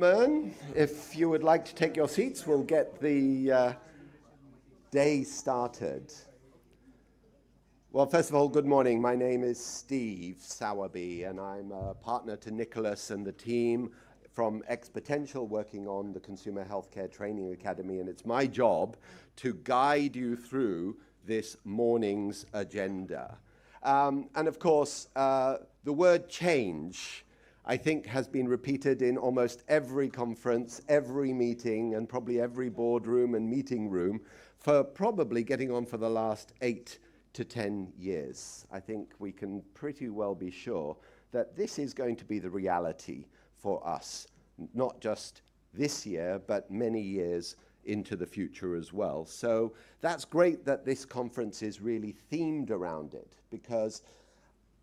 If you would like to take your seats, we'll get the day started. Well, first of all, good morning. My name is Steve Sowerby, and I'm a partner to Nicholas and the team from Exponential working on the Consumer Healthcare Training Academy, and it's my job to guide you through this morning's agenda. And of course, the word change, I think, has been repeated in almost every conference, every meeting, and probably every boardroom and meeting room for probably getting on for the last 8 to 10 years. I think we can pretty well be sure that this is going to be the reality for us, not just this year, but many years into the future as well. So that's great that this conference is really themed around it, because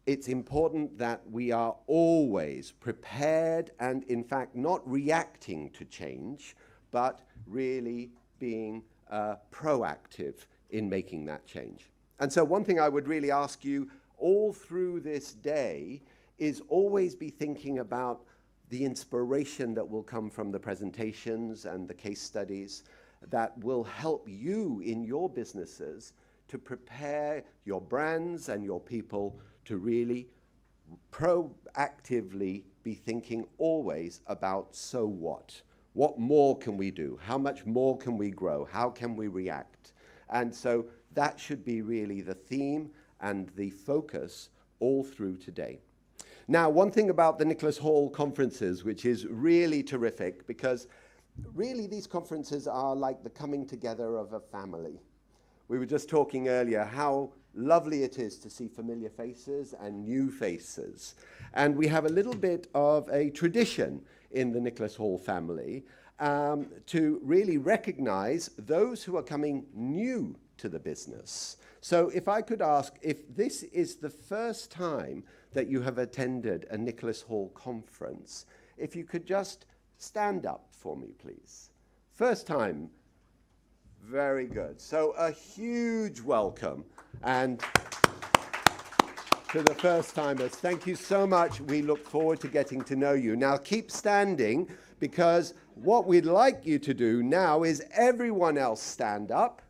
it's important that we are always prepared and, in fact, not reacting to change, but really being proactive in making that change. And so one thing I would really ask you all through this day is always be thinking about the inspiration that will come from the presentations and the case studies that will help you in your businesses to prepare your brands and your people to really proactively be thinking always about so what? What more can we do? How much more can we grow? How can we react? And so that should be really the theme and the focus all through today. Now, one thing about the Nicholas Hall conferences, which is really terrific, because really these conferences are like the coming together of a family. We were just talking earlier how lovely it is to see familiar faces and new faces. And we have a little bit of a tradition in the Nicholas Hall family to really recognize those who are coming new to the business. So if I could ask, if this is the first time that you have attended a Nicholas Hall conference, if you could just stand up for me, please. First time. Very good. So a huge welcome and to the first timers. Thank you so much. We look forward to getting to know you. Now keep standing, because what we'd like you to do now is everyone else stand up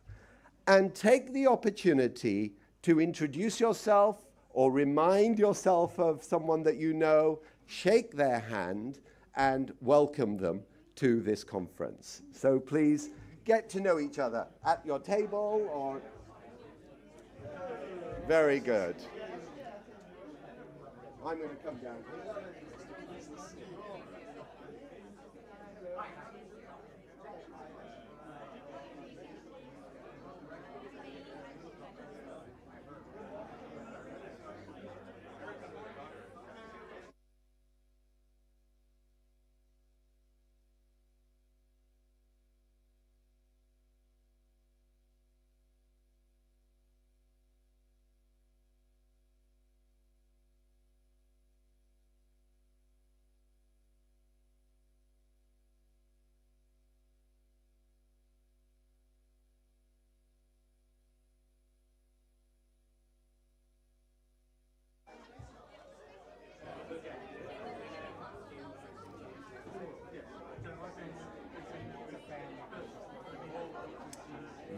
and take the opportunity to introduce yourself or remind yourself of someone that you know, shake their hand and welcome them to this conference. So please get to know each other at your table or... Very good. I'm going to come down here.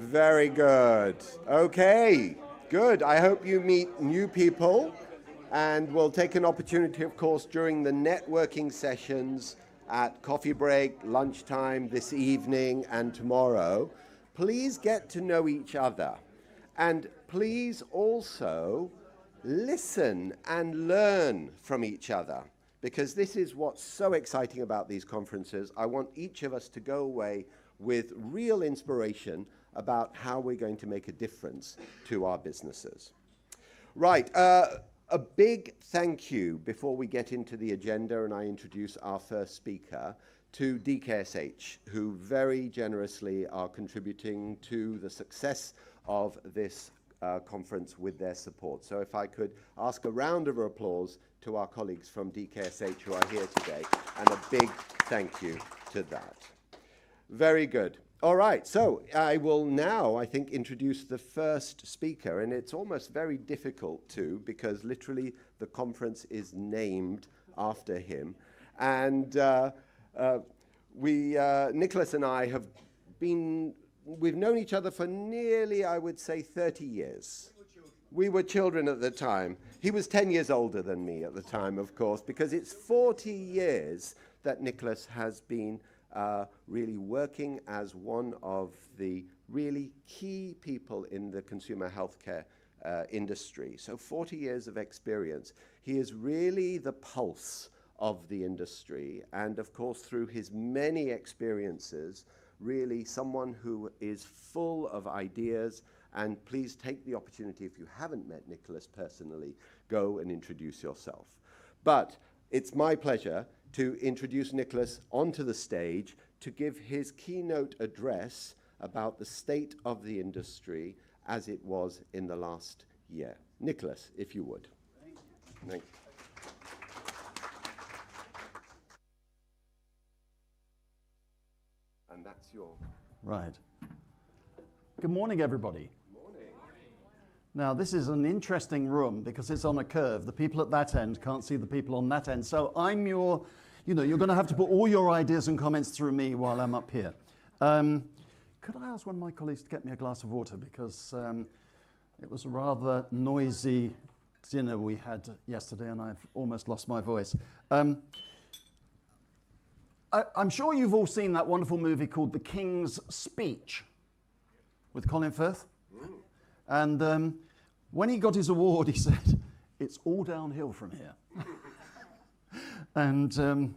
Very good. Okay, good. I hope you meet new people, and we'll take an opportunity, of course, during the networking sessions at coffee break, lunchtime, this evening, and tomorrow. Please get to know each other, and please also listen and learn from each other, because this is what's so exciting about these conferences. I want each of us to go away with real inspiration about how we're going to make a difference to our businesses. Right, a big thank you before we get into the agenda and I introduce our first speaker to DKSH, who very generously are contributing to the success of this conference with their support. So if I could ask a round of applause to our colleagues from DKSH who are here today, and a big thank you to that. Very good. All right, so I will now, I think, introduce the first speaker, and it's almost very difficult to, because literally the conference is named after him. And Nicholas and I we've known each other for nearly, I would say, 30 years. We were children at the time. He was 10 years older than me at the time, of course, because it's 40 years that Nicholas has been really working as one of the really key people in the consumer healthcare industry. So 40 years of experience. He is really the pulse of the industry, and of course through his many experiences, really someone who is full of ideas. And please take the opportunity, if you haven't met Nicholas personally, go and introduce yourself. But it's my pleasure to introduce Nicholas onto the stage to give his keynote address about the state of the industry as it was in the last year. Nicholas, if you would. Thank you. And that's your... Right. Good morning, everybody. Morning. Now, this is an interesting room because it's on a curve. The people at that end can't see the people on that end. So I'm you're going to have to put all your ideas and comments through me while I'm up here. Could I ask one of my colleagues to get me a glass of water? Because it was a rather noisy dinner we had yesterday and I've almost lost my voice. I'm sure you've all seen that wonderful movie called The King's Speech with Colin Firth. And when he got his award, he said, "It's all downhill from here." And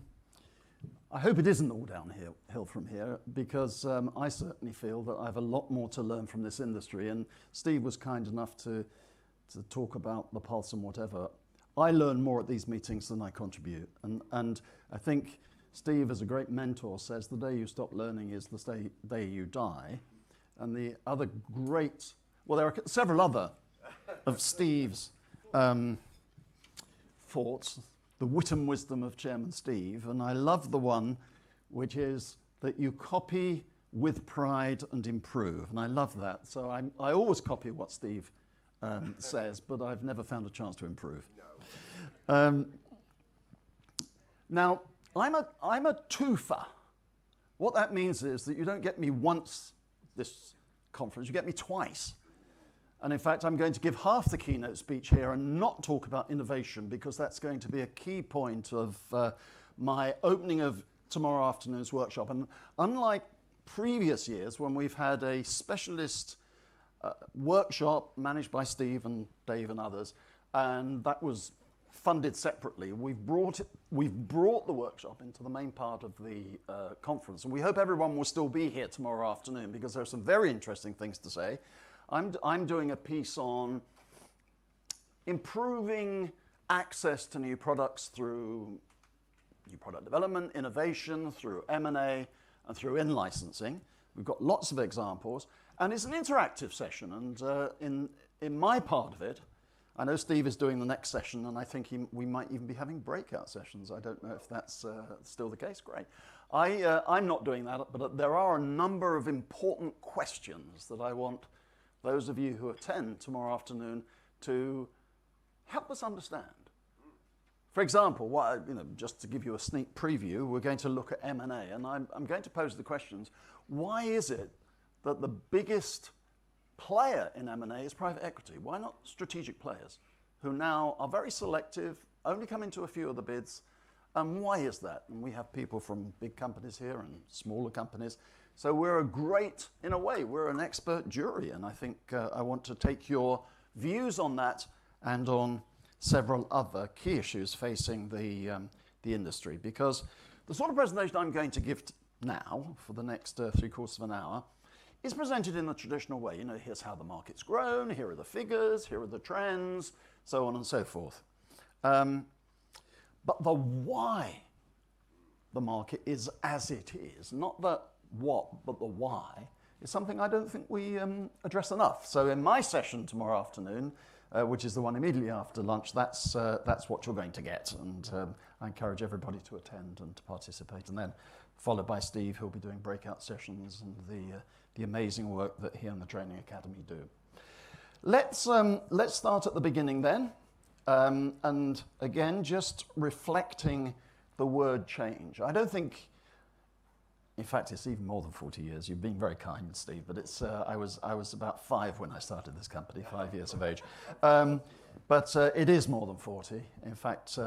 I hope it isn't all downhill from here, because I certainly feel that I have a lot more to learn from this industry. And Steve was kind enough to talk about the pulse and whatever. I learn more at these meetings than I contribute. And I think Steve, as a great mentor, says the day you stop learning is the day you die. And the other great, well, there are several other of Steve's thoughts, the wit and wisdom of Chairman Steve, and I love the one which is that you copy with pride and improve, and I love that. So I always copy what Steve says, but I've never found a chance to improve. No. Now, I'm a twofer. What that means is that you don't get me once this conference, you get me twice. And in fact, I'm going to give half the keynote speech here and not talk about innovation, because that's going to be a key point of my opening of tomorrow afternoon's workshop. And unlike previous years when we've had a specialist workshop managed by Steve and Dave and others, and that was funded separately, we've brought the workshop into the main part of the conference, and we hope everyone will still be here tomorrow afternoon, because there are some very interesting things to say. I'm doing a piece on improving access to new products through new product development, innovation, through M&A, and through in-licensing. We've got lots of examples, and it's an interactive session, and in my part of it, I know Steve is doing the next session, and I think we might even be having breakout sessions. I don't know if that's still the case. Great. I'm not doing that, but there are a number of important questions that I want those of you who attend tomorrow afternoon to help us understand. For example, just to give you a sneak preview, we're going to look at M&A, and I'm going to pose the questions. Why is it that the biggest player in M&A is private equity? Why not strategic players who now are very selective, only come into a few of the bids? And why is that? And we have people from big companies here and smaller companies. So we're in a way, we're an expert jury. And I think I want to take your views on that and on several other key issues facing the industry. Because the sort of presentation I'm going to give now for the next 3/4 of an hour is presented in the traditional way. Here's how the market's grown, here are the figures, here are the trends, so on and so forth. But the why the market is as it is, not the what, but the why, is something I don't think we address enough. So in my session tomorrow afternoon, which is the one immediately after lunch, that's what you're going to get. And I encourage everybody to attend and to participate. And then followed by Steve, who'll be doing breakout sessions and the amazing work that he and the Training Academy do. Let's start at the beginning then. And again, just reflecting the word change. I don't think fact, it's even more than 40 years. You've been very kind, Steve, but it's, I was about 5 when I started this company, 5 years of age. But it is more than 40. In fact,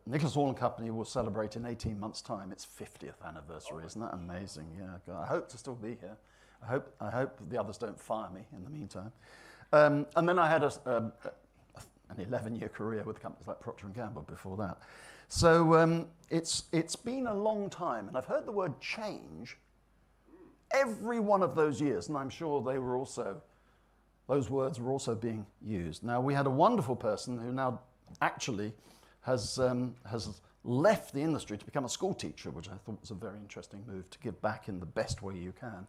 Nicholas Hall & Company will celebrate in 18 months' time its 50th anniversary. Isn't that amazing? Yeah, God, I hope to still be here. I hope the others don't fire me in the meantime. And then I had an 11-year career with companies like Procter & Gamble before that. So it's been a long time, and I've heard the word change every one of those years, and I'm sure they were also, those words were also being used. Now, we had a wonderful person who now actually has left the industry to become a school teacher, which I thought was a very interesting move to give back in the best way you can.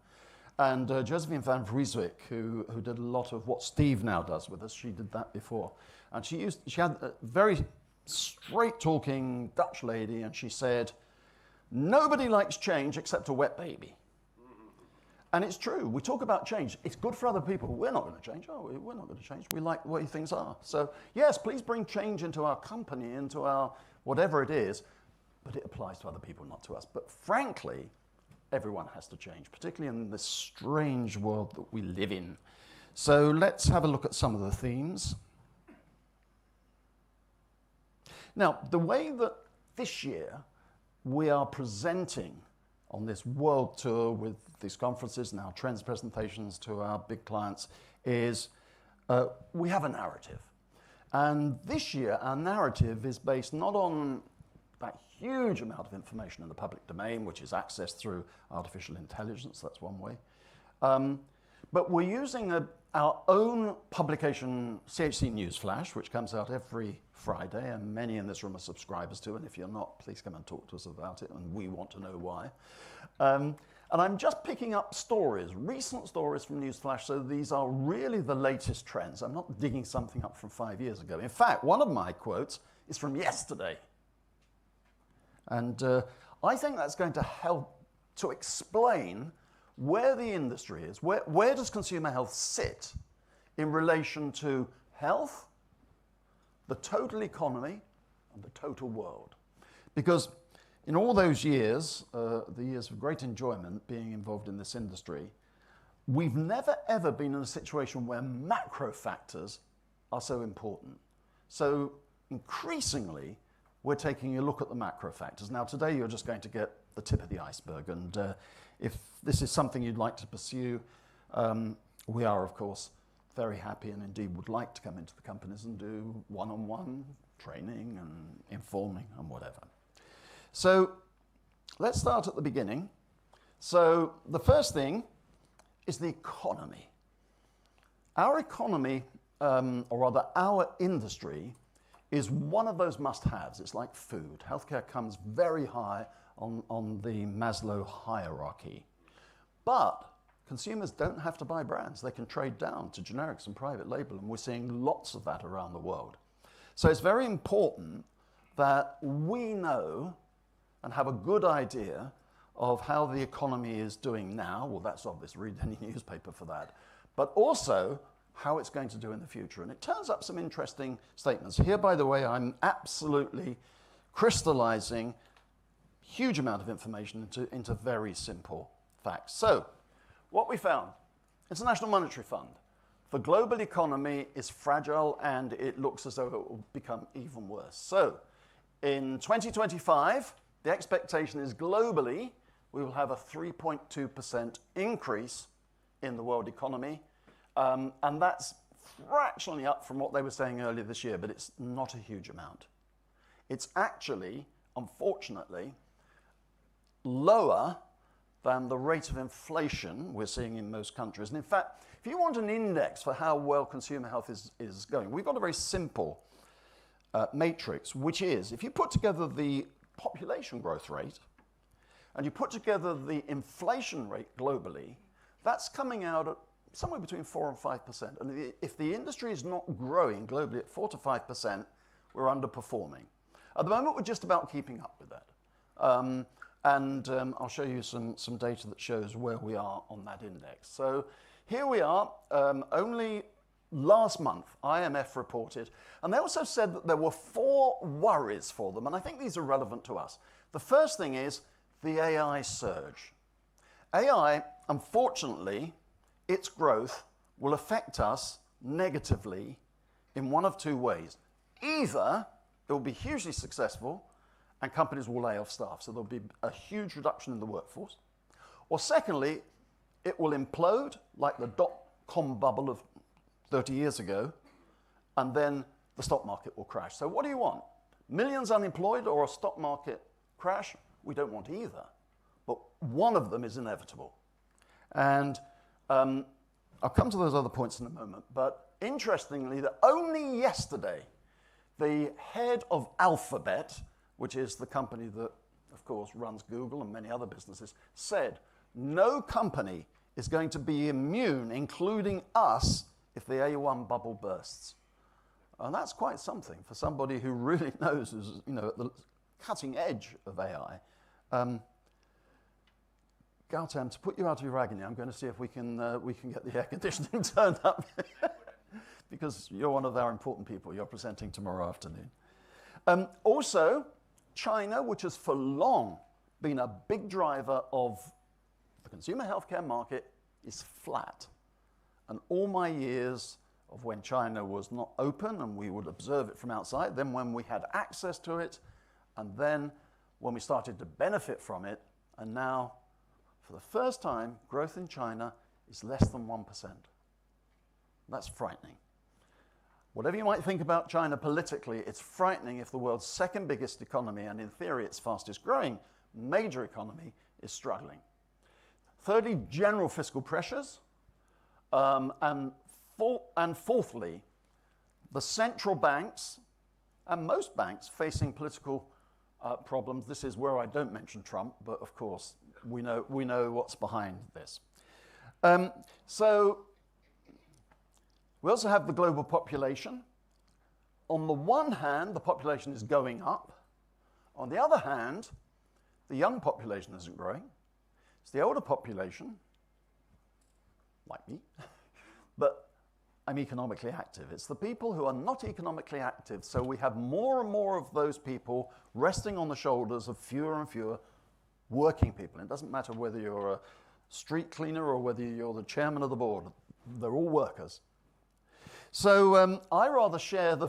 And Josephine van Vrieswijk, who did a lot of what Steve now does with us, she did that before. And she had a very straight-talking Dutch lady, and she said, nobody likes change except a wet baby. And it's true. We talk about change. It's good for other people. We're not going to change, are we? We're not going to change. We like the way things are. So, yes, please bring change into our company, into our whatever it is, but it applies to other people, not to us. But frankly, everyone has to change, particularly in this strange world that we live in. So let's have a look at some of the themes. Now, the way that this year we are presenting on this world tour with these conferences and our trends presentations to our big clients is we have a narrative. And this year, our narrative is based not on that huge amount of information in the public domain, which is accessed through artificial intelligence, that's one way. But we're using our own publication, CHC Newsflash, which comes out every Friday, and many in this room are subscribers to, and if you're not, please come and talk to us about it, and we want to know why. And I'm just picking up stories, recent stories from Newsflash, so these are really the latest trends. I'm not digging something up from 5 years ago. In fact, one of my quotes is from yesterday. And I think that's going to help to explain where the industry is, where does consumer health sit in relation to health, the total economy, and the total world. Because in all those years, the years of great enjoyment being involved in this industry, we've never ever been in a situation where macro factors are so important. So increasingly, we're taking a look at the macro factors. Now today you're just going to get the tip of the iceberg, and if this is something you'd like to pursue, we are of course very happy and indeed would like to come into the companies and do one-on-one training and informing and whatever. So let's start at the beginning. So the first thing is the economy. Our economy, or rather our industry, is one of those must-haves. It's like food. Healthcare comes very high on the Maslow hierarchy. But consumers don't have to buy brands. They can trade down to generics and private label, and we're seeing lots of that around the world. So it's very important that we know and have a good idea of how the economy is doing now. Well, that's obvious. Read any newspaper for that. But also how it's going to do in the future. And it turns up some interesting statements. Here, by the way, I'm absolutely crystallizing huge amount of information into very simple facts. So, what we found, International Monetary Fund, the global economy is fragile and it looks as though it will become even worse. So, in 2025, the expectation is globally we will have a 3.2% increase in the world economy. And that's fractionally up from what they were saying earlier this year, but it's not a huge amount. It's actually, unfortunately, lower than the rate of inflation we're seeing in most countries. And in fact, if you want an index for how well consumer health is going, we've got a very simple matrix, which is, if you put together the population growth rate and you put together the inflation rate globally, that's coming out at somewhere between 4 and 5%. And if the industry is not growing globally at 4 to 5%, we're underperforming. At the moment, we're just about keeping up with that. I'll show you some data that shows where we are on that index. So here we are. Only last month, IMF reported, and they also said that there were 4 worries for them, and I think these are relevant to us. The first thing is the AI surge. AI, unfortunately, its growth will affect us negatively in one of two ways. Either it will be hugely successful and companies will lay off staff, so there'll be a huge reduction in the workforce. Or secondly, it will implode like the dot-com bubble of 30 years ago, and then the stock market will crash. So what do you want? Millions unemployed or a stock market crash? We don't want either. But one of them is inevitable. And I'll come to those other points in a moment. But interestingly, that only yesterday, the head of Alphabet, which is the company that, of course, runs Google and many other businesses, said no company is going to be immune, including us, if the A1 bubble bursts. And that's quite something for somebody who really knows, is, at the cutting edge of AI. Gautam, to put you out of your agony, I'm going to see if we can get the air conditioning turned up, because you're one of our important people. You're presenting tomorrow afternoon. Also, China, which has for long been a big driver of the consumer healthcare market, is flat. And all my years of when China was not open and we would observe it from outside, then when we had access to it, and then when we started to benefit from it, and now, for the first time, growth in China is less than 1%. That's frightening. Whatever you might think about China politically, it's frightening if the world's second biggest economy, and in theory its fastest growing major economy, is struggling. Thirdly, general fiscal pressures. And fourthly, the central banks, and most banks facing political problems. This is where I don't mention Trump, but of course, we know what's behind this. So we also have the global population. On the one hand, the population is going up. On the other hand, the young population isn't growing. It's the older population, like me, but I'm economically active. It's the people who are not economically active, so we have more and more of those people resting on the shoulders of fewer and fewer working people. It doesn't matter whether you're a street cleaner or whether you're the chairman of the board. They're all workers. So I rather share the...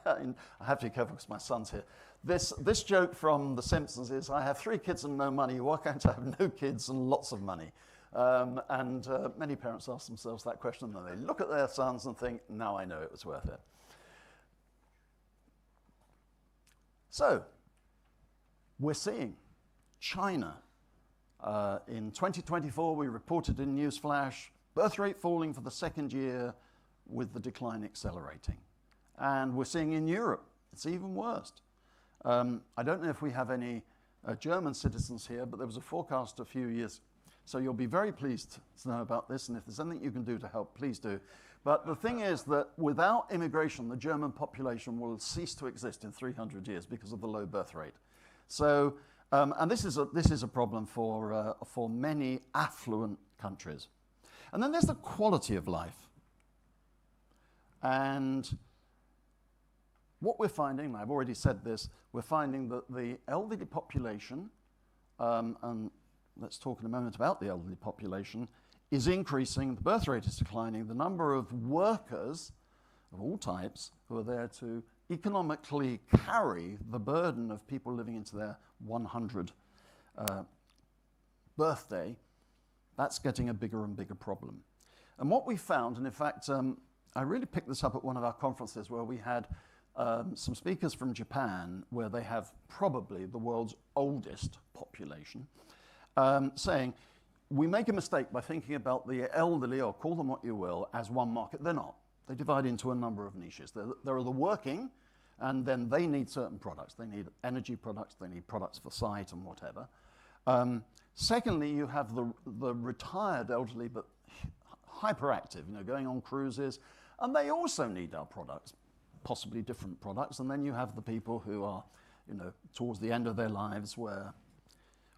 I have to be careful because my son's here. This joke from The Simpsons is, I have 3 kids and no money. Why can't I have no kids and lots of money? Many parents ask themselves that question, and they look at their sons and think, now I know it was worth it. So, we're seeing China. In 2024, we reported in Newsflash, birth rate falling for the second year with the decline accelerating. And we're seeing in Europe, it's even worse. I don't know if we have any German citizens here, but there was a forecast a few years. So you'll be very pleased to know about this, and if there's anything you can do to help, please do. But the thing is that without immigration, the German population will cease to exist in 300 years because of the low birth rate. So, and this is a problem for many affluent countries. And then there's the quality of life. And what we're finding, and I've already said this, we're finding that the elderly population, and let's talk in a moment about the elderly population, is increasing, the birth rate is declining, the number of workers of all types who are there to economically carry the burden of people living into their 100th birthday, that's getting a bigger and bigger problem. And what we found, and in fact, I really picked this up at one of our conferences where we had some speakers from Japan, where they have probably the world's oldest population, saying, we make a mistake by thinking about the elderly, or call them what you will, as one market. They're not. They divide into a number of niches. There are the working, and then they need certain products. They need energy products, they need products for sight and whatever. Secondly, you have the retired elderly, but hyperactive, going on cruises, and they also need our products, possibly different products. And then you have the people who are, towards the end of their lives, where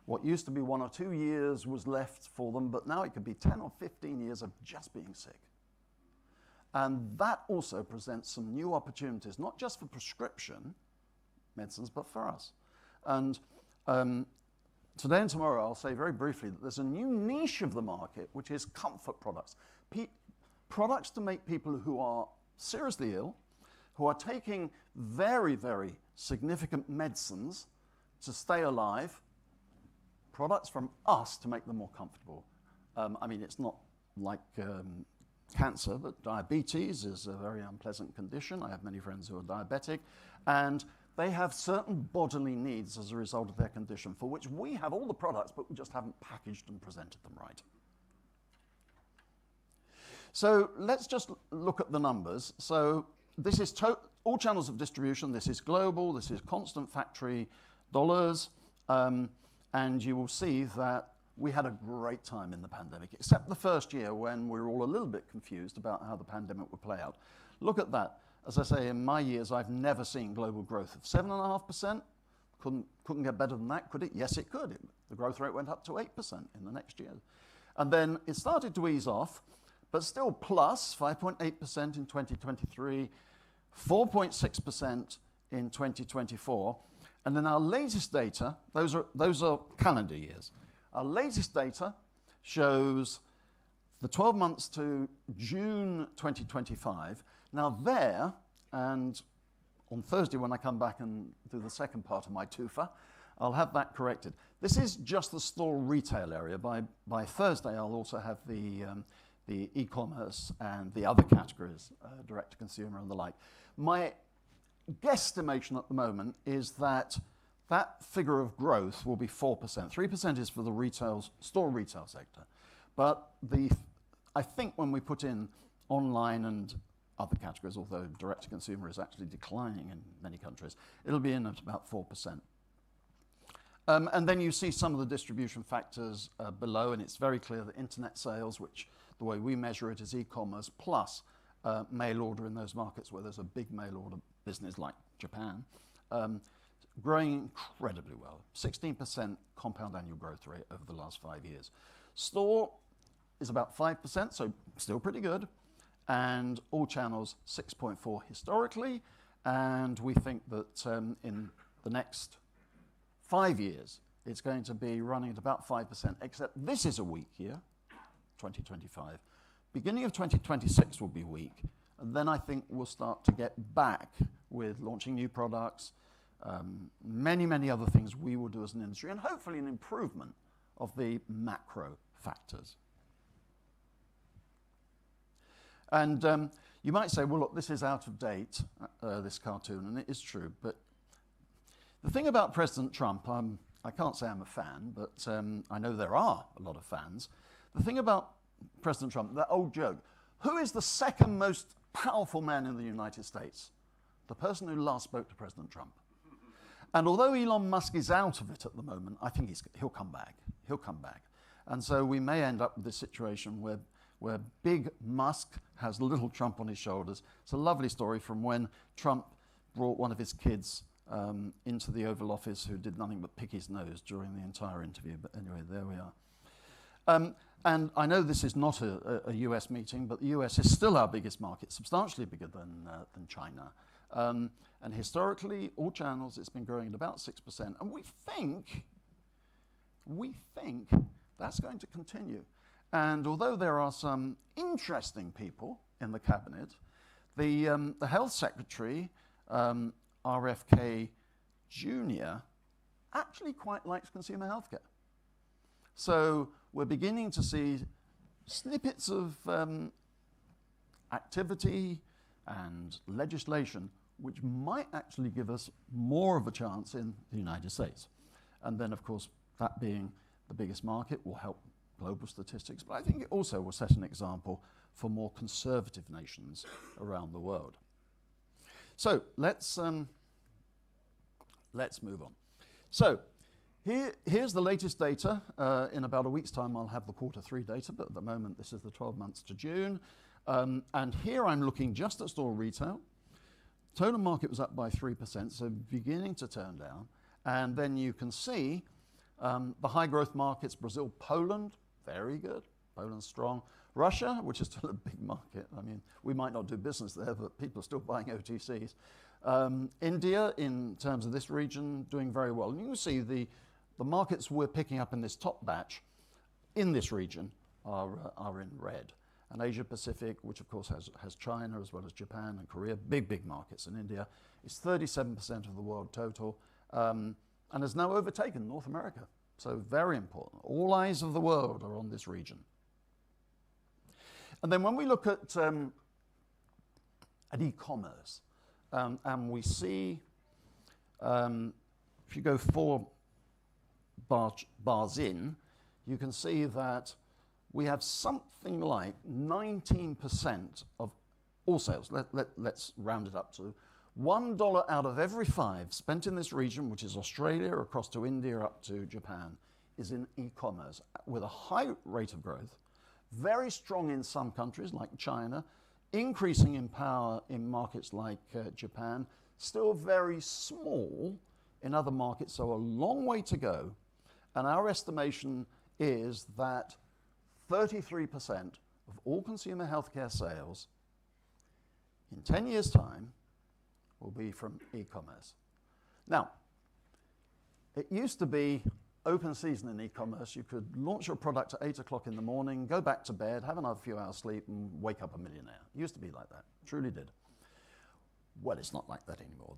what used to be 1 or 2 years was left for them, but now it could be 10 or 15 years of just being sick. And that also presents some new opportunities, not just for prescription medicines, but for us. And today and tomorrow I'll say very briefly that there's a new niche of the market, which is comfort products. Products to make people who are seriously ill, who are taking very, very significant medicines to stay alive, products from us to make them more comfortable. I mean, it's not like cancer, but diabetes is a very unpleasant condition. I have many friends who are diabetic, and they have certain bodily needs as a result of their condition, for which we have all the products, but we just haven't packaged and presented them right. So let's just look at the numbers. So this is all channels of distribution. This is global. This is constant factory dollars. And you will see that we had a great time in the pandemic, except the first year when we were all a little bit confused about how the pandemic would play out. Look at that. As I say, in my years, I've never seen global growth of 7.5%. Couldn't get better than that, could it? Yes, it could. The growth rate went up to 8% in the next year. And then it started to ease off, but still plus 5.8% in 2023, 4.6% in 2024. And then our latest data, those are calendar years. Our latest data shows the 12 months to June 2025. Now there, and on Thursday when I come back and do the second part of my TUFA, I'll have that corrected. This is just the store retail area. By Thursday, I'll also have the e-commerce and the other categories, direct-to-consumer and the like. My guesstimation at the moment is that that figure of growth will be 4%. 3% is for the store retail sector. But I think when we put in online and other categories, although direct-to-consumer is actually declining in many countries, it'll be in at about 4%. And then you see some of the distribution factors below, and it's very clear that internet sales, which the way we measure it is e-commerce, plus mail order in those markets where there's a big mail order business like Japan, growing incredibly well. 16% compound annual growth rate over the last 5 years. Store is about 5%, so still pretty good. And all channels 6.4 historically. And we think that in the next 5 years, it's going to be running at about 5%, except this is a weak year, 2025. Beginning of 2026 will be weak. And then I think we'll start to get back with launching new products, many other things we will do as an industry, and hopefully an improvement of the macro factors. And you might say, well, look, this is out of date, this cartoon, and it is true. But the thing about President Trump, I can't say I'm a fan, but I know there are a lot of fans. The thing about President Trump, that old joke, who is the second most powerful man in the United States? The person who last spoke to President Trump. And although Elon Musk is out of it at the moment, I think he'll come back. He'll come back. And so we may end up with this situation where big Musk has little Trump on his shoulders. It's a lovely story from when Trump brought one of his kids into the Oval Office who did nothing but pick his nose during the entire interview. But anyway, there we are. And I know this is not a US meeting, but the US is still our biggest market, substantially bigger than China. And historically, all channels, it's been growing at about 6%. And we think that's going to continue. And although there are some interesting people in the cabinet, the health secretary, RFK Jr., actually quite likes consumer healthcare. So we're beginning to see snippets of activity and legislation which might actually give us more of a chance in the United States. And then, of course, that being the biggest market will help global statistics, but I think it also will set an example for more conservative nations around the world. So let's move on. So here's the latest data. In about a week's time, I'll have the Q3 data, but at the moment, this is the 12 months to June. And here I'm looking just at store retail. Total market was up by 3%, so beginning to turn down. And then you can see the high growth markets, Brazil, Poland, very good. Poland's strong. Russia, which is still a big market. I mean, we might not do business there, but people are still buying OTCs. India, in terms of this region, doing very well. And you can see the markets we're picking up in this top batch in this region are in red. And Asia-Pacific, which of course has China as well as Japan and Korea, big markets, and India, is 37% of the world total, and has now overtaken North America. So very important. All eyes of the world are on this region. And then when we look at e-commerce, and we see, if you go 4 bars in, you can see that we have something like 19% of all sales. Let's round it up to $1 out of every 5 spent in this region, which is Australia across to India up to Japan, is in e-commerce with a high rate of growth, very strong in some countries like China, increasing in power in markets like Japan, still very small in other markets, so a long way to go. And our estimation is that 33% of all consumer healthcare sales in 10 years' time will be from e-commerce. Now, it used to be open season in e-commerce. You could launch your product at 8 o'clock in the morning, go back to bed, have another few hours sleep, and wake up a millionaire. It used to be like that, truly did. Well, it's not like that anymore.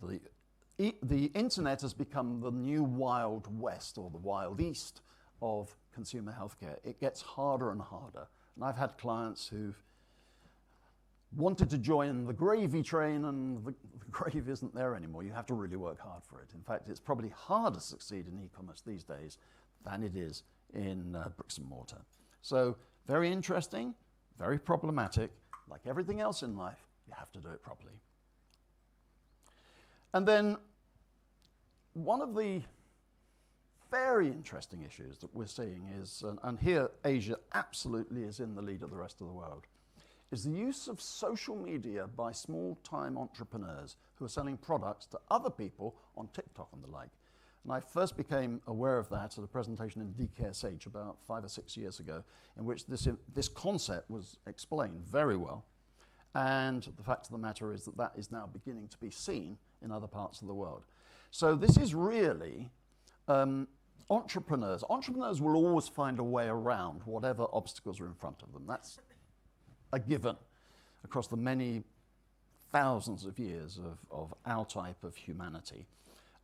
The internet has become the new Wild West or the Wild East of consumer healthcare. It gets harder and harder. And I've had clients who've wanted to join the gravy train, and the gravy isn't there anymore. You have to really work hard for it. In fact, it's probably harder to succeed in e-commerce these days than it is in bricks and mortar. So very interesting, very problematic. Like everything else in life, you have to do it properly. And then one of the very interesting issues that we're seeing is, and here Asia absolutely is in the lead of the rest of the world, is the use of social media by small-time entrepreneurs who are selling products to other people on TikTok and the like. And I first became aware of that at a presentation in DKSH about 5 or 6 years ago, in which this concept was explained very well. And the fact of the matter is that that is now beginning to be seen in other parts of the world. So this is really entrepreneurs. Entrepreneurs will always find a way around whatever obstacles are in front of them. That's a given across the many thousands of years of our type of humanity.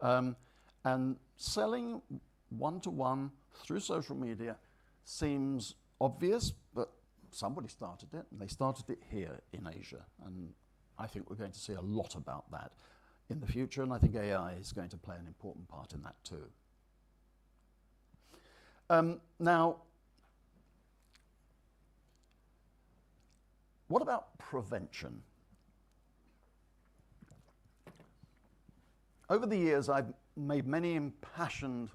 And selling one-to-one through social media seems obvious, but somebody started it, and they started it here in Asia. And I think we're going to see a lot about that in the future, and I think AI is going to play an important part in that too. Now, what about prevention? Over the years, I've made many impassioned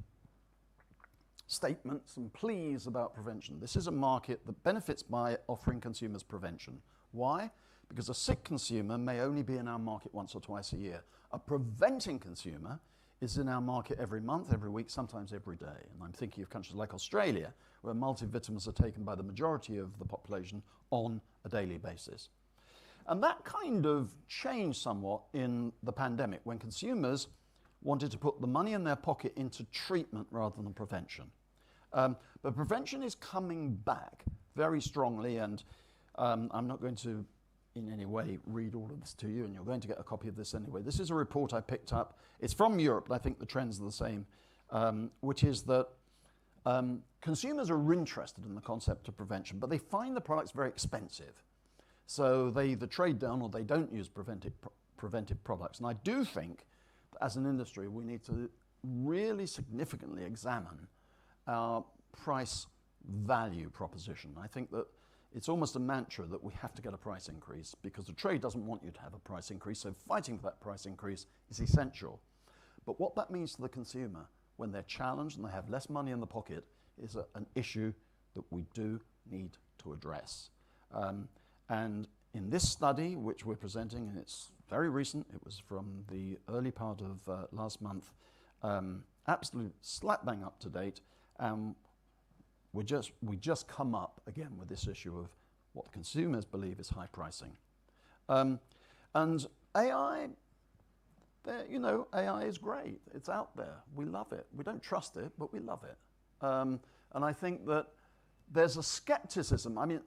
statements and pleas about prevention. This is a market that benefits by offering consumers prevention. Why? Because a sick consumer may only be in our market once or twice a year. A preventing consumer is in our market every month, every week, sometimes every day. And I'm thinking of countries like Australia, where multivitamins are taken by the majority of the population on a daily basis. And that kind of changed somewhat in the pandemic, when consumers wanted to put the money in their pocket into treatment rather than prevention. But prevention is coming back very strongly, and I'm not going to in any way read all of this to you, and you're going to get a copy of this anyway. This is a report I picked up. It's from Europe, but I think the trends are the same, which is that consumers are interested in the concept of prevention, but they find the products very expensive. So they either trade down or they don't use preventive products. And I do think that as an industry, we need to really significantly examine our price value proposition. I think that it's almost a mantra that we have to get a price increase, because the trade doesn't want you to have a price increase, so fighting for that price increase is essential. But what that means to the consumer when they're challenged and they have less money in the pocket is an issue that we do need to address. And in this study, which we're presenting, and it's very recent, it was from the early part of last month, absolute slap bang up to date, we just come up again with this issue of what consumers believe is high pricing. And AI AI is great. It's out there. We love it. We don't trust it, but we love it. And I think that there's a skepticism. I mean,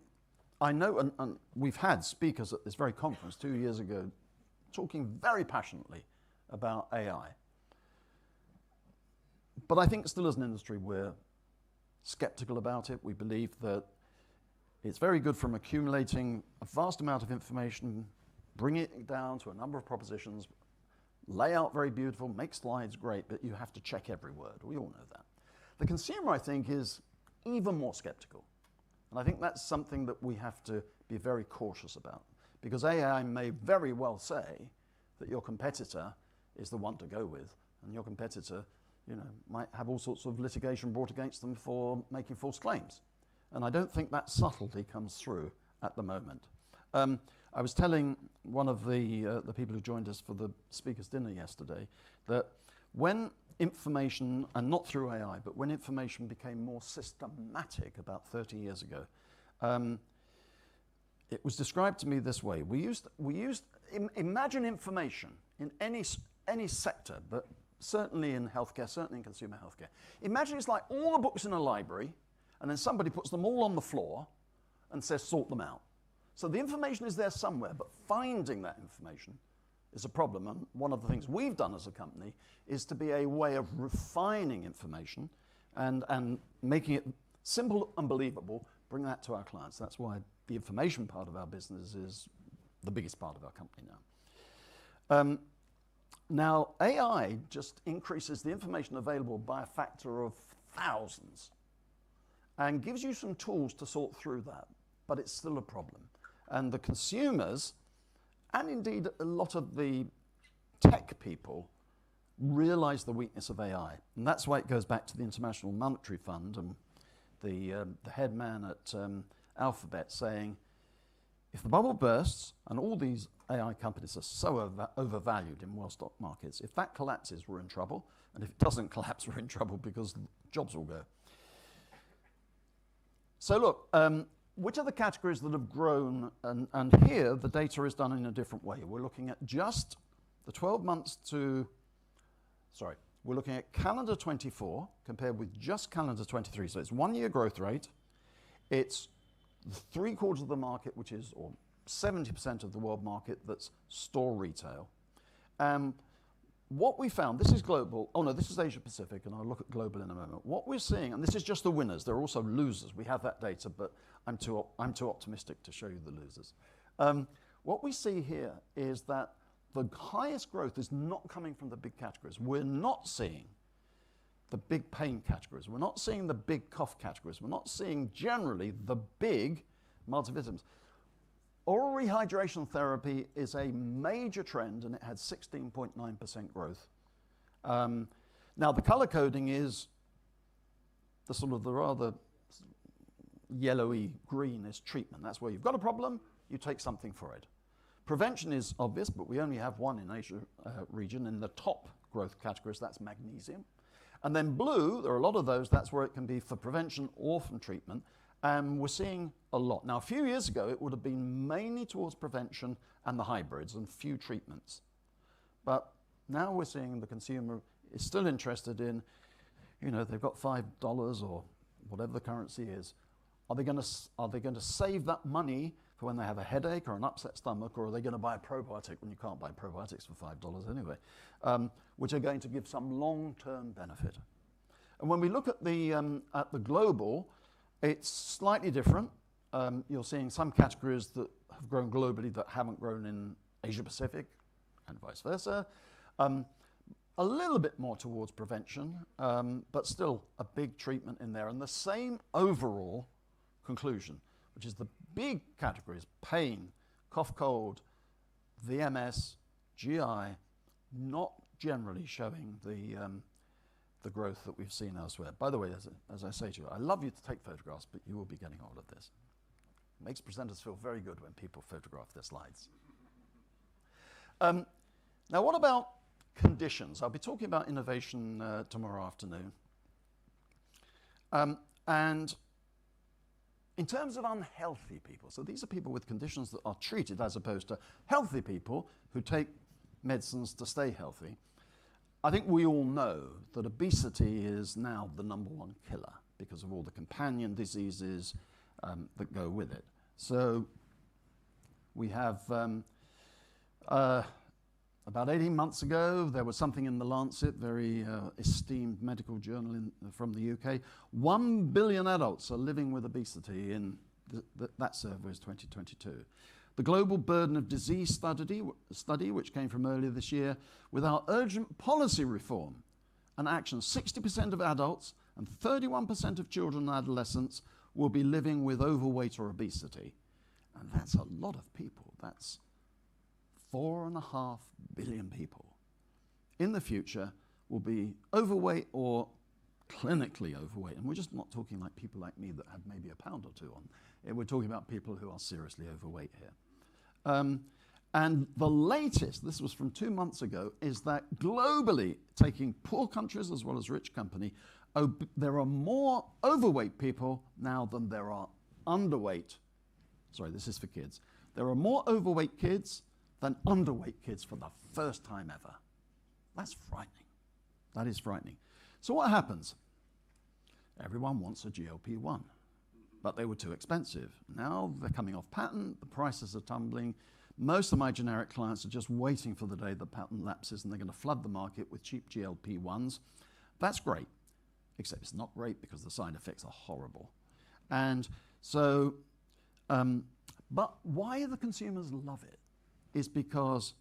I know, and we've had speakers at this very conference 2 years ago talking very passionately about AI. But I think still as an industry, we're skeptical about it. We believe that it's very good from accumulating a vast amount of information, bring it down to a number of propositions, lay out very beautiful, make slides great, but you have to check every word. We all know that. The consumer, I think, is even more skeptical. And I think that's something that we have to be very cautious about, because AI may very well say that your competitor is the one to go with, and your competitor, might have all sorts of litigation brought against them for making false claims. And I don't think that subtlety comes through at the moment. I was telling one of the people who joined us for the speakers' dinner yesterday that when information, and not through AI, but when information became more systematic about 30 years ago, it was described to me this way. Imagine information in any sector, but certainly in healthcare, certainly in consumer healthcare. Imagine it's like all the books in a library, and then somebody puts them all on the floor and says, sort them out. So the information is there somewhere, but finding that information is a problem. And one of the things we've done as a company is to be a way of refining information and making it simple and believable, bring that to our clients. That's why the information part of our business is the biggest part of our company now. Now, AI just increases the information available by a factor of thousands and gives you some tools to sort through that, but it's still a problem. And the consumers, and indeed a lot of the tech people, realize the weakness of AI. And that's why it goes back to the International Monetary Fund and the head man at Alphabet saying, if the bubble bursts, and all these AI companies are so overvalued in world stock markets, if that collapses, we're in trouble. And if it doesn't collapse, we're in trouble because jobs will go. So look, which are the categories that have grown? And here, the data is done in a different way. We're looking at just the 12 months we're looking at calendar 24 compared with just calendar 23. So it's 1 year growth rate. It's 3/4 of the market, which is, or 70% of the world market, that's store retail. What we found, this is global, this is Asia-Pacific, and I'll look at global in a moment. What we're seeing, and this is just the winners, there are also losers. We have that data, but I'm too optimistic to show you the losers. What we see here is that the highest growth is not coming from the big categories. We're not seeing the big pain categories. We're not seeing the big cough categories. We're not seeing generally the big multivitamins. Oral rehydration therapy is a major trend, and it had 16.9% growth. Now, the color coding is the sort of the rather yellowy greenish treatment. That's where you've got a problem, you take something for it. Prevention is obvious, but we only have one in Asia region. In the top growth categories, that's magnesium. And then blue, there are a lot of those, that's where it can be for prevention or from treatment. And we're seeing a lot. Now, a few years ago, it would have been mainly towards prevention and the hybrids and few treatments. But now we're seeing the consumer is still interested in, they've got $5 or whatever the currency is. Are they going to save that money for when they have a headache or an upset stomach, or are they going to buy a probiotic when you can't buy probiotics for $5 anyway, which are going to give some long-term benefit? And when we look at the global, it's slightly different. You're seeing some categories that have grown globally that haven't grown in Asia-Pacific, and vice versa. A little bit more towards prevention, but still a big treatment in there. And the same overall conclusion, which is the big categories, pain, cough, cold, VMS, GI, not generally showing the growth that we've seen elsewhere. By the way, as I say to you, I love you to take photographs, but you will be getting all of this. It makes presenters feel very good when people photograph their slides. Now, what about conditions? I'll be talking about innovation tomorrow afternoon. And in terms of unhealthy people, so these are people with conditions that are treated as opposed to healthy people who take medicines to stay healthy. I think we all know that obesity is now the #1 killer because of all the companion diseases that go with it. So we have, about 18 months ago, there was something in The Lancet, very esteemed medical journal from the UK. 1 billion adults are living with obesity in that survey is 2022. The Global Burden of Disease study, which came from earlier this year, without urgent policy reform and action, 60% of adults and 31% of children and adolescents will be living with overweight or obesity. And that's a lot of people. That's 4.5 billion people in the future will be overweight or clinically overweight. And we're just not talking like people like me that have maybe a pound or two on. We're talking about people who are seriously overweight here. And the latest, this was from 2 months ago, is that globally, taking poor countries as well as rich companies, there are more overweight people now than there are underweight. Sorry, this is for kids. There are more overweight kids than underweight kids for the first time ever. That's frightening. That is frightening. So what happens? Everyone wants a GLP-1, but they were too expensive. Now they're coming off patent, the prices are tumbling. Most of my generic clients are just waiting for the day the patent lapses and they're going to flood the market with cheap GLP-1s. That's great, except it's not great because the side effects are horrible. And so, but why the consumers love it is because,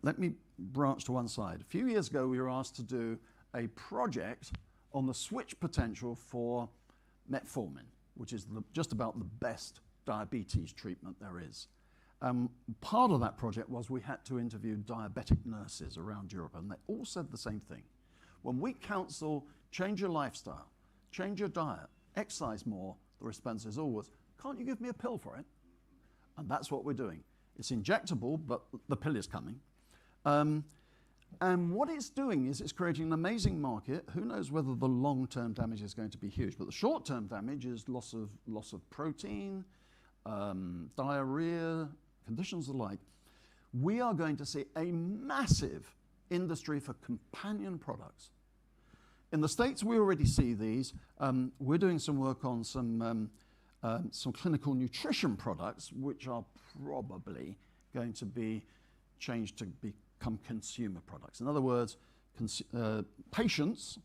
let me branch to one side. A few years ago, we were asked to do a project on the switch potential for metformin, which is just about the best diabetes treatment there is. Part of that project was we had to interview diabetic nurses around Europe, and they all said the same thing. When we counsel, change your lifestyle, change your diet, exercise more, the response is always, can't you give me a pill for it? And that's what we're doing. It's injectable, but the pill is coming. And what it's doing is it's creating an amazing market. Who knows whether the long-term damage is going to be huge, but the short-term damage is loss of protein, diarrhea, conditions alike. We are going to see a massive industry for companion products. In the States, we already see these. We're doing some work on some clinical nutrition products, which are probably going to be changed to become consumer products. In other words, patients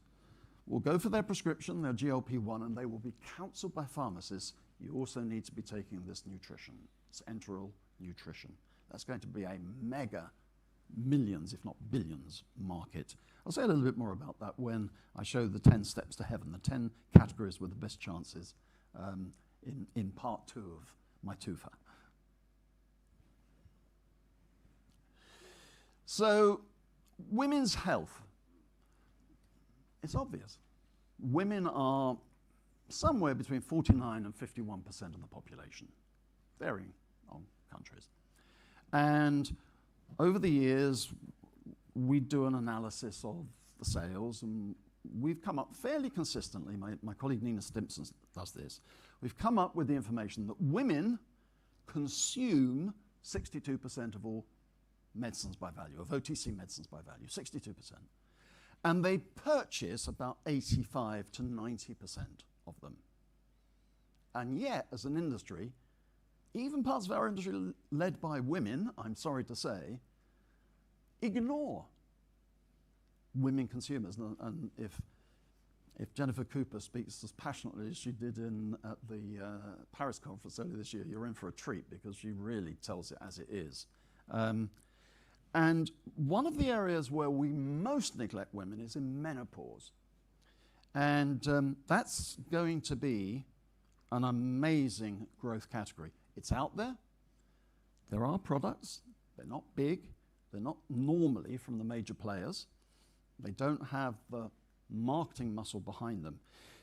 will go for their prescription, their GLP-1, and they will be counseled by pharmacists. You also need to be taking this nutrition. It's enteral nutrition. That's going to be a mega millions, if not billions, market. I'll say a little bit more about that when I show the 10 steps to heaven, the 10 categories with the best chances in part 2 of my TUFA. So, women's health. It's obvious. Women are somewhere between 49 and 51% of the population, varying on countries. And over the years, we do an analysis of the sales, and we've come up fairly consistently, my colleague Nina Stimpson does this, we've come up with the information that women consume 62% of all medicines by value, of OTC medicines by value, 62%. And they purchase about 85 to 90% of them. And yet, as an industry, even parts of our industry led by women, I'm sorry to say, ignore women consumers. And if Jennifer Cooper speaks as passionately as she did at the Paris conference earlier this year, you're in for a treat because she really tells it as it is. And one of the areas where we most neglect women is in menopause. And that's going to be an amazing growth category. It's out there. There are products. They're not big. They're not normally from the major players. They don't have the marketing muscle behind them.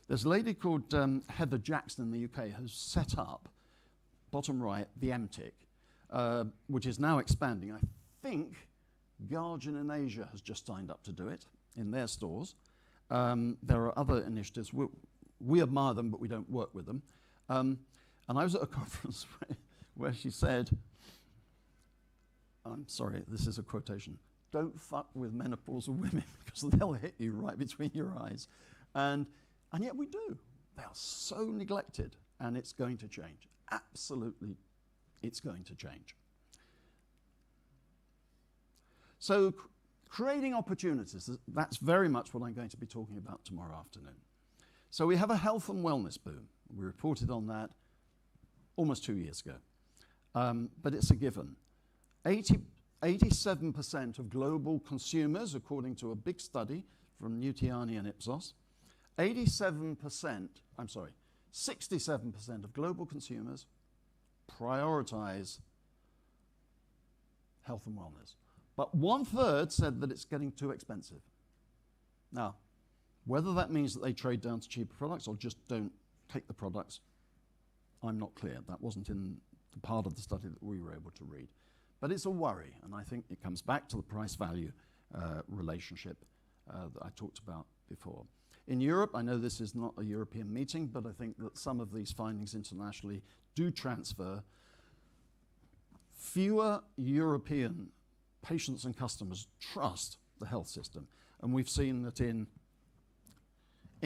There's a lady called Heather Jackson in the UK who's set up, bottom right, the MTIC, which is now expanding. I think Guardian in Asia has just signed up to do it in their stores. There are other initiatives. We admire them, but we don't work with them. And I was at a conference where she said, I'm sorry, this is a quotation, don't fuck with menopausal women because they'll hit you right between your eyes. And yet we do. They are so neglected, and it's going to change. Absolutely, it's going to change. So creating opportunities, that's very much what I'm going to be talking about tomorrow afternoon. So we have a health and wellness boom. We reported on that almost 2 years ago. But it's a given. 87% of global consumers, according to a big study from Nutiani and Ipsos, 67% of global consumers prioritize health and wellness. But 1/3 said that it's getting too expensive. Now, whether that means that they trade down to cheaper products or just don't take the products, I'm not clear. That wasn't in the part of the study that we were able to read. But it's a worry, and I think it comes back to the price-value relationship that I talked about before. In Europe, I know this is not a European meeting, but I think that some of these findings internationally do transfer. Fewer European patients and customers trust the health system. And we've seen that in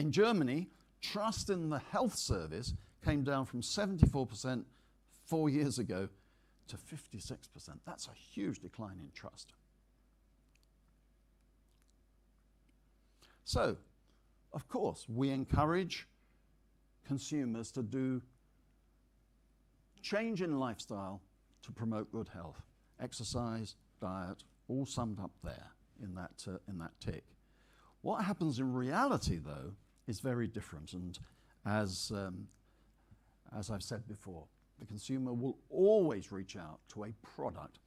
Germany, trust in the health service came down from 74% 4 years ago to 56%. That's a huge decline in trust. So, of course, we encourage consumers to do change in lifestyle to promote good health. Exercise, diet, all summed up there in that tick. What happens in reality, though, is very different. And as I've said before, the consumer will always reach out to a product.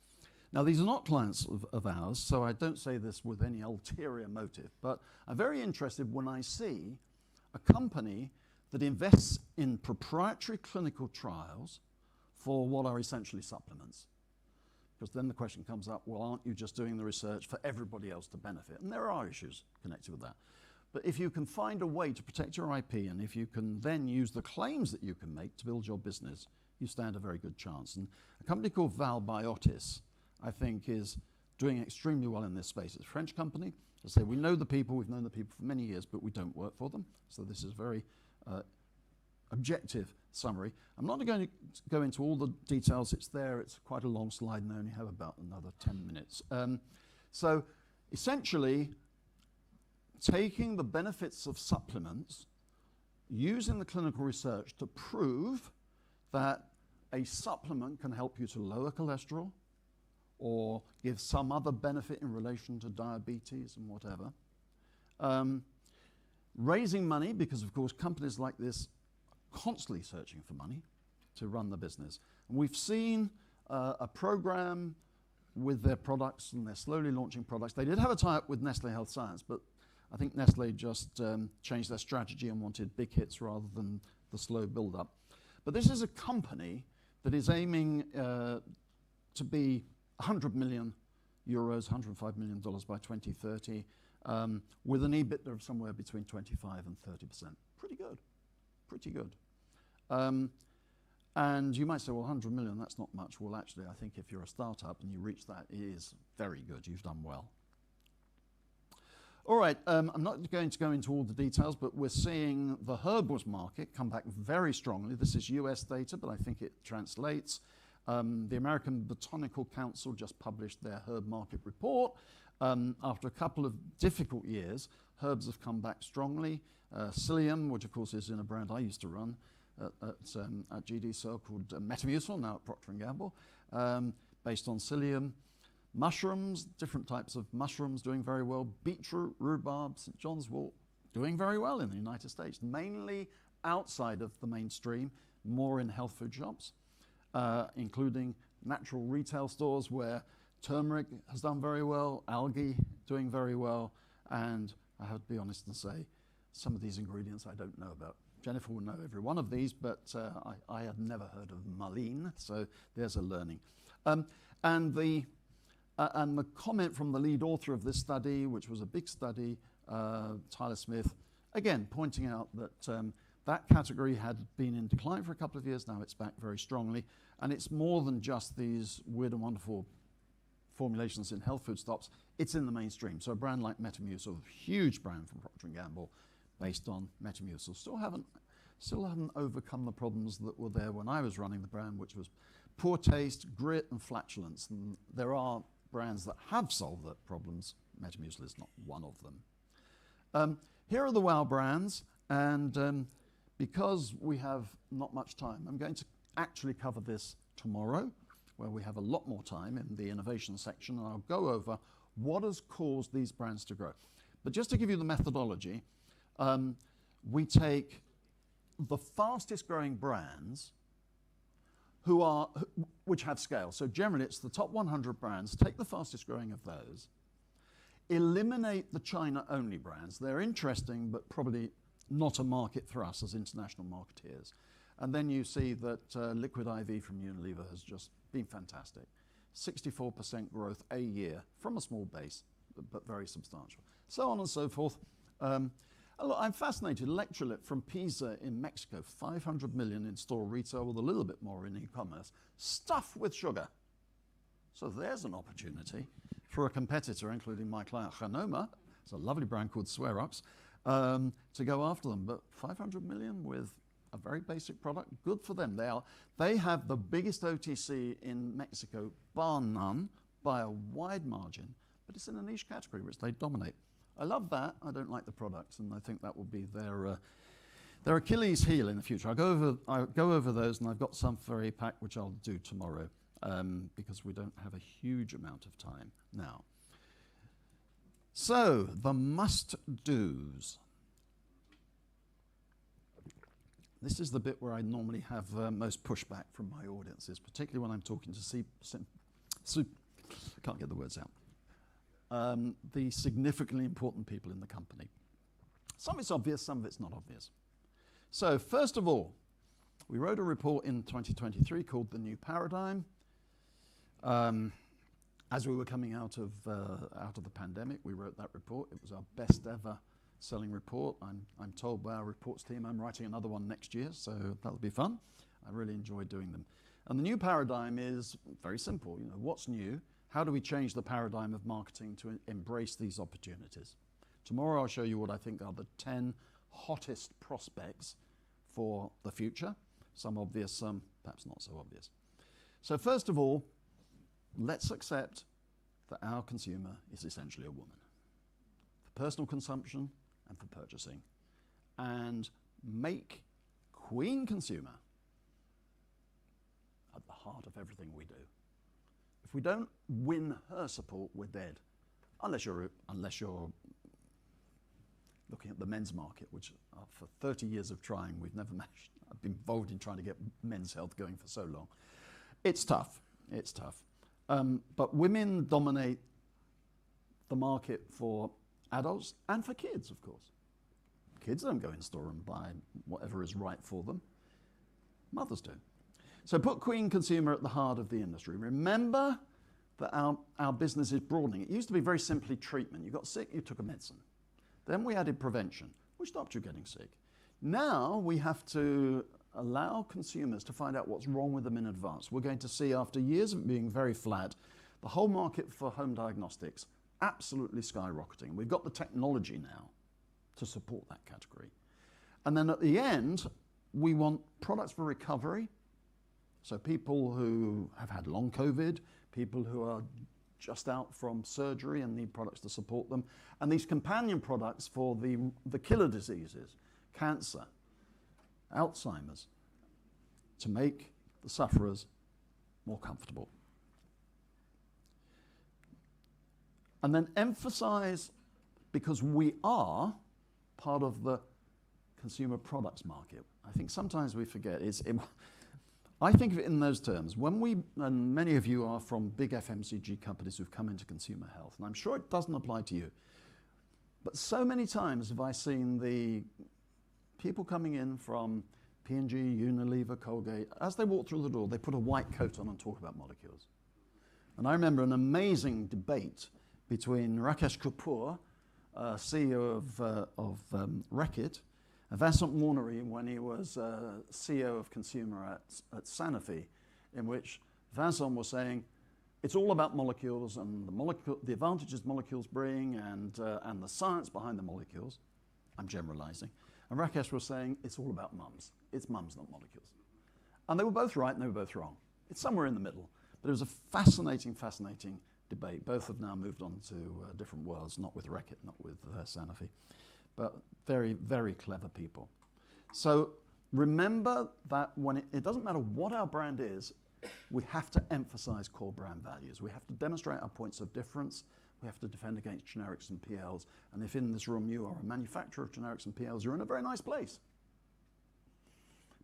Now, these are not clients of ours, so I don't say this with any ulterior motive, but I'm very interested when I see a company that invests in proprietary clinical trials for what are essentially supplements. Because then the question comes up, well, aren't you just doing the research for everybody else to benefit? And there are issues connected with that. But if you can find a way to protect your IP, and if you can then use the claims that you can make to build your business, you stand a very good chance. And a company called Valbiotis, I think, is doing extremely well in this space. It's a French company. As I say, we know the people, we've known the people for many years, but we don't work for them. So this is a very objective summary. I'm not going to go into all the details. It's there. It's quite a long slide, and I only have about another 10 minutes. So essentially, taking the benefits of supplements, using the clinical research to prove that a supplement can help you to lower cholesterol or give some other benefit in relation to diabetes and whatever. Raising money, because of course companies like this are constantly searching for money to run the business. And we've seen a program with their products, and they're slowly launching products. They did have a tie-up with Nestle Health Science, but I think Nestle just changed their strategy and wanted big hits rather than the slow build-up. But this is a company that is aiming to be 100 million euros, $105 million by 2030, with an EBITDA of somewhere between 25 and 30%. Pretty good, pretty good. And you might say, well, 100 million, that's not much. Well, actually, I think if you're a startup and you reach that, it is very good. You've done well. All right, I'm not going to go into all the details, but we're seeing the herbals market come back very strongly. This is US data, but I think it translates. The American Botanical Council just published their herb market report. After a couple of difficult years, herbs have come back strongly. Psyllium, which of course is in a brand I used to run at GD Searle called Metamucil, now at Procter & Gamble, based on psyllium. Mushrooms, different types of mushrooms doing very well. Beetroot, rhubarb, St. John's wort, doing very well in the United States, mainly outside of the mainstream, more in health food shops, including natural retail stores where turmeric has done very well, algae doing very well, and I have to be honest and say, some of these ingredients I don't know about. Jennifer will know every one of these, but I had never heard of mullein, so there's a learning. And the comment from the lead author of this study, which was a big study, Tyler Smith, again pointing out that that category had been in decline for a couple of years. Now it's back very strongly, and it's more than just these weird and wonderful formulations in health food stops, it's in the mainstream. So a brand like Metamucil, a huge brand from Procter & Gamble, based on Metamucil, still haven't overcome the problems that were there when I was running the brand, which was poor taste, grit, and flatulence. And there are brands that have solved that problems. Metamucil is not one of them. Here are the wow brands, and because we have not much time, I'm going to actually cover this tomorrow, where we have a lot more time in the innovation section, and I'll go over what has caused these brands to grow. But just to give you the methodology, we take the fastest growing brands which have scale. So generally it's the top 100 brands, take the fastest growing of those, eliminate the China-only brands. They're interesting, but probably not a market for us as international marketeers. And then you see that Liquid IV from Unilever has just been fantastic. 64% growth a year from a small base, but very substantial. So on and so forth. Look, I'm fascinated. Electrolyte from Pisa in Mexico, 500 million in store retail with a little bit more in e-commerce, stuffed with sugar. So there's an opportunity for a competitor, including my client Genoma, it's a lovely brand called SwearUps, to go after them. But 500 million with a very basic product, good for them. They have the biggest OTC in Mexico, bar none, by a wide margin, but it's in a niche category which they dominate. I love that. I don't like the products, and I think that will be their Achilles heel in the future. I'll go over those, and I've got some for APAC, which I'll do tomorrow, because we don't have a huge amount of time now. So, the must-dos. This is the bit where I normally have most pushback from my audiences, particularly when I'm talking to can't get the words out. The significantly important people in the company. Some of it's obvious, some of it's not obvious. So first of all, we wrote a report in 2023 called The New Paradigm. As we were coming out of the pandemic, we wrote that report. It was our best ever selling report. I'm told by our reports team I'm writing another one next year, so that'll be fun. I really enjoy doing them. And the new paradigm is very simple. You know, what's new? How do we change the paradigm of marketing to embrace these opportunities? Tomorrow I'll show you what I think are the 10 hottest prospects for the future. Some obvious, some perhaps not so obvious. So first of all, let's accept that our consumer is essentially a woman. For personal consumption and for purchasing. And make Queen Consumer at the heart of everything we do. If we don't win her support, we're dead. Unless you're looking at the men's market, which for 30 years of trying, we've never managed. I've been involved in trying to get men's health going for so long. It's tough. It's tough. But women dominate the market for adults and for kids, of course. Kids don't go in store and buy whatever is right for them. Mothers do. So put Queen Consumer at the heart of the industry. Remember that our business is broadening. It used to be very simply treatment. You got sick, you took a medicine. Then we added prevention, which stopped you getting sick. Now we have to allow consumers to find out what's wrong with them in advance. We're going to see, after years of it being very flat, the whole market for home diagnostics absolutely skyrocketing. We've got the technology now to support that category. And then at the end, we want products for recovery. So people who have had long COVID, people who are just out from surgery and need products to support them, and these companion products for the killer diseases, cancer, Alzheimer's, to make the sufferers more comfortable. And then emphasize, because we are part of the consumer products market. I think sometimes we forget. I think of it in those terms. And many of you are from big FMCG companies who've come into consumer health, and I'm sure it doesn't apply to you. But so many times have I seen the people coming in from P&G, Unilever, Colgate, as they walk through the door, they put a white coat on and talk about molecules. And I remember an amazing debate between Rakesh Kapoor, CEO of Reckitt, and Vincent Warnery when he was CEO of consumer at Sanofi, in which Vincent was saying, it's all about molecules and the advantages molecules bring and the science behind the molecules. I'm generalizing. And Rakesh was saying it's all about mums. It's mums, not molecules. And they were both right and they were both wrong. It's somewhere in the middle. But it was a fascinating, fascinating debate. Both have now moved on to different worlds, not with Reckitt, not with Sanofi. But very, very clever people. So remember that when it doesn't matter what our brand is, we have to emphasize core brand values. We have to demonstrate our points of difference. We have to defend against generics and PLs. And if in this room you are a manufacturer of generics and PLs, you're in a very nice place.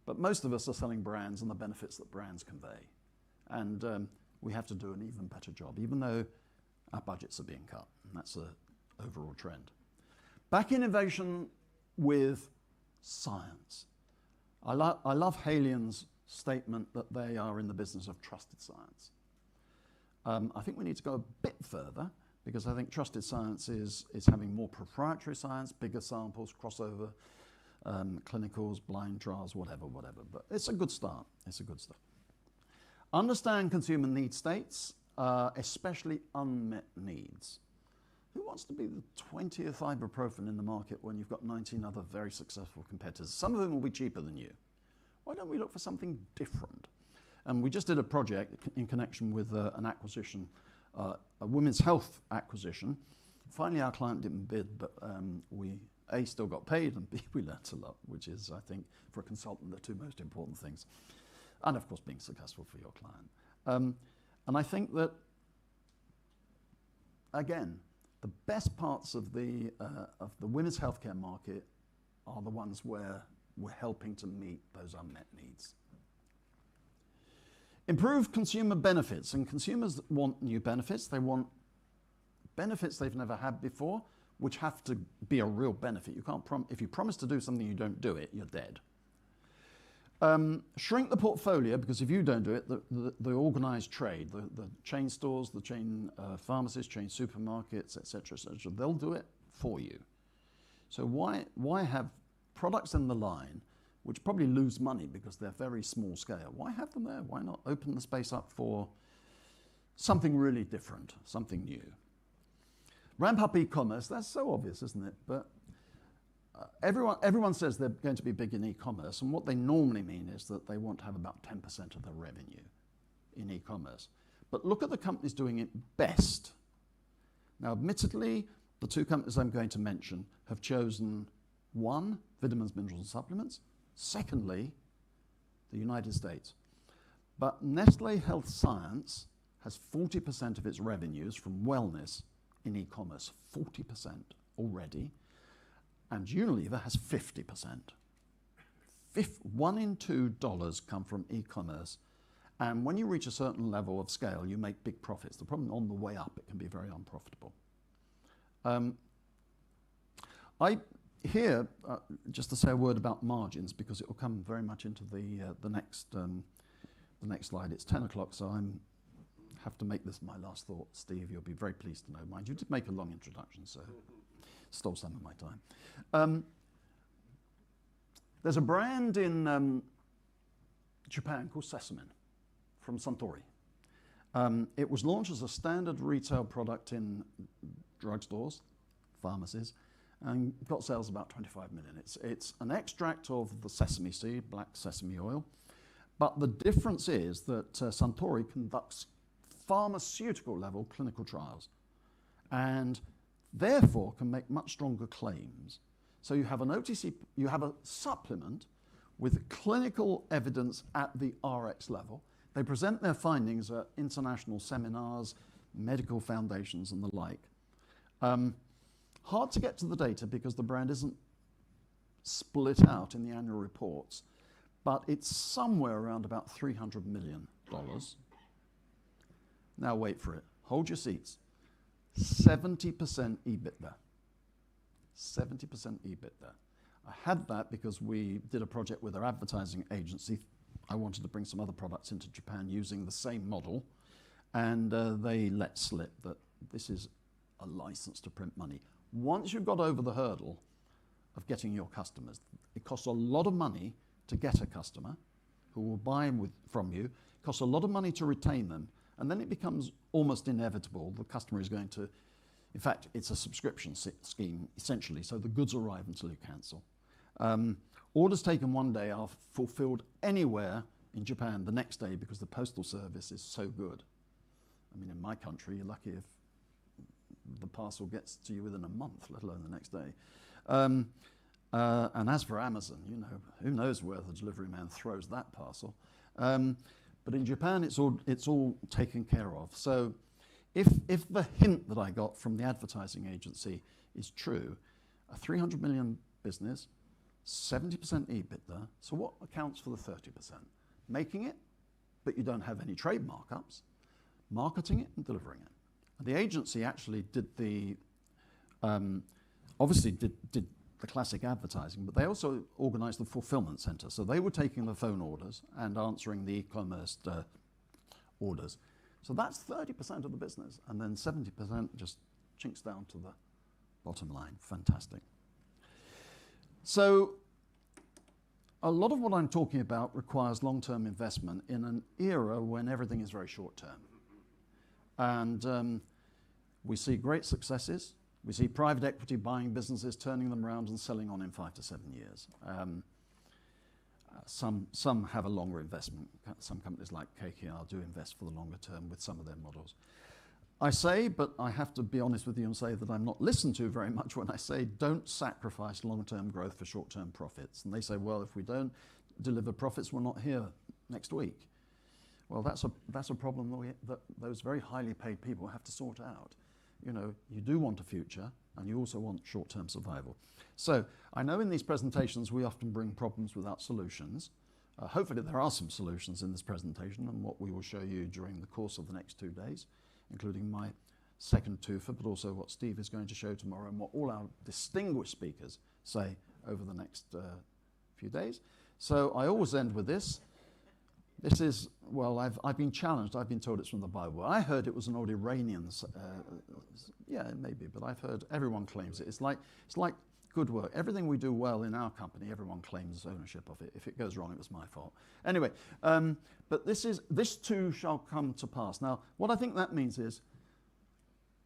But most of us are selling brands and the benefits that brands convey. And we have to do an even better job, even though our budgets are being cut. And that's an overall trend. Back innovation with science. I love Haleon's statement that they are in the business of trusted science. I think we need to go a bit further because I think trusted science is having more proprietary science, bigger samples, crossover, clinicals, blind trials, whatever. But it's a good start. It's a good start. Understand consumer need states, especially unmet needs. Who wants to be the 20th ibuprofen in the market when you've got 19 other very successful competitors? Some of them will be cheaper than you. Why don't we look for something different? And we just did a project in connection with an acquisition, a women's health acquisition. Finally, our client didn't bid, but we A, still got paid, and B, we learnt a lot, which is, I think, for a consultant, the two most important things. And, of course, being successful for your client. And I think that, again, the best parts of the women's healthcare market are the ones where we're helping to meet those unmet needs. Improve consumer benefits, and consumers want new benefits. They want benefits they've never had before, which have to be a real benefit. You can't if you promise to do something you don't do it, you're dead. Shrink the portfolio, because if you don't do it, the organized trade, the chain stores, the chain pharmacies, chain supermarkets, etc., they'll do it for you. So why have products in the line which probably lose money because they're very small scale? Why have them there? Why not open the space up for something really different, something new? Ramp up e-commerce, that's so obvious, isn't it? But everyone says they're going to be big in e-commerce, and what they normally mean is that they want to have about 10% of their revenue in e-commerce. But look at the companies doing it best. Now, admittedly, the two companies I'm going to mention have chosen, one, vitamins, minerals, and supplements. Secondly, the United States. But Nestlé Health Science has 40% of its revenues from wellness in e-commerce, 40% already. And Unilever has 50%. 1 in $2 come from e-commerce. And when you reach a certain level of scale, you make big profits. The problem on the way up, it can be very unprofitable. Here, just to say a word about margins, because it will come very much into the next slide. It's 10 o'clock, so I have to make this my last thought. Steve, you'll be very pleased to know. Mind you, did make a long introduction, so stole some of my time. There's a brand in Japan called Sesamin from Suntory. It was launched as a standard retail product in drugstores, pharmacies, and got sales about 25 million. It's an extract of the sesame seed, black sesame oil, but the difference is that Suntory conducts pharmaceutical level clinical trials and therefore can make much stronger claims. So you have an OTC, you have a supplement with clinical evidence at the RX level. They present their findings at international seminars, medical foundations and the like. Hard to get to the data because the brand isn't split out in the annual reports, but it's somewhere around about $300 million. Now wait for it. Hold your seats. 70% EBITDA. 70% EBITDA. I had that because we did a project with our advertising agency. I wanted to bring some other products into Japan using the same model, and they let slip that this is a license to print money. Once you've got over the hurdle of getting your customers, it costs a lot of money to get a customer who will buy from you. It costs a lot of money to retain them, And then it becomes almost inevitable. The customer is going to, in fact, it's a subscription scheme, essentially, so the goods arrive until you cancel. Orders taken one day are fulfilled anywhere in Japan the next day because the postal service is so good. I mean, in my country, you're lucky if the parcel gets to you within a month, let alone the next day. And as for Amazon, you know, who knows where the delivery man throws that parcel. But in Japan, it's all taken care of. So if the hint that I got from the advertising agency is true, a 300 million business, 70% EBITDA, so what accounts for the 30%? Making it, but you don't have any trade markups, marketing it and delivering it. And the agency actually did the, obviously did the classic advertising, but they also organized the fulfillment center. So they were taking the phone orders and answering the e-commerce orders. So that's 30% of the business. And then 70% just chinks down to the bottom line. Fantastic. So a lot of what I'm talking about requires long-term investment in an era when everything is very short-term. And we see great successes. We see private equity buying businesses, turning them around and selling on in 5 to 7 years. Some have a longer investment. Some companies like KKR do invest for the longer term with some of their models. I say, but I have to be honest with you and say that I'm not listened to very much when I say don't sacrifice long-term growth for short-term profits. And they say, well, if we don't deliver profits, we're not here next week. Well, that's a problem that those very highly paid people have to sort out. You know, you do want a future, and you also want short-term survival. So I know in these presentations we often bring problems without solutions. Hopefully there are some solutions in this presentation and what we will show you during the course of the next 2 days, including my second twofer, but also what Steve is going to show tomorrow and what all our distinguished speakers say over the next few days. So I always end with this. This is, well, I've been challenged. I've been told it's from the Bible. I heard it was an old Iranian, yeah, maybe, but I've heard everyone claims it. It's like good work. Everything we do well in our company, everyone claims ownership of it. If it goes wrong, it was my fault. Anyway, but this too shall come to pass. Now, what I think that means is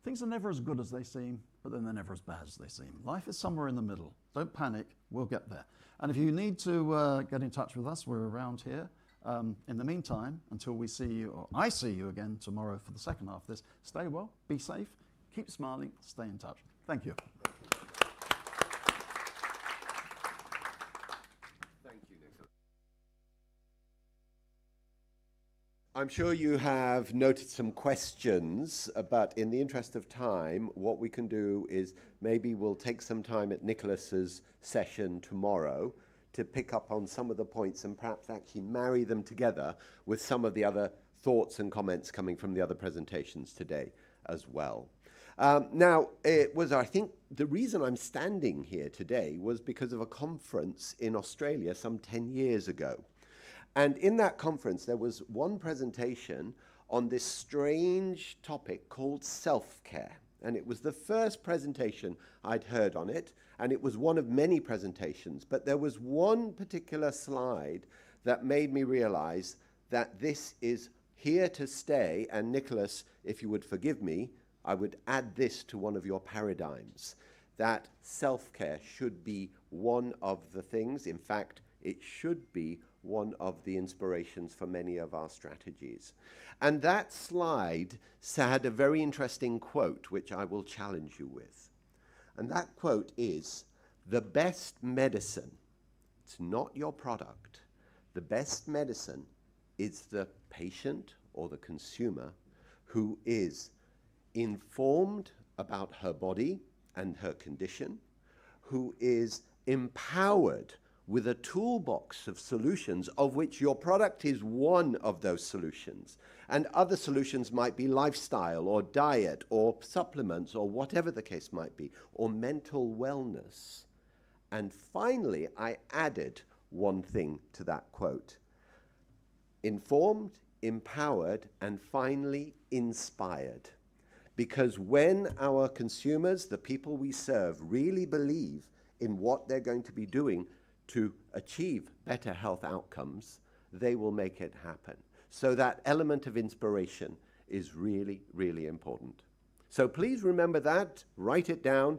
things are never as good as they seem, but then they're never as bad as they seem. Life is somewhere in the middle. Don't panic. We'll get there. And if you need to get in touch with us, we're around here. In the meantime, until we see you, or I see you again tomorrow for the second half of this, stay well, be safe, keep smiling, stay in touch. Thank you. Thank you, Nicholas. I'm sure you have noted some questions, but in the interest of time, what we can do is maybe we'll take some time at Nicholas's session tomorrow to pick up on some of the points and perhaps actually marry them together with some of the other thoughts and comments coming from the other presentations today as well. Now, it was, I think, the reason I'm standing here today was because of a conference in Australia some 10 years ago. And in that conference, there was one presentation on this strange topic called self-care. And it was the first presentation I'd heard on it, and it was one of many presentations. But there was one particular slide that made me realize that this is here to stay. And Nicholas, if you would forgive me, I would add this to one of your paradigms, that self-care should be one of the things. In fact, it should be one of the inspirations for many of our strategies. And that slide had a very interesting quote, which I will challenge you with. And that quote is, "The best medicine," it's not your product, "the best medicine is the patient or the consumer who is informed about her body and her condition, who is empowered with a toolbox of solutions, of which your product is one of those solutions. And other solutions might be lifestyle or diet or supplements or whatever the case might be, or mental wellness." And finally, I added one thing to that quote. Informed, empowered, and finally inspired. Because when our consumers, the people we serve, really believe in what they're going to be doing to achieve better health outcomes, they will make it happen. So that element of inspiration is really, really important. So please remember that, write it down,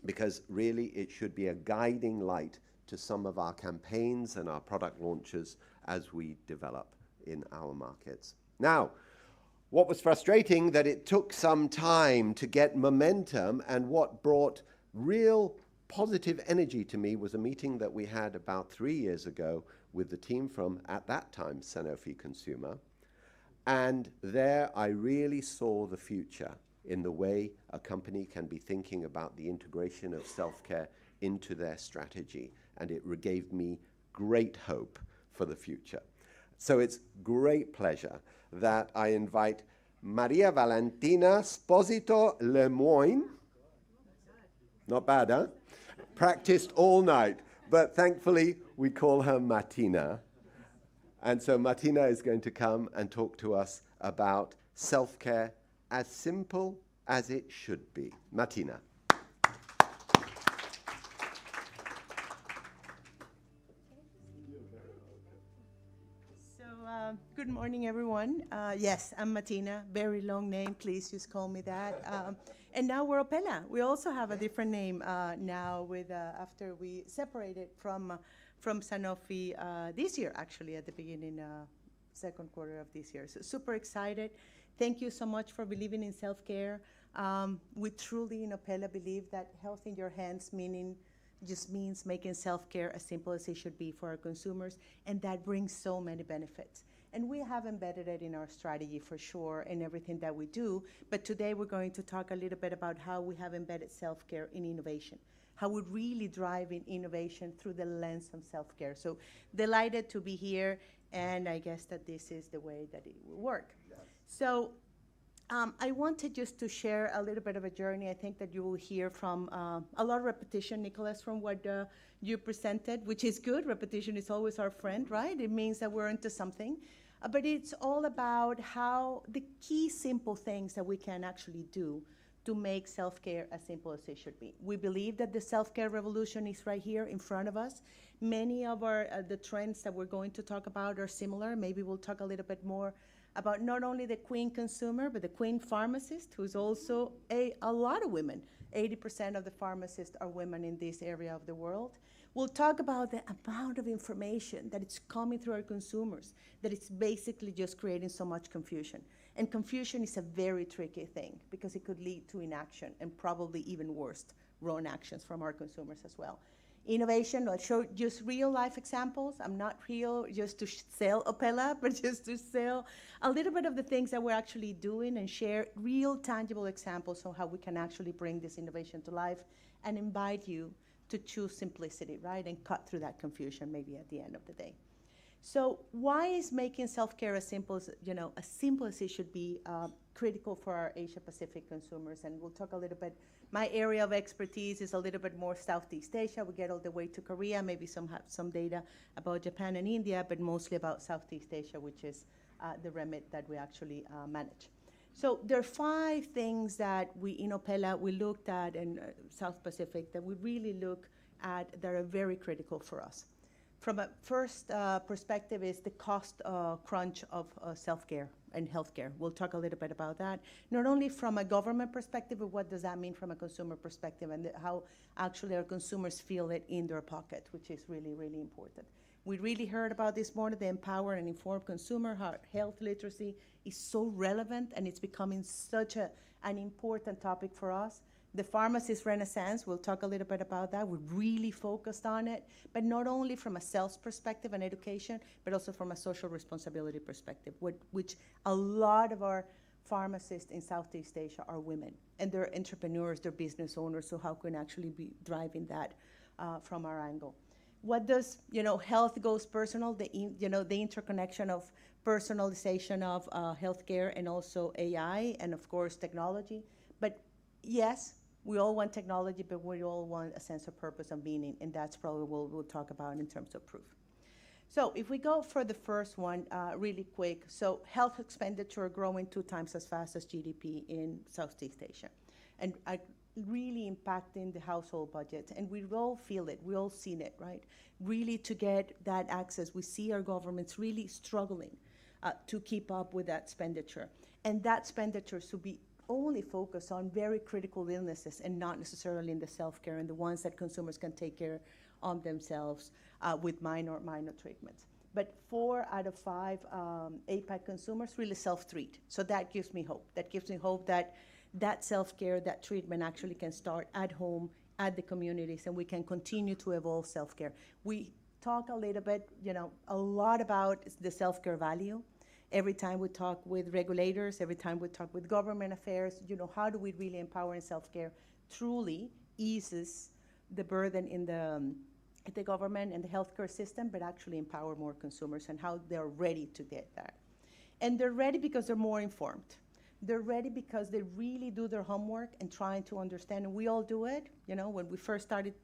because really it should be a guiding light to some of our campaigns and our product launches as we develop in our markets. Now, what was frustrating that it took some time to get momentum, and what brought real positive energy to me was a meeting that we had about 3 years ago with the team from, at that time, Sanofi Consumer. And there I really saw the future in the way a company can be thinking about the integration of self-care into their strategy. And it gave me great hope for the future. So it's great pleasure that I invite Maria Valentina Sposito Lemoine. Not bad, huh? Practiced all night, but thankfully we call her Martina. And so Martina is going to come and talk to us about self-care as simple as it should be. Martina. Good morning, everyone. Yes, I'm Martina. Very long name. Please just call me that. And now we're Opella. We also have a different name now after we separated from Sanofi this year, actually, at the beginning, second quarter of this year. So super excited. Thank you so much for believing in self-care. We truly in Opella believe that health in your hands just means making self-care as simple as it should be for our consumers, and that brings so many benefits. And we have embedded it in our strategy for sure in everything that we do, but today we're going to talk a little bit about how we have embedded self-care in innovation, how we really drive in innovation through the lens of self-care. So delighted to be here, and I guess that this is the way that it will work. Yes. So I wanted just to share a little bit of a journey. I think that you will hear from a lot of repetition, Nicholas, from what you presented, which is good. Repetition is always our friend, right? It means that we're into something. But it's all about how the key simple things that we can actually do to make self-care as simple as it should be. We believe that the self-care revolution is right here in front of us. Many of the trends that we're going to talk about are similar. Maybe we'll talk a little bit more about not only the queen consumer, but the queen pharmacist, who's also a lot of women. 80% of the pharmacists are women in this area of the world. We'll talk about the amount of information that it's coming through our consumers, that it's basically just creating so much confusion. And confusion is a very tricky thing because it could lead to inaction and probably even worse, wrong actions from our consumers as well. Innovation, I'll show just real life examples. I'm not real just to sell Opella, but just to sell a little bit of the things that we're actually doing and share real tangible examples of how we can actually bring this innovation to life and invite you to choose simplicity, right? And cut through that confusion maybe at the end of the day. So why is making self-care as simple as it should be critical for our Asia-Pacific consumers? And we'll talk a little bit. My area of expertise is a little bit more Southeast Asia. We get all the way to Korea, maybe some data about Japan and India, but mostly about Southeast Asia, which is the remit that we actually manage. So there are 5 things that we in Opella we looked at in South Pacific that we really look at that are very critical for us. From a first perspective is the cost crunch of self-care and healthcare. We'll talk a little bit about that. Not only from a government perspective, but what does that mean from a consumer perspective and how actually our consumers feel it in their pocket, which is really, really important. We really heard about this morning, the empowered and informed consumer, how health literacy is so relevant and it's becoming such an important topic for us. The pharmacist renaissance, we'll talk a little bit about that. We're really focused on it, but not only from a sales perspective and education, but also from a social responsibility perspective, which a lot of our pharmacists in Southeast Asia are women, and they're entrepreneurs, they're business owners, so how can actually be driving that from our angle? What does, health goes personal, the interconnection of personalization of healthcare and also AI and of course technology. But yes, we all want technology, but we all want a sense of purpose and meaning, and that's probably what we'll talk about in terms of proof. So if we go for the first one, really quick, so health expenditure growing 2 times as fast as GDP in Southeast Asia, and really impacting the household budget, and we all feel it, we all seen it, right? Really to get that access, we see our governments really struggling to keep up with that expenditure. And that expenditure should be only focused on very critical illnesses and not necessarily in the self-care and the ones that consumers can take care of themselves with minor treatments. But 4 out of 5 APAC consumers really self-treat. So that gives me hope. That gives me hope that that self-care, that treatment actually can start at home, at the communities, and we can continue to evolve self-care. We talk a little bit, a lot about the self-care value. Every time we talk with regulators, every time we talk with government affairs, how do we really empower in self-care truly eases the burden in the government and the healthcare system, but actually empower more consumers and how they're ready to get that. And they're ready because they're more informed. They're ready because they really do their homework and trying to understand, and we all do it. When we first started,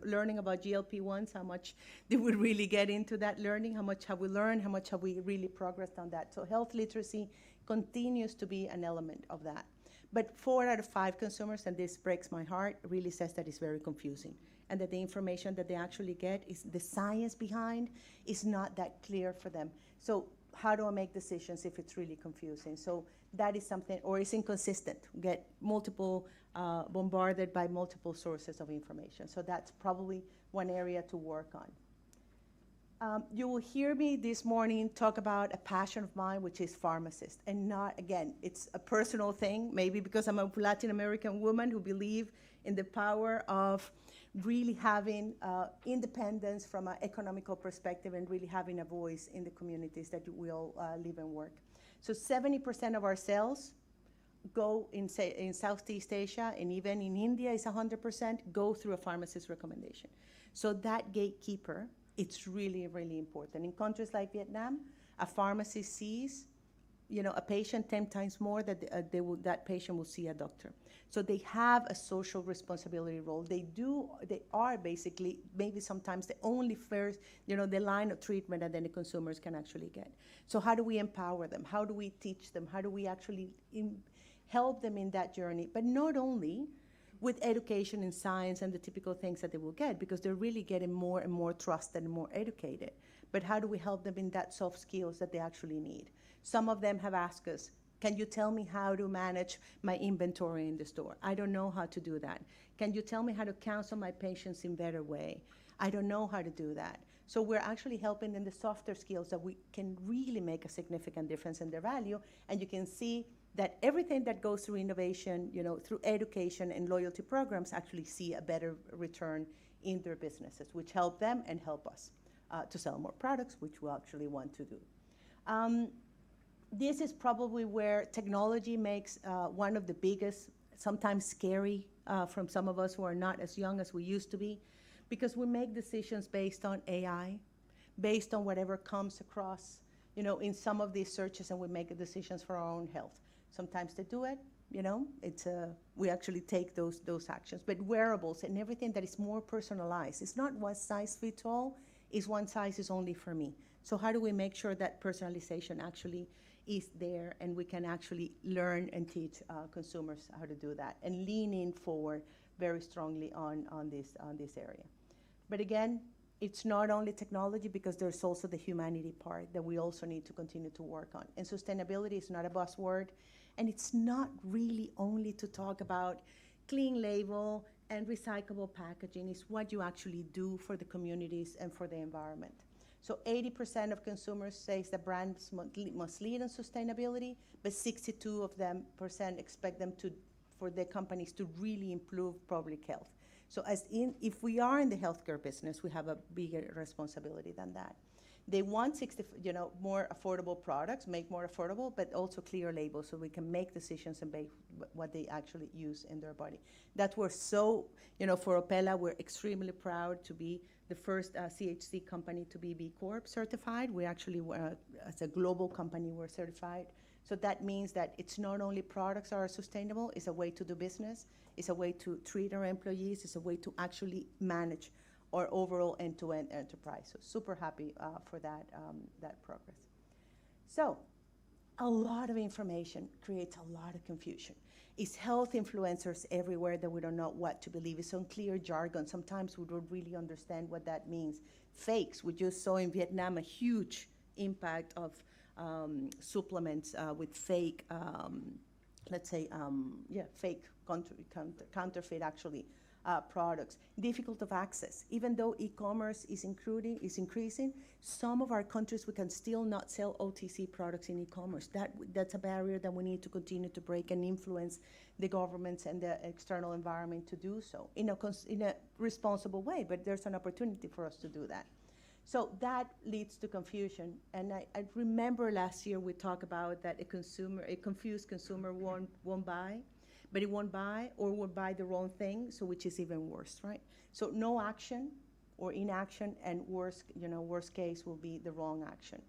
learning about GLP-1s, how much did we really get into that learning? How much have we learned? How much have we really progressed on that? So health literacy continues to be an element of that. But 4 out of 5 consumers, and this breaks my heart, really says that it's very confusing, and that the information that they actually get is the science behind is not that clear for them. So how do I make decisions if it's really confusing? So that is something, or it's inconsistent, get multiple, bombarded by multiple sources of information. So that's probably one area to work on. You will hear me this morning talk about a passion of mine, which is pharmacist. And not, again, it's a personal thing, maybe because I'm a Latin American woman who believe in the power of really having independence from an economical perspective and really having a voice in the communities that we all live and work. So 70% of our sales go in Southeast Asia, and even in India is 100%, go through a pharmacist recommendation. So that gatekeeper, it's really, really important. In countries like Vietnam, a pharmacist sees a patient 10 times more that that patient will see a doctor. So they have a social responsibility role. They are basically maybe sometimes the only first, the line of treatment that then the consumers can actually get. So how do we empower them? How do we teach them? How do we actually help them in that journey? But not only with education and science and the typical things that they will get, because they're really getting more and more trusted and more educated. But how do we help them in that soft skills that they actually need? Some of them have asked us, can you tell me how to manage my inventory in the store? I don't know how to do that. Can you tell me how to counsel my patients in a better way? I don't know how to do that. So we're actually helping in the softer skills that we can really make a significant difference in their value. And you can see that everything that goes through innovation, through education and loyalty programs actually see a better return in their businesses, which help them and help us to sell more products, which we actually want to do. This is probably where technology makes one of the biggest, sometimes scary from some of us who are not as young as we used to be, because we make decisions based on AI, based on whatever comes across, in some of these searches, and we make decisions for our own health. Sometimes they do it, we actually take those actions. But wearables and everything that is more personalized, it's not one size fits all, it's one size is only for me. So how do we make sure that personalization actually is there, and we can actually learn and teach consumers how to do that, and lean in forward very strongly on this area. But again, it's not only technology, because there's also the humanity part that we also need to continue to work on. And sustainability is not a buzzword, and it's not really only to talk about clean label and recyclable packaging. It's what you actually do for the communities and for the environment. So 80% of consumers say that brands must lead on sustainability, but 62% of them expect them for their companies to really improve public health. So if we are in the healthcare business, we have a bigger responsibility than that. They want more affordable products, make more affordable, but also clear labels so we can make decisions and base what they actually use in their body. That we're so, for Opella, we're extremely proud to be the first CHC company to be B Corp certified. We actually, as a global company, we're certified. So that means that it's not only products are sustainable, it's a way to do business, it's a way to treat our employees, it's a way to actually manage our overall end-to-end enterprise. So super happy for that progress. So a lot of information creates a lot of confusion. It's health influencers everywhere that we don't know what to believe. It's unclear jargon. Sometimes we don't really understand what that means. Fakes. We just saw in Vietnam a huge impact of supplements with fake, let's say, fake counterfeit actually products. Difficult of access. Even though e-commerce is increasing, some of our countries we can still not sell OTC products in e-commerce. That's a barrier that we need to continue to break and influence the governments and the external environment to do so in a responsible way. But there's an opportunity for us to do that. So that leads to confusion. And I remember last year we talked about that a confused consumer won't buy, but it won't buy or will buy the wrong thing, so which is even worse, right? So no action or inaction, and worst case will be the wrong action.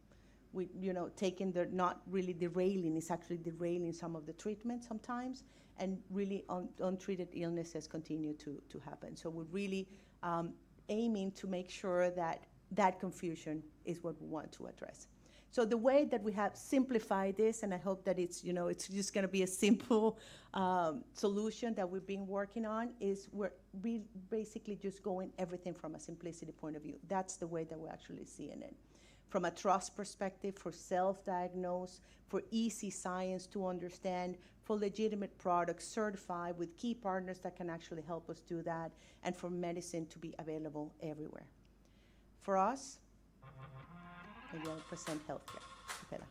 Taking not really derailing, it's actually derailing some of the treatment sometimes, and really untreated illnesses continue to happen. So we're really aiming to make sure that confusion is what we want to address. So the way that we have simplified this, and I hope that it's just going to be a simple solution that we've been working on, is we're basically just going everything from a simplicity point of view. That's the way that we're actually seeing it. From a trust perspective, for self-diagnose, for easy science to understand, for legitimate products certified with key partners that can actually help us do that, and for medicine to be available everywhere. For us, maybe I'll present healthcare. Espera.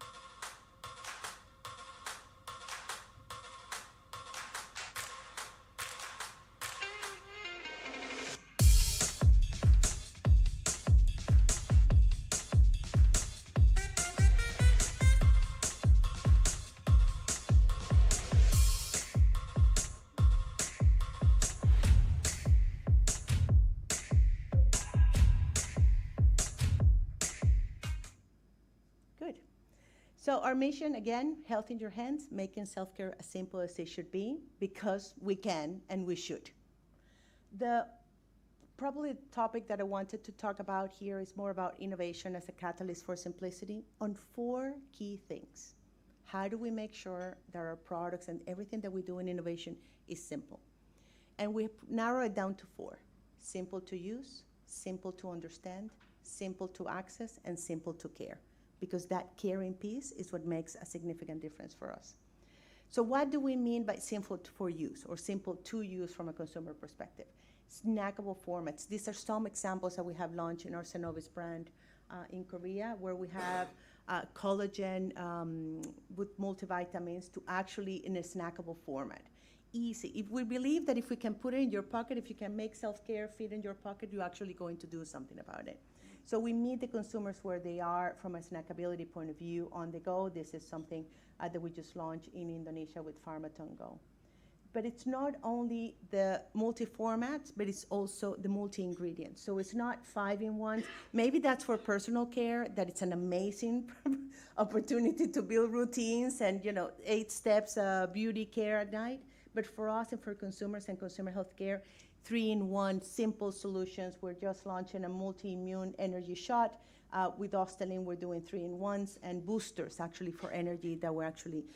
Good. So our mission, again, health in your hands, making self-care as simple as it should be, because we can and we should. The probably topic that I wanted to talk about here is more about innovation as a catalyst for simplicity on 4 key things. How do we make sure that our products and everything that we do in innovation is simple? And we narrow it down to 4. Simple to use, simple to understand, simple to access, and simple to care. Because that caring piece is what makes a significant difference for us. So what do we mean by simple for use or simple to use from a consumer perspective? Snackable formats. These are some examples that we have launched in our Cenovis brand in Korea, where we have collagen with multivitamins to actually in a snackable format. Easy. If we believe that if we can put it in your pocket, if you can make self-care fit in your pocket, you're actually going to do something about it. So we meet the consumers where they are from a snackability point of view on the go. This is something that we just launched in Indonesia with Pharmaton Go. But it's not only the multi-formats, but it's also the multi-ingredients. So it's not 5-in-1s. Maybe that's for personal care, that it's an amazing opportunity to build routines and 8 steps beauty care at night. But for us and for consumers and consumer health care, 3-in-1 simple solutions. We're just launching a multi-immune energy shot. With Ostelin, we're doing 3-in-1s and boosters actually for energy that we're actually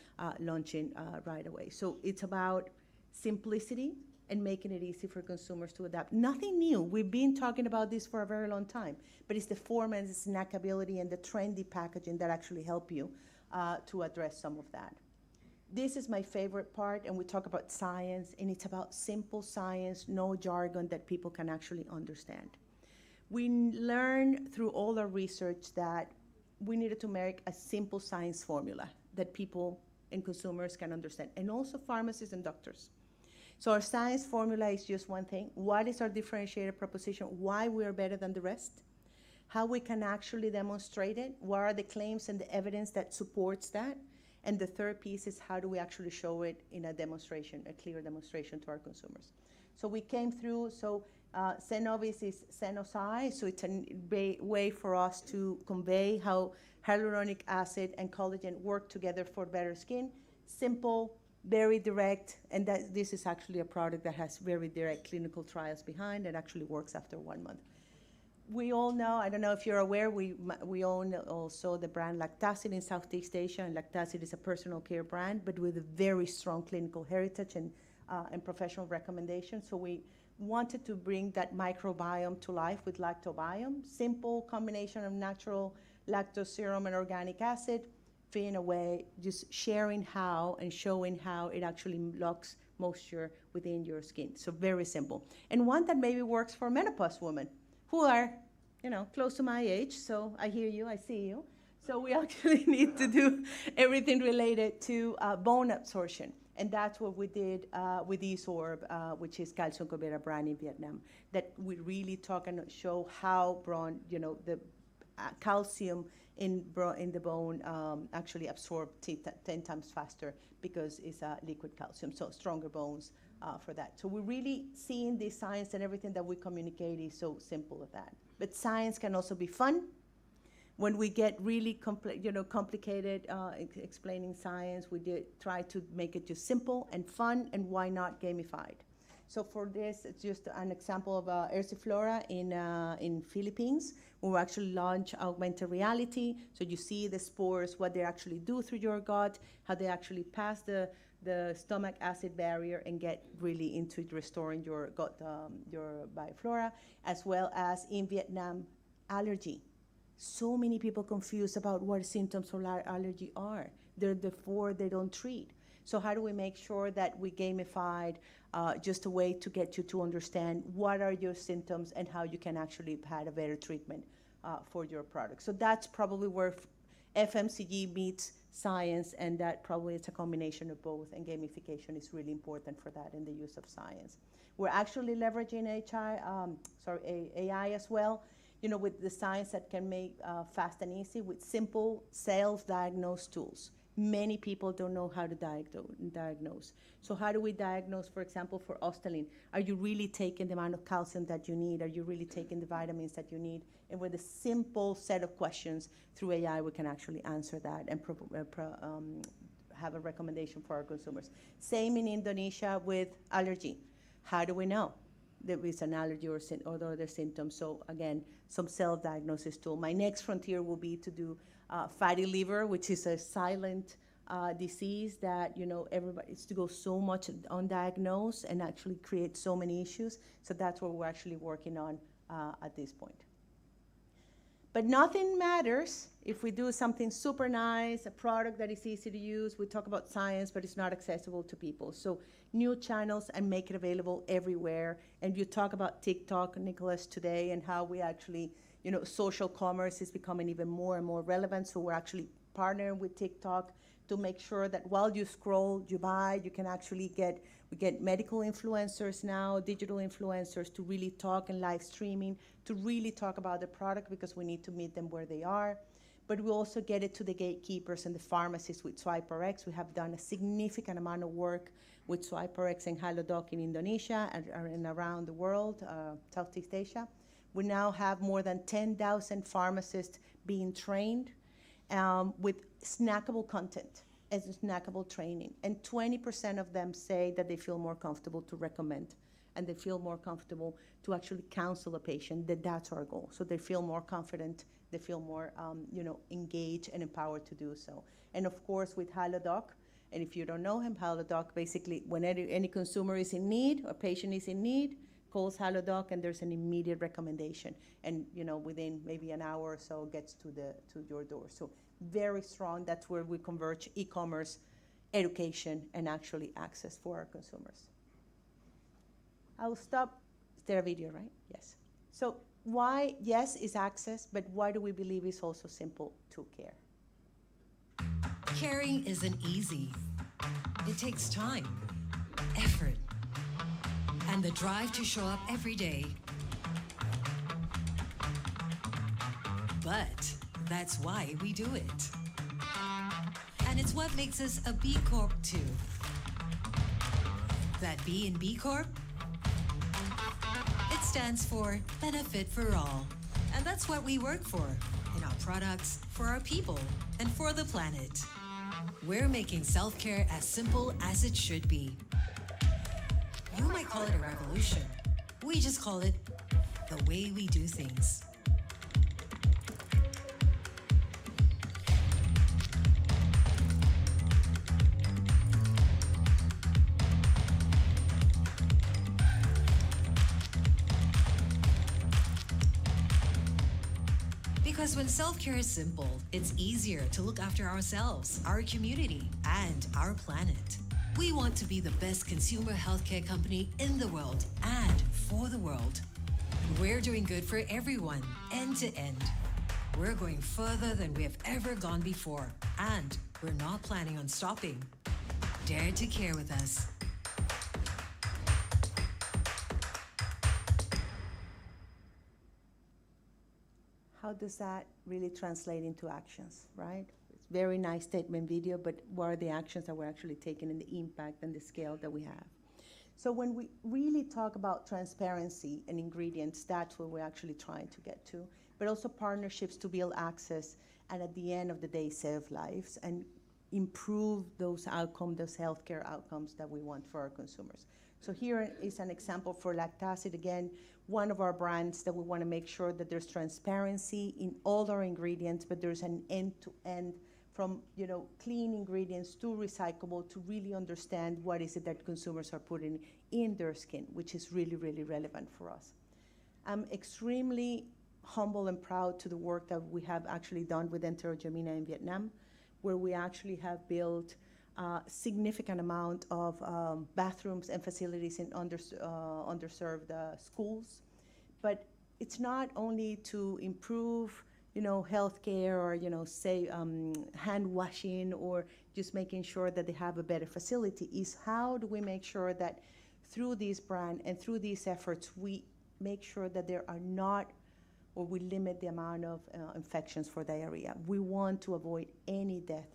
launching right away. So it's about simplicity and making it easy for consumers to adapt. Nothing new. We've been talking about this for a very long time, but it's the format, the snackability, and the trendy packaging that actually help you to address some of that. This is my favorite part, and we talk about science, and it's about simple science, no jargon that people can actually understand. We learned through all our research that we needed to make a simple science formula that people and consumers can understand, and also pharmacists and doctors. So our science formula is just one thing. What is our differentiated proposition? Why we are better than the rest? How we can actually demonstrate it? What are the claims and the evidence that supports that? And the third piece is how do we actually show it in a demonstration, a clear demonstration to our consumers. So we came through, Cenovis is Cenosci, so it's a way for us to convey how hyaluronic acid and collagen work together for better skin. Simple, very direct, and this is actually a product that has very direct clinical trials behind and actually works after 1 month. We all know, I don't know if you're aware, we own also the brand Lactacid in Southeast Asia, and Lactacid is a personal care brand, but with a very strong clinical heritage and professional recommendations. So we wanted to bring that microbiome to life with Lactobiome, simple combination of natural lactose serum and organic acid, in a way, just sharing how and showing how it actually locks moisture within your skin. So very simple. And one that maybe works for menopause women who are, close to my age. So I hear you, I see you. So we actually need to do everything related to bone absorption. And that's what we did with Esorb, which is Calcium Covera brand in Vietnam, that we really talk and show how the calcium in the bone actually absorb 10 times faster because it's liquid calcium, so stronger bones for that. So we're really seeing the science, and everything that we communicate is so simple with that. But science can also be fun. When we get really complicated explaining science, we try to make it just simple and fun, and why not gamified? So for this, it's just an example of Ersiflora in Philippines. We will actually launch augmented reality. So you see the spores, what they actually do through your gut, how they actually pass the stomach acid barrier and get really into restoring your gut, your bioflora, as well as in Vietnam, allergy. So many people confused about what symptoms of allergy are. Therefore, they don't treat. So how do we make sure that we gamified just a way to get you to understand what are your symptoms and how you can actually have a better treatment for your product. So that's probably where FMCG meets science, and that probably it's a combination of both, and gamification is really important for that in the use of science. We're actually leveraging AI as well, with the science that can make fast and easy with simple self-diagnosed tools. Many people don't know how to diagnose. So how do we diagnose, for example, for Ostaline? Are you really taking the amount of calcium that you need? Are you really taking the vitamins that you need? And with a simple set of questions through AI, we can actually answer that and have a recommendation for our consumers. Same in Indonesia with allergy. How do we know that it's an allergy or other symptoms? So again, some self-diagnosis tool. My next frontier will be to do fatty liver, which is a silent disease that everybody is to go so much undiagnosed and actually create so many issues. So that's what we're actually working on at this point. But nothing matters if we do something super nice, a product that is easy to use. We talk about science, but it's not accessible to people. So new channels and make it available everywhere. And you talk about TikTok, Nicholas, today, and how we actually, social commerce is becoming even more and more relevant. So we're actually partnering with TikTok to make sure that while you scroll, you buy, you can actually we get medical influencers now, digital influencers to really talk, and live streaming to really talk about the product, because we need to meet them where they are. But we also get it to the gatekeepers and the pharmacists with SwiperX. We have done a significant amount of work with SwiperX and Halodoc in Indonesia and around the world, Southeast Asia. We now have more than 10,000 pharmacists being trained with snackable content and snackable training. And 20% of them say that they feel more comfortable to recommend, and they feel more comfortable to actually counsel a patient, that's our goal. So they feel more confident, they feel more engaged and empowered to do so. And of course with Halodoc, and if you don't know him, Halodoc, basically when any consumer is in need, or patient is in need, calls Halodoc, and there's an immediate recommendation. And within maybe an hour or so gets to your door. So very strong. That's where we converge e-commerce, education, and actually access for our consumers. I'll stop. Is there a video, right? Yes. So why, yes, is access, but why do we believe it's also simple to care? Caring isn't easy. It takes time, effort, and the drive to show up every day. But that's why we do it. And it's what makes us a B Corp too. That B in B Corp? It stands for Benefit for All. And that's what we work for in our products, for our people, and for the planet. We're making self-care as simple as it should be. You might call it a revolution. We just call it the way we do things. Because when self-care is simple, it's easier to look after ourselves, our community, and our planet. We want to be the best consumer healthcare company in the world and for the world. We're doing good for everyone, end to end. We're going further than we have ever gone before, and we're not planning on stopping. Dare to care with us. How does that really translate into actions, right? It's very nice statement video, but what are the actions that we're actually taking and the impact and the scale that we have? So when we really talk about transparency and ingredients, that's what we're actually trying to get to, but also partnerships to build access and at the end of the day, save lives and improve those outcomes, those healthcare outcomes that we want for our consumers. So here is an example for lactacid. Again, one of our brands that we want to make sure that there's transparency in all our ingredients, but there's an end-to-end from clean ingredients to recyclable to really understand what is it that consumers are putting in their skin, which is really, really relevant for us. I'm extremely humble and proud to the work that we have actually done with Enterogymina in Vietnam, where we actually have built a significant amount of bathrooms and facilities in underserved schools. But it's not only to improve healthcare or, say, hand washing or just making sure that they have a better facility. Is how do we make sure that through this brand and through these efforts, we make sure that there are not, or we limit the amount of infections for diarrhea. We want to avoid any death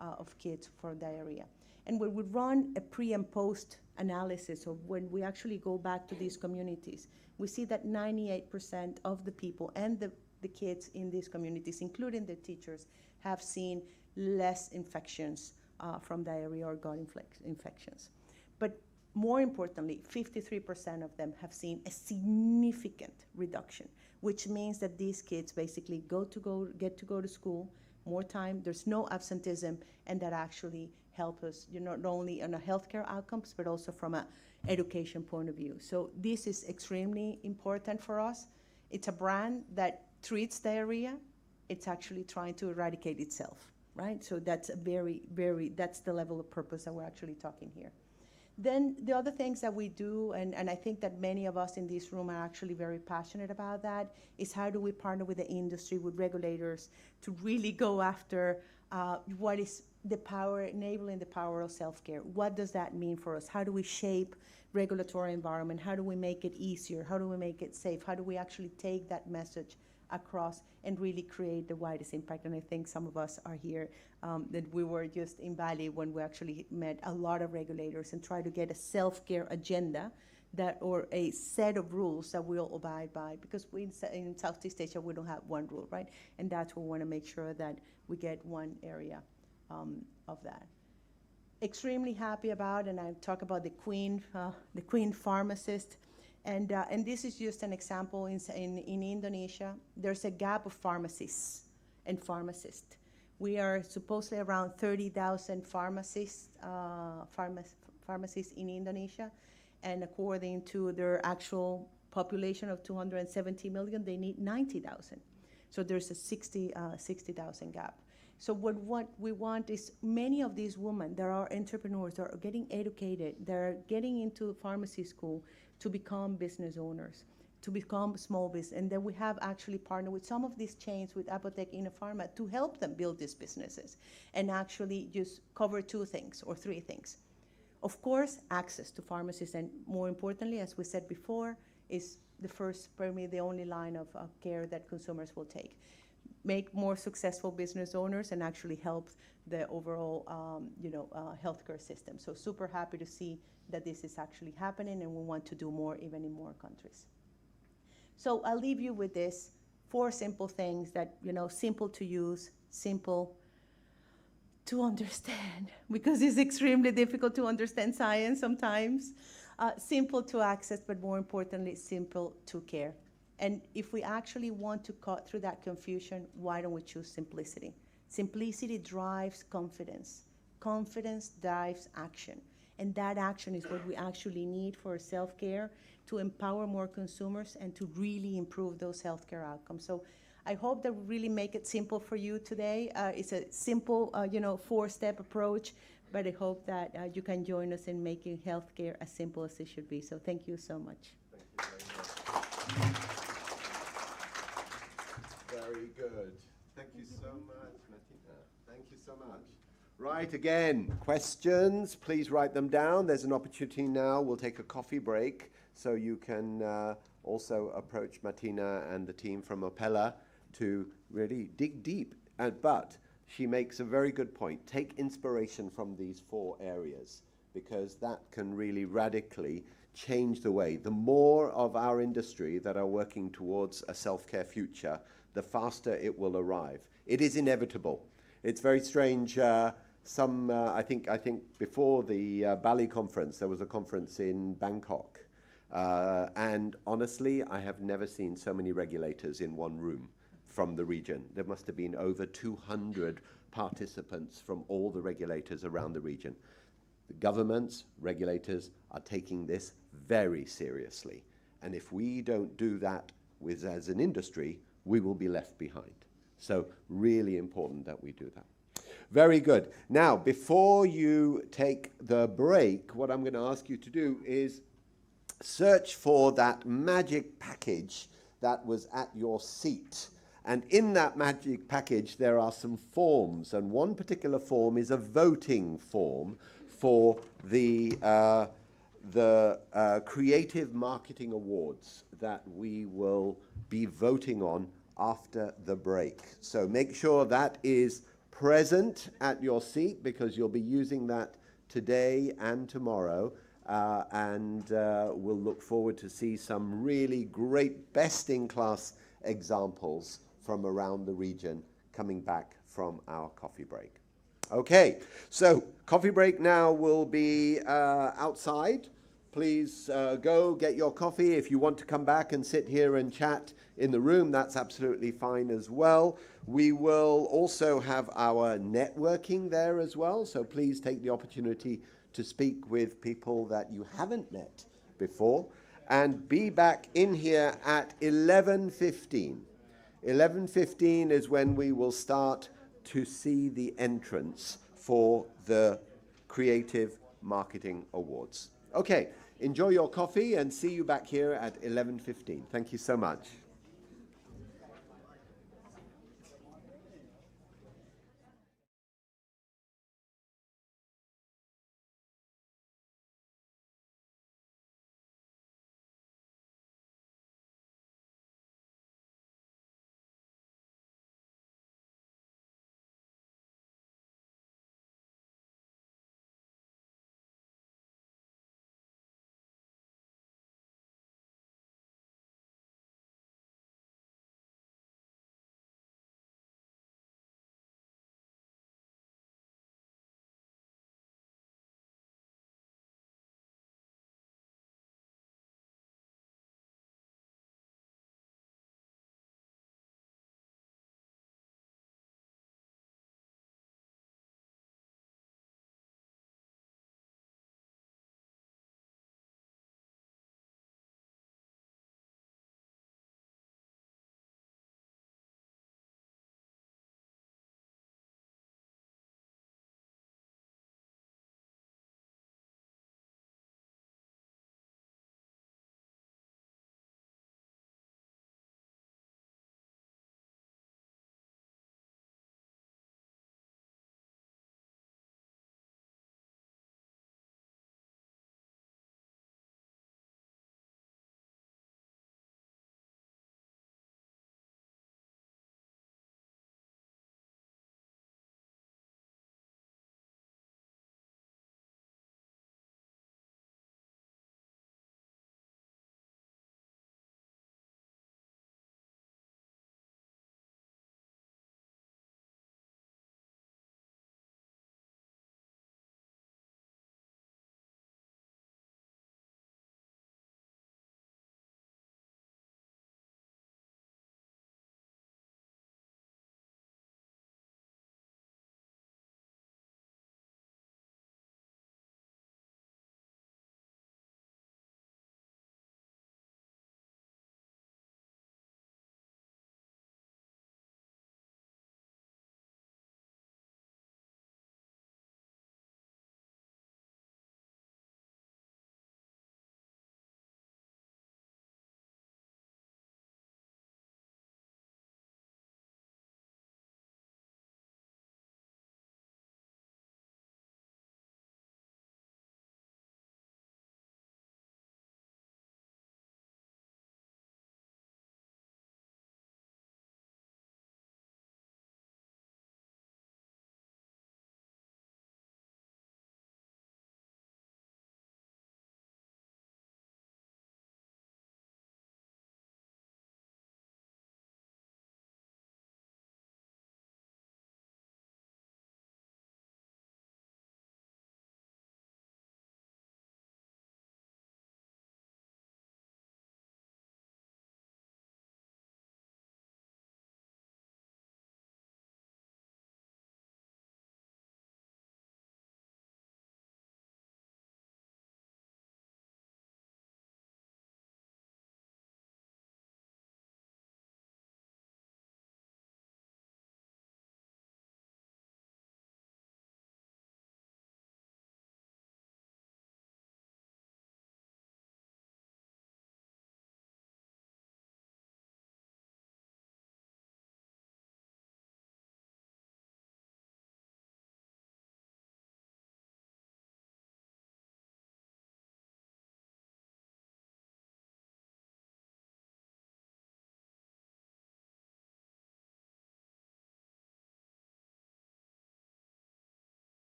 of kids for diarrhea. And when we run a pre and post analysis of when we actually go back to these communities, we see that 98% of the people and the kids in these communities, including the teachers, have seen less infections from diarrhea or gut infections. But more importantly, 53% of them have seen a significant reduction, which means that these kids basically get to go to school more time, there's no absenteeism, and that actually help us, not only on a healthcare outcomes, but also from an education point of view. So this is extremely important for us. It's a brand that treats diarrhea. It's actually trying to eradicate itself, right? So that's a that's the level of purpose that we're actually talking here. Then the other things that we do, and I think that many of us in this room are actually very passionate about that, is how do we partner with the industry, with regulators, to really go after what is the power, enabling the power of self-care. What does that mean for us? How do we shape regulatory environment? How do we make it easier? How do we make it safe? How do we actually take that message across and really create the widest impact? And I think some of us are here, that we were just in Bali when we actually met a lot of regulators and tried to get a self-care agenda or a set of rules that we'll abide by, because in Southeast Asia we don't have one rule, right? And that's what we want to make sure that we get one area of that. Extremely happy about, and I talk about the queen pharmacist. And this is just an example in Indonesia. There's a gap of pharmacists and pharmacists. We are supposedly around 30,000 pharmacists in Indonesia. And according to their actual population of 270 million, they need 90,000. So there's a 60,000 gap. So what we want is many of these women that are entrepreneurs, that are getting educated, they're getting into pharmacy school to become business owners, to become small business. And then we have actually partnered with some of these chains, with Apotek Inopharma, to help them build these businesses and actually just cover two things or three things. Of course, access to pharmacies, and more importantly, as we said before, is the first, probably the only line of care that consumers will take. Make more successful business owners and actually help the overall healthcare system. So super happy to see that this is actually happening, and we want to do more even in more countries. So I'll leave you with this 4 simple things that, simple to use, simple to understand, because it's extremely difficult to understand science sometimes. Simple to access, but more importantly, simple to care. And if we actually want to cut through that confusion, why don't we choose simplicity? Simplicity drives confidence. Confidence drives action. And that action is what we actually need for self-care, to empower more consumers and to really improve those healthcare outcomes. So I hope that we really make it simple for you today. It's a simple, 4-step approach, but I hope that you can join us in making healthcare as simple as it should be. So thank you so much. Very good. Thank you so much, Martina. Thank you so much. Right, again, questions, please write them down. There's an opportunity now. We'll take a coffee break so you can also approach Martina and the team from Opella to really dig deep. But she makes a very good point. Take inspiration from these 4 areas because that can really radically change the way. The more of our industry that are working towards a self-care future, the faster it will arrive. It is inevitable. It's very strange. I think before the Bali conference, there was a conference in Bangkok. And honestly, I have never seen so many regulators in one room from the region. There must have been over 200 participants from all the regulators around the region. The governments, regulators are taking this very seriously. And if we don't do that as an industry, we will be left behind. So really important that we do that. Very good. Now, before you take the break, what I'm going to ask you to do is search for that magic package that was at your seat. And in that magic package, there are some forms. And one particular form is a voting form for the Creative Marketing Awards that we will be voting on after the break. So make sure that is present at your seat because you'll be using that today and tomorrow. We'll look forward to see some really great best-in-class examples from around the region coming back from our coffee break. Okay, so coffee break now will be outside. Please go get your coffee. If you want to come back and sit here and chat in the room, that's absolutely fine as well. We will also have our networking there as well, so please take the opportunity to speak with people that you haven't met before, and be back in here at 11:15. 11:15 is when we will start to see the entrance for the Creative Marketing Awards. Okay, enjoy your coffee and see you back here at 11:15. Thank you so much.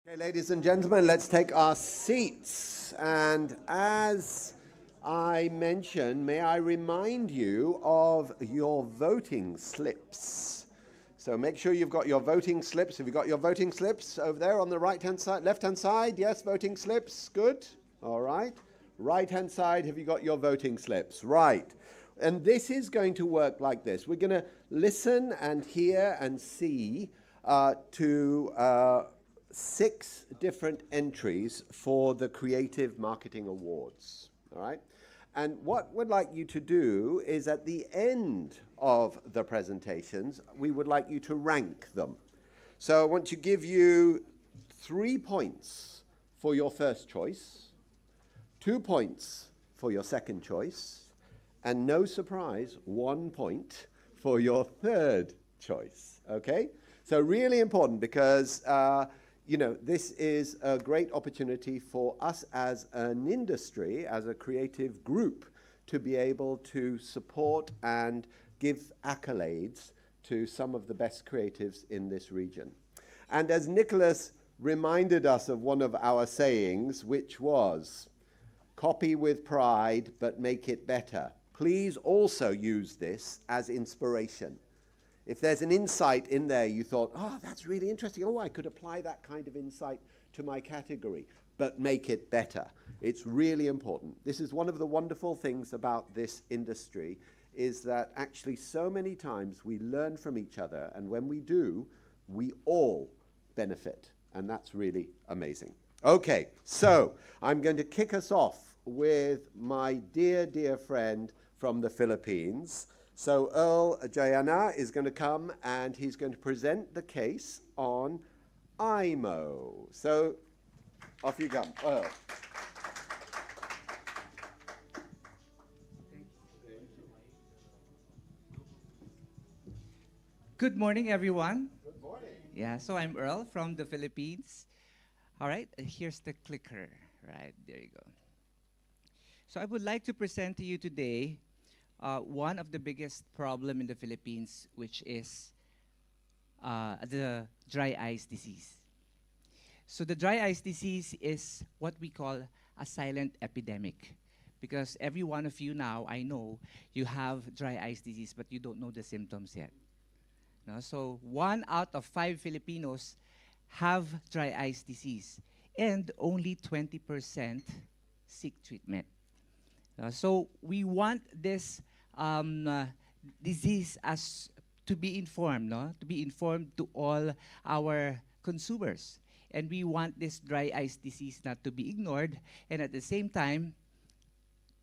Okay, ladies and gentlemen, let's take our seats. And as I mentioned, may I remind you of your voting slips. So make sure you've got your voting slips. Have you got your voting slips over there on the right-hand side, left-hand side? Yes, voting slips. Good. All right. Right-hand side, have you got your voting slips? Right. And this is going to work like this. We're going to listen and hear and see to 6 different entries for the Creative Marketing Awards. All right. And what we'd like you to do is at the end of the presentations, we would like you to rank them. So I want to give you 3 points for your first choice, 2 points for your second choice, and no surprise, 1 point for your third choice, okay? So really important because, you know, this is a great opportunity for us as an industry, as a creative group, to be able to support and give accolades to some of the best creatives in this region. And as Nicholas reminded us of one of our sayings, which was, copy with pride, but make it better. Please also use this as inspiration. If there's an insight in there you thought, oh, that's really interesting. Oh, I could apply that kind of insight to my category, but make it better. It's really important. This is one of the wonderful things about this industry, is that actually so many times we learn from each other, and when we do, we all benefit, and that's really amazing. Okay, so I'm going to kick us off with my dear, dear friend from the Philippines. So Earl Jayana is going to come and he's going to present the case on IMO. So off you go, Earl. Good morning, everyone. Good morning. Yeah, so I'm Earl from the Philippines. All right, here's the clicker. Right, there you go. So I would like to present to you today one of the biggest problem in the Philippines, which is the dry eyes disease. So the dry eyes disease is what we call a silent epidemic, because every one of you now, I know, you have dry eyes disease, but you don't know the symptoms yet. No? So 1 out of 5 Filipinos have dry eyes disease, and only 20% seek treatment. So we want this disease as to be informed, no? To be informed to all our consumers. And we want this dry eyes disease not to be ignored, and at the same time,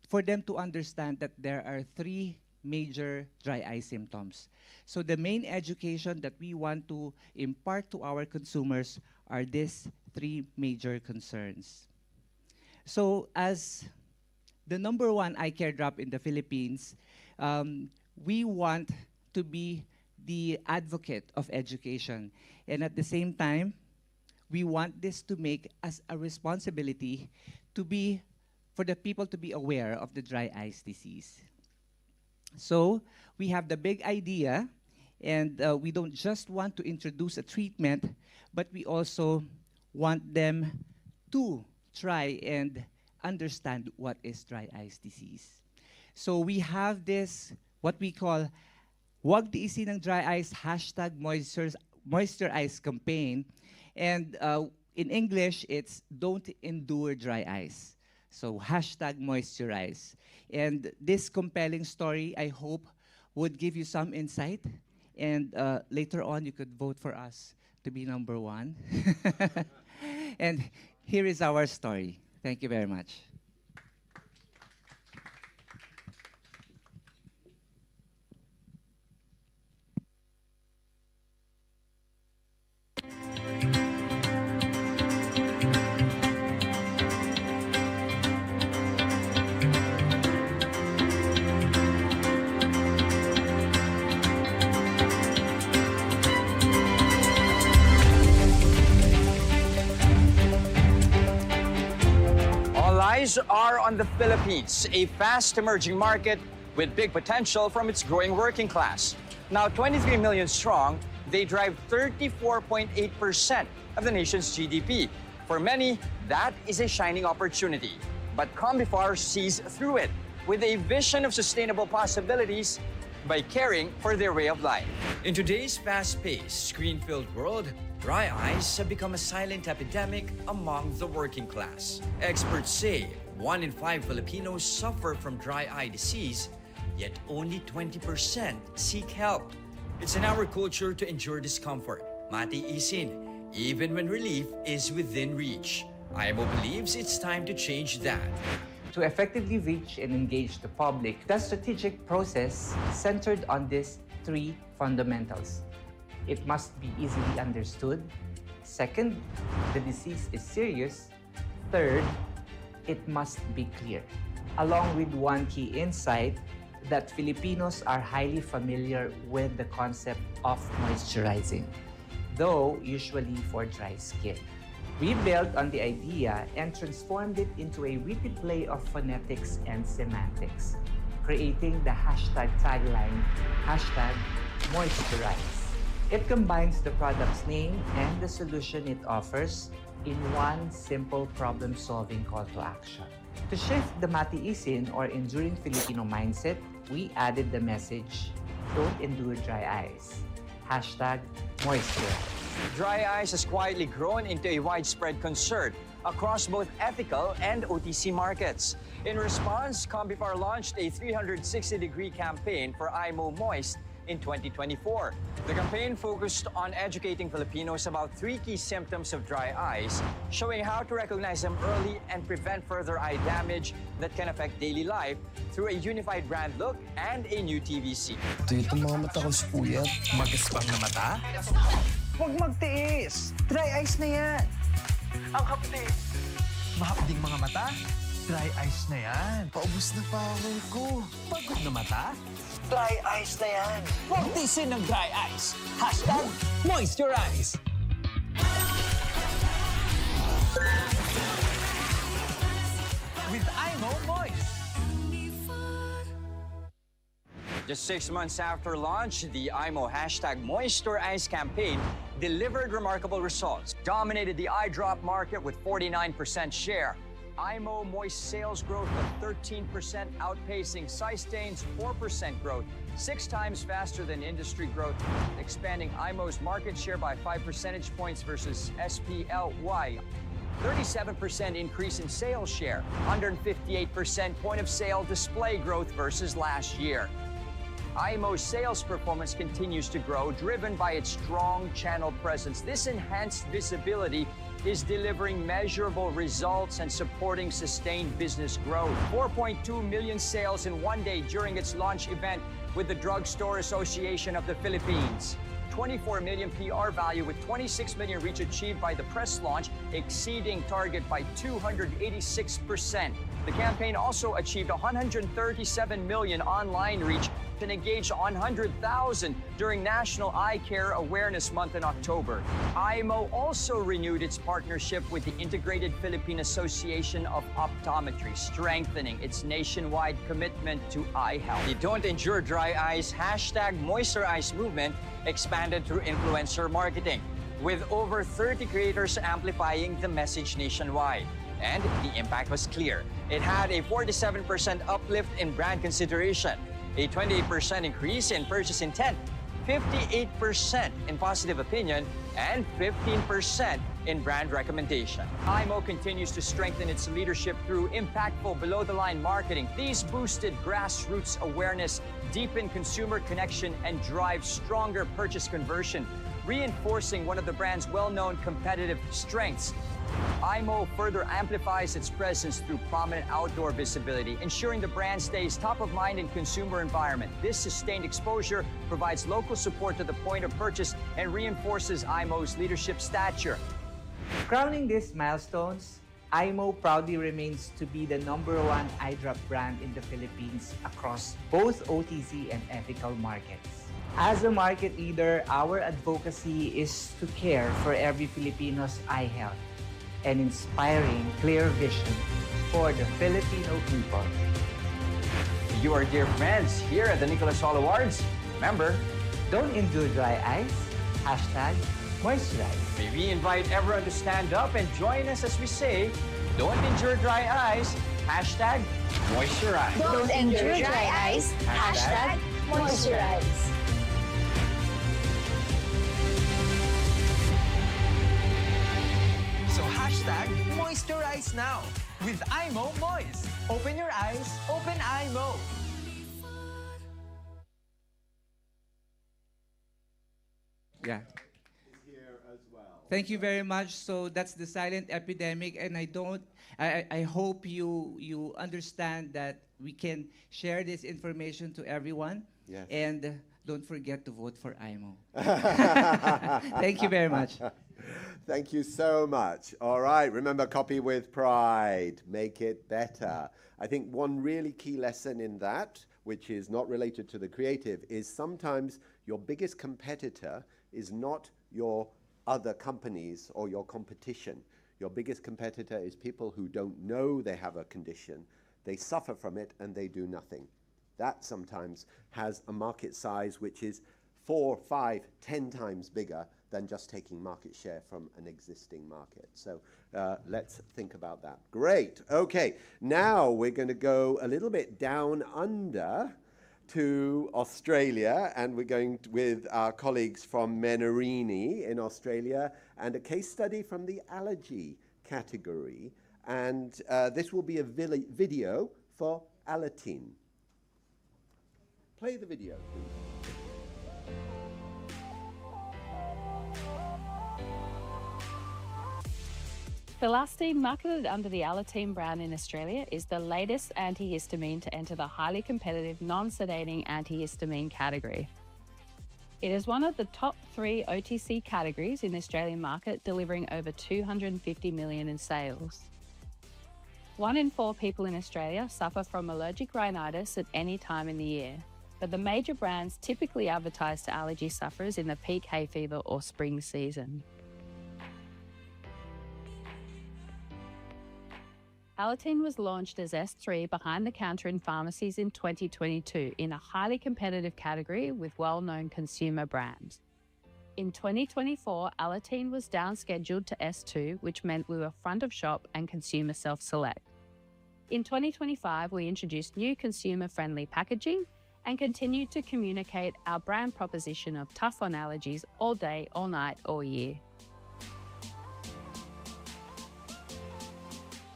for them to understand that there are 3 major dry eye symptoms. So the main education that we want to impart to our consumers are these 3 major concerns. So as the #1 eye care drop in the Philippines, we want to be the advocate of education. And at the same time, we want this to make as a responsibility to be, for the people to be aware of the dry eyes disease. So we have the big idea, and we don't just want to introduce a treatment, but we also want them to try and understand what is dry eyes disease. So we have this, what we call, Huwag Tiisin ng Dry Eyes, #Moisturize campaign. And in English, it's Don't Endure Dry Eyes. So #Moisturize. And this compelling story, I hope, would give you some insight. And later on, you could vote for us to be #1. And here is our story. Thank you very much. Eyes are on the Philippines, a fast emerging market with big potential from its growing working class. Now 23 million strong, They drive 34.8% of the nation's GDP. For many, that is a shining opportunity. But Combifar sees through it with a vision of sustainable possibilities by caring for their way of life. In today's fast-paced, screen-filled world, dry eyes have become a silent epidemic among the working class. Experts say 1 in 5 Filipinos suffer from dry eye disease, yet only 20% seek help. It's in our culture to endure discomfort, matiisin, even when relief is within reach. IMO believes it's time to change that. To effectively reach and engage the public, the strategic process centered on these 3 fundamentals. It must be easily understood. Second, the disease is serious. Third, it must be clear. Along with one key insight, that Filipinos are highly familiar with the concept of moisturizing, though usually for dry skin. We built on the idea and transformed it into a witty play of phonetics and semantics, creating the hashtag tagline, #moisturize. It combines the product's name and the solution it offers in one simple problem-solving call to action. To shift the matiisin or enduring Filipino mindset, we added the message, "Don't endure dry eyes." #moisturize. Dry eyes has quietly grown into a widespread concern across both ethical and OTC markets. In response, Combifar launched a 360-degree campaign for IMO Moist in 2024. The campaign focused on educating Filipinos about 3 key symptoms of dry eyes, showing how to recognize them early and prevent further eye damage that can affect daily life through a unified brand look and a new TVC. Ito yung mga mata ko si Kuya. Magaspang na mata? Huwag magtiis! Dry eyes na yan! Ang hapdi! Mahapding mga mata? Dry eyes na yan. Paubos na power ko. Pagod na mata? Dry eyes na yan! Huwag tisin ng dry eyes. #moisturize. With IMO Moist. Just 6 months after launch, the IMO #moisturize campaign delivered remarkable results, dominated the eye drop market with 49% share. IMO Moist sales growth of 13%, outpacing Systain's 4% growth, 6 times faster than industry growth, expanding IMO's market share by 5 percentage points versus SPLY. 37% increase in sales share, 158% point of sale display growth versus last year. IMO's sales performance continues to grow, driven by its strong channel presence. This enhanced visibility is delivering measurable results and supporting sustained business growth. 4.2 million sales in one day during its launch event with the Drug Store Association of the Philippines. 24 million PR value with 26 million reach achieved by the press launch, exceeding target by 286%. The campaign also achieved 137 million online reach and engaged 100,000 during National Eye Care Awareness Month in October. IMO also renewed its partnership with the Integrated Philippine Association of Optometry, strengthening its nationwide commitment to eye health. The Don't Endure Dry Eyes #moisturize movement expanded through influencer marketing, with over 30 creators amplifying the message nationwide. And the impact was clear. It had a 47% uplift in brand consideration, a 28% increase in purchase intent, 58% in positive opinion, and 15% in brand recommendation. IMO continues to strengthen its leadership through impactful below-the-line marketing. These boosted grassroots awareness, deepen consumer connection, and drive stronger purchase conversion, reinforcing one of the brand's well-known competitive strengths. IMO further amplifies its presence through prominent outdoor visibility, ensuring the brand stays top of mind in consumer environment. This sustained exposure provides local support to the point of purchase and reinforces IMO's leadership stature. Crowning these milestones, IMO proudly remains to be the #1 eye drop brand in the Philippines across both OTC and ethical markets. As a market leader, our advocacy is to care for every Filipino's eye health and inspiring clear vision for the Filipino people. You are dear friends here at the Nicholas Hall Awards. Remember, Don't endure dry eyes. Hashtag moisturize. May we invite everyone to stand up and join us as we say, don't endure dry eyes, hashtag moisturize. Don't endure dry eyes. Hashtag moisturize. So hashtag moisturize now with IMO Moist. Open your eyes, open IMO. Yeah. Thank you very much. So that's the silent epidemic, and I hope you understand that we can share this information to everyone. Yes. And don't forget to vote for IMO. Thank you very much. Thank you so much. All right, remember, copy with pride. Make it better. I think one really key lesson in that, which is not related to the creative, is sometimes your biggest competitor is not your other companies or your competition. Your biggest competitor is people who don't know they have a condition. They suffer from it and they do nothing. That sometimes has a market size which is 4, 5, 10 times bigger than just taking market share from an existing market. So let's think about that. Great. Okay, now we're going to go a little bit down under to Australia, and we're going with our colleagues from Menarini in Australia, and a case study from the allergy category. And this will be a video for Alateen. Play the video, please. Elastine, marketed under the Alateen brand in Australia, is the latest antihistamine to enter the highly competitive non-sedating antihistamine category. It is one of the top 3 OTC categories in the Australian market, delivering over $250 million in sales. 1 in 4 people in Australia suffer from allergic rhinitis at any time in the year, but the major brands typically advertise to allergy sufferers in the peak hay fever or spring season. Alateen was launched as S3 behind the counter in pharmacies in 2022 in a highly competitive category with well-known consumer brands. In 2024, Alateen was downscheduled to S2, which meant we were front of shop and consumer self-select. In 2025, we introduced new consumer-friendly packaging and continued to communicate our brand proposition of tough on allergies all day, all night, all year.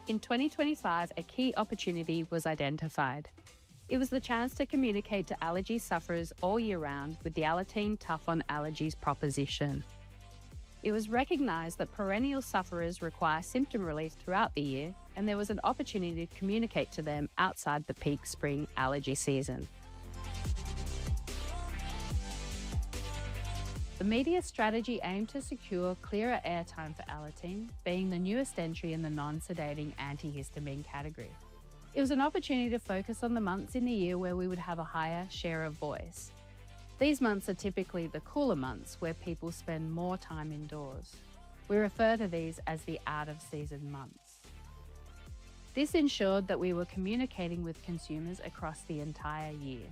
In 2025, a key opportunity was identified. It was the chance to communicate to allergy sufferers all year round with the Alateen Tough on Allergies proposition. It was recognised that perennial sufferers require symptom relief throughout the year, and there was an opportunity to communicate to them outside the peak spring allergy season. The media strategy aimed to secure clearer airtime for Alateen, being the newest entry in the non-sedating antihistamine category. It was an opportunity to focus on the months in the year where we would have a higher share of voice. These months are typically the cooler months where people spend more time indoors. We refer to these as the out-of-season months. This ensured that we were communicating with consumers across the entire year.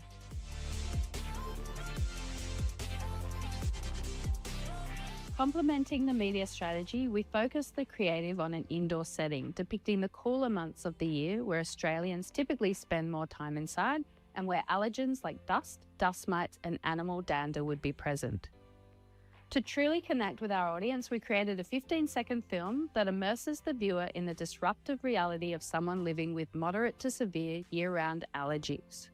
Complementing the media strategy, we focused the creative on an indoor setting, depicting the cooler months of the year where Australians typically spend more time inside and where allergens like dust, dust mites, and animal dander would be present. To truly connect with our audience, we created a 15-second film that immerses the viewer in the disruptive reality of someone living with moderate to severe year-round allergies.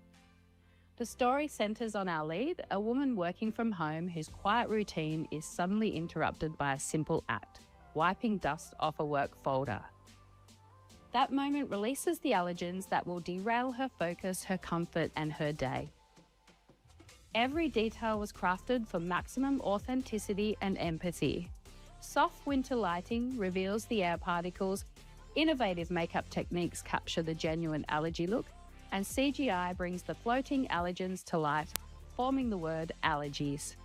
The story centres on our lead, a woman working from home whose quiet routine is suddenly interrupted by a simple act, wiping dust off a work folder. That moment releases the allergens that will derail her focus, her comfort, and her day. Every detail was crafted for maximum authenticity and empathy. Soft winter lighting reveals the air particles, innovative makeup techniques capture the genuine allergy look, and CGI brings the floating allergens to life, forming the word allergies.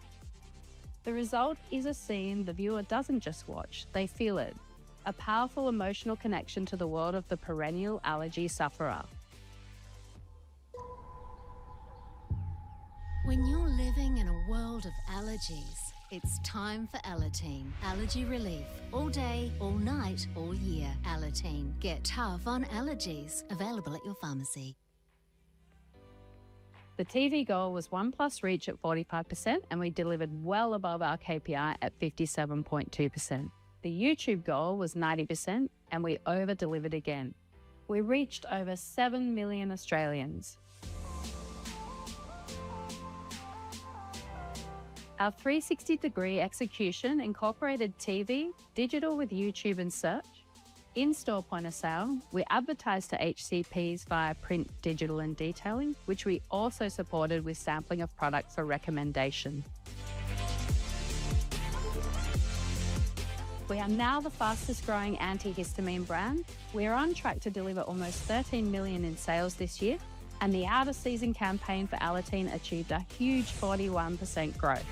The result is a scene the viewer doesn't just watch, they feel it. A powerful emotional connection to the world of the perennial allergy sufferer. When you're living in a world of allergies, It's time for Alateen. Allergy relief. All day, all night, all year. Alateen. Get tough on allergies. Available at your pharmacy. The TV goal was 1+ reach at 45%, and we delivered well above our KPI at 57.2%. The YouTube goal was 90%, and we over-delivered again. We reached over 7 million Australians. Our 360-degree execution incorporated TV, digital with YouTube and search. In-store point of sale, we advertised to HCPs via print, digital and detailing, which we also supported with sampling of product for recommendation. We are now the fastest growing antihistamine brand. We are on track to deliver almost 13 million in sales this year, and the out-of-season campaign for Alateen achieved a huge 41% growth.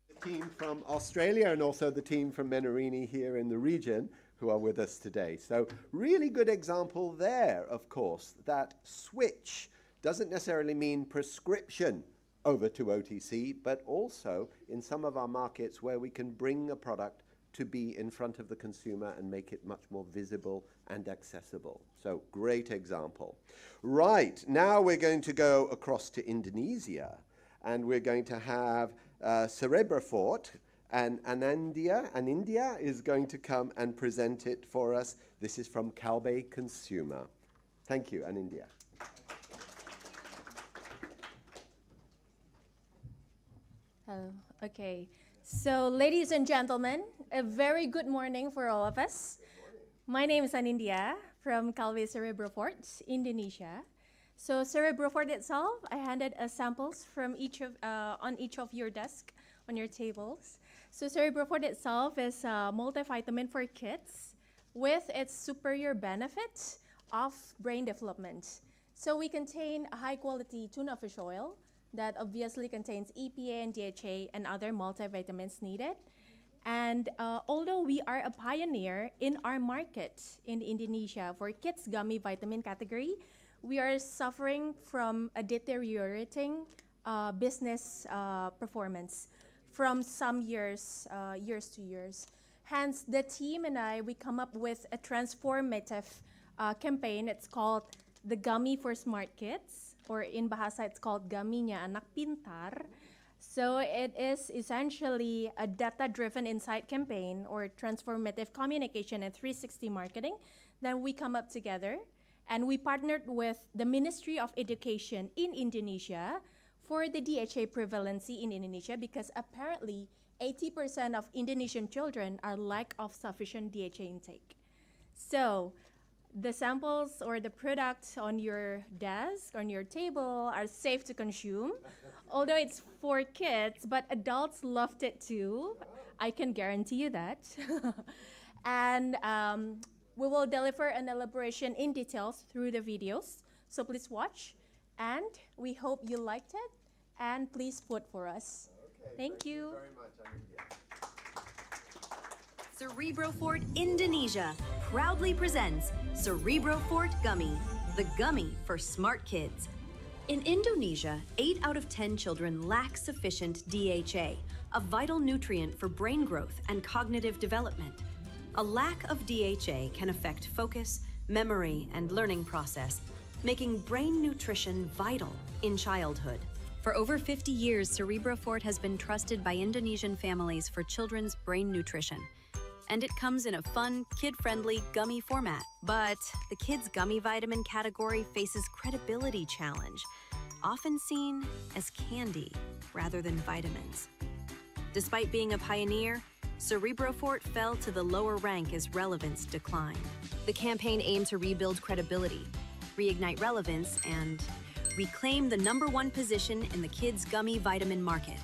The team from Australia and also the team from Menarini here in the region who are with us today. So really good example there, of course, that switch doesn't necessarily mean prescription over to OTC, but also in some of our markets where we can bring a product to be in front of the consumer and make it much more visible and accessible. So great example. Right, now we're going to go across to Indonesia, and we're going to have Cerebrofort, and Anindya is going to come and present it for us. This is from Kalbe Consumer. Thank you, Anindya. Hello. Okay. So, ladies and gentlemen, a very good morning for all of us. My name is Anindya from Kalbe Cerebrofort, Indonesia. So, Cerebrofort itself, I handed samples from on each of your desk on your tables. So, Cerebrofort itself is a multivitamin for kids with its superior benefits of brain development. So, we contain a high-quality tuna fish oil that obviously contains EPA and DHA and other multivitamins needed. And although we are a pioneer in our market in Indonesia for kids gummy vitamin category, we are suffering from a deteriorating business performance from some years to years. Hence, the team and I, we come up with a transformative campaign. It's called the Gummy for Smart Kids, or in Bahasa it's called Gaminya Anak Pintar. So it is essentially a data-driven insight campaign or transformative communication and 360 marketing. Then we come up together and we partnered with the Ministry of Education in Indonesia for the DHA prevalency in Indonesia, because apparently 80% of Indonesian children are lack of sufficient DHA intake. So the samples or the products on your desk, on your table, are safe to consume. Although it's for kids, but adults loved it too. I can guarantee you that. And we will deliver an elaboration in details through the videos. So please watch. And we hope you liked it. And please vote for us. Okay, thank you very much, Anindya. Cerebrofort Indonesia proudly presents Cerebrofort Gummy, the gummy for smart kids. In Indonesia, 8 out of 10 children lack sufficient DHA, a vital nutrient for brain growth and cognitive development. A lack of DHA can affect focus, memory, and learning process, making brain nutrition vital in childhood. For over 50 years, Cerebrofort has been trusted by Indonesian families for children's brain nutrition. And it comes in a fun, kid-friendly gummy format. But the kids' gummy vitamin category faces credibility challenge, often seen as candy rather than vitamins. Despite being a pioneer, Cerebrofort fell to the lower rank as relevance declined. The campaign aimed to rebuild credibility, reignite relevance, and reclaim the #1 position in the kids' gummy vitamin market.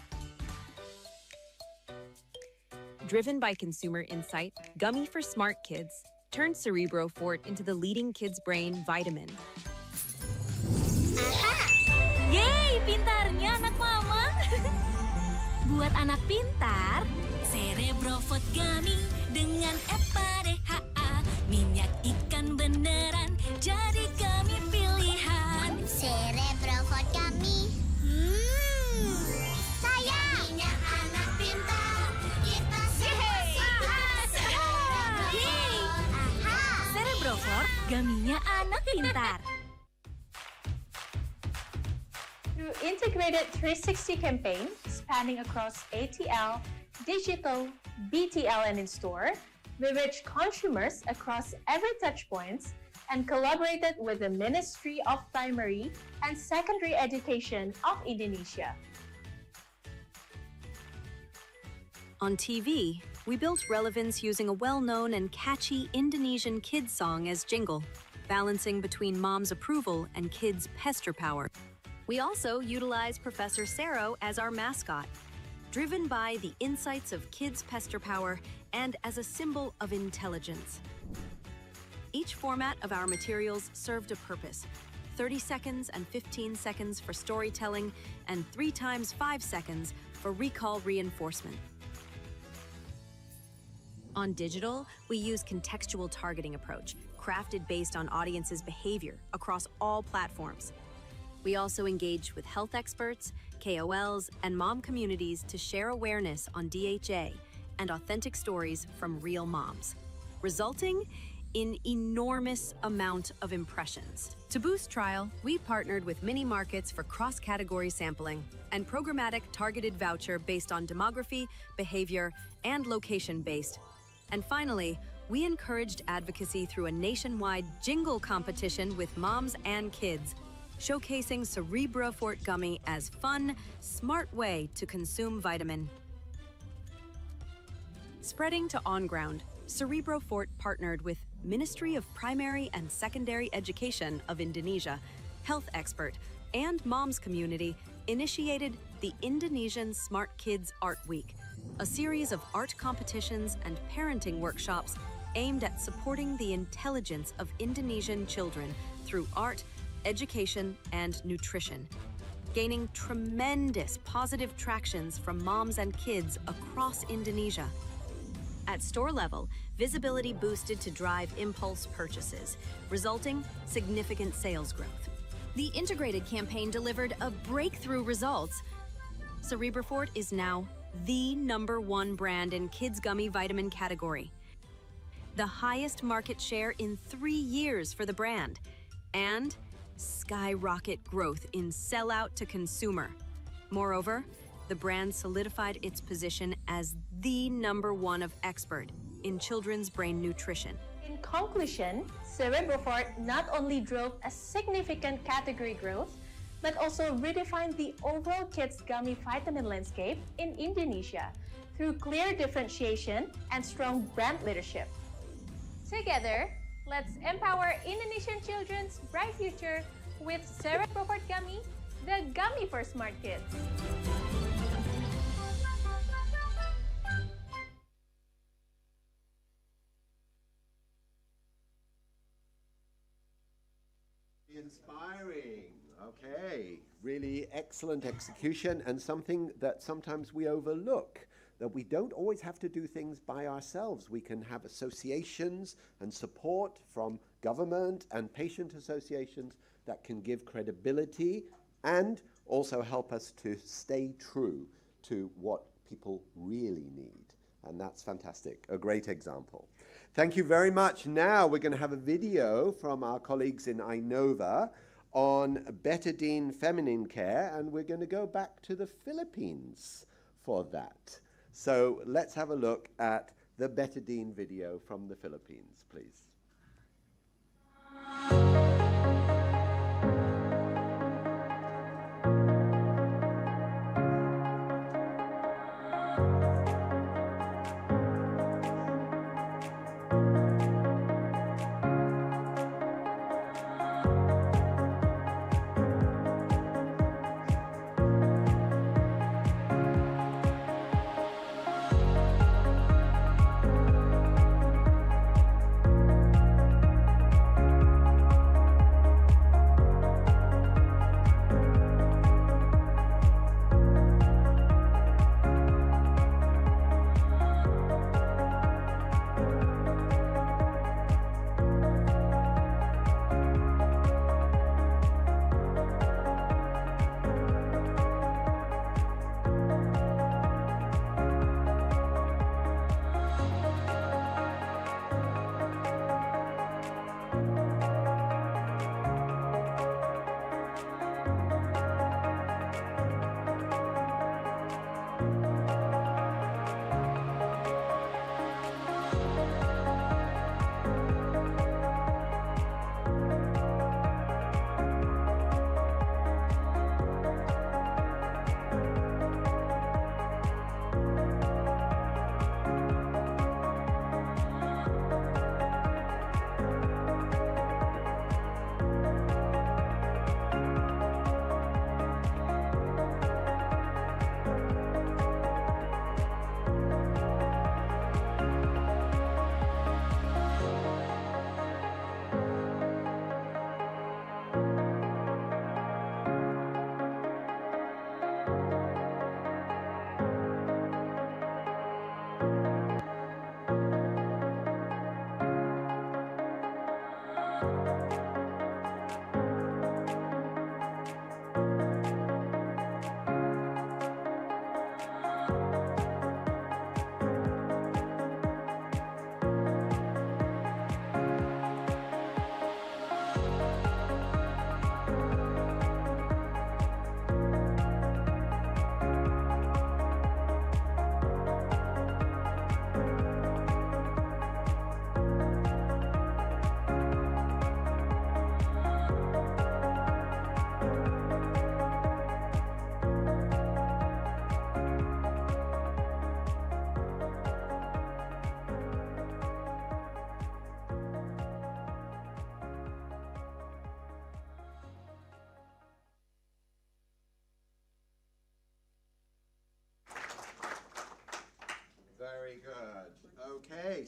Driven by consumer insight, Gummy for Smart Kids turned Cerebrofort into the leading kids' brain vitamin. Aha! Yeay, pintarnya anak mama. Buat anak pintar, Cerebro Food Gummy dengan EPA-DHA, minyak ikan beneran jadi gummy pilihan. Cerebro Food Gummy. Saya minyak anak pintar. Kita semua Cerebro Food, gummy-nya anak pintar. Through integrated 360 campaign spanning across ATL, digital, BTL, and in-store, we reached consumers across every touchpoint and collaborated with the Ministry of Primary and Secondary Education of Indonesia. On TV, we built relevance using a well-known and catchy Indonesian kids song as jingle, balancing between mom's approval and kids' pester power. We also utilized Professor Sero as our mascot, driven by the insights of kids' pester power and as a symbol of intelligence. Each format of our materials served a purpose: 30 seconds and 15 seconds for storytelling, and 3 times 5 seconds for recall reinforcement. On digital, we use contextual targeting approach, crafted based on audiences' behavior across all platforms. We also engaged with health experts, KOLs, and mom communities to share awareness on DHA and authentic stories from real moms, resulting in enormous amount of impressions. To boost trial, we partnered with mini markets for cross-category sampling and programmatic targeted voucher based on demography, behavior, and location-based. And finally, we encouraged advocacy through a nationwide jingle competition with moms and kids, showcasing Cerebro Fort Gummy as fun, smart way to consume vitamin. Spreading to on-ground, Cerebro Fort partnered with Ministry of Primary and Secondary Education of Indonesia, health expert, and moms community initiated the Indonesian Smart Kids Art Week, a series of art competitions and parenting workshops aimed at supporting the intelligence of Indonesian children through art, education, and nutrition, gaining tremendous positive tractions from moms and kids across Indonesia. At store level, visibility boosted to drive impulse purchases, resulting significant sales growth. The integrated campaign delivered a breakthrough results. Cerebro Fort is now the #1 brand in kids gummy vitamin category, the highest market share in 3 years for the brand, and skyrocket growth in sellout to consumer. Moreover, the brand solidified its position as the #1 of expert in children's brain nutrition. In conclusion, Cerebro Fort not only drove a significant category growth, but also redefined the overall kids gummy vitamin landscape in Indonesia through clear differentiation and strong brand leadership. Together, let's empower Indonesian children's bright future with Cerebro Fort Gummy, the gummy for smart kids. Inspiring. Okay, really excellent execution, and something that sometimes we overlook, that we don't always have to do things by ourselves. We can have associations and support from government and patient associations that can give credibility and also help us to stay true to what people really need. And that's fantastic, a great example. Thank you very much. Now we're going to have a video from our colleagues in Inova on betadine feminine care, and we're going to go back to the Philippines for that. So let's have a look at the betadine video from the Philippines, please.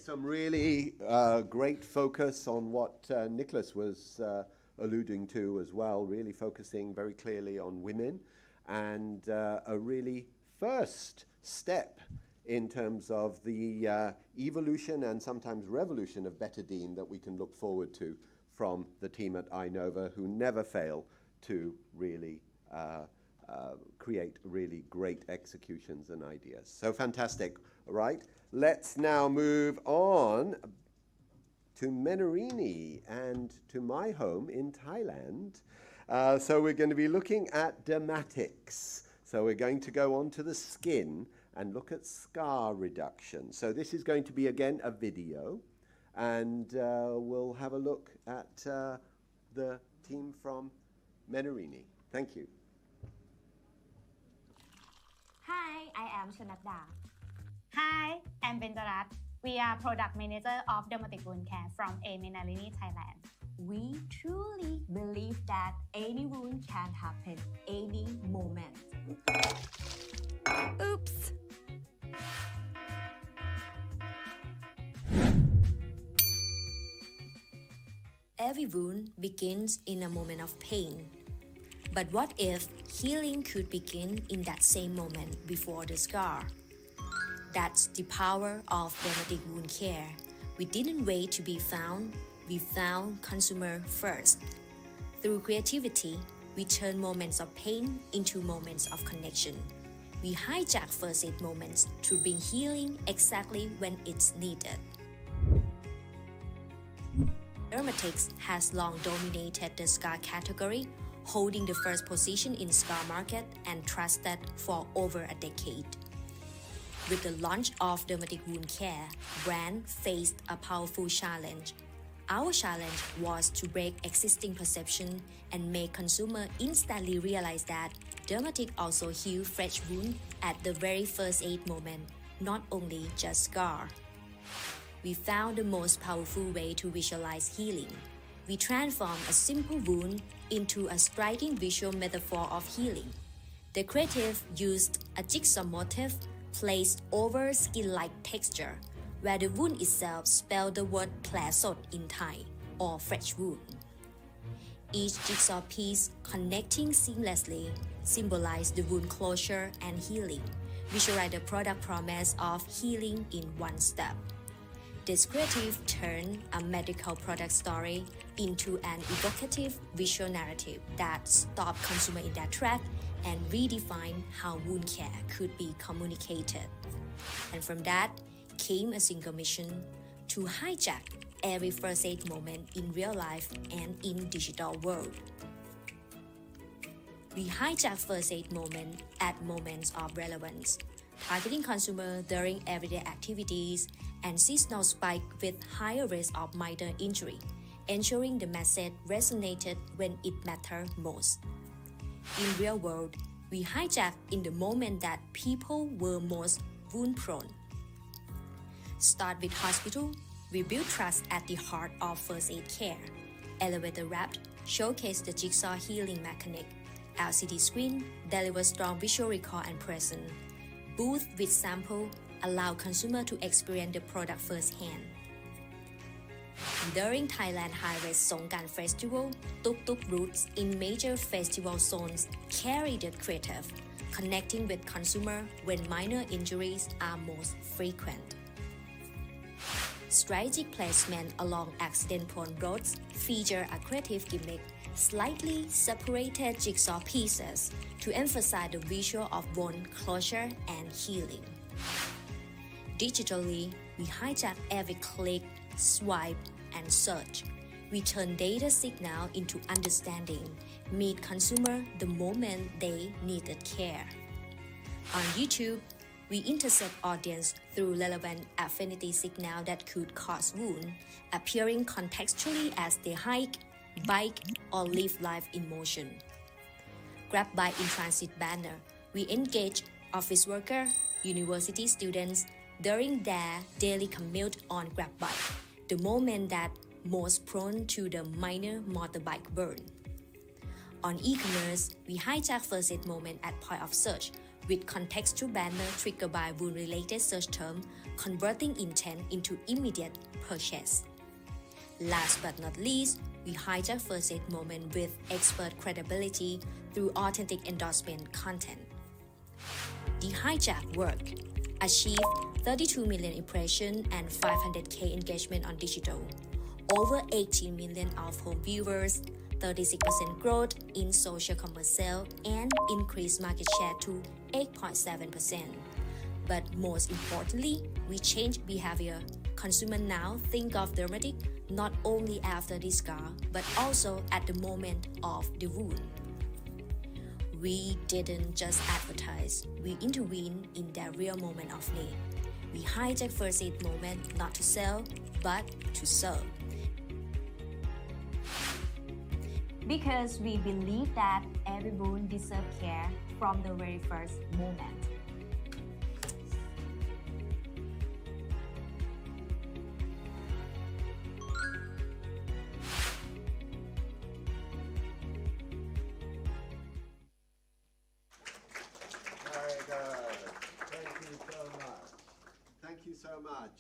some really great focus on what Nicholas was alluding to as well, really focusing very clearly on women, and a really first step in terms of the evolution and sometimes revolution of betadine that we can look forward to from the team at Inova, who never fail to really create really great executions and ideas. So fantastic. All right, let's now move on to Menarini and to my home in Thailand. So we're going to be looking at dermatics. So we're going to go on to the skin and look at scar reduction. So this is going to be, again, a video. And we'll have a look at the team from Menarini. Thank you. Hi, I am Sunadda. Hi, I'm Benjarat. We are product manager of Dermatic Wound Care from Menarini, Thailand. We truly believe that any wound can happen any moment. Oops. Every wound begins in a moment of pain. But what if healing could begin in that same moment before the scar? That's the power of Dermatic Wound Care. We didn't wait to be found, we found consumer first. Through creativity, we turn moments of pain into moments of connection. We hijack first aid moments to bring healing exactly when it's needed. Dermatics has long dominated the scar category, holding the first position in scar market and trusted for over a decade. With the launch of Dermatic Wound Care, brand faced a powerful challenge. Our challenge was to break existing perception and make consumer instantly realize that Dermatic also heal fresh wound at the very first aid moment, not only just scar. We found the most powerful way to visualize healing. We transformed a simple wound into a striking visual metaphor of healing. The creative used a jigsaw motif placed over skin-like texture, where the wound itself spelled the word "แผลสด" in Thai, or fresh wound. Each jigsaw piece connecting seamlessly symbolized the wound closure and healing, visualize the product promise of healing in one step. This creative turned a medical product story into an evocative visual narrative that stopped consumer in their track and redefined how wound care could be communicated. And from that came a single mission: to hijack every first aid moment in real life and in digital world. We hijack first aid moment at moments of relevance, targeting consumer during everyday activities and seasonal spike with higher risk of minor injury, ensuring the message resonated when it mattered most. In real world, we hijack in the moment that people were most wound prone. Start with hospital, we build trust at the heart of first aid care. Elevator wrapped, showcase the jigsaw healing mechanic. LCD screen, deliver strong visual recall and presence. Booth with sample, allow consumer to experience the product firsthand. During Thailand High-Res Songkran Festival, tuk-tuk routes in major festival zones carry the creative, connecting with consumer when minor injuries are most frequent. Strategic placement along accident-prone roads feature a creative gimmick, slightly separated jigsaw pieces to emphasize the visual of wound closure and healing. Digitally, we hijack every click, swipe, and search. We turn data signal into understanding, meet consumer the moment they needed care. On YouTube, we intercept audience through relevant affinity signal that could cause wound, appearing contextually as they hike, bike, or live life in motion. Grab by in transit banner, we engage office worker, university students during their daily commute on Grab bike, the moment that most prone to the minor motorbike burn. On e-commerce, we hijack first aid moment at point of search, with contextual banner triggered by wound-related search term, converting intent into immediate purchase. Last but not least, we hijack first aid moment with expert credibility through authentic endorsement content. The hijack worked, achieved 32 million impressions and 500K engagement on digital, over 18 million out-of-home viewers, 36% growth in social commerce sales, and increased market share to 8.7%. But most importantly, we changed behavior. Consumers now think of dermatic not only after the scar, but also at the moment of the wound. We didn't just advertise, we intervened in that real moment of need. We hijacked first aid moment not to sell, but to serve. Because we believe that every wound deserves care from the very first moment. Very good. Thank you so much. Thank you so much.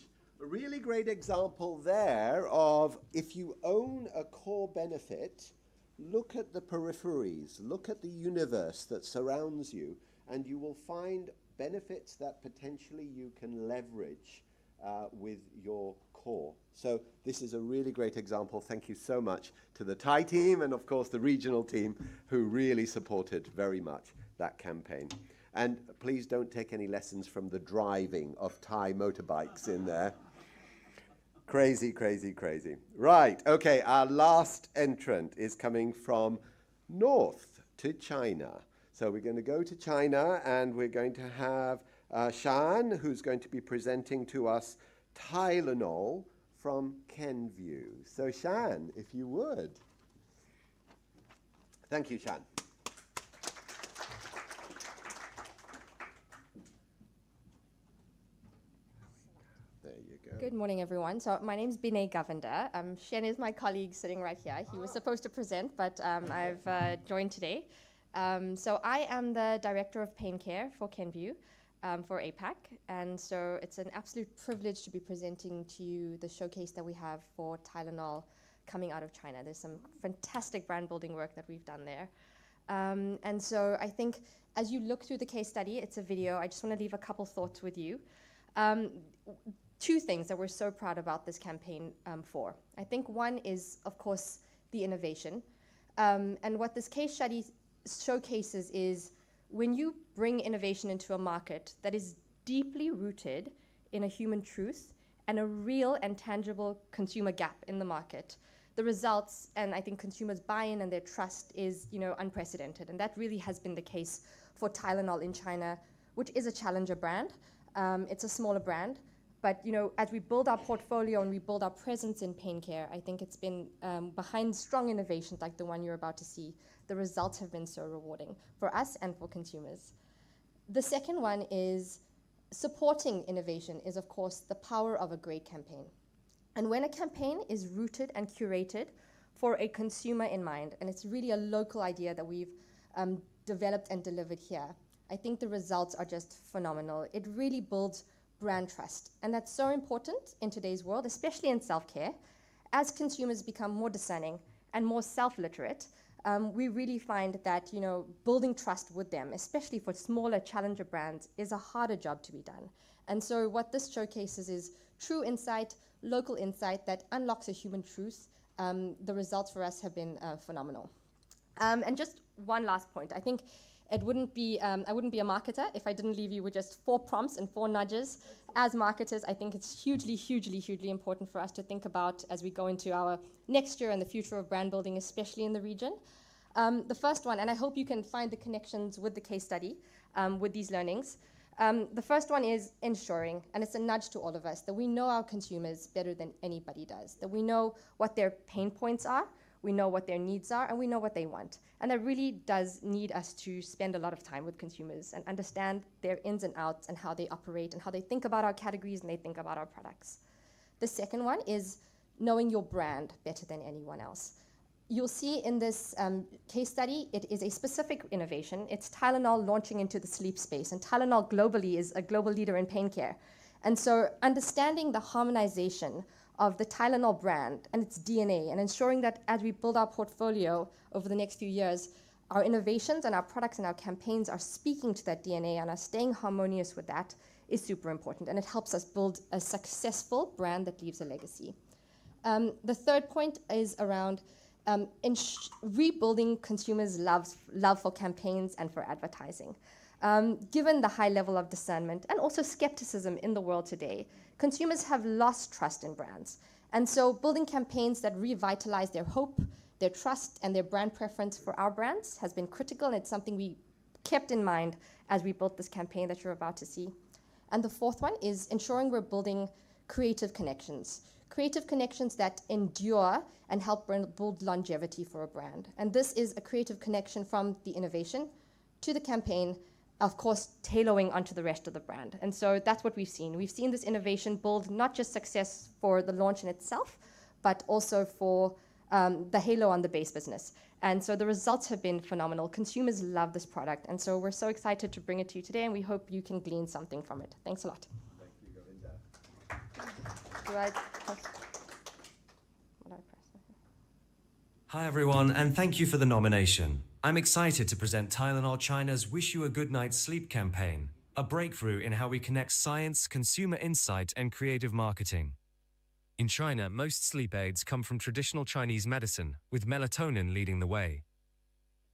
A really great example there of if you own a core benefit, look at the peripheries, look at the universe that surrounds you, and you will find benefits that potentially you can leverage with your core. So this is a really great example. Thank you so much to the Thai team and of course the regional team who really supported very much that campaign. And please don't take any lessons from the driving of Thai motorbikes in there. Crazy, crazy, crazy. Right, okay, our last entrant is coming from north to China. So we're going to go to China and we're going to have Shan, who's going to be presenting to us Tylenol from Kenvue. So Shan, if you would. Thank you, Shan. Good morning, everyone. So my name is Binay Govender. Shen is my colleague sitting right here. He was supposed to present, but I've joined today. So I am the Director of Pain Care for Kenvue for APAC. And so it's an absolute privilege to be presenting to you the showcase that we have for Tylenol coming out of China. There's some fantastic brand building work that we've done there. And so I think as you look through the case study, it's a video. I just want to leave a couple thoughts with you. Two things that we're so proud about this campaign for. I think one is, of course, the innovation. And what this case study showcases is when you bring innovation into a market that is deeply rooted in a human truth and a real and tangible consumer gap in the market, the results and I think consumers' buy-in and their trust is unprecedented. And that really has been the case for Tylenol in China, which is a challenger brand. It's a smaller brand. But as we build our portfolio and we build our presence in pain care, I think it's been behind strong innovations like the one you're about to see. The results have been so rewarding for us and for consumers. The second one is supporting innovation is, of course, the power of a great campaign. And when a campaign is rooted and curated for a consumer in mind, and it's really a local idea that we've developed and delivered here, I think the results are just phenomenal. It really builds brand trust. And that's so important in today's world, especially in self-care. As consumers become more discerning and more self-literate, we really find that building trust with them, especially for smaller challenger brands, is a harder job to be done. And so what this showcases is true insight, local insight that unlocks a human truth. The results for us have been phenomenal. And just one last point. I think I wouldn't be a marketer if I didn't leave you with just 4 prompts and 4 nudges. As marketers, I think it's hugely, hugely, hugely important for us to think about as we go into our next year and the future of brand building, especially in the region. The first one, and I hope you can find the connections with the case study, with these learnings. The first one is ensuring, and it's a nudge to all of us, that we know our consumers better than anybody does, that we know what their pain points are, we know what their needs are, and we know what they want. And that really does need us to spend a lot of time with consumers and understand their ins and outs and how they operate and how they think about our categories and they think about our products. The second one is knowing your brand better than anyone else. you'll see in this case study, it is a specific innovation. It's Tylenol launching into the sleep space, and Tylenol globally is a global leader in pain care. And so understanding the harmonization of the Tylenol brand and its DNA, and ensuring that as we build our portfolio over the next few years, our innovations and our products and our campaigns are speaking to that DNA and are staying harmonious with that, is super important. And it helps us build a successful brand that leaves a legacy. The third point is around rebuilding consumers' love for campaigns and for advertising. Given the high level of discernment and also skepticism in the world today, consumers have lost trust in brands. And so building campaigns that revitalize their hope, their trust, and their brand preference for our brands has been critical, and it's something we kept in mind as we built this campaign that you're about to see. And the fourth one is ensuring we're building creative connections that endure and help build longevity for a brand. And this is a creative connection from the innovation to the campaign, of course, tailoring onto the rest of the brand. And so that's what we've seen. We've seen this innovation build not just success for the launch in itself, but also for the halo on the base business. And so the results have been phenomenal. Consumers love this product. And so we're so excited to bring it to you today, and we hope you can glean something from it. Thanks a lot. Hi everyone, and thank you for the nomination. I'm excited to present Tylenol China's Wish You a Good Night's Sleep campaign, a breakthrough in how we connect science, consumer insight, and creative marketing. In China, most sleep aids come from traditional Chinese medicine, with melatonin leading the way.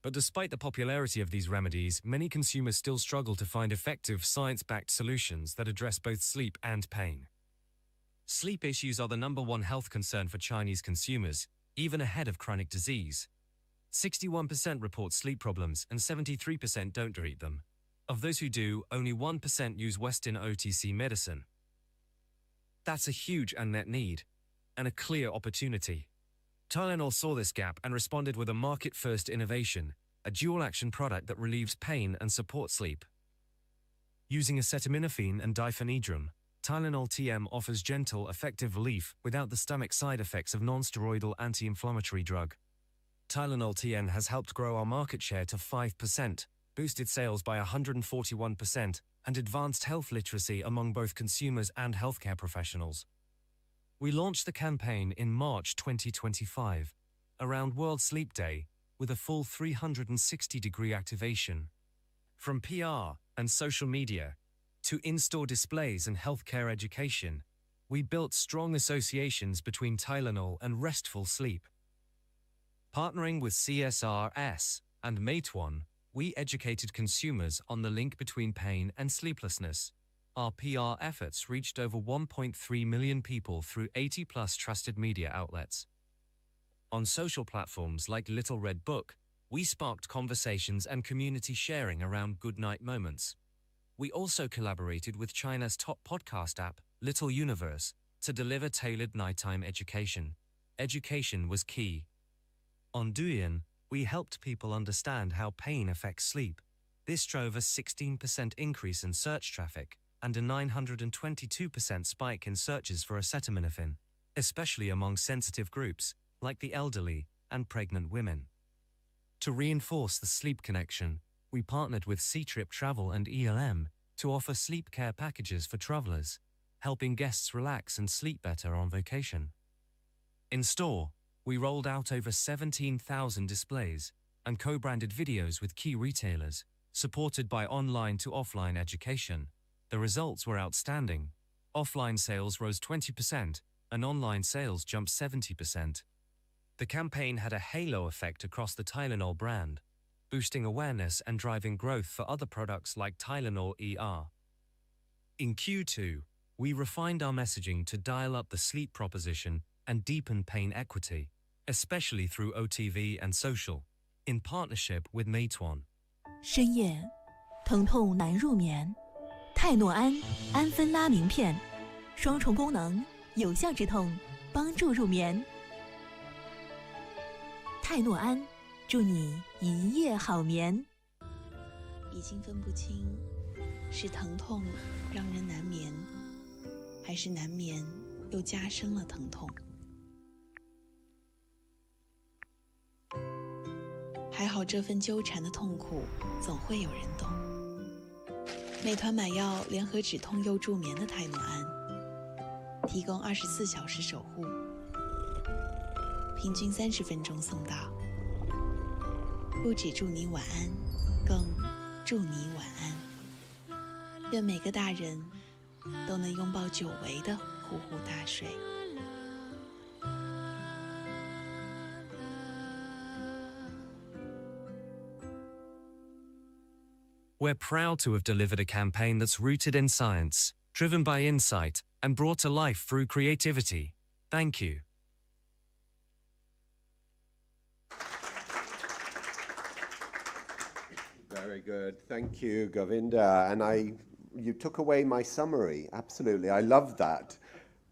But despite the popularity of these remedies, many consumers still struggle to find effective science-backed solutions that address both sleep and pain. Sleep issues are the #1 health concern for Chinese consumers, even ahead of chronic disease. 61% report sleep problems and 73% don't treat them. Of those who do, only 1% use Western OTC medicine. That's a huge unmet need and a clear opportunity. Tylenol saw this gap and responded with a market-first innovation, a dual-action product that relieves pain and supports sleep. Using acetaminophen and diphenhydramine, Tylenol TM offers gentle, effective relief without the stomach side effects of non-steroidal anti-inflammatory drug. Tylenol TN has helped grow our market share to 5%, boosted sales by 141%, and advanced health literacy among both consumers and healthcare professionals. We launched the campaign in March 2025, around World Sleep Day, with a full 360-degree activation. From PR and social media to in-store displays and healthcare education, we built strong associations between Tylenol and restful sleep. Partnering with CSRS and Meituan, we educated consumers on the link between pain and sleeplessness. Our PR efforts reached over 1.3 million people through 80+ trusted media outlets. On social platforms like Little Red Book, we sparked conversations and community sharing around goodnight moments. We also collaborated with China's top podcast app, Little Universe, to deliver tailored nighttime education. Education was key. On Douyin, we helped people understand how pain affects sleep. This drove a 16% increase in search traffic and a 922% spike in searches for acetaminophen, especially among sensitive groups like the elderly and pregnant women. To reinforce the sleep connection, we partnered with C-Trip Travel and ELM to offer sleep care packages for travelers, helping guests relax and sleep better on vacation. In store, we rolled out over 17,000 displays and co-branded videos with key retailers, supported by online to offline education. The results were outstanding. Offline sales rose 20% and online sales jumped 70%. The campaign had a halo effect across the Tylenol brand, boosting awareness and driving growth for other products like Tylenol ER. In Q2, we refined our messaging to dial up the sleep proposition and deepen pain equity, especially through OTV and social, in partnership with Meituan. 深夜，疼痛难入眠，泰诺安安芬拉明片，双重功能，有效止痛，帮助入眠。泰诺安，祝你一夜好眠。已经分不清是疼痛让人难眠，还是难眠又加深了疼痛。还好这份纠缠的痛苦总会有人懂。美团买药联合止痛又助眠的泰诺安，提供24小时守护，平均30分钟送到。不只祝你晚安，更祝你晚安。愿每个大人都能拥抱久违的呼呼大睡。We're proud to have delivered a campaign that's rooted in science, driven by insight, and brought to life through creativity. Thank you. Very good. Thank you, Govinda. And you took away my summary. Absolutely. I love that.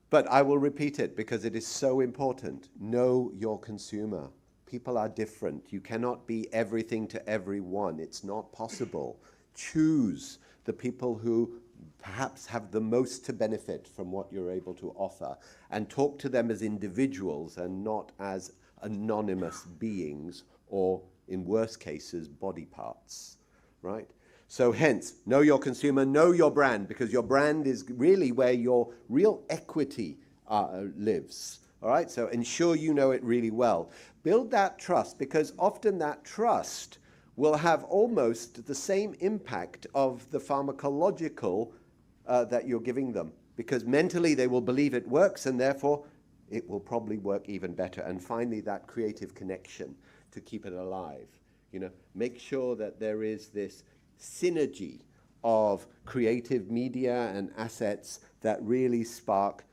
But I will repeat it because it is so important. Know your consumer. People are different. You cannot be everything to everyone. It's not possible. Choose the people who perhaps have the most to benefit from what you're able to offer, and talk to them as individuals and not as anonymous beings, or in worst cases, body parts, right? So hence, know your consumer, know your brand, because your brand is really where your real equity lives, all right? So ensure you know it really well. Build that trust, because often that trust will have almost the same impact of the pharmacological that you're giving them, because mentally they will believe it works, and therefore it will probably work even better. And finally, that creative connection to keep it alive. You know, make sure that there is this synergy of creative media and assets that really spark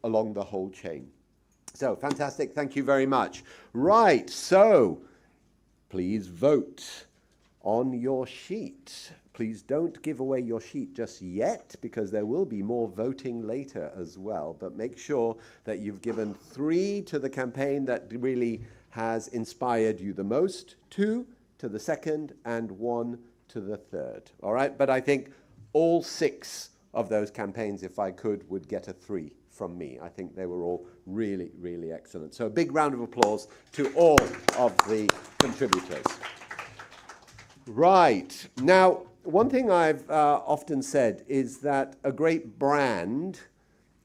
along the whole chain. So fantastic, thank you very much. Right, so please vote on your sheet. Please don't give away your sheet just yet, because there will be more voting later as well. But make sure that you've given 3 to the campaign that really has inspired you the most, 2 to the second, and 1 to the third. All right, but I think all 6 of those campaigns, if I could, would get a 3 from me. I think they were all really, really excellent. So a big round of applause to all of the contributors. Right, now, one thing I've often said is that a great brand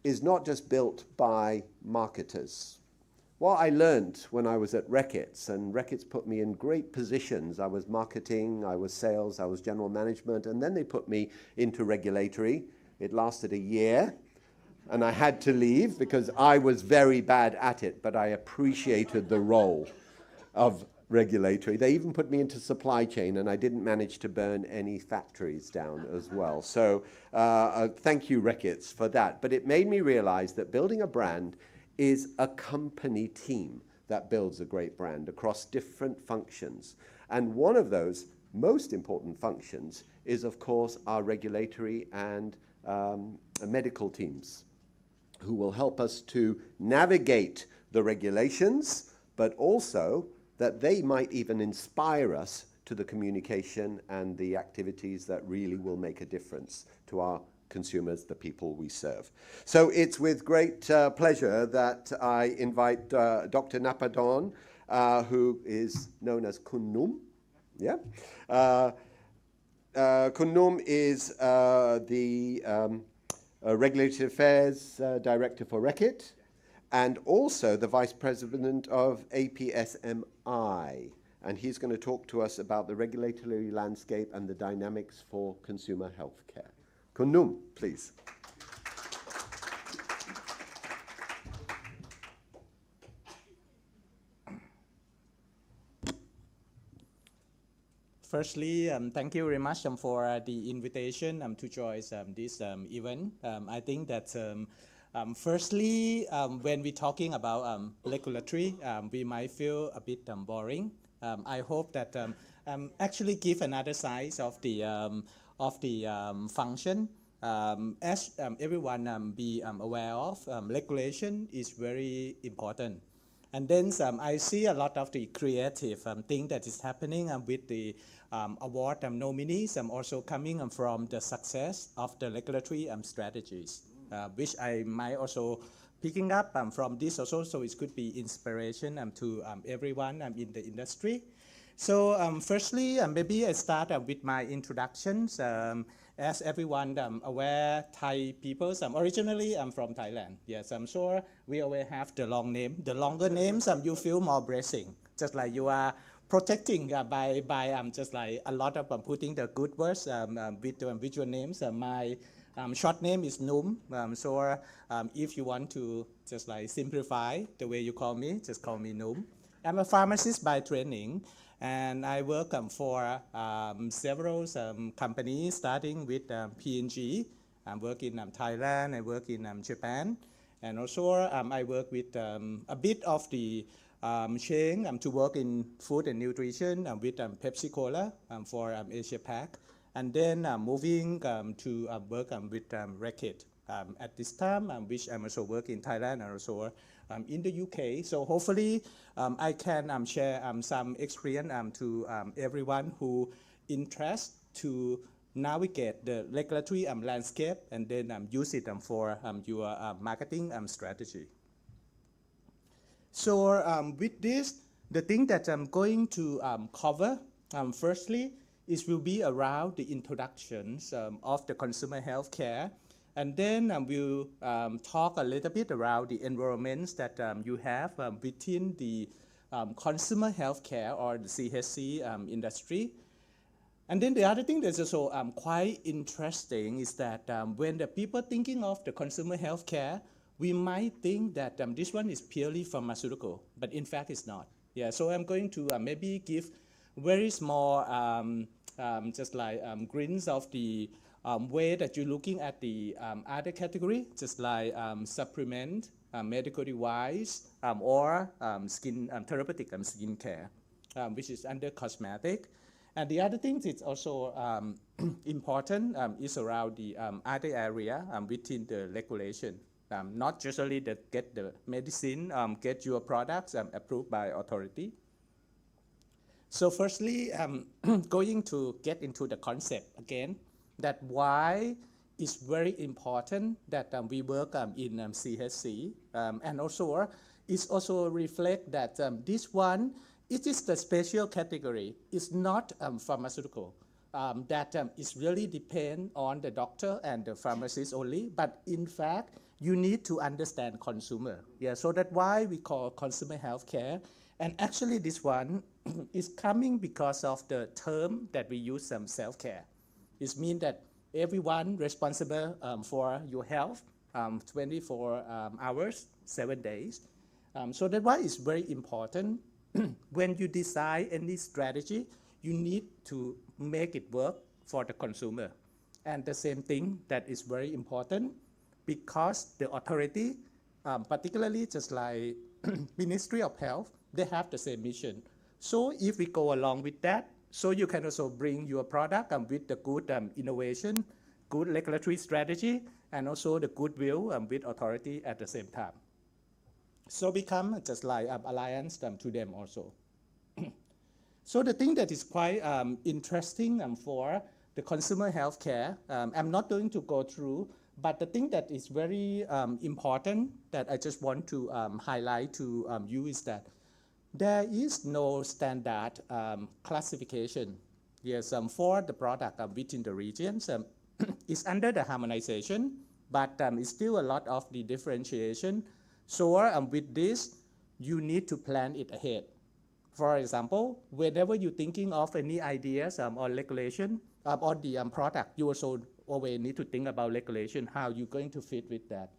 is not just built by marketers. What I learned when I was at Reckitt's, and Reckitt's put me in great positions. I was marketing, I was sales, I was general management, and then they put me into regulatory. It lasted a year, and I had to leave because I was very bad at it, but I appreciated the role of regulatory. They even put me into supply chain, and I didn't manage to burn any factories down as well. So thank you, Reckitt's, for that. But it made me realize that building a brand is a company team that builds a great brand across different functions. And one of those most important functions is, of course, our regulatory and medical teams, who will help us to navigate the regulations, but also that they might even inspire us to the communication and the activities that really will make a difference to our consumers, the people we serve. So it's with great pleasure that I invite Dr. Napadon, who is known as Kunnum. Yeah? Kunnum is the Regulatory Affairs Director for Reckitt, and also the Vice President of APSMI. And he's going to talk to us about the regulatory landscape and the dynamics for consumer healthcare. Kunnum, please. Firstly, thank you very much for the invitation to join this event. I think that firstly, when we're talking about regulatory, we might feel a bit boring. I hope that actually give another side of the function. As everyone be aware of, regulation is very important. And then I see a lot of the creative thing that is happening with the award nominees also coming from the success of the regulatory strategies, which I might also picking up from this also, so it could be inspiration to everyone in the industry. So firstly, maybe I start with my introductions. As everyone aware, Thai people, originally I'm from Thailand. Yes, I'm sure we always have the long name. The longer names, you feel more blessing. Just like you are protecting by just like a lot of putting the good words with your names. My short name is Num. So if you want to just like simplify the way you call me, just call me Num. I'm a pharmacist by training, and I work for several companies, starting with P&G. I work in Thailand, I work in Japan, and also I work with a bit of the chain to work in food and nutrition with Pepsi Cola for Asia-Pac, and then moving to work with Reckitt. At this time, which I'm also working in Thailand and also in the UK. So hopefully I can share some experience to everyone who interested to navigate the regulatory landscape and then use it for your marketing strategy. So with this, the thing that I'm going to cover, firstly, it will be around the introductions of the consumer healthcare. And then we'll talk a little bit around the environments that you have within the consumer healthcare or the CHC industry. And then the other thing that's also quite interesting is that when the people thinking of the consumer healthcare, we might think that this one is purely pharmaceutical, but in fact it's not. Yeah, so I'm going to maybe give very small just like grins of the way that you're looking at the other category, just like supplement, medical device, or skin therapeutic skin care, which is under cosmetic. And the other thing that's also important is around the other area within the regulation. Not just only that get the medicine, get your products approved by authority. So firstly, I'm going to get into the concept again, that why it's very important that we work in CHC, and also it also reflect that this one, it is the special category. It's not pharmaceutical. That is really depend on the doctor and the pharmacist only, but in fact, you need to understand consumer. Yeah, so that's why we call consumer healthcare. And actually this one is coming because of the term that we use, self-care. It means that everyone responsible for your health 24 hours, 7 days. So that's why it's very important when you design any strategy, you need to make it work for the consumer. And the same thing that is very important because the authority, particularly just like Ministry of Health, they have the same mission. So if we go along with that, so you can also bring your product with the good innovation, good regulatory strategy, and also the goodwill with authority at the same time. So become just like alliance to them also. So the thing that is quite interesting for the consumer healthcare, I'm not going to go through, but the thing that is very important that I just want to highlight to you is that there is no standard classification. Yes, for the product within the regions. It's under the harmonization, but it's still a lot of the differentiation. So with this, you need to plan it ahead. For example, whenever you're thinking of any ideas or regulation on the product, you also always need to think about regulation, how you're going to fit with that.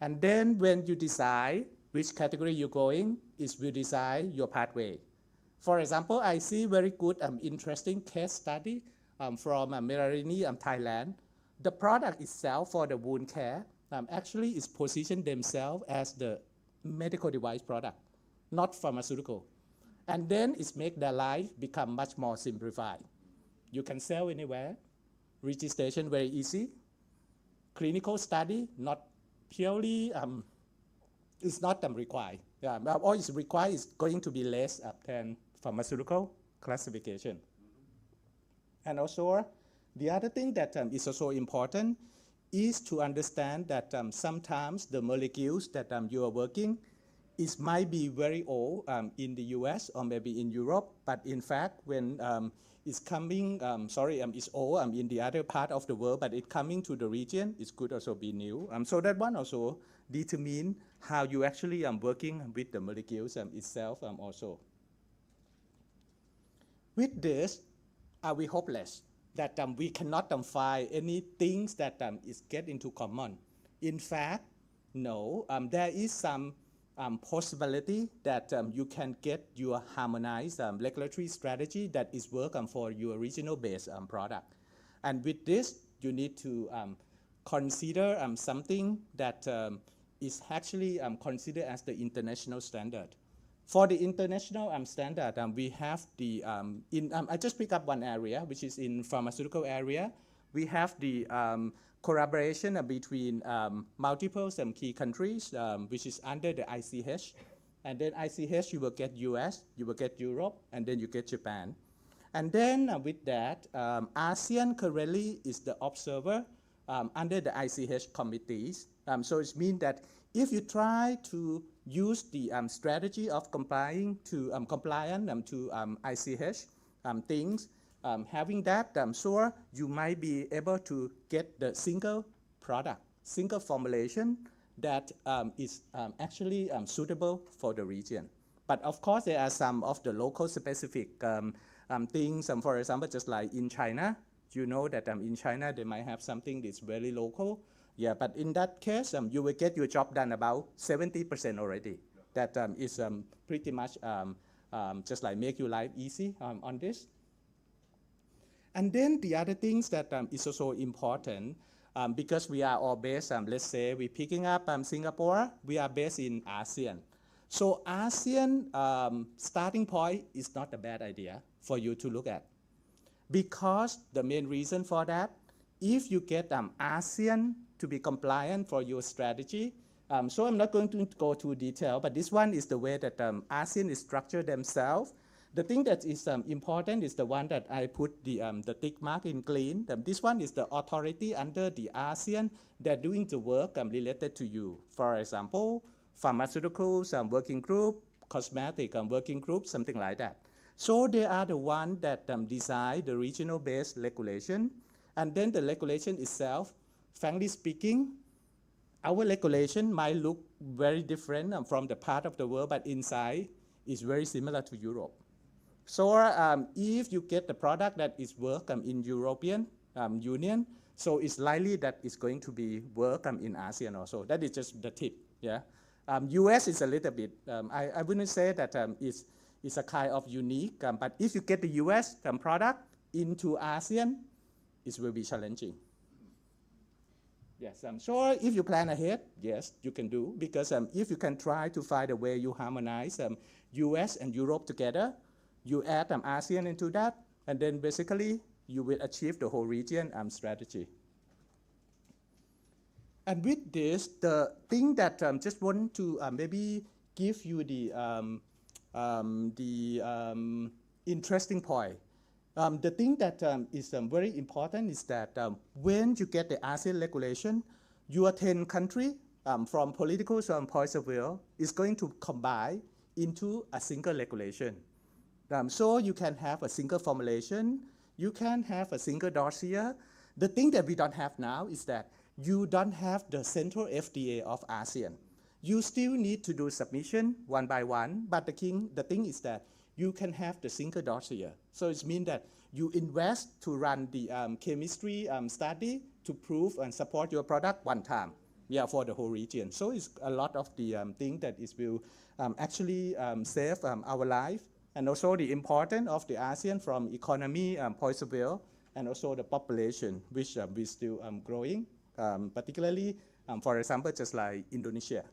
And then when you decide which category you're going, is will decide your pathway. For example, I see very good interesting case study from Merarini, Thailand. The product itself for the wound care actually is positioned themselves as the medical device product, not pharmaceutical. And then it's make their life become much more simplified. You can sell anywhere, registration very easy, clinical study not purely, it's not required. Yeah, all is required is going to be less than pharmaceutical classification. And also, the other thing that is also important is to understand that sometimes the molecules that you are working it might be very old in the US or maybe in Europe, but in fact, when it's coming, it's old in the other part of the world, but it coming to the region, it could also be new. So that one also determine how you actually working with the molecules itself also. With this, are we hopeless that we cannot find any things that is get into common? In fact, no, there is some possibility that you can get your harmonized regulatory strategy that is work for your regional based product. And with this, you need to consider something that is actually considered as the international standard. For the international standard, we have the, I just pick up one area, which is in pharmaceutical area. We have the collaboration between multiple key countries, which is under the ICH. And then ICH, you will get US, you will get Europe, and then you get Japan. And then with that, ASEAN currently is the observer under the ICH committees. So it means that if you try to use the strategy of complying to compliant to ICH things, having that, sure, you might be able to get the single product, single formulation that is actually suitable for the region. But of course, there are some of the local specific things. For example, just like in China, you know that in China, they might have something that's very local. Yeah, but in that case, you will get your job done about 70% already. That is pretty much just like make your life easy on this. And then the other things that is also important, because we are all based, let's say we're picking up Singapore, we are based in ASEAN. So ASEAN starting point is not a bad idea for you to look at. Because the main reason for that, if you get ASEAN to be compliant for your strategy, so I'm not going to go too detail, but this one is the way that ASEAN is structured themselves. The thing that is important is the one that I put the tick mark in green. This one is the authority under the ASEAN that doing the work related to you. For example, pharmaceuticals working group, cosmetic working group, something like that. So they are the one that design the regional-based regulation, and then the regulation itself, frankly speaking, our regulation might look very different from the part of the world, but inside is very similar to Europe. So if you get the product that is work in European Union, so it's likely that it's going to be work in ASEAN also. That is just the tip. Yeah, US is a little bit. I wouldn't say that it's a kind of unique, but if you get the US product into ASEAN, it will be challenging. Yes, I'm sure if you plan ahead, yes, you can do, because if you can try to find a way you harmonize US and Europe together, you add ASEAN into that, and then basically you will achieve the whole region strategy. And with this, the thing that just want to maybe give you the interesting point. The thing that is very important is that when you get the ASEAN regulation, your 10 countries from political points of view is going to combine into a single regulation. So you can have a single formulation, you can have a single dossier. The thing that we don't have now is that you don't have the central FDA of ASEAN. You still need to do submission one by one, but the thing is that you can have the single dossier. So it means that you invest to run the chemistry study to prove and support your product one time, yeah, for the whole region. So it's a lot of the thing that is will actually save our life, and also the importance of the ASEAN from economy point of view, and also the population, which we still growing, particularly, for example, just like Indonesia.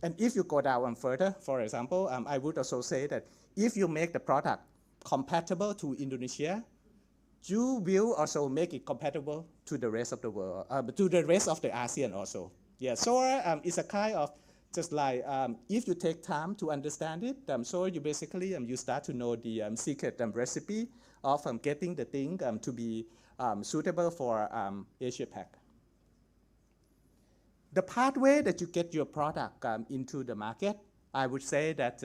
And if you go down further, for example, I would also say that if you make the product compatible to Indonesia, you will also make it compatible to the rest of the world, to the rest of the ASEAN also. Yeah, so it's a kind of just like if you take time to understand it, so you basically you start to know the secret recipe of getting the thing to be suitable for Asia-Pac. The pathway that you get your product into the market I would say that,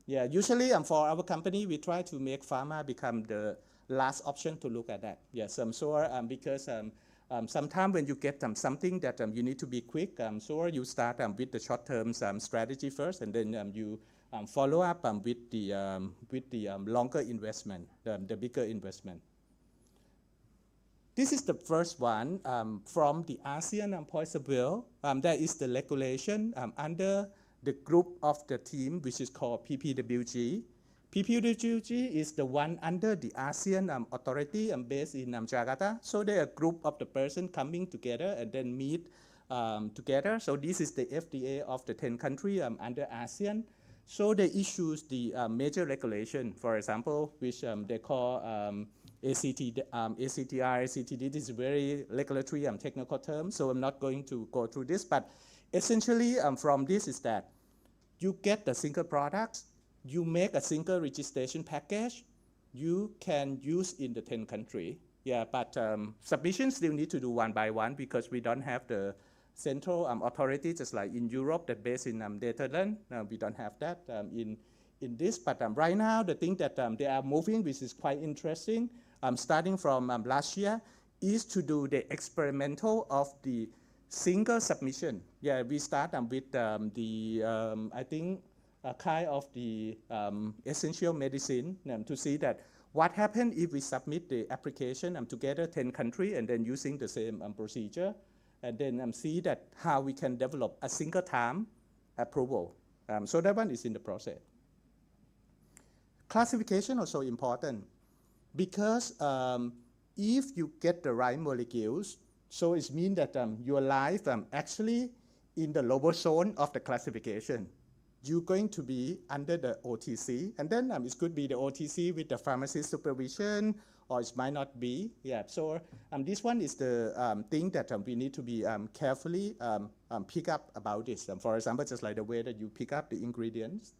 yeah, usually for our company, we try to make pharma become the last option to look at that. Yes, sure, because sometimes when you get something that you need to be quick, sure, you start with the short-term strategy first, and then you follow up with the longer investment, the bigger investment. This is the first one from the ASEAN point of view. There is the regulation under the group of the team, which is called PPWG. PPWG is the one under the ASEAN authority based in Jakarta. So they are a group of the person coming together and then meet together. So this is the FDA of the 10 countries under ASEAN. So they issue the major regulation, for example, which they call ACTR, ACTD. This is very regulatory technical term, so I'm not going to go through this. But essentially, from this is that you get the single products, you make a single registration package, you can use in the 10 countries. Yeah, but submissions still need to do one by one because we don't have the central authority, just like in Europe that based in Netherlands. We don't have that in this. But right now, the thing that they are moving, which is quite interesting, starting from last year, is to do the experimental of the single submission. Yeah, we start with I think, kind of the essential medicine to see that what happens if we submit the application together 10 countries and then using the same procedure, and then see that how we can develop a single time approval. So that one is in the process. Classification also important because if you get the right molecules, so it means that your life actually in the lower zone of the classification. You're going to be under the OTC, and then it could be the OTC with the pharmacy supervision, or it might not be. Yeah. So this one is the thing that we need to be carefully pick up about this. For example, just like the way that you pick up the ingredients.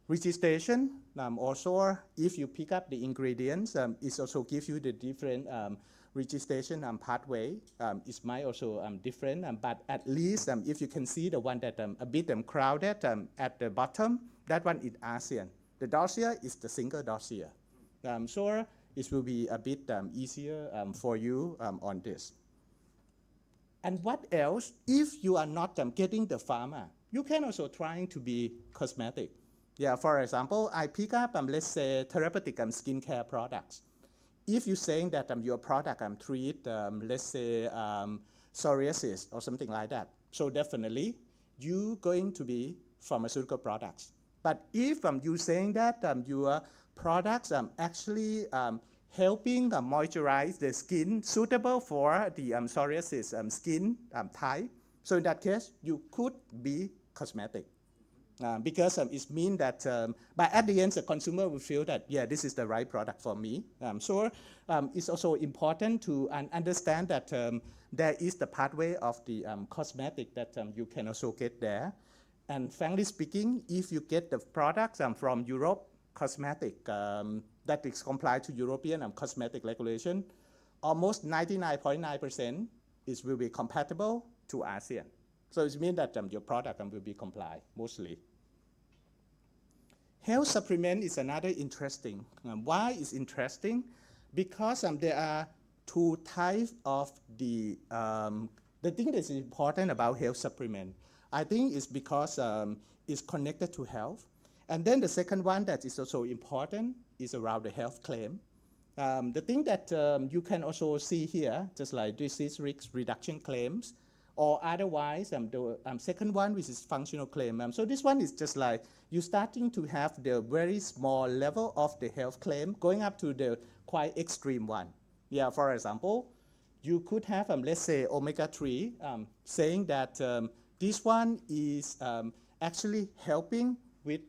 Registration, also if you pick up the ingredients, it also gives you the different registration pathway. It might also different, but at least if you can see the one that a bit crowded at the bottom, that one is ASEAN. The dossier is the single dossier. So it will be a bit easier for you on this. And what else? If you are not getting the pharma, you can also trying to be cosmetic. Yeah, for example, I pick up, let's say, therapeutic skincare products. If you're saying that your product treat, let's say, psoriasis or something like that, so definitely you're going to be pharmaceutical products. But if you're saying that your products actually helping moisturize the skin suitable for the psoriasis skin type, so in that case, you could be cosmetic. Because it means that, but at the end, the consumer will feel that, yeah, this is the right product for me. So it's also important to understand that there is the pathway of the cosmetic that you can also get there. And frankly speaking, if you get the products from Europe cosmetic that is compliant to European cosmetic regulation, almost 99.9% will be compatible to ASEAN. So it means that your product will be compliant mostly. Health supplement is another interesting. Why is interesting? Because there are two types of the thing that is important about health supplement. I think it's because it's connected to health. And then the second one that is also important is around the health claim. The thing that you can also see here, just like disease risk reduction claims, or otherwise, the second one, which is functional claim. So this one is just like you're starting to have the very small level of the health claim going up to the quite extreme one. Yeah, for example, you could have, let's say, omega-3, saying that this one is actually helping with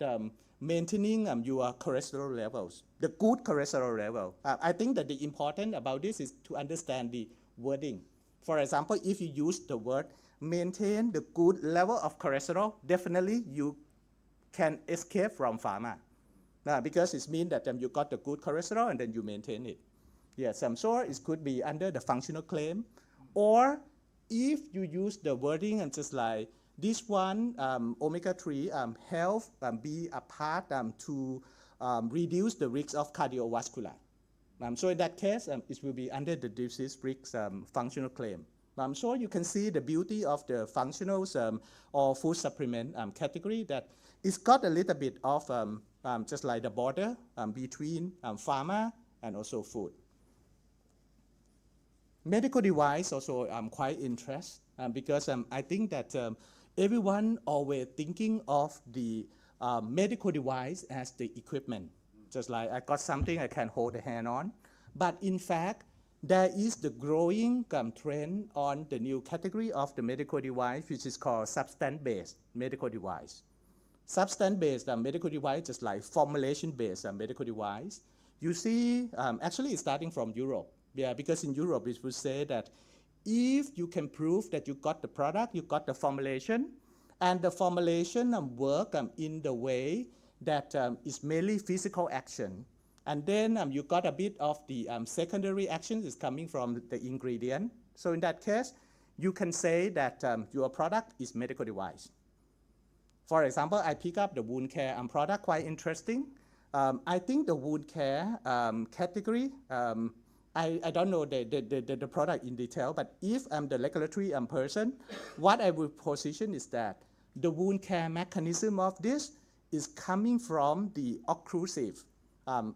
maintaining your cholesterol levels, the good cholesterol level. I think that the important about this is to understand the wording. For example, if you use the word maintain the good level of cholesterol, definitely you can escape from pharma. Because it means that you got the good cholesterol and then you maintain it. Yes, I'm sure it could be under the functional claim. Or if you use the wording and just like this one, omega-3, help be a part to reduce the risk of cardiovascular. So in that case, it will be under the disease risk functional claim. So you can see the beauty of the functionals or food supplement category, that it's got a little bit of just like the border between pharma and also food. Medical device also quite interesting because I think that everyone always thinking of the medical device as the equipment. Just like I got something I can hold a hand on. But in fact, there is the growing trend on the new category of the medical device, which is called substance-based medical device. Substance-based medical device, just like formulation-based medical device. You see, actually it's starting from Europe. Yeah, because in Europe, it would say that if you can prove that you got the product, you got the formulation, and the formulation work in the way that is mainly physical action, and then you got a bit of the secondary actions is coming from the ingredient. So in that case, you can say that your product is medical device. For example, I pick up the wound care product, quite interesting. I think the wound care category, I don't know the product in detail, but if I'm the regulatory person, what I will position is that the wound care mechanism of this is coming from the occlusive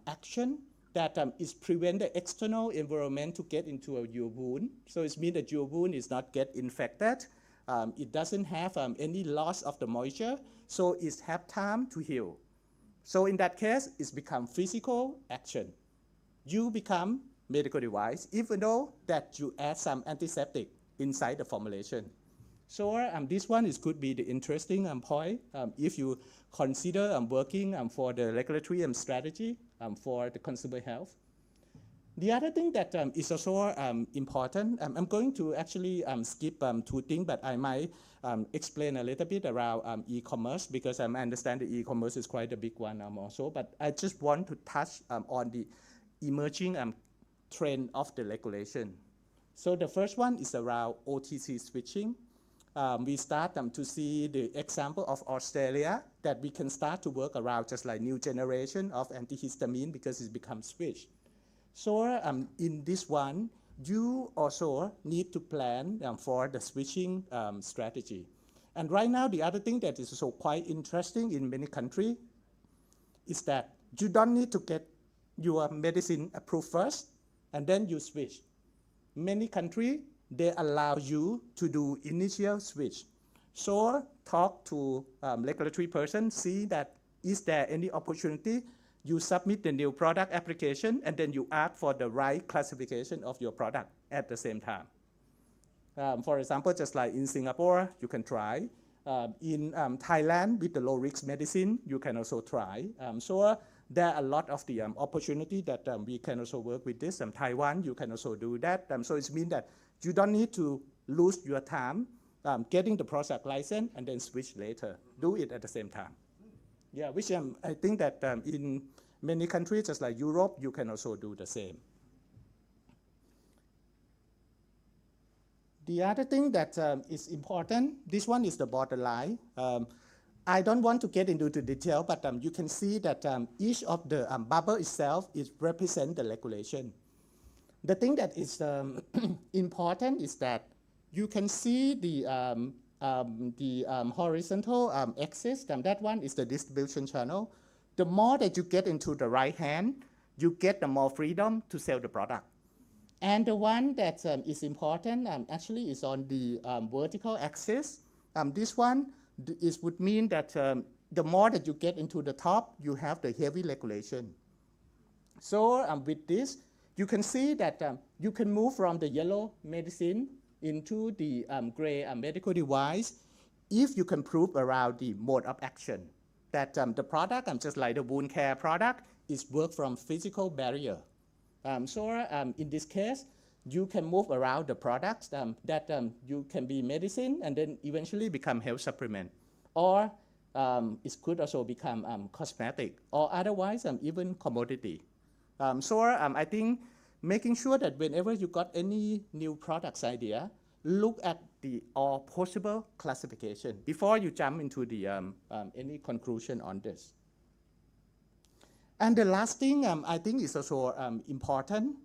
action that is prevent the external environment to get into your wound. So it means that your wound is not get infected. It doesn't have any loss of the moisture, so it have time to heal. So in that case, it's become physical action. You become medical device, even though that you add some antiseptic inside the formulation. So this one could be the interesting point if you consider working for the regulatory strategy for the consumer health. The other thing that is also important, I'm going to actually skip 2 things, but I might explain a little bit around e-commerce, because I understand the e-commerce is quite a big one also, but I just want to touch on the emerging trend of the regulation. So the first one is around OTC switching. We start to see the example of Australia, that we can start to work around just like new generation of antihistamine because it's become switch. So in this one, you also need to plan for the switching strategy. And right now, the other thing that is also quite interesting in many countries is that you don't need to get your medicine approved first, and then you switch. Many countries, they allow you to do initial switch. So talk to regulatory person, see that is there any opportunity, you submit the new product application, and then you ask for the right classification of your product at the same time. For example, just like in Singapore, you can try. In Thailand, with the low-risk medicine, you can also try. So there are a lot of the opportunity that we can also work with this. Taiwan, you can also do that. So it means that you don't need to lose your time getting the product license and then switch later. Do it at the same time. Yeah, which I think that in many countries, just like Europe, you can also do the same. The other thing that is important, this one is the borderline. I don't want to get into the detail, but you can see that each of the bubble itself is represent the regulation. The thing that is important is that you can see the horizontal axis, that one is the distribution channel. The more that you get into the right hand, you get the more freedom to sell the product. And the one that is important actually is on the vertical axis. This one would mean that the more that you get into the top, you have the heavy regulation. So with this, you can see that you can move from the yellow medicine into the gray medical device if you can prove around the mode of action. That the product, just like the wound care product, is work from physical barrier. So in this case, you can move around the products that you can be medicine and then eventually become health supplement. Or it could also become cosmetic, or otherwise even commodity. So I think making sure that whenever you got any new products idea, look at the all possible classification before you jump into the any conclusion on this. And the last thing I think is also important.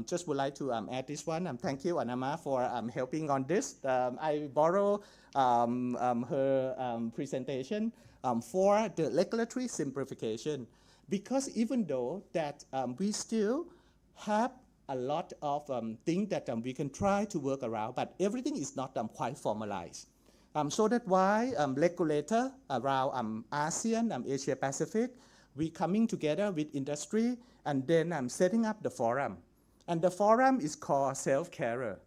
Just would like to add this one. Thank you, Anama, for helping on this. I borrow her presentation for the regulatory simplification, because even though that we still have a lot of things that we can try to work around, but everything is not quite formalized. So that's why regulator around ASEAN, Asia-Pacific, we coming together with industry, and then setting up the forum. And the forum is called Self-Carer.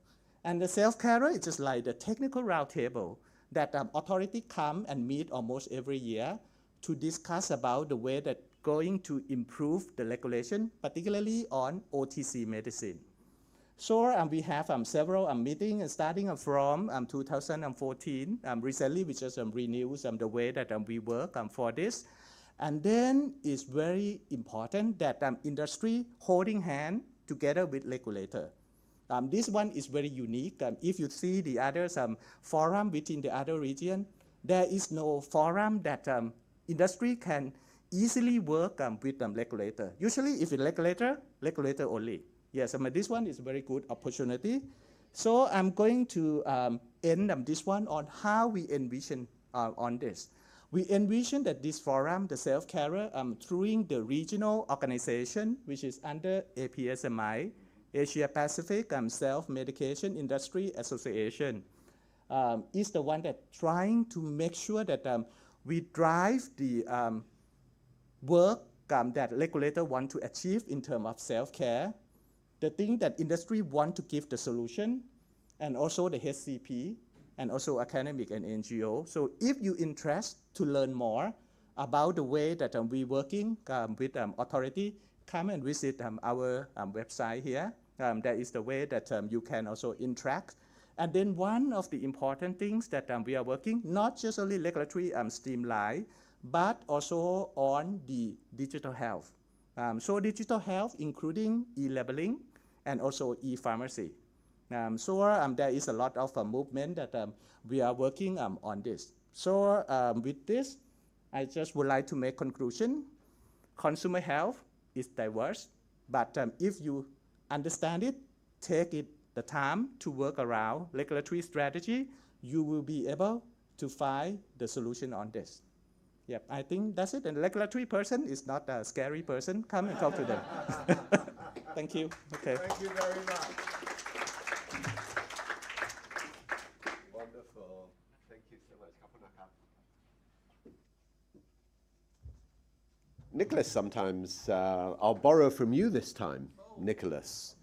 And the Self-Carer is just like the technical roundtable that authority come and meet almost every year to discuss about the way that going to improve the regulation, particularly on OTC medicine. So we have several meetings starting from 2014. Recently, we just renewed the way that we work for this. And then it's very important that industry holding hand together with regulator. This one is very unique. If you see the other forum within the other region, there is no forum that industry can easily work with regulator. Usually if it's regulator only. Yes, this one is a very good opportunity. So I'm going to end this one on how we envision on this. We envision that this forum, the Self-Carer, through the regional organization, which is under APSMI, Asia-Pacific Self-Medication Industry Association, is the one that trying to make sure that we drive the work that regulator want to achieve in terms of self-care, the thing that industry want to give the solution, and also the HCP, and also academic and NGO. So if you're interested to learn more about the way that we working with authority, come and visit our website here. That is the way that you can also interact. And then one of the important things that we are working, not just only regulatory streamline, but also on the digital health. So digital health, including e-labeling and also e-pharmacy. So there is a lot of movement that we are working on this. So with this, I just would like to make conclusion. Consumer health is diverse, but if you understand it, take it the time to work around regulatory strategy, you will be able to find the solution on this. Yep, I think that's it. And regulatory person is not a scary person. Come and talk to them. Thank you. Okay. Thank you very much. Wonderful. Thank you so much. Nicholas, sometimes I'll borrow from you this time, Nicholas,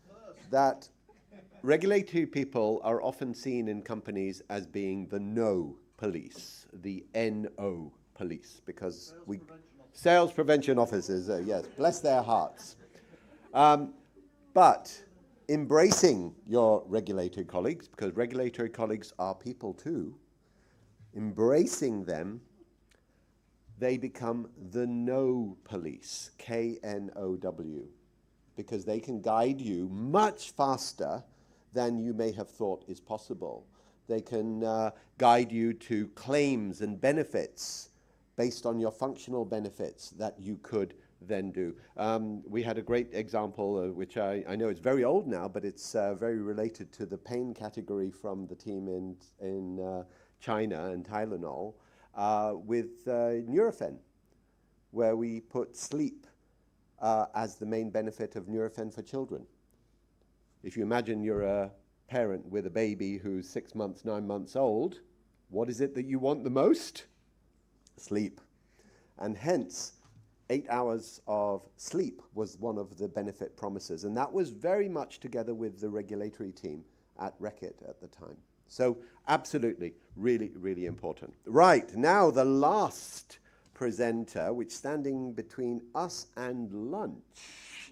that regulatory people are often seen in companies as being the no police, the NO police, because sales prevention officers, yes, bless their hearts. But embracing your regulatory colleagues, because regulatory colleagues are people too, embracing them, they become the no police, KNOW, because they can guide you much faster than you may have thought is possible. They can guide you to claims and benefits based on your functional benefits that you could then do. We had a great example, which I know it's very old now, but it's very related to the pain category from the team in China and Tylenol, with Nurofen, where we put sleep as the main benefit of Nurofen for children. If you imagine you're a parent with a baby who's 6 months, 9 months old, what is it that you want the most? Sleep. And hence, 8 hours of sleep was one of the benefit promises. And that was very much together with the regulatory team at Reckitt at the time. So absolutely, really, really important. Right, now the last presenter, which standing between us and lunch,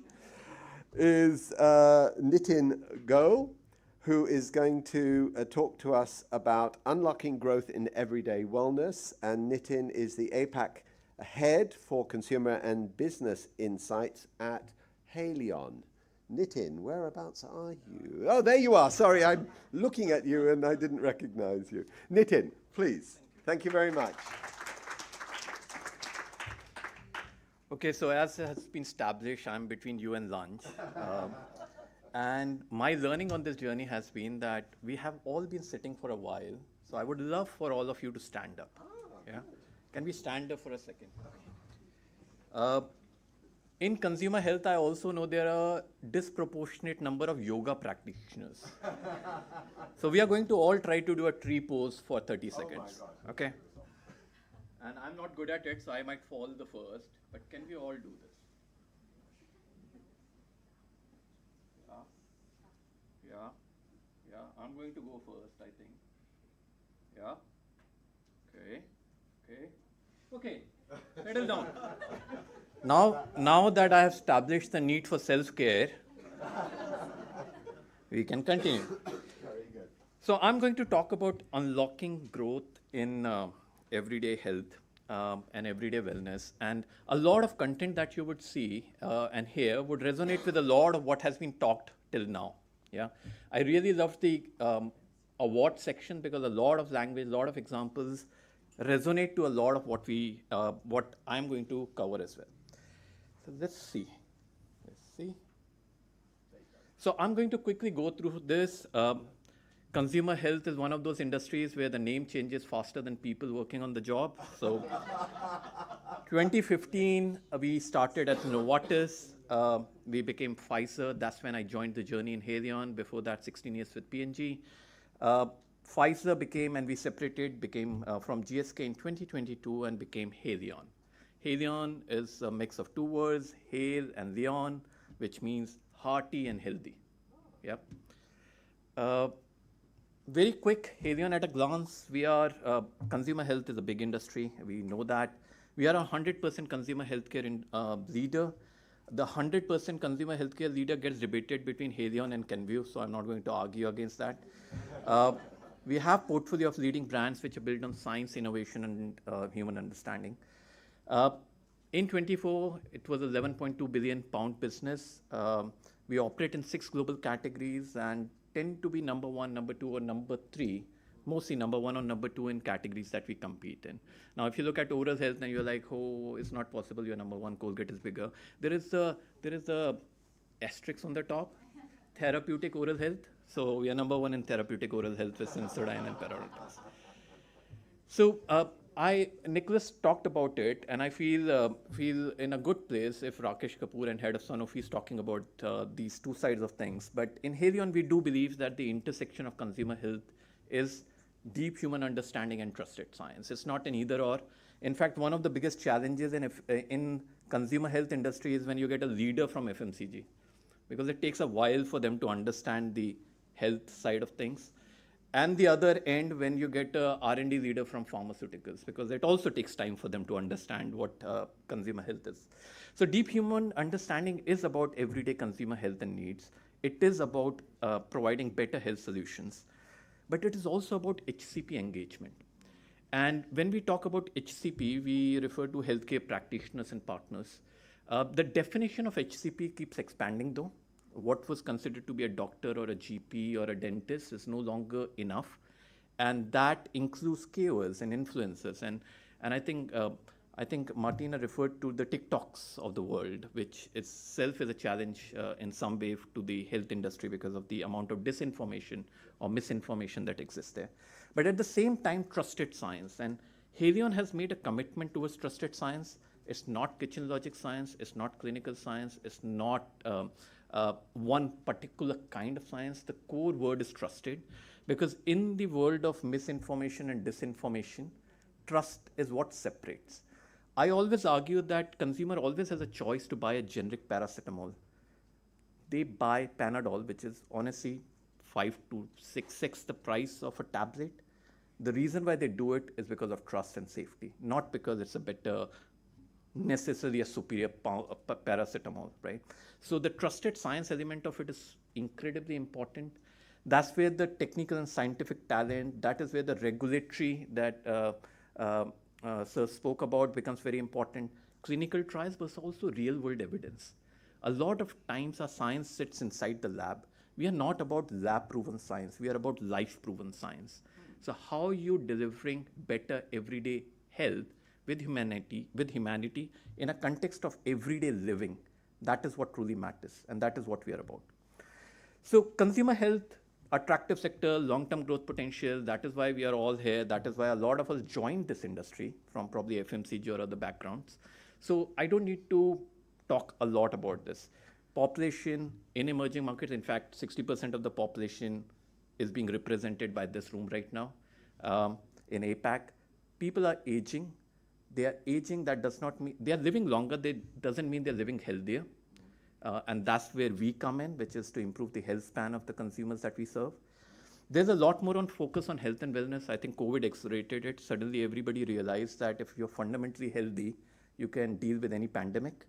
is Nitin Goel, who is going to talk to us about unlocking growth in everyday wellness. And Nitin is the APAC head for consumer and business insights at Haleon. Nitin, whereabouts are you? Oh, there you are. Sorry, I'm looking at you and I didn't recognize you. Nitin, please. Thank you very much. Okay, so as has been established, I'm between you and lunch. And my learning on this journey has been that we have all been sitting for a while. So I would love for all of you to stand up. Yeah? Can we stand up for a second? In consumer health, I also know there are a disproportionate number of yoga practitioners. So we are going to all try to do a tree pose for 30 seconds. Okay? And I'm not good at it, so I might fall the first. But can we all do this? Yeah. Yeah. I'm going to go first, I think. Yeah. Okay. Settle down. Now that I have established the need for self-care, we can continue. Very good. So I'm going to talk about unlocking growth in everyday health and everyday wellness. And a lot of content that you would see and hear would resonate with a lot of what has been talked till now. Yeah, I really love the award section because a lot of language, a lot of examples resonate to a lot of what I'm going to cover as well. So let's see. So I'm going to quickly go through this. Consumer health is one of those industries where the name changes faster than people working on the job. So 2015, we started at Novartis. We became Pfizer. That's when I joined the journey in Haleon. Before that, 16 years with P&G. Pfizer became, and we separated, became from GSK in 2022 and became Haleon. Haleon is a mix of two words, Hale and Leon, which means hearty and healthy. Yep. Very quick, Haleon at a glance. We are, consumer health is a big industry. We know that. We are a 100% consumer healthcare leader. The 100% consumer healthcare leader gets debated between Haleon and Kenvue, so I'm not going to argue against that. We have portfolio of leading brands which are built on science, innovation, and human understanding. In 24, it was a 11.2 billion pound business. We operate in 6 global categories and tend to be number 1, number 2, or number 3, mostly number 1 or number 2 in categories that we compete in. Now, if you look at oral health, then you're like, oh, it's not possible. You're number 1. Colgate is bigger. There is a asterisk on the top, therapeutic oral health. So we are number 1 in therapeutic oral health with Sensodyne and Parodontax. So Nicholas talked about it, and I feel in a good place if Rakesh Kapoor and head of Sanofi is talking about these two sides of things. But in Haleon, we do believe that the intersection of consumer health is deep human understanding and trusted science. It's not an either or. In fact, one of the biggest challenges in consumer health industry is when you get a leader from FMCG, because it takes a while for them to understand the health side of things. And the other end, when you get a R&D leader from pharmaceuticals, because it also takes time for them to understand what consumer health is. So deep human understanding is about everyday consumer health and needs. It is about providing better health solutions. But it is also about HCP engagement. And when we talk about HCP, we refer to healthcare practitioners and partners. The definition of HCP keeps expanding though. What was considered to be a doctor or a GP or a dentist is no longer enough. And that includes KOLs and influencers. And I think Martina referred to the TikToks of the world, which itself is a challenge in some way to the health industry because of the amount of disinformation or misinformation that exists there. But at the same time, trusted science. And Haleon has made a commitment towards trusted science. It's not kitchen logic science. It's not clinical science. It's not one particular kind of science. The core word is trusted, because in the world of misinformation and disinformation, trust is what separates. I always argue that consumer always has a choice to buy a generic paracetamol. They buy Panadol, which is honestly 5 to 6x the price of a tablet. The reason why they do it is because of trust and safety, not because it's a better, necessarily a superior paracetamol, right? So the trusted science element of it is incredibly important. That's where the technical and scientific talent, that is where the regulatory that Sir spoke about becomes very important. Clinical trials, but also real world evidence. A lot of times our science sits inside the lab. We are not about lab-proven science. We are about life-proven science. So how are you delivering better everyday health with humanity in a context of everyday living? That is what truly matters, and that is what we are about. So consumer health, attractive sector, long-term growth potential, that is why we are all here. That is why a lot of us joined this industry from probably FMCG or other backgrounds. So I don't need to talk a lot about this. Population in emerging markets, in fact, 60% of the population is being represented by this room right now. In APAC, people are aging. They are aging, that does not mean, they are living longer, that doesn't mean they're living healthier. And that's where we come in, which is to improve the health span of the consumers that we serve. There's a lot more on focus on health and wellness. I think COVID accelerated it. Suddenly everybody realized that if you're fundamentally healthy, you can deal with any pandemic.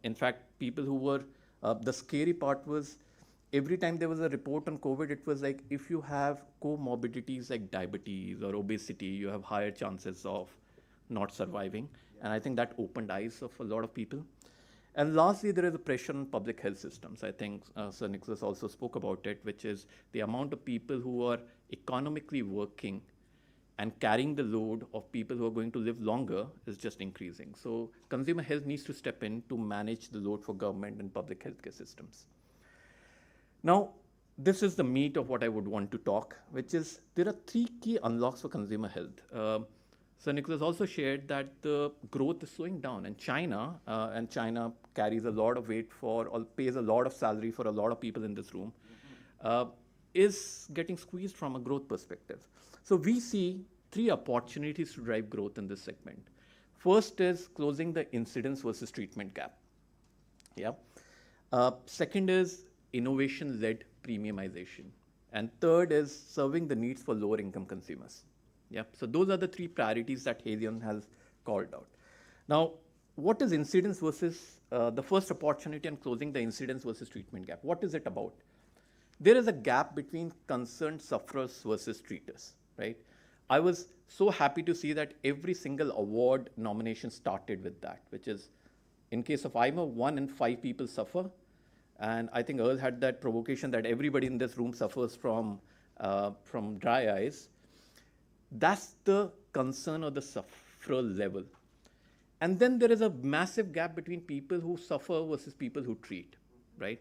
In fact, people who were, the scary part was, every time there was a report on COVID, it was like, if you have comorbidities like diabetes or obesity, you have higher chances of not surviving. And I think that opened eyes of a lot of people. And lastly, there is a pressure on public health systems. I think Sir Nicholas also spoke about it, which is the amount of people who are economically working and carrying the load of people who are going to live longer is just increasing. So consumer health needs to step in to manage the load for government and public healthcare systems. Now, this is the meat of what I would want to talk, which is there are 3 key unlocks for consumer health. So Nicholas also shared that the growth is slowing down, and China carries a lot of weight for, or pays a lot of salary for a lot of people in this room, is getting squeezed from a growth perspective. So we see 3 opportunities to drive growth in this segment. First is closing the incidence versus treatment gap. Yeah. Second is innovation-led premiumization. And third is serving the needs for lower income consumers. Yeah, so those are the 3 priorities that Helion has called out. Now, what is incidence versus the first opportunity and closing the incidence versus treatment gap? What is it about? There is a gap between concerned sufferers versus treaters, right? I was so happy to see that every single award nomination started with that, which is, in case of IMO, 1 in 5 people suffer. And I think Earl had that provocation that everybody in this room suffers from dry eyes. That's the concern or the sufferer level. And then there is a massive gap between people who suffer versus people who treat, right?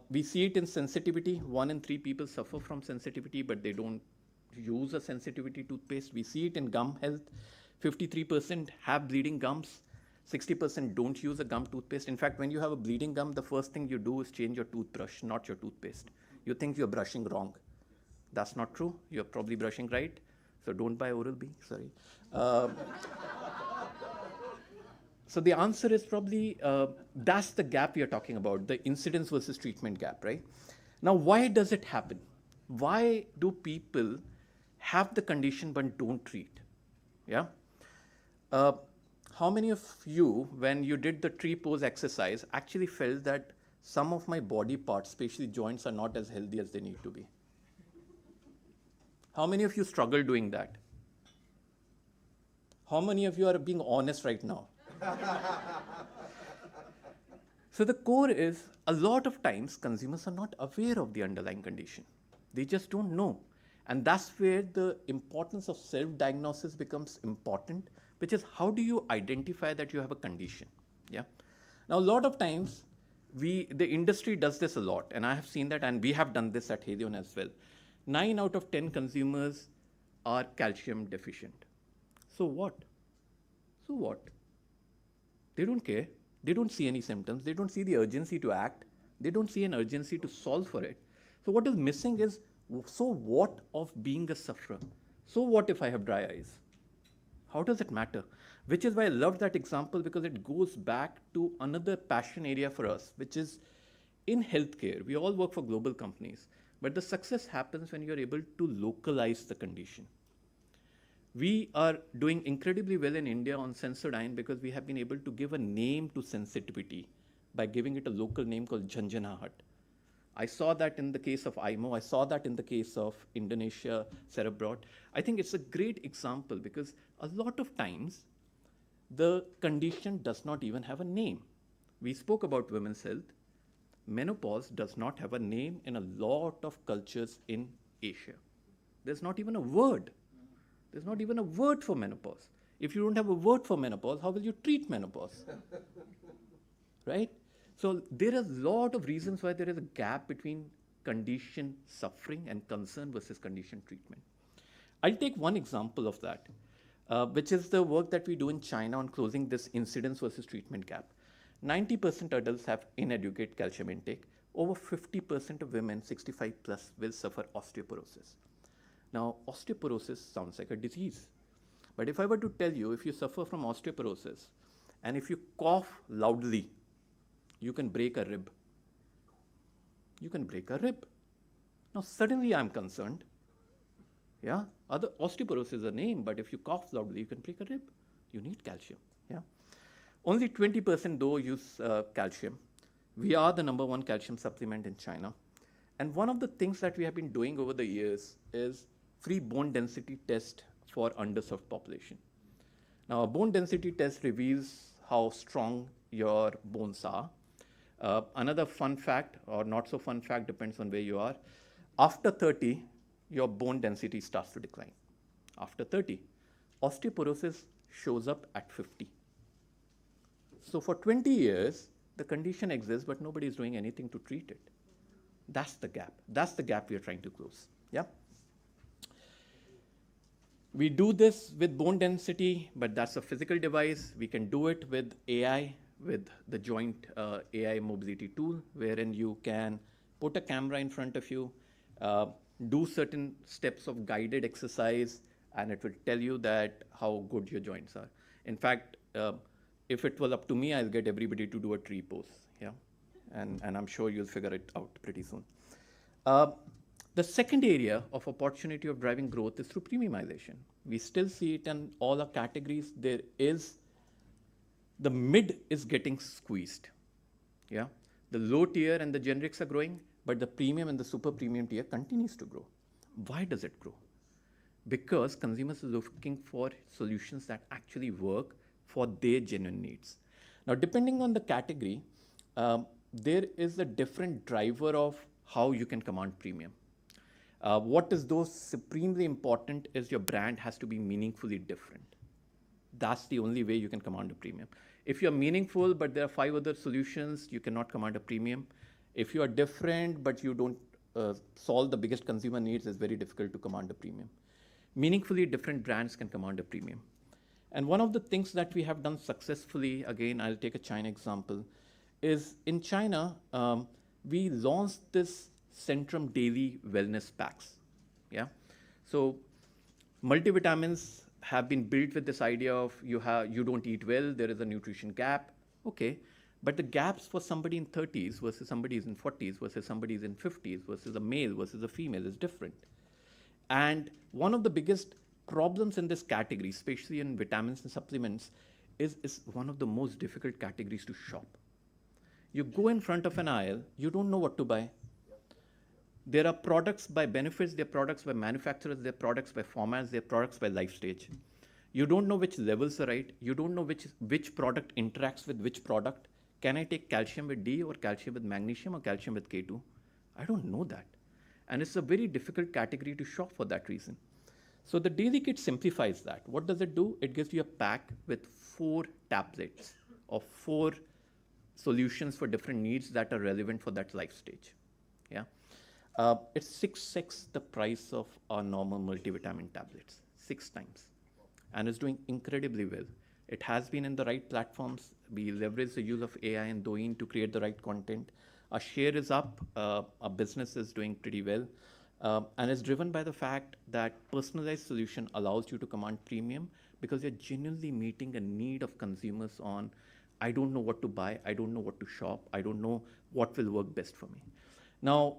We see it in sensitivity. 1 in 3 people suffer from sensitivity, but they don't use a sensitivity toothpaste. We see it in gum health. 53% have bleeding gums. 60% don't use a gum toothpaste. In fact, when you have a bleeding gum, the first thing you do is change your toothbrush, not your toothpaste. You think you're brushing wrong. That's not true. You're probably brushing right. So don't buy Oral-B, sorry. So the answer is probably, that's the gap we are talking about, the incidence versus treatment gap, right? Now, why does it happen? Why do people have the condition but don't treat? Yeah. How many of you, when you did the tree pose exercise, actually felt that some of my body parts, especially joints, are not as healthy as they need to be? How many of you struggle doing that? How many of you are being honest right now? So the core is, a lot of times consumers are not aware of the underlying condition. They just don't know. And that's where the importance of self-diagnosis becomes important, which is how do you identify that you have a condition? Yeah. Now, a lot of times, the industry does this a lot, and I have seen that, and we have done this at Helion as well. 9 out of 10 consumers are calcium deficient. So what? So what? They don't care. They don't see any symptoms. They don't see the urgency to act. They don't see an urgency to solve for it. So what is missing is, so what of being a sufferer? So what if I have dry eyes? How does it matter? Which is why I love that example, because it goes back to another passion area for us, which is in healthcare. We all work for global companies, but the success happens when you're able to localize the condition. We are doing incredibly well in India on Sensodyne because we have been able to give a name to sensitivity by giving it a local name called Janjanahat. I saw that in the case of IMO. I saw that in the case of Indonesia, Cerebrot. I think it's a great example because a lot of times the condition does not even have a name. We spoke about women's health. Menopause does not have a name in a lot of cultures in Asia. There's not even a word. There's not even a word for menopause. If you don't have a word for menopause, how will you treat menopause? Right? So there are a lot of reasons why there is a gap between condition suffering and concern versus condition treatment. I'll take one example of that, which is the work that we do in China on closing this incidence versus treatment gap. 90% adults have inadequate calcium intake. Over 50% of women 65 plus will suffer osteoporosis. Now, osteoporosis sounds like a disease. But if I were to tell you, if you suffer from osteoporosis and if you cough loudly, you can break a rib. You can break a rib. Now, suddenly I'm concerned. Yeah, other osteoporosis is a name, but if you cough loudly, you can break a rib. You need calcium. Yeah, only 20% though use calcium. We are the #1 calcium supplement in China. And one of the things that we have been doing over the years is free bone density test for underserved population. Now, a bone density test reveals how strong your bones are. Another fun fact, or not so fun fact, depends on where you are. After 30, your bone density starts to decline. After 30, osteoporosis shows up at 50. So for 20 years, the condition exists, but nobody is doing anything to treat it. That's the gap. That's the gap we are trying to close. Yeah. We do this with bone density, but that's a physical device. We can do it with AI, with the joint AI mobility tool, wherein you can put a camera in front of you, do certain steps of guided exercise, and it will tell you that how good your joints are. In fact, if it was up to me, I'll get everybody to do a tree pose. Yeah, and I'm sure you'll figure it out pretty soon. The second area of opportunity of driving growth is through premiumization. We still see it in all our categories. The mid is getting squeezed. Yeah, the low tier and the generics are growing, but the premium and the super premium tier continues to grow. Why does it grow? Because consumers are looking for solutions that actually work for their genuine needs. Now, depending on the category, there is a different driver of how you can command premium. What is those supremely important is your brand has to be meaningfully different. That's the only way you can command a premium. If you're meaningful, but there are 5 other solutions, you cannot command a premium. If you are different, but you don't solve the biggest consumer needs, it's very difficult to command a premium. Meaningfully different brands can command a premium. And one of the things that we have done successfully, again, I'll take a China example, is in China, we launched this Centrum Daily Wellness Packs. Yeah, so multivitamins have been built with this idea of you don't eat well, there is a nutrition gap. Okay, but the gaps for somebody in 30s versus somebody in 40s versus somebody in 50s versus a male versus a female is different. And one of the biggest problems in this category, especially in vitamins and supplements, is one of the most difficult categories to shop. You go in front of an aisle, you don't know what to buy. There are products by benefits, there are products by manufacturers, there are products by formats, there are products by life stage. You don't know which levels are right. You don't know which product interacts with which product. Can I take calcium with D or calcium with magnesium or calcium with K2? I don't know that. And it's a very difficult category to shop for that reason. So the Daily Kit simplifies that. What does it do? It gives you a pack with 4 tablets of 4 solutions for different needs that are relevant for that life stage. Yeah, it's 6x the price of our normal multivitamin tablets, 6 times, and it's doing incredibly well. It has been in the right platforms. We leverage the use of AI and Douyin to create the right content. Our share is up. Our business is doing pretty well. And it's driven by the fact that personalized solution allows you to command premium because you're genuinely meeting a need of consumers on, I don't know what to buy, I don't know what to shop, I don't know what will work best for me. Now,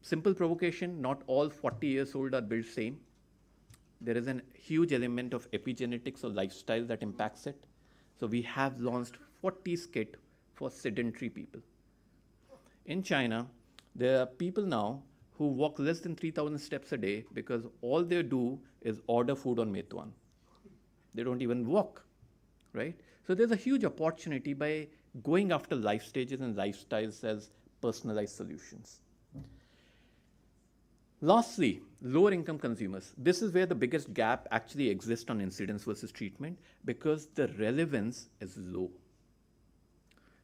simple provocation, not all 40 years old are built same. There is a huge element of epigenetics or lifestyle that impacts it. So we have launched 40s kit for sedentary people. In China, there are people now who walk less than 3,000 steps a day because all they do is order food on Meituan. They don't even walk, right? So there's a huge opportunity by going after life stages and lifestyles as personalized solutions. Lastly, lower income consumers. This is where the biggest gap actually exists on incidence versus treatment because the relevance is low.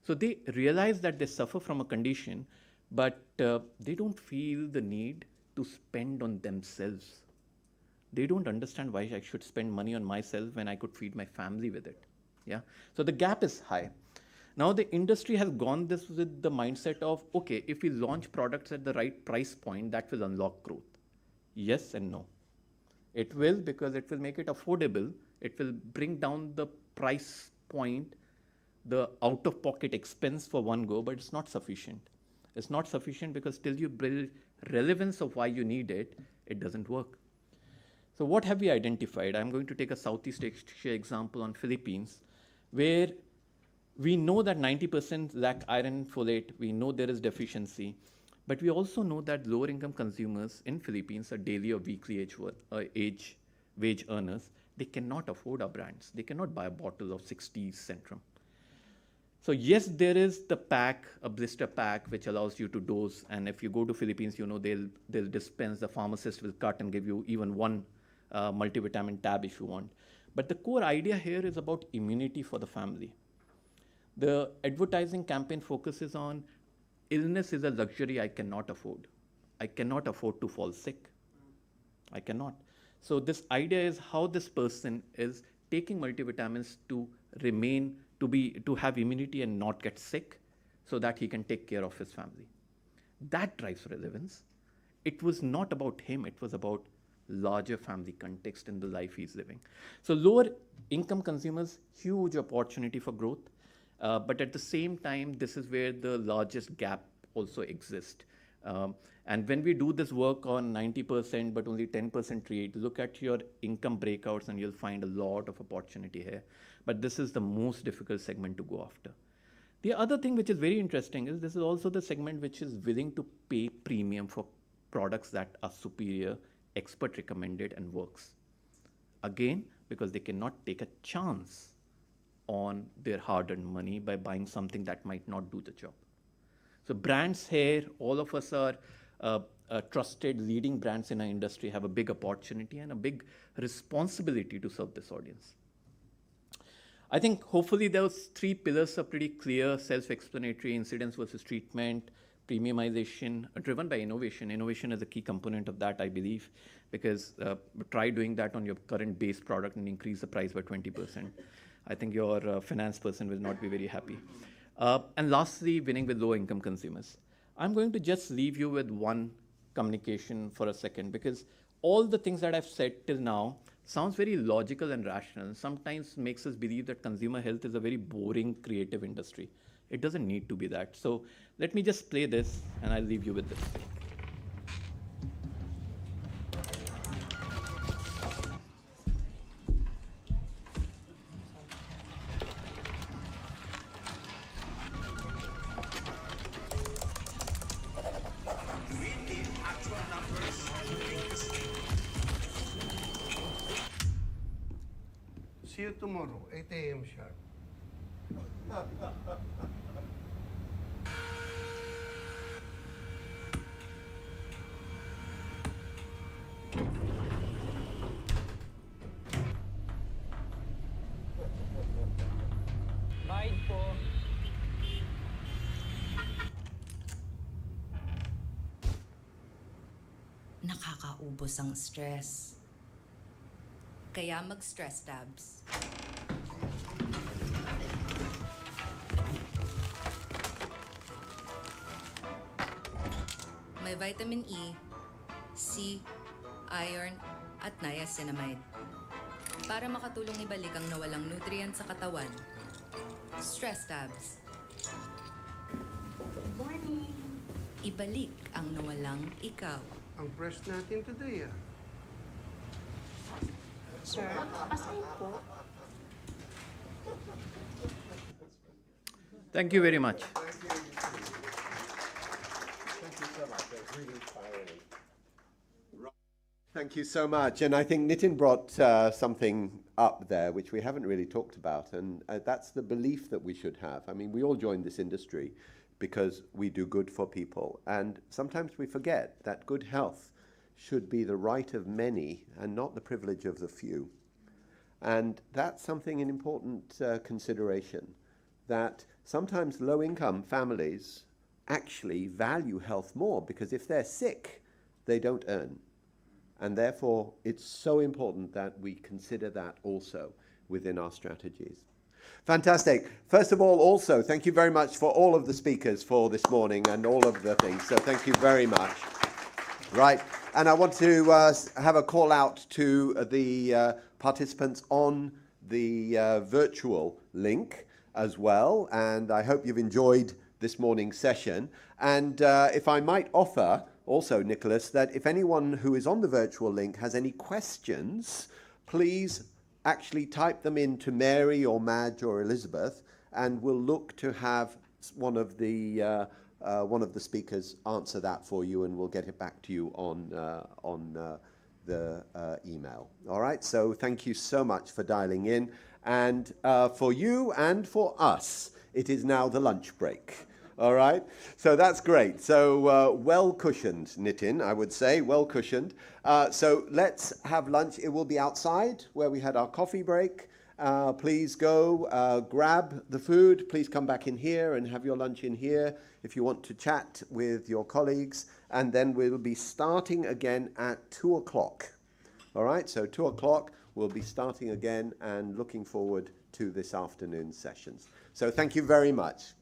So they realize that they suffer from a condition, but they don't feel the need to spend on themselves. They don't understand why I should spend money on myself when I could feed my family with it. Yeah. So the gap is high. Now the industry has gone this with the mindset of, okay, if we launch products at the right price point, that will unlock growth. Yes and no. It will, because it will make it affordable. It will bring down the price point, the out-of-pocket expense for one go, but it's not sufficient. It's not sufficient because till you build relevance of why you need it, it doesn't work. So what have we identified? I'm going to take a Southeast Asia example on Philippines, where we know that 90% lack iron, folate. We know there is deficiency, but we also know that lower income consumers in Philippines are daily or weekly wage earners. They cannot afford our brands. They cannot buy a bottle of 60s Centrum. So yes, there is the pack, a blister pack, which allows you to dose. And if you go to Philippines, you know, they'll dispense, the pharmacist will cut and give you even one multivitamin tab if you want. But the core idea here is about immunity for the family. The advertising campaign focuses on illness is a luxury I cannot afford. I cannot afford to fall sick. I cannot. So this idea is how this person is taking multivitamins to remain, to have immunity and not get sick so that he can take care of his family. That drives relevance. It was not about him, it was about larger family context in the life he's living. So lower income consumers, huge opportunity for growth. But at the same time, this is where the largest gap also exists. And when we do this work on 90% but only 10% treat, look at your income breakouts and you'll find a lot of opportunity here. But this is the most difficult segment to go after. The other thing which is very interesting is this is also the segment which is willing to pay premium for products that are superior, expert recommended and works. Again, because they cannot take a chance on their hard-earned money by buying something that might not do the job. So brands here, all of us are trusted leading brands in our industry, have a big opportunity and a big responsibility to serve this audience. I think hopefully those three pillars are pretty clear: self-explanatory, incidence versus treatment, premiumization, driven by innovation. Innovation is a key component of that, I believe, because try doing that on your current base product and increase the price by 20%. I think your finance person will not be very happy. And lastly, winning with low-income consumers. I'm going to just leave you with one communication for a second, because all the things that I've said till now sounds very logical and rational, sometimes makes us believe that consumer health is a very boring, creative industry. It doesn't need to be that. So let me just play this, and I'll leave you with this. See you tomorrow, 8 a.m. sharp. Bye po. Nakakaubos ang stress. Kaya mag-stress tabs. May vitamin E, C, iron, at niacinamide. Para makatulong ibalik ang nawalang nutrients sa katawan. Stress tabs. Good morning. Ibalik ang nawalang ikaw. Ang press natin today, ah. Sir, pasahin po. Thank you very much. Thank you so much. That's really inspiring. Thank you so much. And I think Nitin brought something up there which we haven't really talked about, and that's the belief that we should have. I mean, we all joined this industry because we do good for people, and sometimes we forget that good health should be the right of many and not the privilege of the few. And that's something, an important consideration, that sometimes low-income families actually value health more because if they're sick, they don't earn. And therefore, it's so important that we consider that also within our strategies. Fantastic. First of all, also, thank you very much for all of the speakers for this morning and all of the things. So thank you very much. Right. And I want to have a call out to the participants on the virtual link as well. And I hope you've enjoyed this morning's session. And if I might offer also, Nicholas, that if anyone who is on the virtual link has any questions, please actually type them in to Mary or Madge or Elizabeth, and we'll look to have one of the speakers answer that for you, and we'll get it back to you on the email. All right. So thank you so much for dialing in, and for you and for us, it is now the lunch break. All right, so that's great. So well cushioned, Nitin, I would say, well cushioned. So let's have lunch. It will be outside where we had our coffee break. Please go grab the food. Please come back in here and have your lunch in here if you want to chat with your colleagues. And then we'll be starting again at 2 o'clock. All right, so 2 o'clock, we'll be starting again and looking forward to this afternoon's sessions. So thank you very much.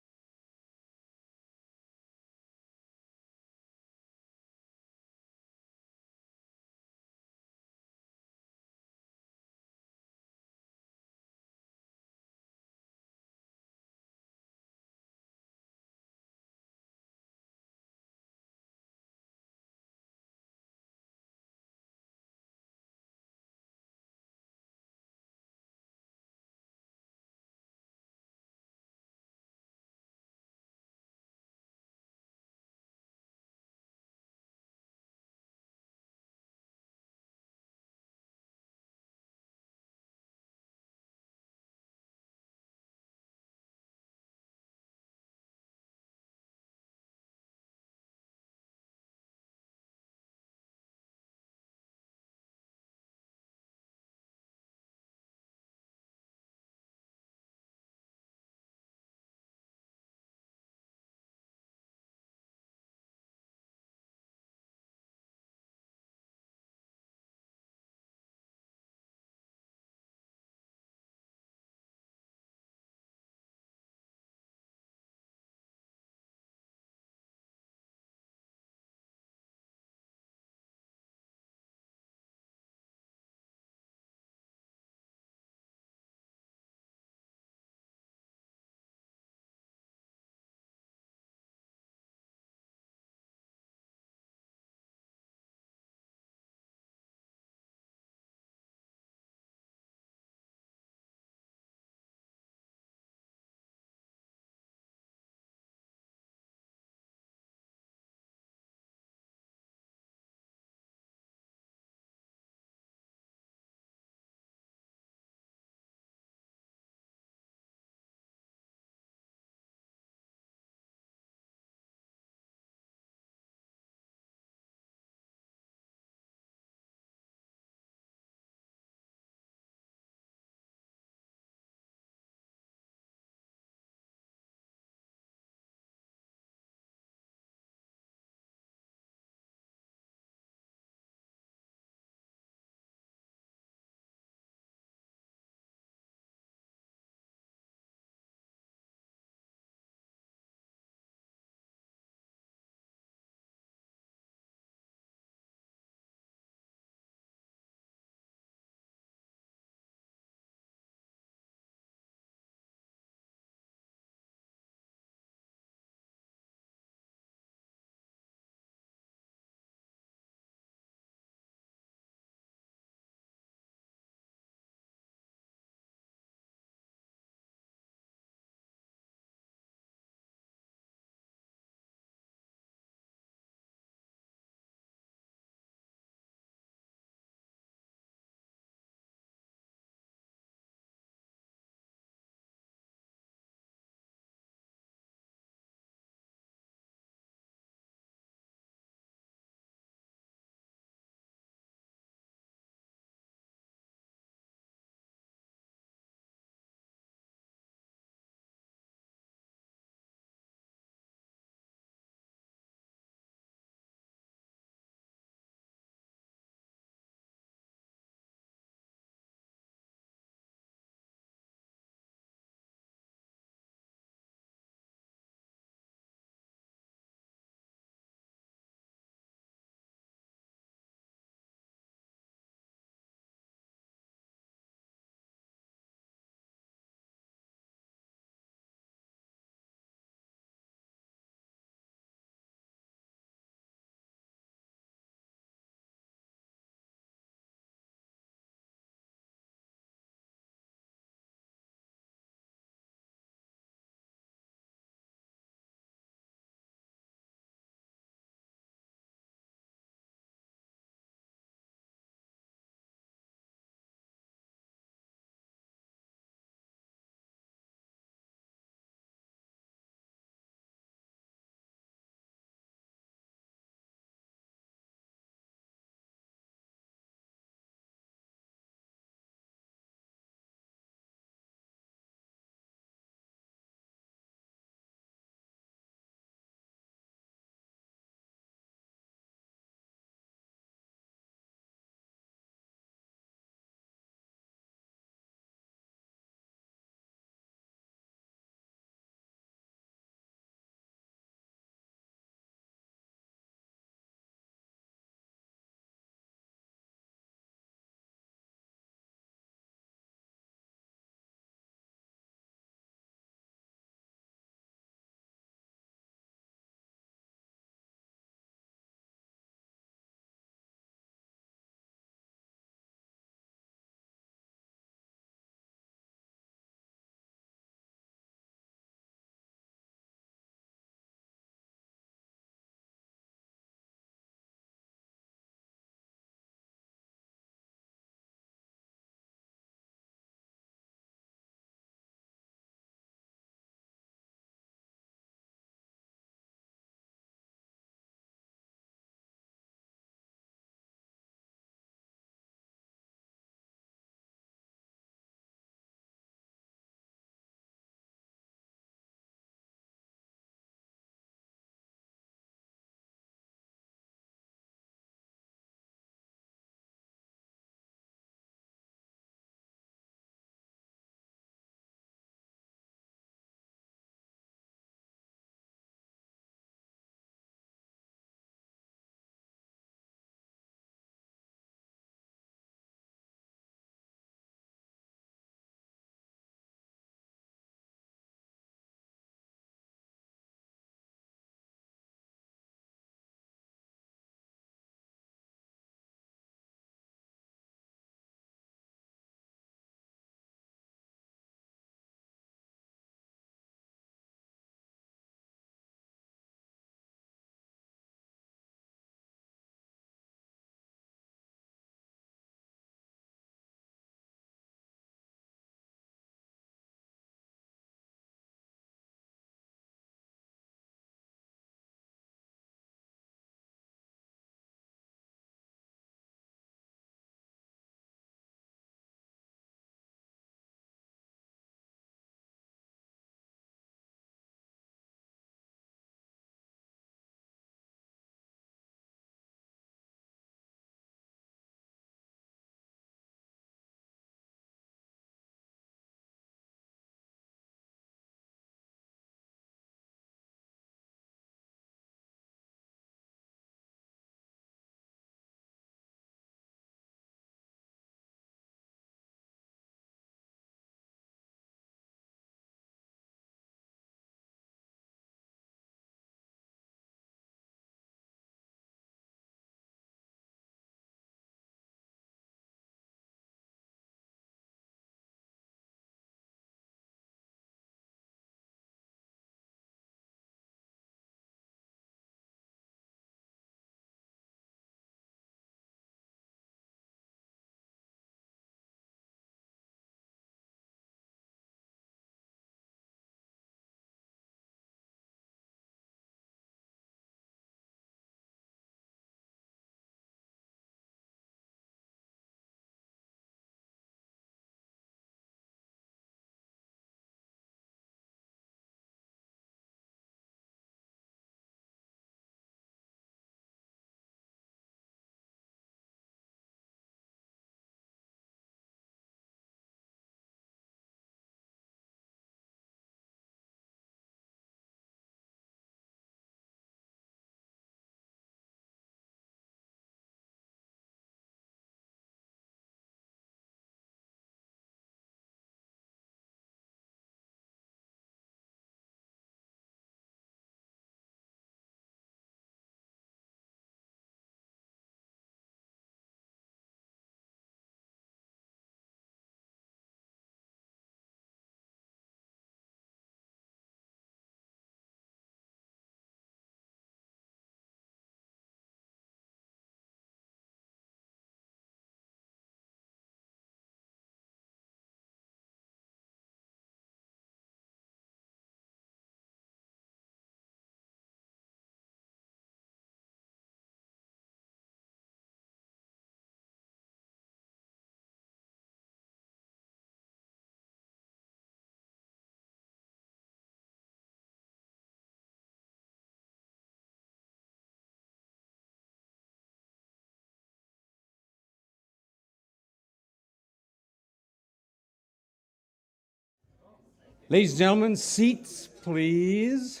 Ladies and gentlemen, seats, please.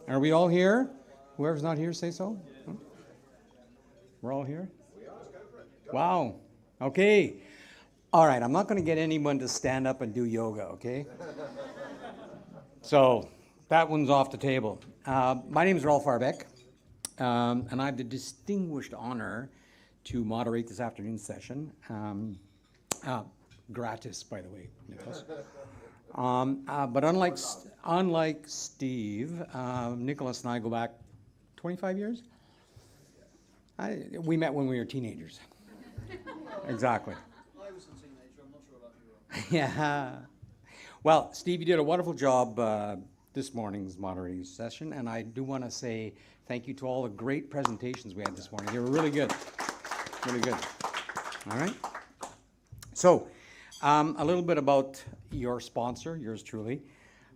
Are we all here? Whoever's not here, say so. We're all here? Wow. Okay. All right, I'm not going to get anyone to stand up and do yoga, okay? So that one's off the table. My name is Rolf Arbeck, and I have the distinguished honor to moderate this afternoon's session. Gratis, by the way, Nicholas. But unlike Steve, Nicholas and I go back 25 years? We met when we were teenagers. Exactly. I was a teenager, I'm not sure about you. Yeah. Well, Steve, you did a wonderful job this morning's moderating session, and I do want to say thank you to all the great presentations we had this morning. They were really good. Really good. All right. So, a little bit about your sponsor, yours truly.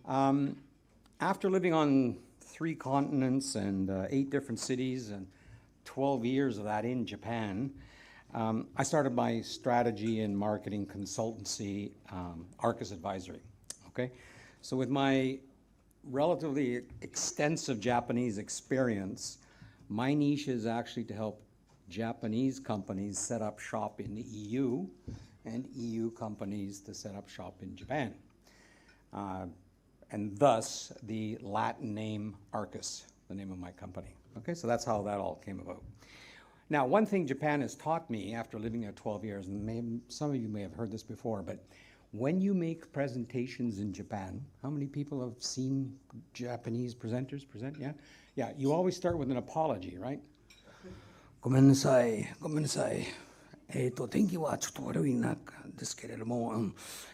After living on 3 continents and 8 different cities and 12 years of that in Japan, I started my strategy and marketing consultancy, Arcus Advisory. Okay, so with my relatively extensive Japanese experience, my niche is actually to help Japanese companies set up shop in the EU and EU companies to set up shop in Japan. And thus the Latin name Arcus, the name of my company. Okay, so that's how that all came about. Now, one thing Japan has taught me after living there 12 years, and some of you may have heard this before, but when you make presentations in Japan, how many people have seen Japanese presenters present? Yeah? Yeah, you always start with an apology, right? ごめんなさい、ごめんなさい。天気はちょっと悪いんですけれども、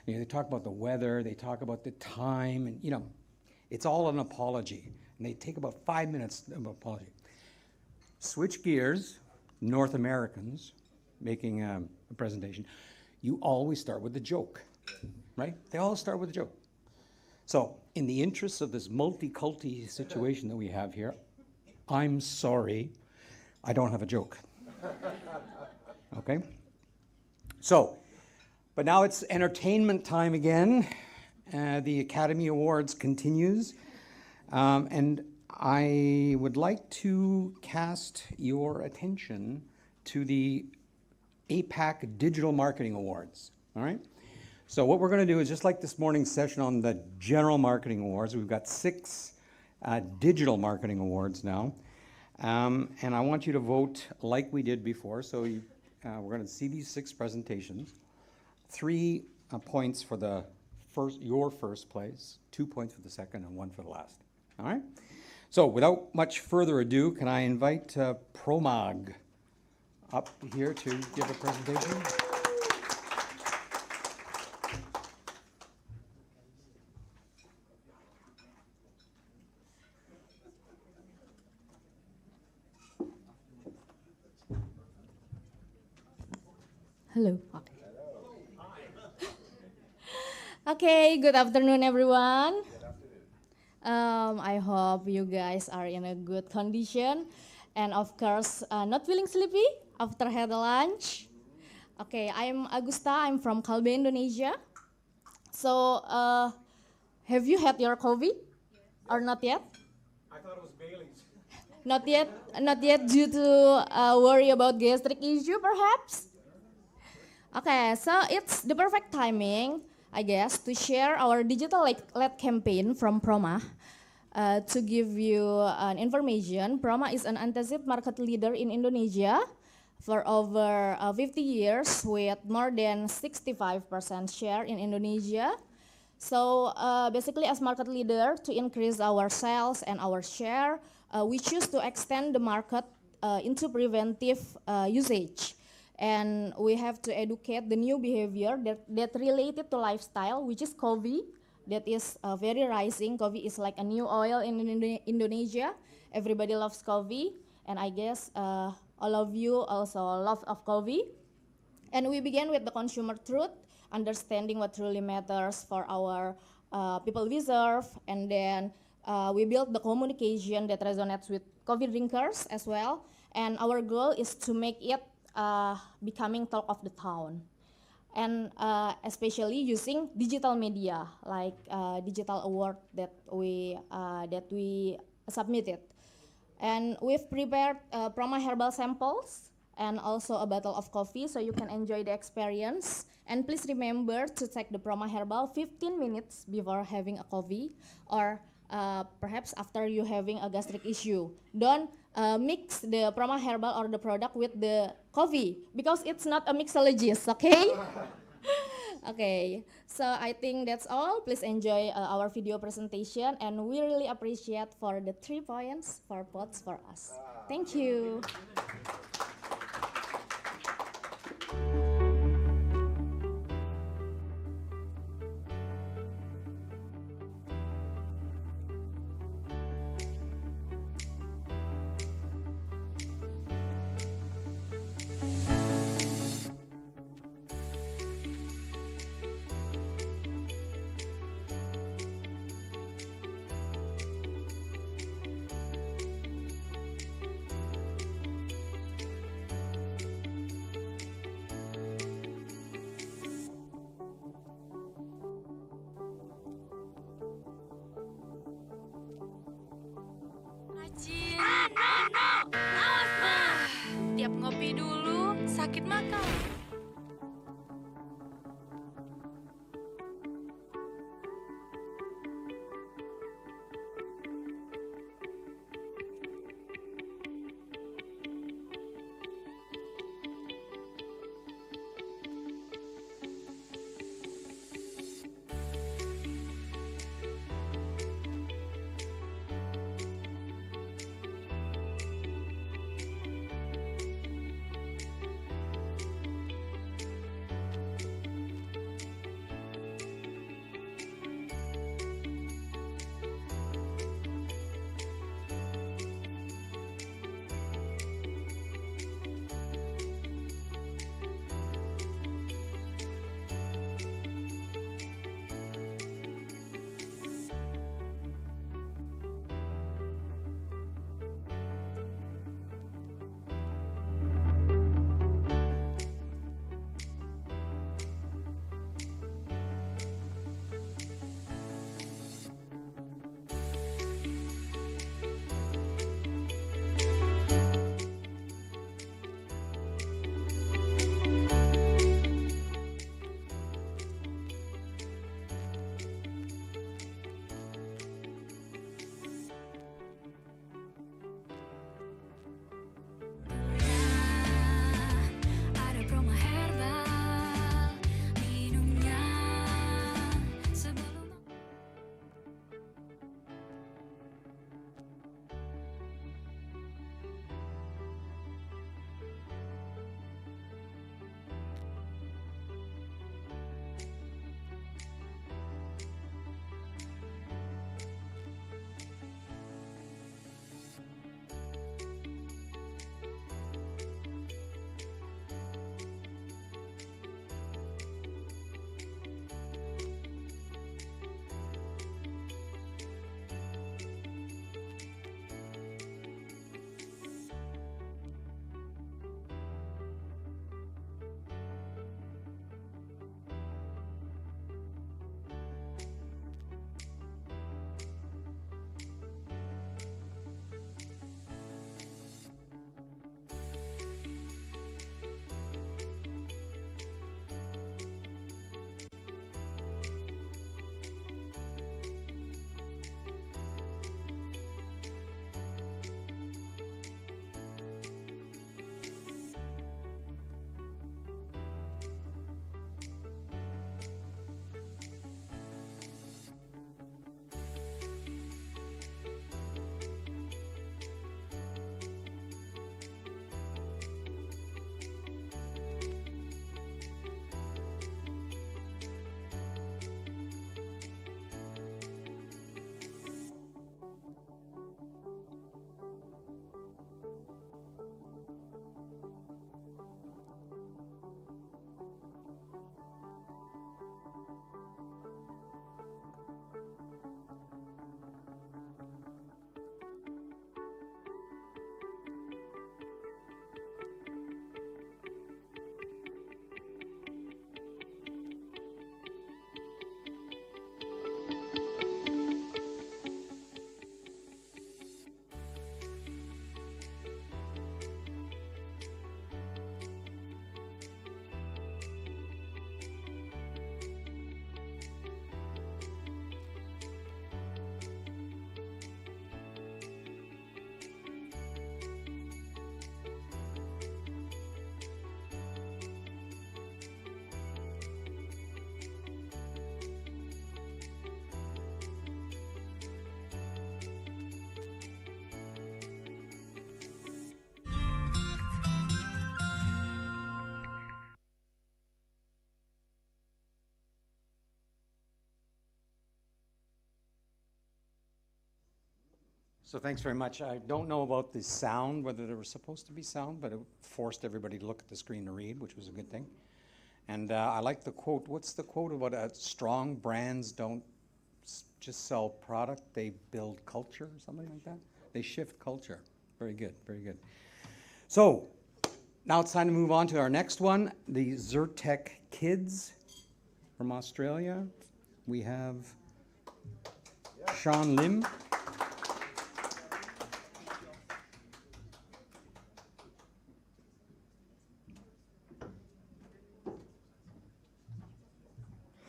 they talk about the weather, they talk about the time, and it's all an apology. And they take about 5 minutes of apology. Switch gears, North Americans making a presentation, you always start with a joke, right? They all start with a joke. So, in the interests of this multi-culti situation that we have here, I'm sorry, I don't have a joke. Okay? So, but now it's entertainment time again. The Academy Awards continues. And I would like to cast your attention to the APAC Digital Marketing Awards. All right? So what we're going to do is just like this morning's session on the General Marketing Awards, we've got 6 Digital Marketing Awards now. And I want you to vote like we did before. So we're going to see these 6 presentations. 3 points for your first place, 2 points for the second, and 1 for the last. All right? So without much further ado, can I invite Promag up here to give a presentation? Hello. Okay, good afternoon, everyone. I hope you guys are in a good condition, and of course, not feeling sleepy after had a lunch. Okay, I'm Agusta. I'm from Kalbe, Indonesia. So, have you had your coffee, or not yet? I thought it was Bailey's. Not yet. Not yet, due to worry about gastric issue, perhaps. Okay, so it's the perfect timing, I guess, to share our digital-led campaign from Proma. To give you an information, Proma is an antacid market leader in Indonesia for over 50 years with more than 65% share in Indonesia. So basically as market leader, to increase our sales and our share, we choose to extend the market into preventive usage. And we have to educate the new behavior that related to lifestyle, which is coffee, that is very rising. Coffee is like a new oil in Indonesia. Everybody loves coffee, and I guess all of you also love of coffee. And we began with the consumer truth, understanding what truly matters for our people we serve, and then we built the communication that resonates with coffee drinkers as well. And our goal is to make it becoming talk of the town. and especially using digital media like digital award that we submitted. And we've prepared Proma herbal samples and also a bottle of coffee so you can enjoy the experience. And please remember to take the Proma herbal 15 minutes before having a coffee or perhaps after you having a gastric issue. Don't mix the Proma herbal or the product with the coffee because it's not a mixologist, okay? Okay, so I think that's all. Please enjoy our video presentation, and we really appreciate for the 3 points for votes for us. Thank you. Awas, mah. Tiap ngopi dulu, sakit maka. So thanks very much. I don't know about the sound, whether there was supposed to be sound, but it forced everybody to look at the screen to read, which was a good thing. And I like the quote. What's the quote about strong brands don't just sell product, they build culture or something like that? They shift culture. Very good, very good. So now it's time to move on to our next one, the Zyrtec Kids from Australia. We have Sean Lim.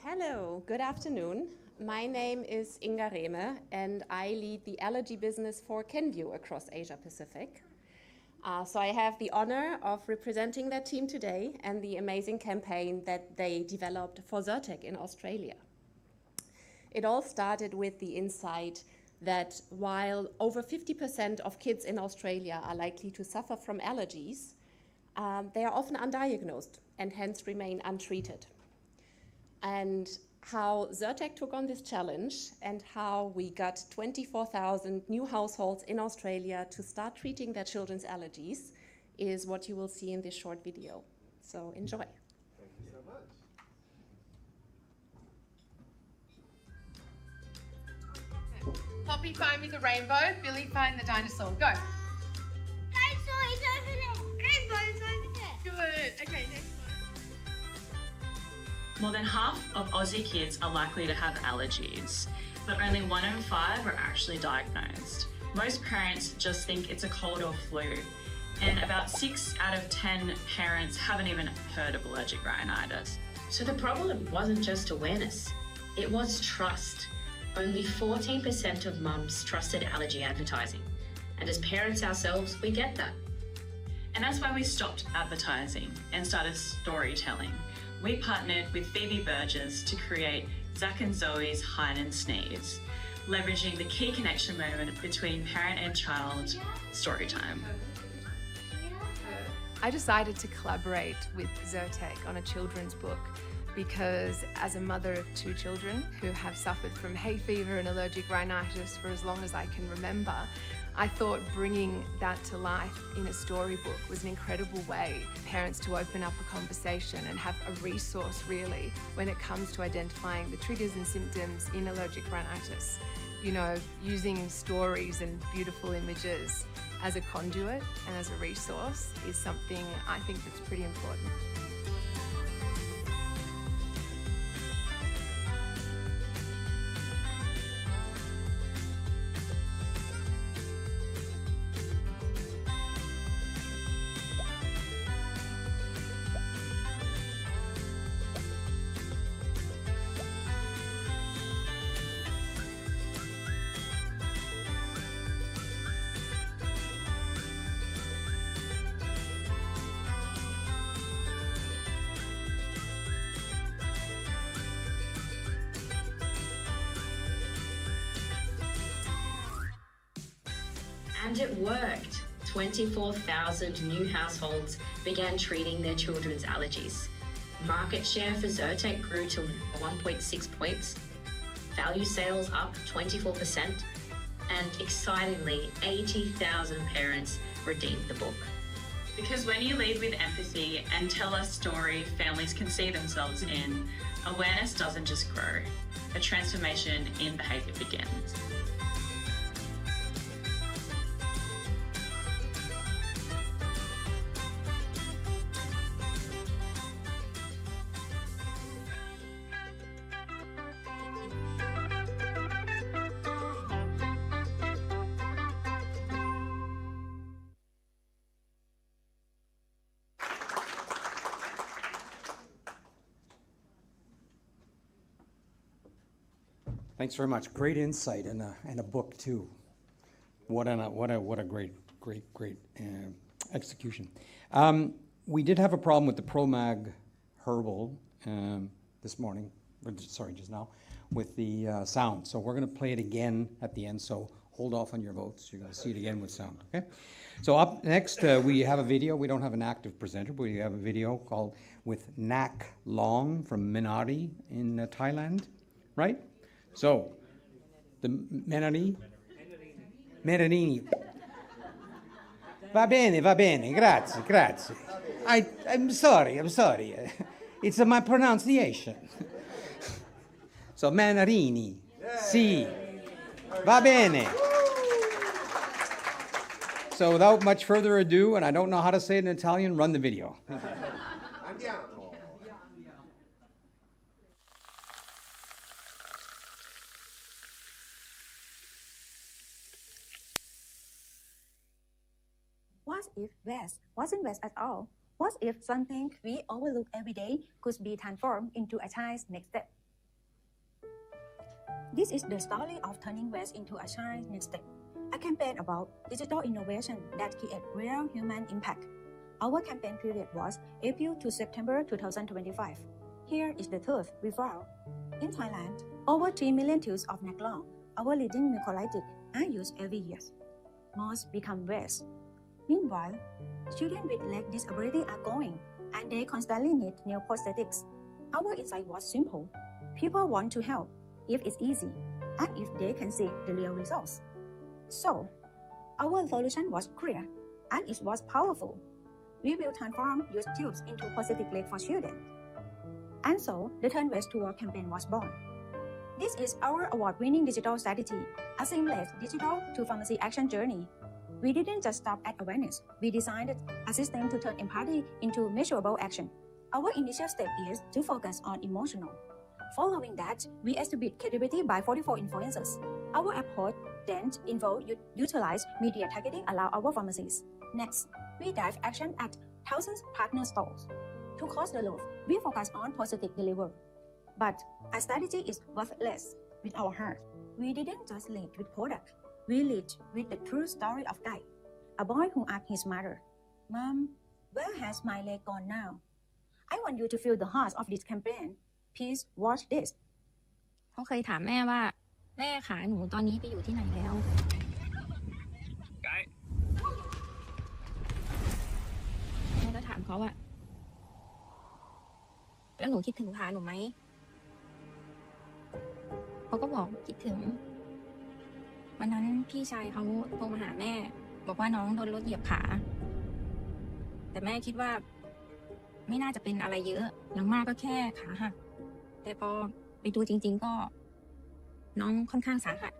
Hello, good afternoon. My name is Inga Rehme, and I lead the allergy business for Kenvue across Asia-Pacific. So I have the honor of representing that team today and the amazing campaign that they developed for Zyrtec in Australia. It all started with the insight that while over 50% of kids in Australia are likely to suffer from allergies, they are often undiagnosed and hence remain untreated. And how Zyrtec took on this challenge and how we got 24,000 new households in Australia to start treating their children's allergies is what you will see in this short video. So enjoy. Thank you so much. Poppy, find me the rainbow. Billy, find the dinosaur. Go. Dinosaur is over there. Rainbow is over there. Good. Okay, next one. More than half of Aussie kids are likely to have allergies, but only 1 in 5 are actually diagnosed. Most parents just think it's a cold or flu, and about 6 out of 10 parents haven't even heard of allergic rhinitis. So the problem wasn't just awareness, it was trust. Only 14% of mums trusted allergy advertising. And as parents ourselves, we get that. And that's why we stopped advertising and started storytelling. We partnered with Phoebe Burgess to create Zach and Zoe's Hide and Sneeze, leveraging the key connection moment between parent and child, story time. I decided to collaborate with Zyrtec on a children's book because as a mother of 2 children who have suffered from hay fever and allergic rhinitis for as long as I can remember, I thought bringing that to life in a storybook was an incredible way for parents to open up a conversation and have a resource really when it comes to identifying the triggers and symptoms in allergic rhinitis. You know, using stories and beautiful images as a conduit and as a resource is something I think that's pretty important. And it worked. 24,000 new households began treating their children's allergies. Market share for Zyrtec grew to 1.6 points, value sales up 24%, and excitingly, 80,000 parents redeemed the book. Because when you lead with empathy and tell a story families can see themselves in, awareness doesn't just grow, a transformation in behaviour begins. Thanks very much. Great insight and a book too. What a great execution. We did have a problem with the ProMag Herbal this morning, just now, with the sound. So we're going to play it again at the end. So hold off on your votes. You're going to see it again with sound. Okay. So up next we have a video. We don't have an active presenter, but we have a video called with Nak Long from Minari in Thailand, right? So, the Menari, Meranini. Va bene, grazie, grazie. I'm sorry. It's my pronunciation. So, Manarini. Sì. Va bene. So, without much further ado, and I don't know how to say it in Italian, run the video. Andiamo. What if waste wasn't waste at all? What if something we overlook every day could be transformed into a child's next step? This is the story of turning waste into a child's next step, a campaign about digital innovation that create real human impact. Our campaign period was April to September 2025. Here is the truth we found. In Thailand, over 3 million tubes of Naklong, our leading mucolytic, are used every year. Most become waste. Meanwhile, children with leg disability are growing, and they constantly need new prosthetics. Our insight was simple. People want to help if it's easy, and if they can see the real results. So, our solution was clear, and it was powerful. We will transform used tubes into prosthetic legs for children. And so, the Turn Waste to Work campaign was born. This is our award-winning digital strategy, a seamless digital to pharmacy action journey. We didn't just stop at awareness. We designed a system to turn empathy into measurable action. Our initial step is to focus on emotional. Following that, we established credibility by 44 influencers. Our approach then involved utilize media targeting allow our pharmacies. Next, we drive action at thousands partner stores. To close the loop, we focus on prosthetic delivery. But our strategy is worthless with our heart. We didn't just lead with product. We lead with the true story of Guy, a boy who asked his mother, "Mom, where has my leg gone now?" I want you to feel the heart of this campaign. Please watch this. เขาเคยถามแม่ว่าแม่ขาหนูตอนนี้ไปอยู่ที่ไหนแล้วแม่ก็ถามเขาว่าแล้วหนูคิดถึงขาหนูไหมเขาก็บอกคิดถึงวันนั้นพี่ชายเขาโทรมาหาแม่บอกว่าน้องโดนรถเหยียบขาแต่แม่คิดว่าไม่น่าจะเป็นอะไรเยอะอย่างมากก็แค่ขาหักแต่พอไปดูจริงๆก็น้องค่อนข้างสาหัส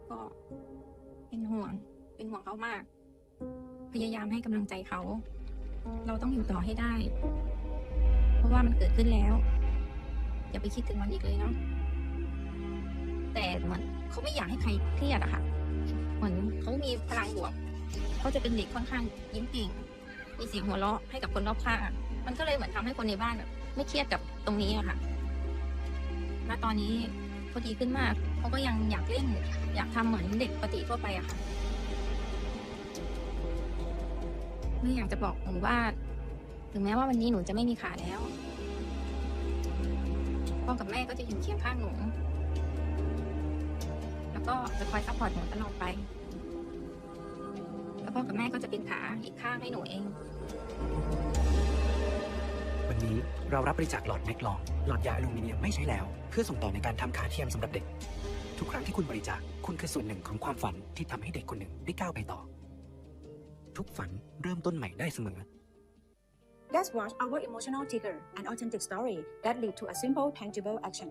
ก็เป็นห่วงเขามากพยายามให้กำลังใจเขาเราต้องอยู่ต่อให้ได้เพราะว่ามันเกิดขึ้นแล้วอย่าไปคิดถึงมันอีกเลยเนาะแต่เหมือนเขาไม่อยากให้ใครเครียดอะค่ะเหมือนเขามีพลังบวกเขาจะเป็นเด็กค่อนข้างยิ้มเก่งมีเสียงหัวเราะให้กับคนรอบข้างมันก็เลยเหมือนทำให้คนในบ้านแบบไม่เครียดกับตรงนี้อะค่ะณตอนนี้เขาดีขึ้นมากเขาก็ยังอยากเล่นอยากทำเหมือนเด็กปกติทั่วไปอะค่ะไม่อยากจะบอกหนูว่าถึงแม้ว่าวันนี้หนูจะไม่มีขาแล้วพ่อกับแม่ก็จะอยู่เคียงข้างหนูแล้วก็จะคอยซัพพอร์ตหนูตลอดไปแล้วพ่อกับแม่ก็จะเป็นขาอีกข้างให้หนูเองวันนี้เรารับบริจาคหลอดแมกลองหลอดยาอลูมิเนียมไม่ใช้แล้วเพื่อส่งต่อในการทำขาเทียมสำหรับเด็กทุกครั้งที่คุณบริจาคคุณคือส่วนหนึ่งของความฝันที่ทำให้เด็กคนหนึ่งได้ก้าวไปต่อทุกฝันเริ่มต้นใหม่ได้เสมอ That's what our emotional trigger, an authentic story that lead to a simple, tangible action.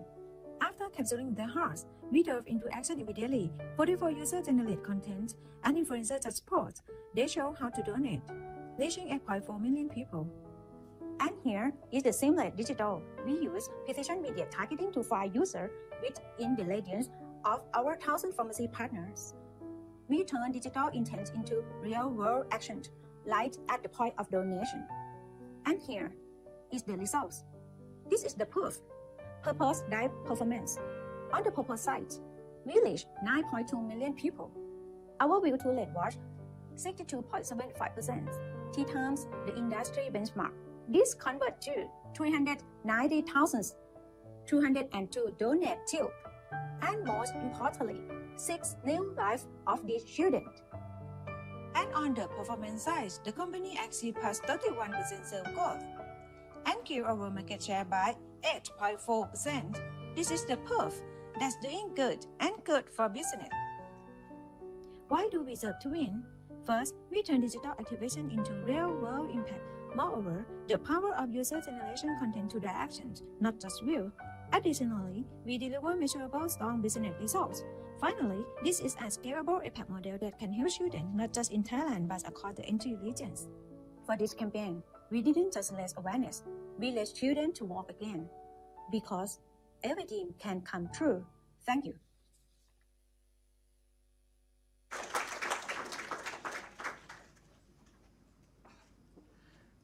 After capturing their hearts, we dove into action immediately. 44 user-generated content and influencer touch posts. They show how to donate, reaching 8.4 million people. And here is the seamless digital. We use precision media targeting to find users within the radius of our 1,000 pharmacy partners. We turn digital intent into real-world action, right at the point of donation. And here is the results. This is the proof. Purpose drive performance. On the purpose side, we reached 9.2 million people. Our view-to rate was 62.75%, 3 times the industry benchmark. This converts to 390,202 donate tubes. And most importantly, 6 new lives of these children. And on the performance side, the company achieved plus 31% sales growth and grew our market share by 8.4%. This is the proof that's doing good and good for business. Why do we serve to win? First, we turn digital activation into real-world impact. Moreover, the power of user-generated content to their actions, not just will. Additionally, we deliver measurable, strong business results. Finally, this is a scalable impact model that can help children not just in Thailand but across the entire regions. For this campaign, we didn't just raise awareness, we raised children to walk again. Because every dream can come true. Thank you.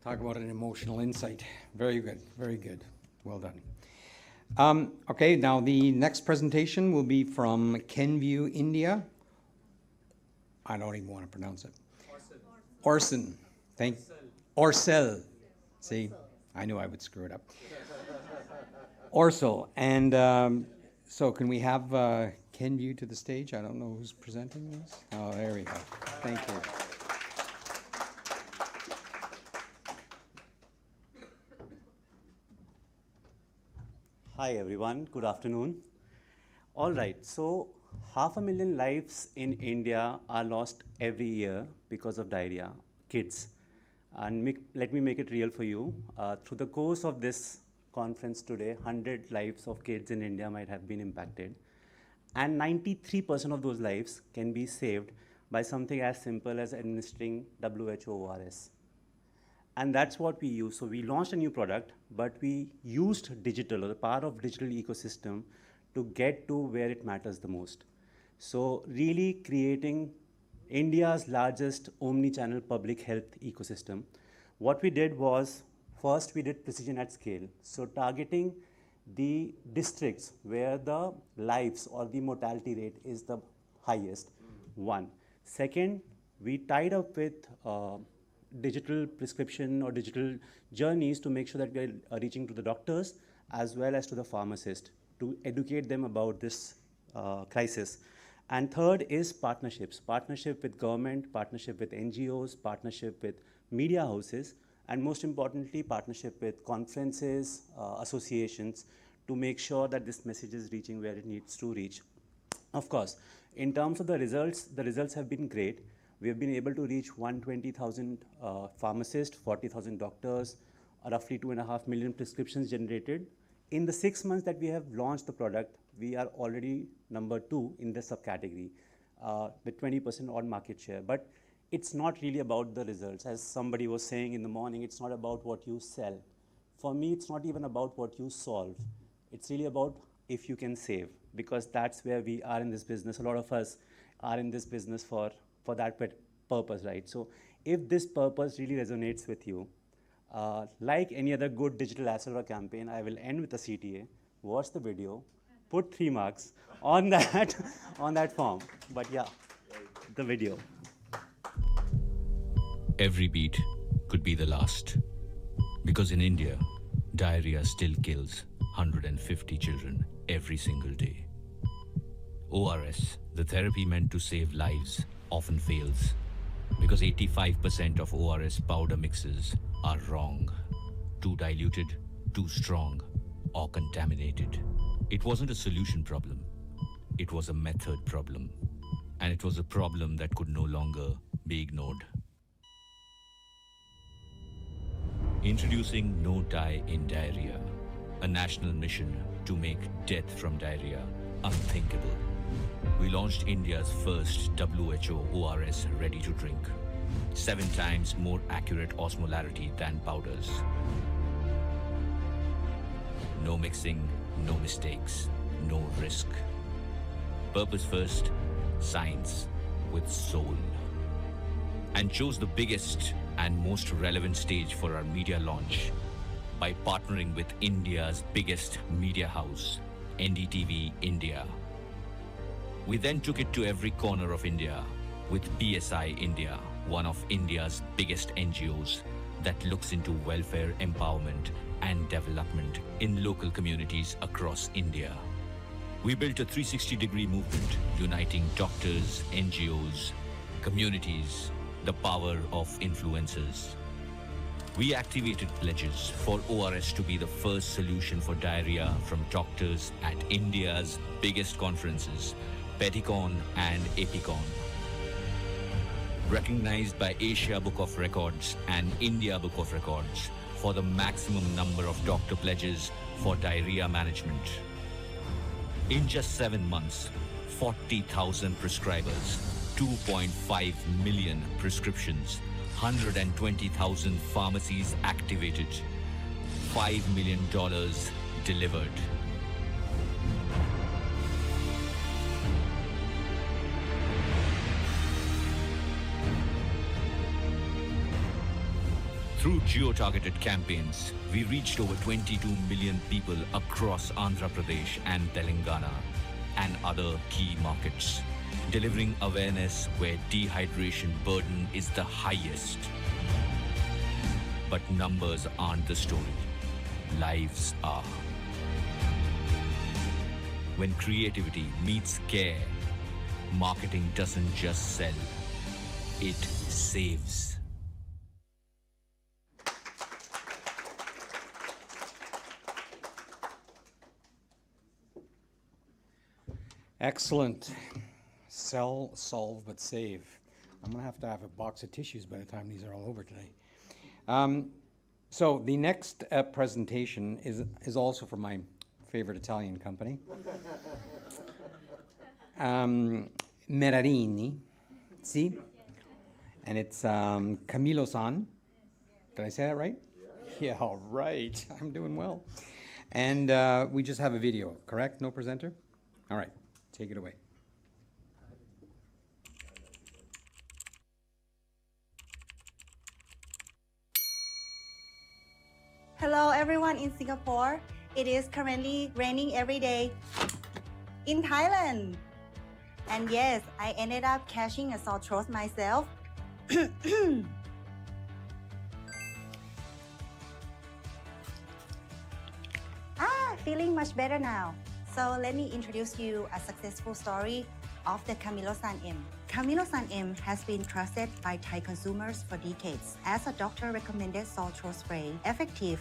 Talk about an emotional insight. Very good, very good. Well done. Okay, now the next presentation will be from Kenview, India. I don't even want to pronounce it. Orson. Orcel. See, I knew I would screw it up. Orcel. And so can we have Kenview to the stage? I don't know who's presenting this. Oh, there we go. Thank you. Hi everyone, good afternoon. All right, so 500,000 lives in India are lost every year because of diarrhea, kids. And let me make it real for you. Through the course of this conference today, 100 lives of kids in India might have been impacted. And 93% of those lives can be saved by something as simple as administering WHO ORS. And that's what we use. So we launched a new product, but we used digital, or the power of digital ecosystem, to get to where it matters the most. So really creating India's largest omni-channel public health ecosystem. What we did was, first we did precision at scale. So targeting the districts where the lives or the mortality rate is the highest, one. Second, we tied up with digital prescription or digital journeys to make sure that we're reaching to the doctors as well as to the pharmacist to educate them about this crisis. And third is partnerships. Partnership with government, partnership with NGOs, partnership with media houses, and most importantly, partnership with conferences, associations, to make sure that this message is reaching where it needs to reach. Of course, in terms of the results have been great. We have been able to reach 120,000 pharmacists, 40,000 doctors, roughly 2.5 million prescriptions generated. In the 6 months that we have launched the product, we are already number 2 in the subcategory with 20% odd market share. But it's not really about the results. As somebody was saying in the morning, it's not about what you sell. For me, it's not even about what you solve. It's really about if you can save, because that's where we are in this business. A lot of us are in this business for that purpose, right? So if this purpose really resonates with you, like any other good digital asset or campaign, I will end with a CTA, watch the video, put 3 marks on that, on that form. But yeah, the video. Every beat could be the last. Because in India, diarrhea still kills 150 children every single day. ORS, the therapy meant to save lives, often fails because 85% of ORS powder mixes are wrong. Too diluted, too strong, or contaminated. It wasn't a solution problem. It was a method problem. And it was a problem that could no longer be ignored. Introducing No Die in Diarrhea, a national mission to make death from diarrhea unthinkable. We launched India's first WHO ORS ready to drink. 7 times more accurate osmolarity than powders. No mixing, no mistakes, no risk. Purpose first, science with soul. And chose the biggest and most relevant stage for our media launch by partnering with India's biggest media house, NDTV India. We then took it to every corner of India with PSI India, one of India's biggest NGOs that looks into welfare, empowerment, and development in local communities across India. We built a 360-degree movement uniting doctors, NGOs, communities, the power of influencers. We activated pledges for ORS to be the first solution for diarrhea from doctors at India's biggest conferences, Petticon and Epicon. recognized by Asia Book of Records and India Book of Records for the maximum number of doctor pledges for diarrhea management. In just 7 months, 40,000 prescribers, 2.5 million prescriptions, 120,000 pharmacies activated, $5 million delivered. Through geo-targeted campaigns, we reached over 22 million people across Andhra Pradesh and Telangana and other key markets, delivering awareness where dehydration burden is the highest. But numbers aren't the story. Lives are. When creativity meets care, marketing doesn't just sell, it saves. Excellent. Sell, solve, but save. I'm going to have a box of tissues by the time these are all over today. So the next presentation is also from my favorite Italian company. Merarini, see? And it's Camillo-san. Did I say that right? Yeah, all right. I'm doing well. And we just have a video, correct? No presenter? All right. Take it away. Hello everyone in Singapore. It is currently raining every day in Thailand. And yes, I ended up catching a sore throat myself. Feeling much better now. So let me introduce you a successful story of the Camillo-san M. Camillo-san M has been trusted by Thai consumers for decades as a doctor-recommended sore throat spray, effective,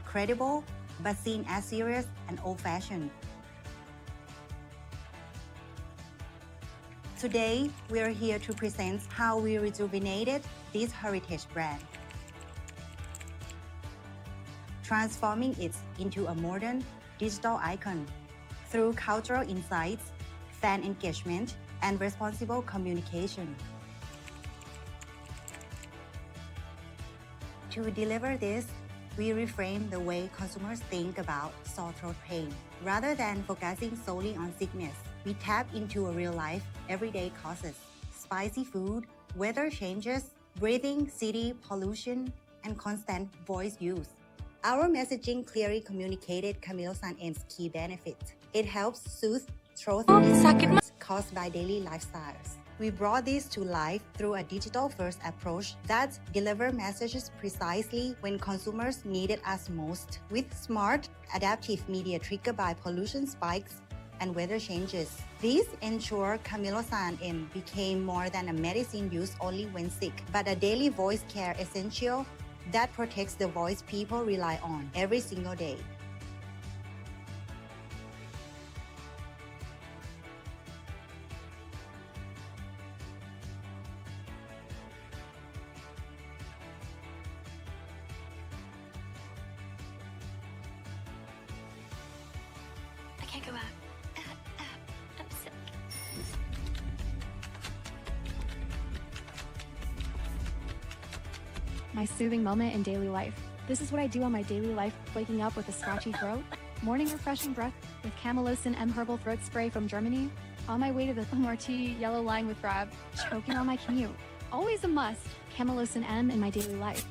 credible, but seen as serious and old-fashioned. Today, we are here to present how we rejuvenated this heritage brand, transforming it into a modern digital icon through cultural insights, fan engagement, and responsible communication. To deliver this, we reframe the way consumers think about sore throat pain. Rather than focusing solely on sickness, we tap into a real-life, everyday causes: spicy food, weather changes, breathing, city pollution, and constant voice use. Our messaging clearly communicated Camillo-san M's key benefits. It helps soothe throat discomfort caused by daily lifestyles. We brought this to life through a digital-first approach that delivers messages precisely when consumers need it as most, with smart, adaptive media triggered by pollution spikes and weather changes. These ensure Camillo-san M became more than a medicine used only when sick, but a daily voice care essential that protects the voice people rely on every single day. I can't go out. I'm sick. My soothing moment in daily life. This is what I do on my daily life, waking up with a scratchy throat, morning refreshing breath with Camillo-san M Herbal Throat Spray from Germany, on my way to the MRT Yellow Line with Grab, choking on my commute. Always a must, Camillo-san M in my daily life.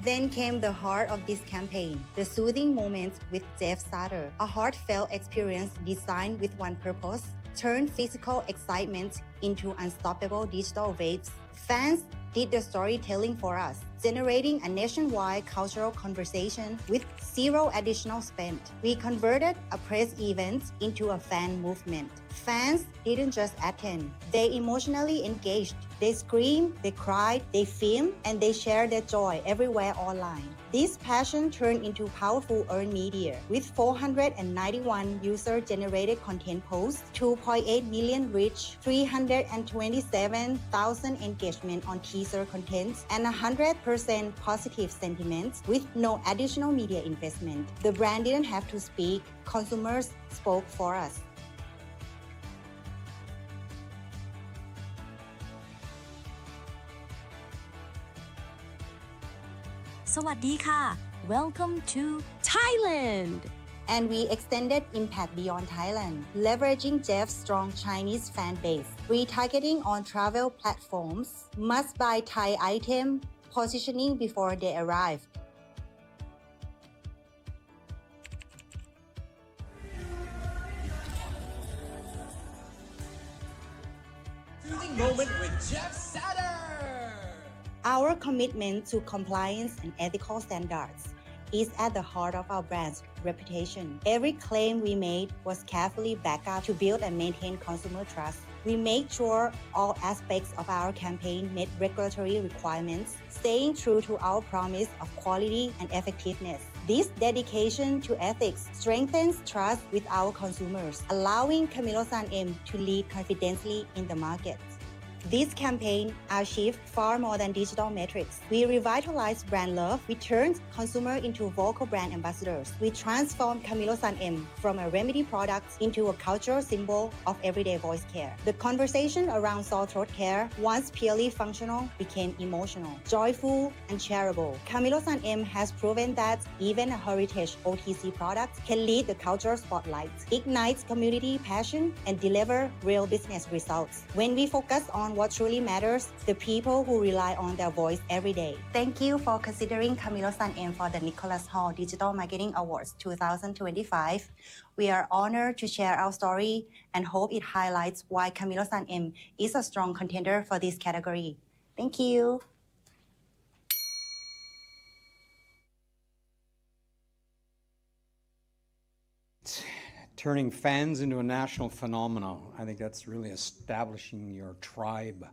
Then came the heart of this campaign, the soothing moments with Jeff Sutter, a heartfelt experience designed with one purpose: turn physical excitement into unstoppable digital waves. Fans did the storytelling for us, generating a nationwide cultural conversation with zero additional spend. We converted a press event into a fan movement. Fans didn't just attend, they emotionally engaged. They screamed, they cried, they filmed, and they shared their joy everywhere online. This passion turned into powerful earned media with 491 user-generated content posts, 2.8 million reach, 327,000 engagement on teaser contents, and 100% positive sentiments with no additional media investment. The brand didn't have to speak, consumers spoke for us. Sawadee-ka. Welcome to Thailand. And we extended impact beyond Thailand, leveraging Jeff's strong Chinese fan base, retargeting on travel platforms, must-buy Thai item, positioning before they arrive. Soothing moment with Jeff Satter. Our commitment to compliance and ethical standards is at the heart of our brand's reputation. Every claim we made was carefully backed up to build and maintain consumer trust. We made sure all aspects of our campaign met regulatory requirements, staying true to our promise of quality and effectiveness. This dedication to ethics strengthens trust with our consumers, allowing Camilo San M to lead confidently in the market. This campaign achieved far more than digital metrics. We revitalized brand love. We turned consumers into vocal brand ambassadors. We transformed Camilo San M from a remedy product into a cultural symbol of everyday voice care. The conversation around sore throat care, once purely functional, became emotional, joyful, and shareable. Camilo San M has proven that even a heritage OTC product can lead the cultural spotlight, ignite community passion, and deliver real business results. When we focus on what truly matters, the people who rely on their voice every day. Thank you for considering Camilo San M for the Nicholas Hall Digital Marketing Awards 2025. We are honored to share our story and hope it highlights why Camilo San M is a strong contender for this category. Thank you. Turning fans into a national phenomenon. I think that's really establishing your tribe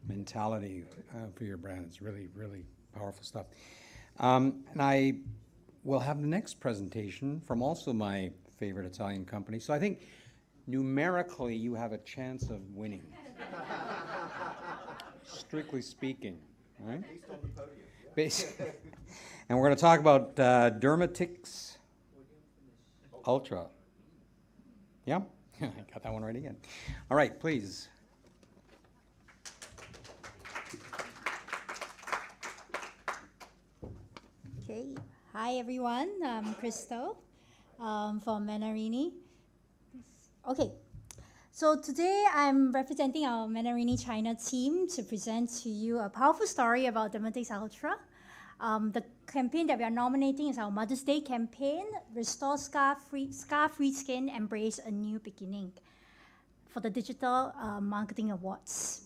mentality for your brand. It's really, really powerful stuff. And I will have the next presentation from also my favorite Italian company. So I think numerically you have a chance of winning. Strictly speaking, right? Basically. And we're going to talk about Dermatix Ultra. Yeah? I got that one right again. All right, please. Okay. Hi, everyone. I'm Crystal from Manarini. Okay. So today I'm representing our Manarini China team to present to you a powerful story about Dermatix Ultra. The campaign that we are nominating is our Mother's Day campaign, Restore Scar-Free Skin, Embrace a New Beginning, for the Digital Marketing Awards.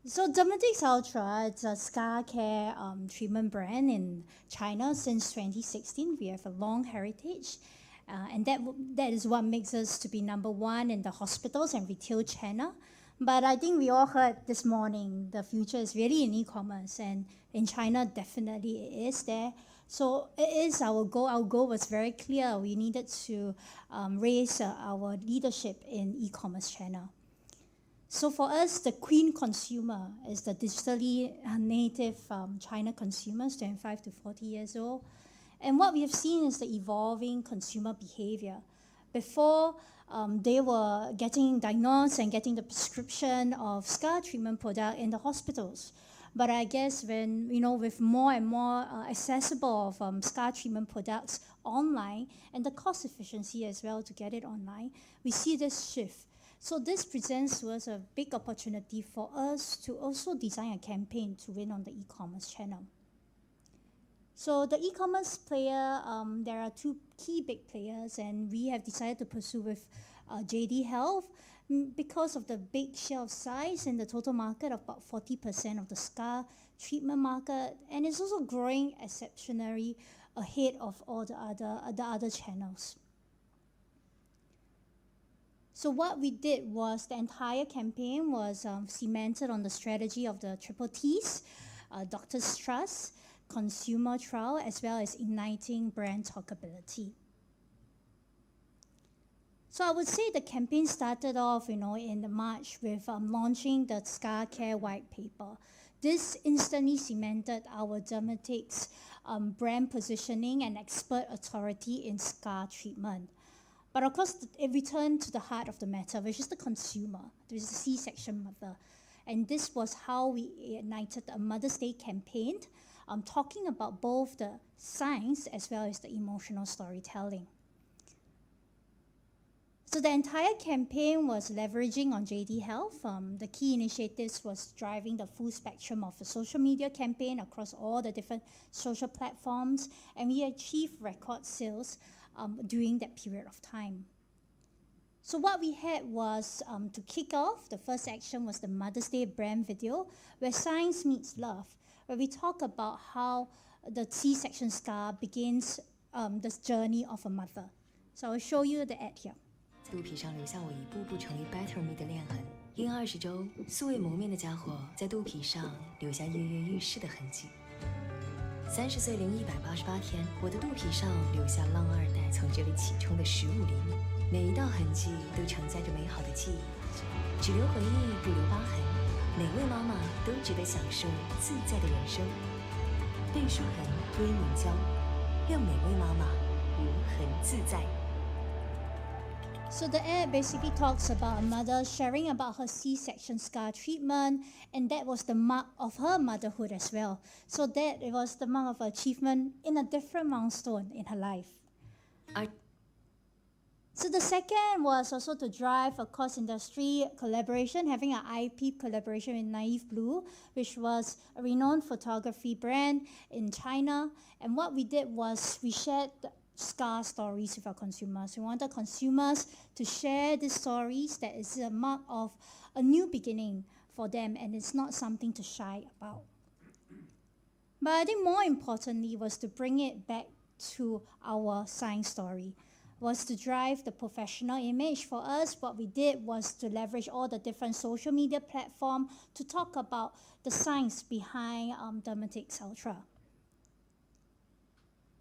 So Dermatix Ultra, it's a scar care treatment brand in China since 2016. We have a long heritage, and that is what makes us to be number one in the hospitals and retail channel. But I think we all heard this morning, the future is really in e-commerce, and in China, definitely it is there. So it is our goal. Our goal was very clear. We needed to raise our leadership in e-commerce channel. So for us, the queen consumer is the digitally native China consumers, 25 to 40 years old. And what we have seen is the evolving consumer behavior. Before, they were getting diagnosed and getting the prescription of scar treatment product in the hospitals. But I guess when, with more and more accessible of scar treatment products online and the cost efficiency as well to get it online, we see this shift. So this presents to us a big opportunity for us to also design a campaign to win on the e-commerce channel. So the e-commerce player, there are two key big players, and we have decided to pursue with JD Health because of the big share of size in the total market of about 40% of the scar treatment market, and it's also growing exceptionally ahead of all the other channels. So what we did was the entire campaign was cemented on the strategy of the triple T's, doctor's trust, consumer trial, as well as igniting brand talkability. So I would say the campaign started off, in March with launching the Scar Care White Paper. This instantly cemented our Dermatix brand positioning and expert authority in scar treatment. But of course, it returned to the heart of the matter, which is the consumer, which is the C-section mother. And this was how we ignited a Mother's Day campaign, talking about both the science as well as the emotional storytelling. So the entire campaign was leveraging on JD Health. The key initiatives was driving the full spectrum of the social media campaign across all the different social platforms, and we achieved record sales during that period of time. So what we had was, to kick off, the first action was the Mother's Day brand video, where science meets love, where we talk about how the C-section scar begins this journey of a mother. So I'll show you the ad here. 肚皮上留下我一步步成为 Better Me 的裂痕，因20周素未谋面的家伙在肚皮上留下跃跃欲试的痕迹。30岁零188天，我的肚皮上留下浪二代从这里起冲的15厘米，每一道痕迹都承载着美好的记忆，只留回忆不留疤痕。每位妈妈都值得享受自在的人生。背书痕微凝胶，让每位妈妈无痕自在。 So the ad basically talks about a mother sharing about her C-section scar treatment, and that was the mark of her motherhood as well. So that it was the mark of achievement in a different milestone in her life. So the second was also to drive a cross-industry collaboration, having an IP collaboration with Naive Blue, which was a renowned photography brand in China. And what we did was we shared scar stories with our consumers. We wanted consumers to share these stories that is a mark of a new beginning for them, and it's not something to shy about. But I think more importantly was to bring it back to our science story, was to drive the professional image. For us, what we did was to leverage all the different social media platforms to talk about the science behind Dermatix Ultra.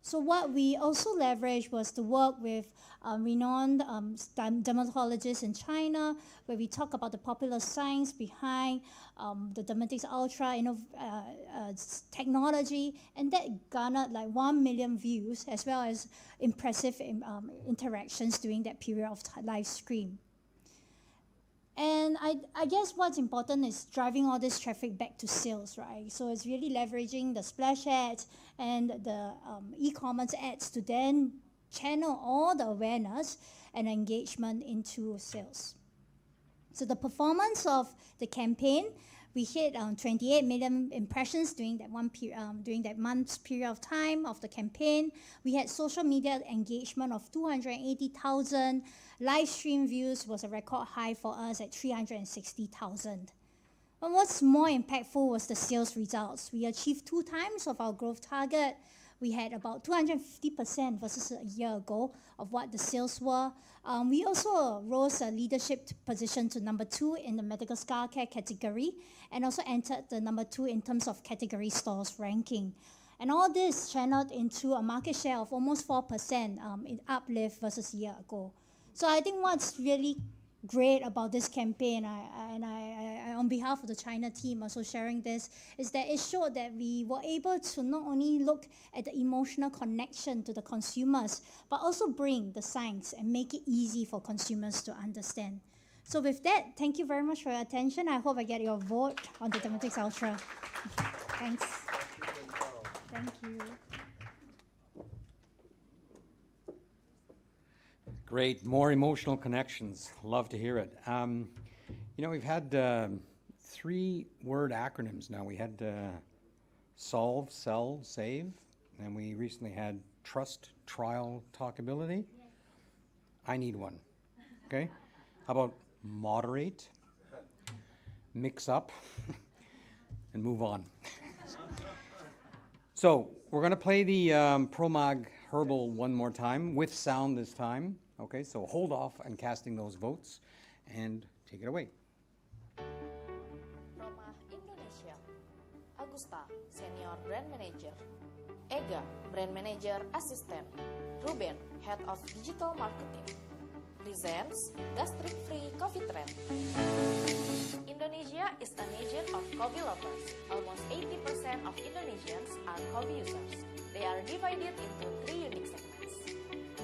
So what we also leveraged was to work with renowned dermatologists in China, where we talk about the popular science behind the Dermatix Ultra technology, and that garnered like 1 million views, as well as impressive interactions during that period of live stream. And I guess what's important is driving all this traffic back to sales, right? So it's really leveraging the splash ads and the e-commerce ads to then channel all the awareness and engagement into sales. So the performance of the campaign, we hit 28 million impressions during that month's period of time of the campaign. We had social media engagement of 280,000. Live stream views was a record high for us at 360,000. But what's more impactful was the sales results. We achieved 2 times of our growth target. We had about 250% versus a year ago of what the sales were. We also rose a leadership position to number 2 in the medical scar care category, and also entered the number 2 in terms of category stores ranking. And all this channeled into a market share of almost 4% in uplift versus a year ago. So I think what's really great about this campaign, I on behalf of the China team also sharing this, is that it showed that we were able to not only look at the emotional connection to the consumers, but also bring the science and make it easy for consumers to understand. So with that, thank you very much for your attention. I hope I get your vote on the Dermatix Ultra. Thanks. Thank you. Great, more emotional connections. Love to hear it. We've had 3-word acronyms now. We had solve, sell, save, and we recently had trust, trial, talkability. I need one. Okay? How about moderate, mix up, and move on. So we're going to play the Promag Herbal one more time, with sound this time. Okay, so hold off on casting those votes, and take it away. Promah Indonesia. Agusta, Senior Brand Manager. Ega, Brand Manager Assistant. Ruben, Head of Digital Marketing. Presents Gastric-Free Coffee Trend. Indonesia is a nation of coffee lovers. Almost 80% of Indonesians are coffee users. They are divided into 3 unique segments.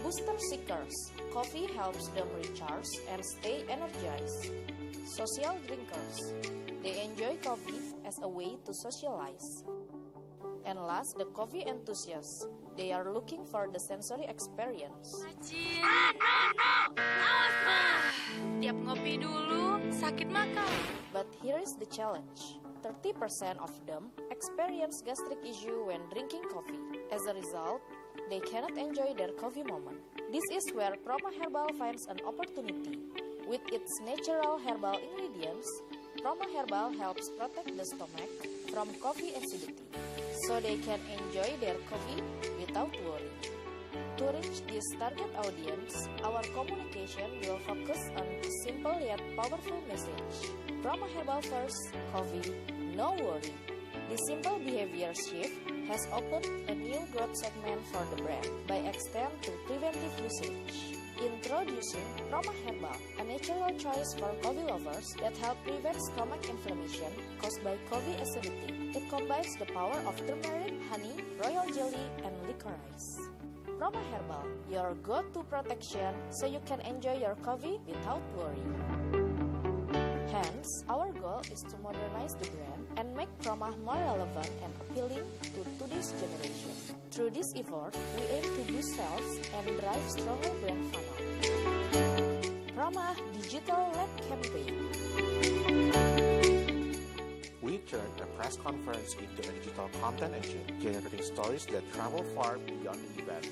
Booster seekers. Coffee helps them recharge and stay energized. Social drinkers. They enjoy coffee as a way to socialize. And last, the coffee enthusiasts. They are looking for the sensory experience. Awas mah. Tiap ngopi dulu, sakit maka. But here is the challenge. 30% of them experience gastric issue when drinking coffee. As a result, they cannot enjoy their coffee moment. This is where Promah Herbal finds an opportunity. With its natural herbal ingredients, Promah Herbal helps protect the stomach from coffee acidity, so they can enjoy their coffee without worry. To reach this target audience, our communication will focus on a simple yet powerful message. Promah Herbal first, coffee, no worry. This simple behavior shift has opened a new growth segment for the brand by extend to preventive usage. Introducing Promah Herbal, a natural choice for coffee lovers that help prevent stomach inflammation caused by coffee acidity. It combines the power of turmeric, honey, royal jelly, and licorice. Promah Herbal, your go-to protection so you can enjoy your coffee without worry. Hence, our goal is to modernize the brand and make Promah more relevant and appealing to today's generation. Through this effort, we aim to boost sales and drive stronger brand funnel. Promah Digital Lab Campaign. We turned a press conference into a digital content engine, generating stories that travel far beyond the event.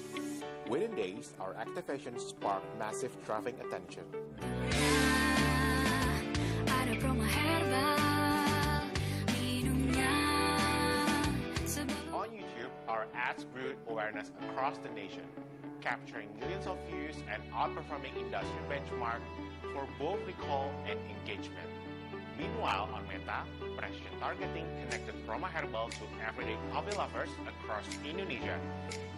Within days, our activation sparked massive traffic attention. Ada Promah Herbal, minumnya. On YouTube, our ads grew awareness across the nation, capturing millions of views and outperforming industry benchmark for both recall and engagement. Meanwhile, on Meta, precision targeting connected Promah Herbal to everyday coffee lovers across Indonesia,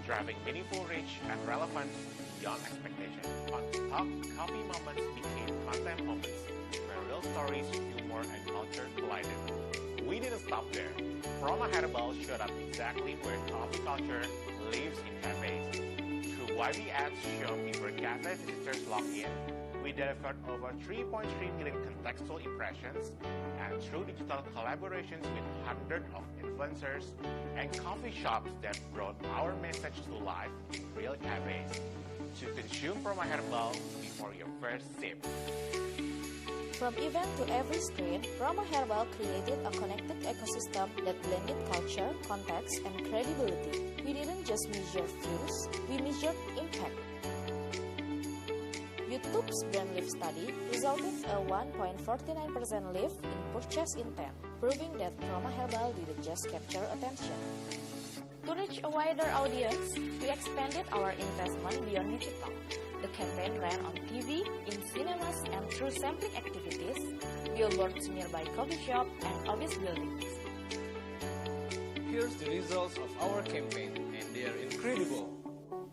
driving meaningful reach and relevance beyond expectation. On TikTok, coffee moments became content moments, where real stories, humor, and culture collided. We didn't stop there. Promah Herbal showed up exactly where coffee culture lives in cafes. Through YB ads shown before cafe visitors log in, we delivered over 3.3 million contextual impressions, and through digital collaborations with hundreds of influencers and coffee shops that brought our message to life in real cafes. To consume Promah Herbal before your first sip. From event to every screen, Promah Herbal created a connected ecosystem that blended culture, context, and credibility. We didn't just measure views, we measured impact. YouTube's brand lift study resulted a 1.49% lift in purchase intent, proving that Promah Herbal didn't just capture attention. To reach a wider audience, we expanded our investment beyond digital. The campaign ran on TV, in cinemas, and through sampling activities, billboards nearby coffee shop, and office buildings. Here's the results of our campaign, and they are incredible.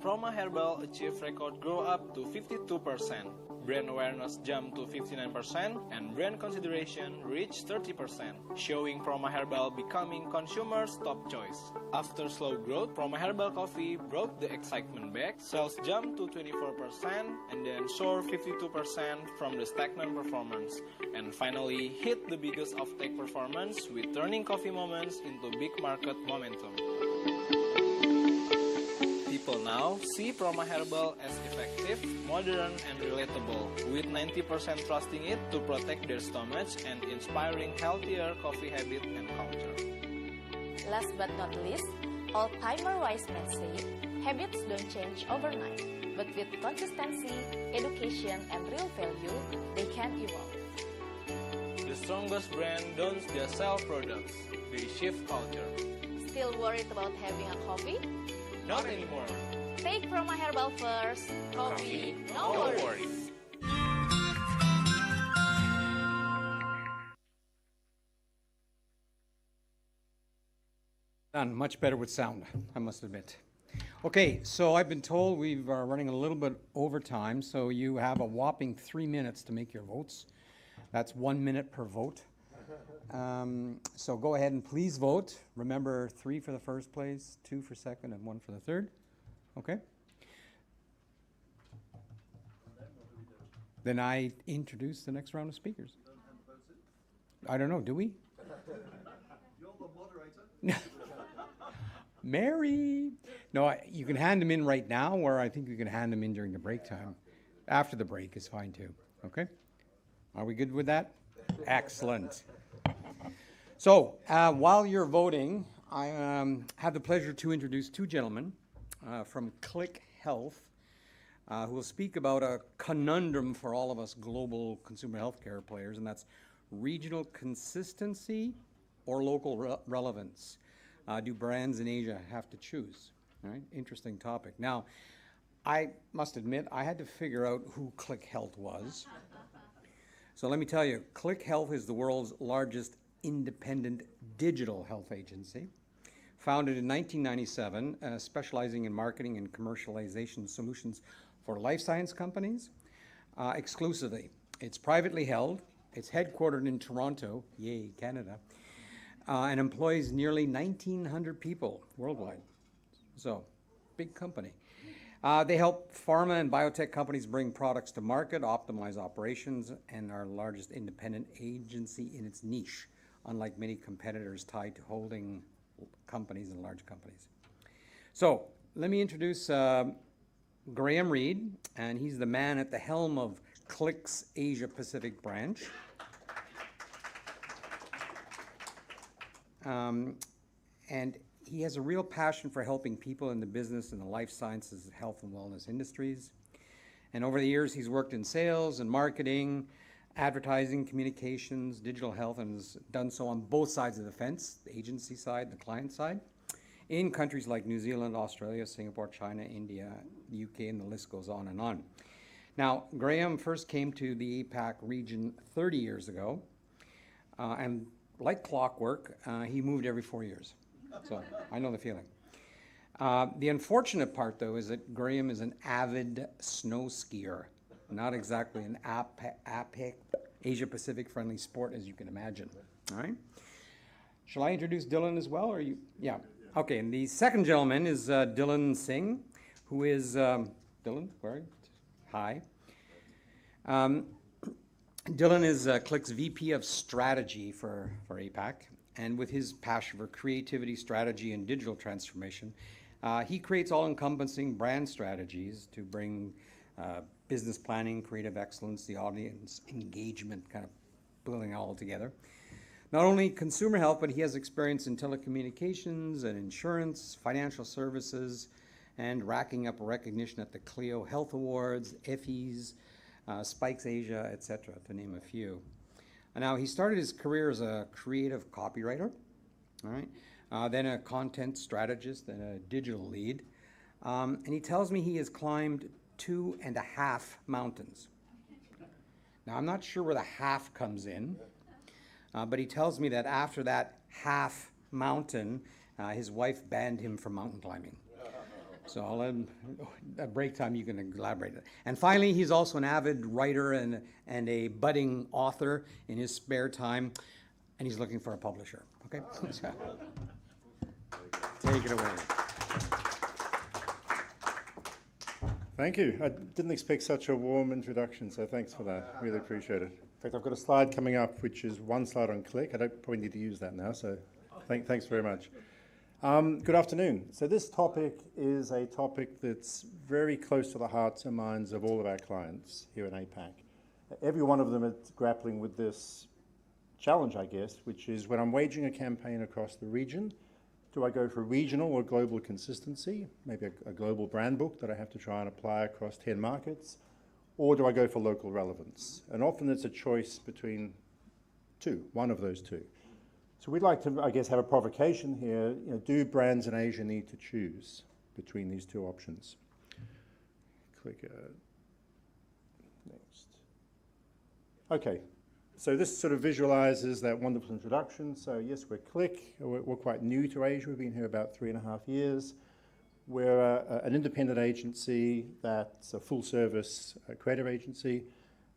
Promah Herbal achieved record growth up to 52%, brand awareness jumped to 59%, and brand consideration reached 30%, showing Promah Herbal becoming consumers' top choice. After slow growth, Promah Herbal coffee brought the excitement back, sales jumped to 24%, and then soared 52% from the stagnant performance, and finally hit the biggest offtake performance with turning coffee moments into big market momentum. People now see Promah Herbal as effective, modern, and relatable, with 90% trusting it to protect their stomachs and inspiring healthier coffee habit and culture. Last but not least, old-timer wise men say, Habits don't change overnight, but with consistency, education, and real value, they can evolve. The strongest brand don't just sell products, they shift culture. Still worried about having a coffee? Not anymore. Take Proma Herbal first. Coffee, no worries. Done much better with sound, I must admit. Okay, so I've been told we are running a little bit over time, so you have a whopping 3 minutes to make your votes. That's 1 minute per vote. So go ahead and please vote. Remember, 3 for the first place, 2 for second, and 1 for the third. Okay? Then I introduce the next round of speakers. I don't know, do we? You're the moderator. Mary! No, you can hand them in right now, or I think you can hand them in during the break time. After the break is fine too, okay? Are we good with that? Excellent. So, while you're voting, I have the pleasure to introduce 2 gentlemen from Click Health who will speak about a conundrum for all of us global consumer healthcare players, and that's regional consistency or local relevance. Do brands in Asia have to choose? Right? Interesting topic. Now, I must admit, I had to figure out who Click Health was. So let me tell you, Click Health is the world's largest independent digital health agency. Founded in 1997, specializing in marketing and commercialization solutions for life science companies exclusively. It's privately held. It's headquartered in Toronto, yay, Canada, and employs nearly 1,900 people worldwide. So, big company. They help pharma and biotech companies bring products to market, optimize operations, and are largest independent agency in its niche, unlike many competitors tied to holding companies and large companies. So, let me introduce Graham Reed, and he's the man at the helm of Click's Asia-Pacific branch. And he has a real passion for helping people in the business and the life sciences, health and wellness industries. And over the years, he's worked in sales and marketing, advertising, communications, digital health, and has done so on both sides of the fence, the agency side, the client side, in countries like New Zealand, Australia, Singapore, China, India, the UK, and the list goes on and on. Now, Graham first came to the APAC region 30 years ago, and like clockwork, he moved every 4 years. So I know the feeling. The unfortunate part, though, is that Graham is an avid snow skier, not exactly an APAC, Asia-Pacific friendly sport, as you can imagine. All right? Shall I introduce Dylan as well, or you? Yeah. Okay, and the second gentleman is Dylan Singh, who is, Dylan, where are you? Hi. Dylan is Click's VP of Strategy for APAC, and with his passion for creativity, strategy, and digital transformation, he creates all-encompassing brand strategies to bring business planning, creative excellence, the audience engagement, kind of pulling it all together. Not only consumer health, but he has experience in telecommunications and insurance, financial services, and racking up recognition at the Clio Health Awards, Effie's, Spikes Asia, etc., to name a few. Now, he started his career as a creative copywriter, all right, then a content strategist and a digital lead. And he tells me he has climbed 2.5 mountains. Now, I'm not sure where the half comes in, but he tells me that after that half mountain, his wife banned him from mountain climbing. So I'll let him, at break time you can elaborate. And finally, he's also an avid writer and a budding author in his spare time, and he's looking for a publisher. Okay? Take it away. Thank you. I didn't expect such a warm introduction, so thanks for that. Really appreciate it. In fact, I've got a slide coming up, which is one slide on Click. I don't probably need to use that now, so thanks very much. Good afternoon. So this topic is a topic that's very close to the hearts and minds of all of our clients here in APAC. Every one of them is grappling with this challenge, I guess, which is when I'm waging a campaign across the region, Do I go for regional or global consistency, maybe a global brand book that I have to try and apply across 10 markets, or do I go for local relevance? And often it's a choice between one of those two. So we'd like to, I guess, have a provocation here. You know, do brands in Asia need to choose between these two options? Click next. Okay, so this sort of visualizes that wonderful introduction. So yes, we're Click. We're quite new to Asia. We've been here about 3.5 years. We're an independent agency that's a full-service creative agency,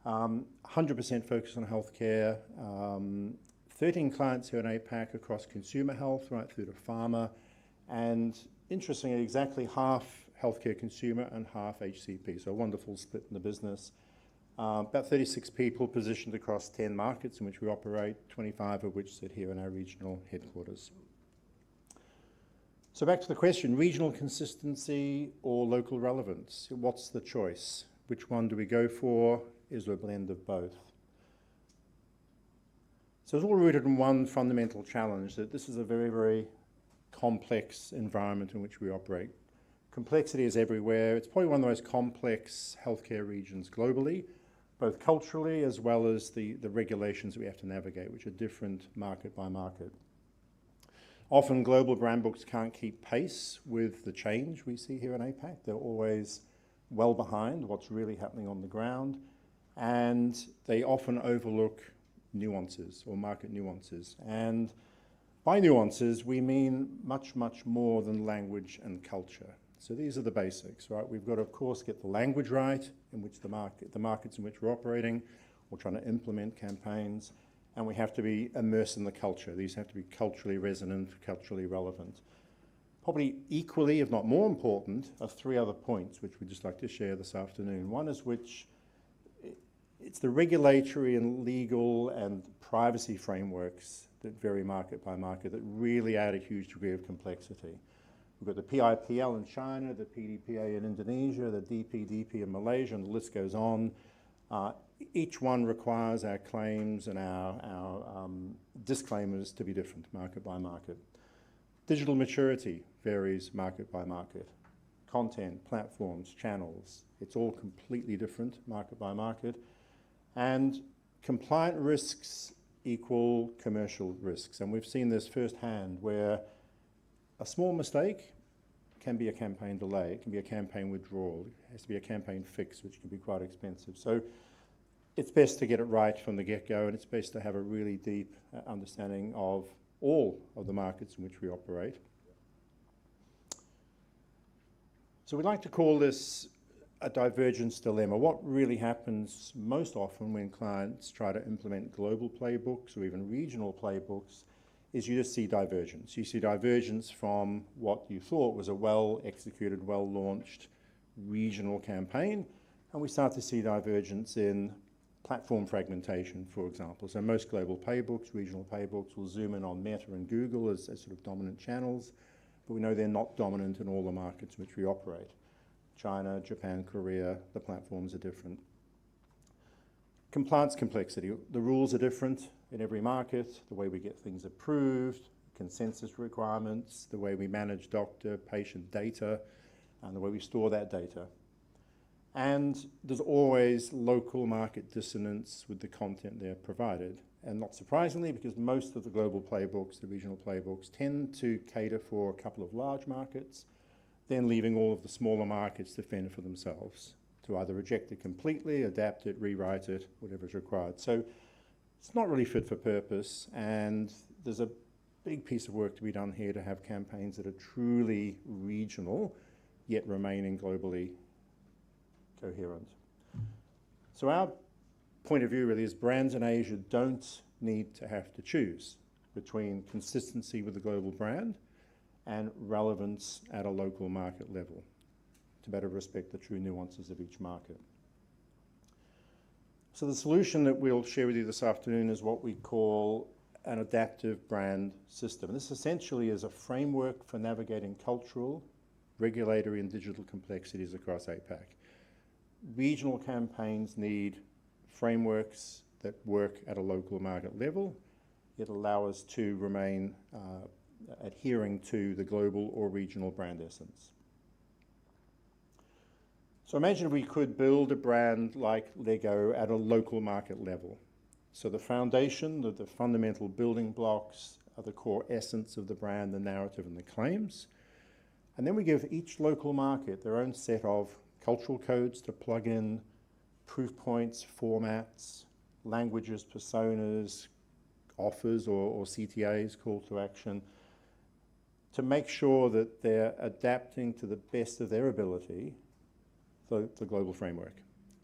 100% focused on healthcare, 13 clients here in APAC across consumer health right through to pharma, and interestingly, exactly half healthcare consumer and half HCP, so a wonderful split in the business. About 36 people positioned across 10 markets in which we operate, 25 of which sit here in our regional headquarters. So back to the question, regional consistency or local relevance? What's the choice? Which one do we go for? Is there a blend of both? So it's all rooted in one fundamental challenge, that this is a very, very complex environment in which we operate. Complexity is everywhere. It's probably one of the most complex healthcare regions globally, both culturally as well as the regulations that we have to navigate, which are different market by market. Often global brand books can't keep pace with the change we see here in APAC. They're always well behind what's really happening on the ground, and they often overlook nuances or market nuances. And by nuances, we mean much, much more than language and culture. So these are the basics, right? We've got to, of course, get the language right in which the markets in which we're operating or trying to implement campaigns, and we have to be immersed in the culture. These have to be culturally resonant, culturally relevant. Probably equally, if not more important, are 3 other points which we'd just like to share this afternoon. One is which it's the regulatory and legal and privacy frameworks that vary market by market that really add a huge degree of complexity. We've got the PIPL in China, the PDPA in Indonesia, the DPDP in Malaysia, and the list goes on. Each one requires our claims and our disclaimers to be different market by market. Digital maturity varies market by market. Content, platforms, channels, it's all completely different market by market. And compliant risks equal commercial risks. And we've seen this firsthand where a small mistake can be a campaign delay, it can be a campaign withdrawal, it has to be a campaign fix, which can be quite expensive. So it's best to get it right from the get-go, and it's best to have a really deep understanding of all of the markets in which we operate. So we like to call this a divergence dilemma. What really happens most often when clients try to implement global playbooks or even regional playbooks is you just see divergence. You see divergence from what you thought was a well-executed, well-launched regional campaign, and we start to see divergence in platform fragmentation, for example. So most global playbooks, regional playbooks, will zoom in on Meta and Google as sort of dominant channels, but we know they're not dominant in all the markets in which we operate. China, Japan, Korea, the platforms are different. Compliance complexity. The rules are different in every market, the way we get things approved, consensus requirements, the way we manage doctor-patient data, and the way we store that data. And there's always local market dissonance with the content they're provided. And not surprisingly, because most of the global playbooks, the regional playbooks, tend to cater for a couple of large markets, then leaving all of the smaller markets to fend for themselves, to either reject it completely, adapt it, rewrite it, whatever is required. So it's not really fit for purpose, and there's a big piece of work to be done here to have campaigns that are truly regional, yet remaining globally coherent. So our point of view really is brands in Asia don't need to have to choose between consistency with the global brand and relevance at a local market level to better respect the true nuances of each market. So the solution that we'll share with you this afternoon is what we call an adaptive brand system. And this essentially is a framework for navigating cultural, regulatory and digital complexities across APAC. Regional campaigns need frameworks that work at a local market level, yet allow us to remain adhering to the global or regional brand essence. So imagine we could build a brand like Lego at a local market level. So the foundation, the fundamental building blocks are the core essence of the brand, the narrative and the claims. And then we give each local market their own set of cultural codes to plug in, proof points, formats, languages, personas, offers or CTAs, call to action, to make sure that they're adapting to the best of their ability the global framework,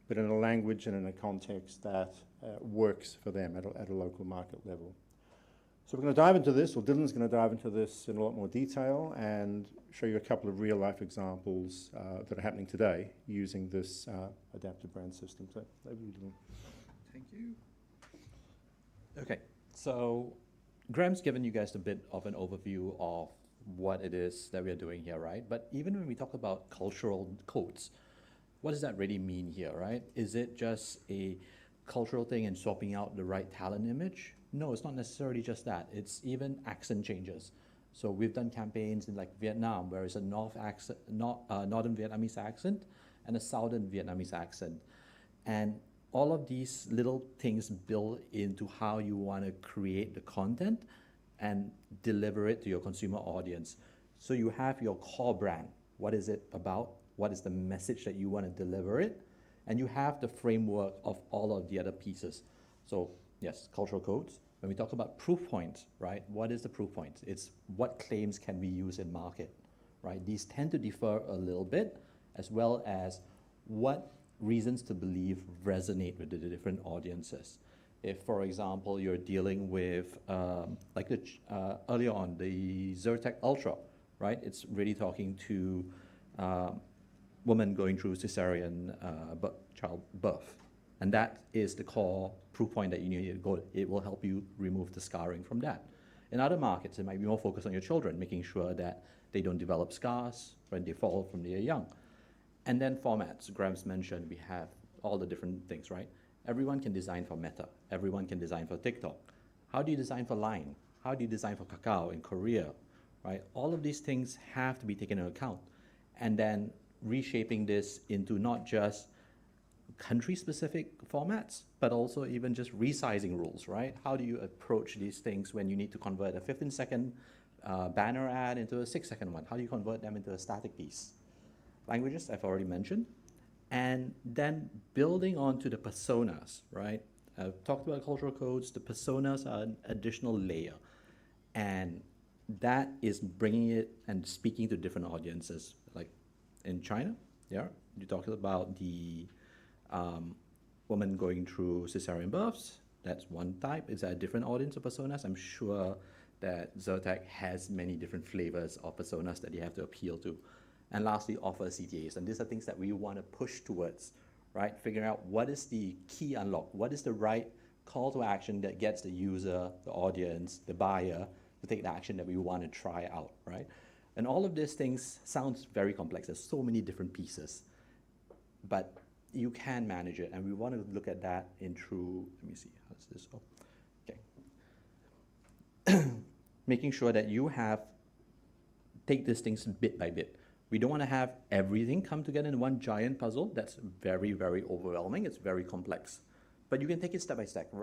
but in a language and in a context that works for them at a local market level. So we're going to dive into this, or Dylan's going to dive into this in a lot more detail and show you a couple of real-life examples that are happening today using this adaptive brand system. So over to you, Dylan. Thank you. Okay, so Graham's given you guys a bit of an overview of what it is that we're doing here, right? But even when we talk about cultural codes, what does that really mean here, right? Is it just a cultural thing and swapping out the right talent image? No, it's not necessarily just that. It's even accent changes. So we've done campaigns in like Vietnam, where it's a northern Vietnamese accent and a southern Vietnamese accent. And all of these little things build into how you want to create the content and deliver it to your consumer audience. So you have your core brand. What is it about? What is the message that you want to deliver it? And you have the framework of all of the other pieces. So yes, cultural codes. When we talk about proof points, right? What is the proof point? It's what claims can we use in market, right? These tend to differ a little bit, as well as what reasons to believe resonate with the different audiences. If, for example, you're dealing with, earlier on, the Zyrtec Ultra, right? It's really talking to women going through cesarean childbirth. And that is the core proof point that you need to go. It will help you remove the scarring from that. In other markets, it might be more focused on your children, making sure that they don't develop scars when they fall from they're young. And then formats. Graham's mentioned we have all the different things, right? Everyone can design for Meta. Everyone can design for TikTok. How do you design for Line? How do you design for Kakao in Korea, right? All of these things have to be taken into account. And then reshaping this into not just country-specific formats, but also even just resizing rules, right? How do you approach these things when you need to convert a 15-second banner ad into a 6-second one? How do you convert them into a static piece? Languages, I've already mentioned. And then building onto the personas, right? I've talked about cultural codes. The personas are an additional layer. And that is bringing it and speaking to different audiences. Like in China, yeah, you talked about the woman going through cesarean births. That's one type. Is that a different audience of personas? I'm sure that Zyrtec has many different flavors of personas that you have to appeal to. And lastly, offer CTAs. And these are things that we want to push towards, right? Figuring out what is the key unlock, what is the right call to action that gets the user, the audience, the buyer to take the action that we want to try out, right? And all of these things sounds very complex. There's so many different pieces, but you can manage it. And we want to look at that in true, let me see, how's this? Oh, okay. Making sure that you take these things bit by bit. We don't want to have everything come together in one giant puzzle. That's very, very overwhelming. It's very complex. But you can take it step by step,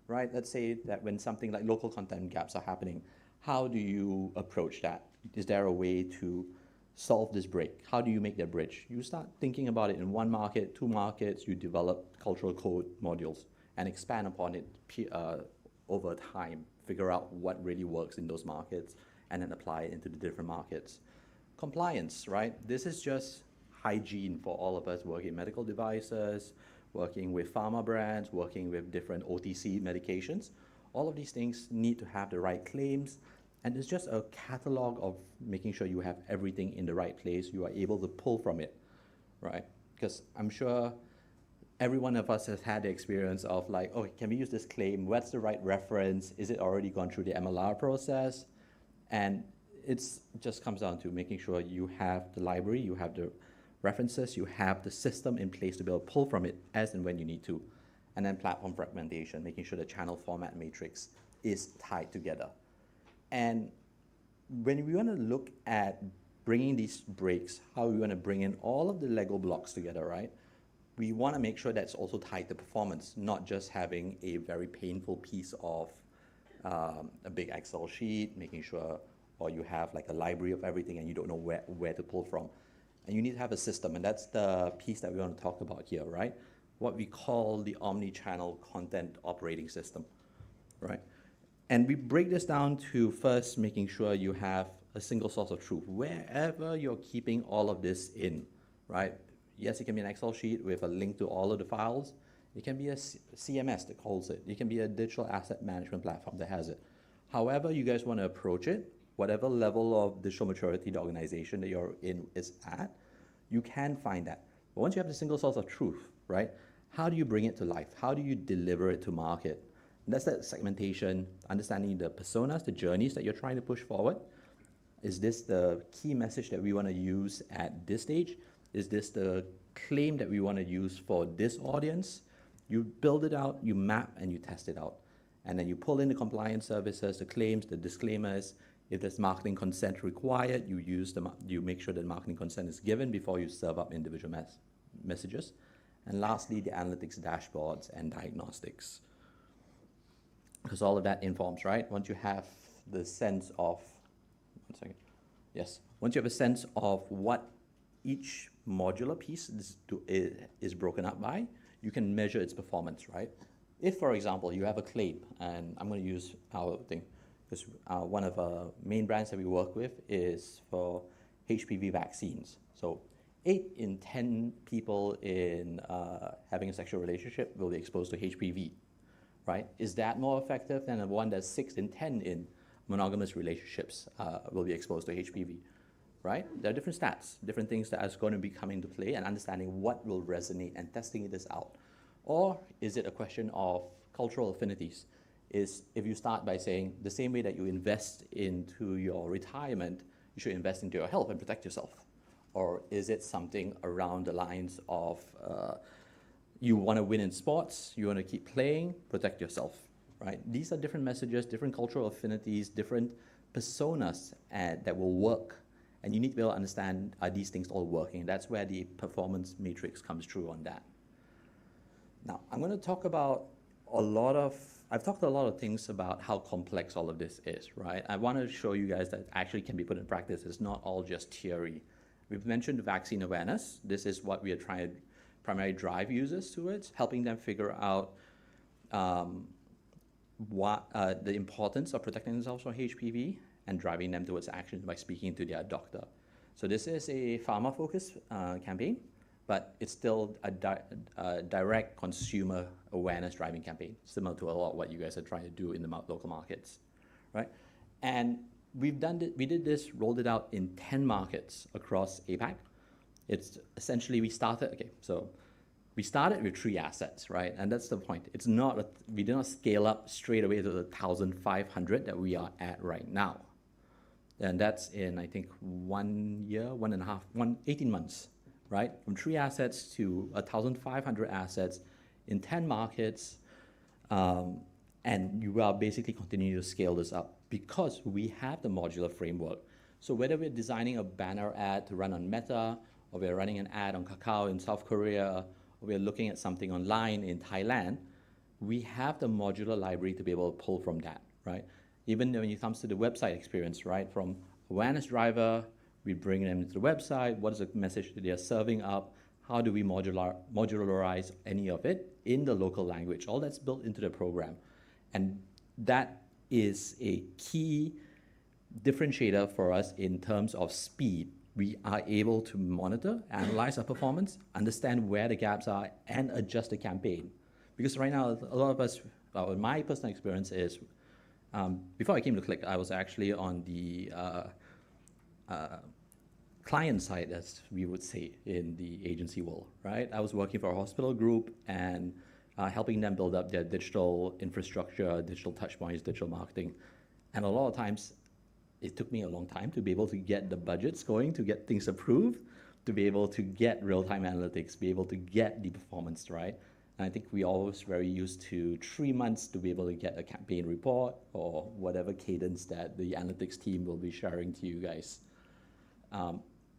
right? Let's say that when something like local content gaps are happening, how do you approach that? Is there a way to solve this break? How do you make that bridge? You start thinking about it in one market, 2 markets, you develop cultural code modules and expand upon it over time, figure out what really works in those markets and then apply it into the different markets. Compliance, right? This is just hygiene for all of us working in medical devices, working with pharma brands, working with different OTC medications. All of these things need to have the right claims, and it's just a catalog of making sure you have everything in the right place, you are able to pull from it, right? Because I'm sure every one of us has had the experience of like, oh, can we use this claim? What's the right reference? Is it already gone through the MLR process? And it just comes down to making sure you have the library, you have the references, you have the system in place to be able to pull from it as and when you need to. And then platform fragmentation, making sure the channel format matrix is tied together. And when we want to look at bringing these breaks, how we want to bring in all of the Lego blocks together, right? We want to make sure that's also tied to performance, not just having a very painful piece of a big Excel sheet, making sure, or you have like a library of everything and you don't know where to pull from. And you need to have a system, and that's the piece that we want to talk about here, right? What we call the omni-channel content operating system, right? And we break this down to first making sure you have a single source of truth, wherever you're keeping all of this in, right? Yes, it can be an Excel sheet with a link to all of the files. It can be a CMS that holds it. It can be a digital asset management platform that has it. However you guys want to approach it, whatever level of digital maturity the organization that you're in is at, you can find that. But once you have the single source of truth, right, how do you bring it to life? How do you deliver it to market? And that's that segmentation, understanding the personas, the journeys that you're trying to push forward. Is this the key message that we want to use at this stage? Is this the claim that we want to use for this audience? You build it out, you map, and you test it out. And then you pull in the compliance services, the claims, the disclaimers. If there's marketing consent required, you make sure that marketing consent is given before you serve up individual messages. And lastly, the analytics dashboards and diagnostics. Because all of that informs, right? Once you have the sense of, one second, yes. Once you have a sense of what each modular piece is broken up by, you can measure its performance, right? If, for example, you have a claim, and I'm going to use our thing, because one of our main brands that we work with is for HPV vaccines. So 8 in 10 people in having a sexual relationship will be exposed to HPV, right? Is that more effective than the one that's 6 in 10 in monogamous relationships will be exposed to HPV, right? There are different stats, different things that are going to be coming into play, and understanding what will resonate and testing this out. Or is it a question of cultural affinities? Is if you start by saying the same way that you invest into your retirement, you should invest into your health and protect yourself. Or is it something around the lines of you want to win in sports, you want to keep playing, protect yourself, right? These are different messages, different cultural affinities, different personas that will work. And you need to be able to understand, are these things all working? That's where the performance matrix comes through on that. Now, I'm going to talk about I've talked a lot of things about how complex all of this is, right? I want to show you guys that actually can be put in practice. It's not all just theory. We've mentioned vaccine awareness. This is what we are trying to primarily drive users towards, helping them figure out the importance of protecting themselves from HPV and driving them towards action by speaking to their doctor. So this is a pharma-focused campaign, but it's still a direct consumer awareness driving campaign, similar to a lot of what you guys are trying to do in the local markets, right? And we did this, rolled it out in 10 markets across APAC. It's essentially, we started with 3 assets, right? And that's the point. It's not, we did not scale up straight away to the 1,500 that we are at right now. And that's in, I think, 1 year, 18 months, right? From 3 assets to 1,500 assets in 10 markets. And you are basically continuing to scale this up because we have the modular framework. So whether we're designing a banner ad to run on Meta, or we're running an ad on Kakao in South Korea, or we're looking at something online in Thailand, we have the modular library to be able to pull from that, right? Even when it comes to the website experience, right? From awareness driver, we bring them into the website, what is the message that they're serving up, how do we modularize any of it in the local language? All that's built into the program. And that is a key differentiator for us in terms of speed. We are able to monitor, analyze our performance, understand where the gaps are, and adjust the campaign. Because right now, a lot of us, well, my personal experience is, before I came to Click, I was actually on the client side, as we would say in the agency world, right? I was working for a hospital group and helping them build up their digital infrastructure, digital touchpoints, digital marketing. And a lot of times, it took me a long time to be able to get the budgets going, to get things approved, to be able to get real-time analytics, be able to get the performance right. And I think we always very used to 3 months to be able to get a campaign report or whatever cadence that the analytics team will be sharing to you guys.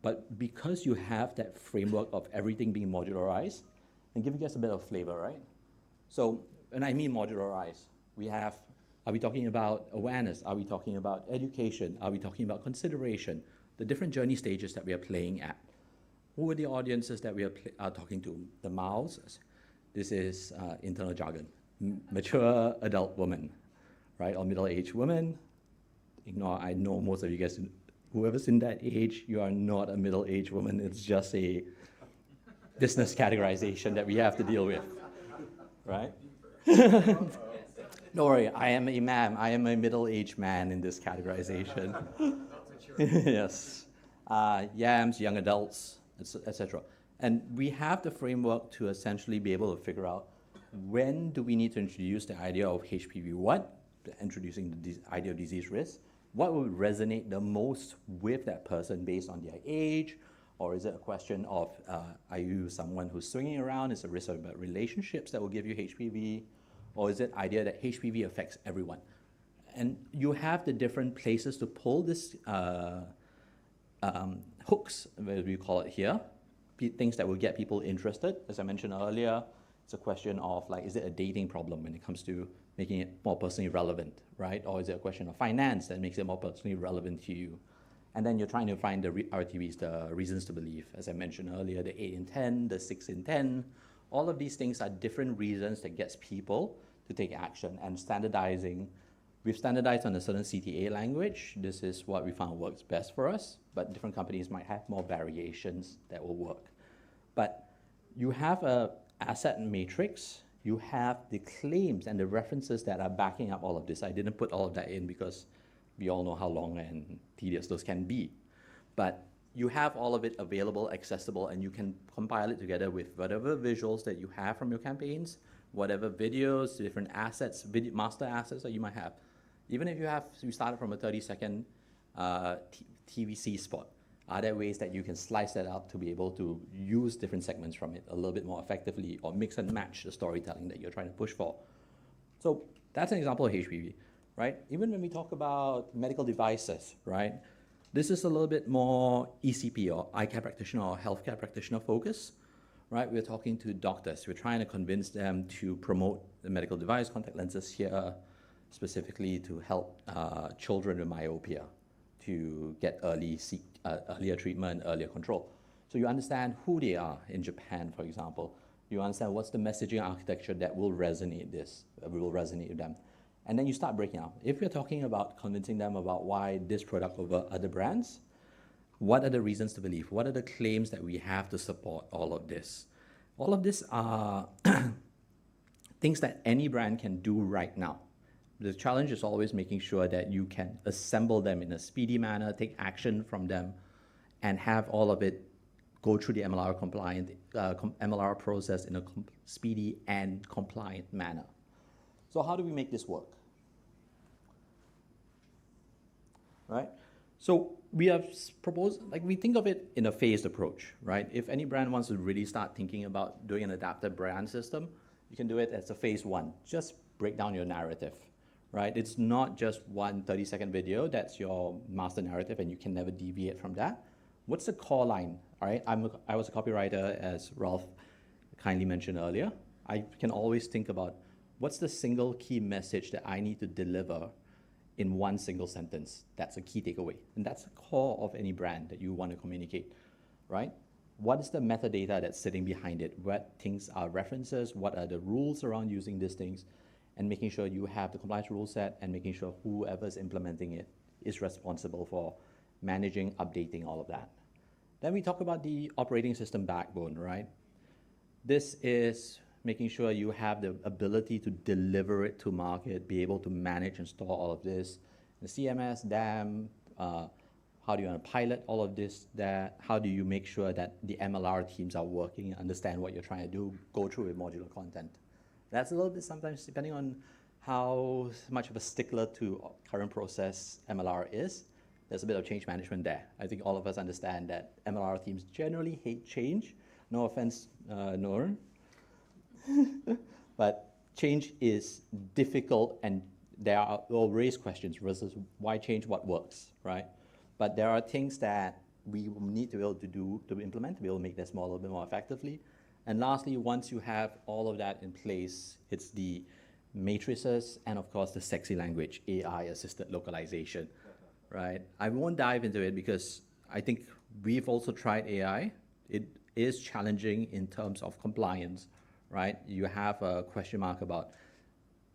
But because you have that framework of everything being modularized, and give you guys a bit of flavor, right? So when I mean modularized, are we talking about awareness? Are we talking about education? Are we talking about consideration? The different journey stages that we are playing at. Who are the audiences that we are talking to? The mouths. This is internal jargon. Mature adult woman, right? Or middle-aged woman. I know most of you guys, whoever's in that age, you are not a middle-aged woman. It's just a business categorization that we have to deal with, right? Don't worry, I am a man. I am a middle-aged man in this categorization. Yes. Yams, young adults, etc. And we have the framework to essentially be able to figure out when do we need to introduce the idea of HPV, introducing the idea of disease risk, what would resonate the most with that person based on their age, or is it a question of, are you someone who's swinging around, is it a risk about relationships that will give you HPV, or is it idea that HPV affects everyone? And you have the different places to pull this hooks, as we call it here, things that will get people interested. As I mentioned earlier, it's a question of is it a dating problem when it comes to making it more personally relevant, right? Or is it a question of finance that makes it more personally relevant to you? And then you're trying to find the RTBs, the reasons to believe. As I mentioned earlier, the 8 in 10, the 6 in 10, all of these things are different reasons that gets people to take action. And standardizing, we've standardized on a certain CTA language. This is what we found works best for us, but different companies might have more variations that will work. But you have a asset matrix, you have the claims and the references that are backing up all of this. I didn't put all of that in because we all know how long and tedious those can be. But you have all of it available, accessible, and you can compile it together with whatever visuals that you have from your campaigns, whatever videos, different assets, master assets that you might have. Even if you started from a 30-second TVC spot, are there ways that you can slice that up to be able to use different segments from it a little bit more effectively, or mix and match the storytelling that you're trying to push for? So that's an example of HPV, right? Even when we talk about medical devices, right? This is a little bit more ECP, or eye care practitioner or healthcare practitioner focus, right? We're talking to doctors. We're trying to convince them to promote the medical device, contact lenses here, specifically to help children with myopia to get earlier treatment, earlier control. So you understand who they are in Japan, for example. You understand what's the messaging architecture that will resonate with them. And then you start breaking out. If you're talking about convincing them about why this product over other brands, what are the reasons to believe? What are the claims that we have to support all of this? All of this are things that any brand can do right now. The challenge is always making sure that you can assemble them in a speedy manner, take action from them, and have all of it go through the MLR compliant MLR process in a speedy and compliant manner. So how do we make this work? Right? So we have proposed, we think of it in a phased approach, right? If any brand wants to really start thinking about doing an adaptive brand system, you can do it as a phase 1. Just break down your narrative, right? It's not just one 30-second video that's your master narrative and you can never deviate from that. What's the core line, all right? I was a copywriter, as Ralph kindly mentioned earlier. I can always think about what's the single key message that I need to deliver in one single sentence. That's a key takeaway. And that's the core of any brand that you want to communicate, right? What is the metadata that's sitting behind it? What things are references? What are the rules around using these things? And making sure you have the compliance rule set and making sure whoever's implementing it is responsible for managing, updating all of that. Then we talk about the operating system backbone, right? This is making sure you have the ability to deliver it to market, be able to manage and store all of this. The CMS, DAM, how do you want to pilot all of this, how do you make sure that the MLR teams are working and understand what you're trying to do, go through with modular content. That's a little bit sometimes, depending on how much of a stickler to current process MLR is, there's a bit of change management there. I think all of us understand that MLR teams generally hate change. No offense, Noor. But change is difficult, and will raise questions versus why change what works, right? But there are things that we will need to be able to do, to implement, to be able to make this model a bit more effectively. And lastly, once you have all of that in place, it's the matrices and of course the sexy language, AI-assisted localization, right? I won't dive into it because I think we've also tried AI. It is challenging in terms of compliance, right? You have a question mark about,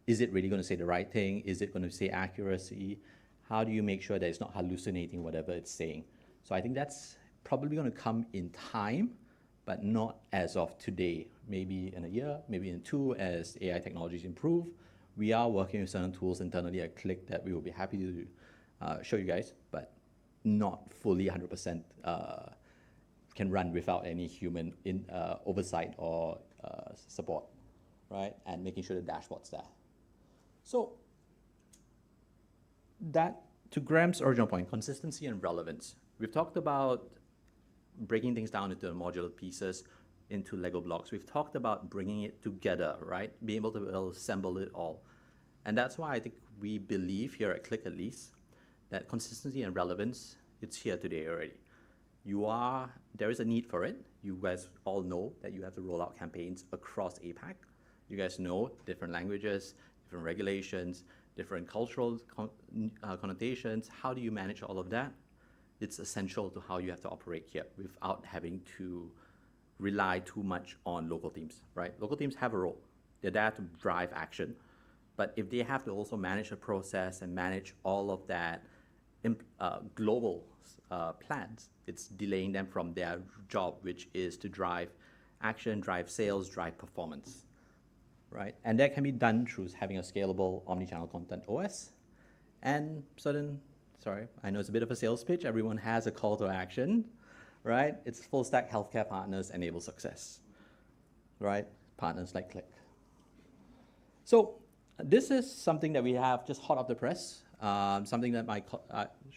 is it really going to say the right thing? Is it going to say accuracy? How do you make sure that it's not hallucinating whatever it's saying? So I think that's probably going to come in time, but not as of today. Maybe in a year, maybe in 2, as AI technologies improve. We are working with certain tools internally at Click that we will be happy to show you guys, but not fully 100% can run without any human oversight or support, right? And making sure the dashboard's there. So that, to Graham's original point, consistency and relevance. We've talked about breaking things down into modular pieces, into Lego blocks. We've talked about bringing it together, right? Being able to assemble it all. And that's why I think we believe here at Click at least, that consistency and relevance, it's here today already. There is a need for it. You guys all know that you have to roll out campaigns across APAC. You guys know different languages, different regulations, different cultural connotations. How do you manage all of that? It's essential to how you have to operate here without having to rely too much on local teams, right? Local teams have a role. They're there to drive action. But if they have to also manage the process and manage all of that global plans, it's delaying them from their job, which is to drive action, drive sales, drive performance, right? And that can be done through having a scalable omnichannel content OS and I know it's a bit of a sales pitch. Everyone has a call to action, right? It's full stack healthcare partners enable success, right? Partners like Click. So this is something that we have just hot off the press, something that my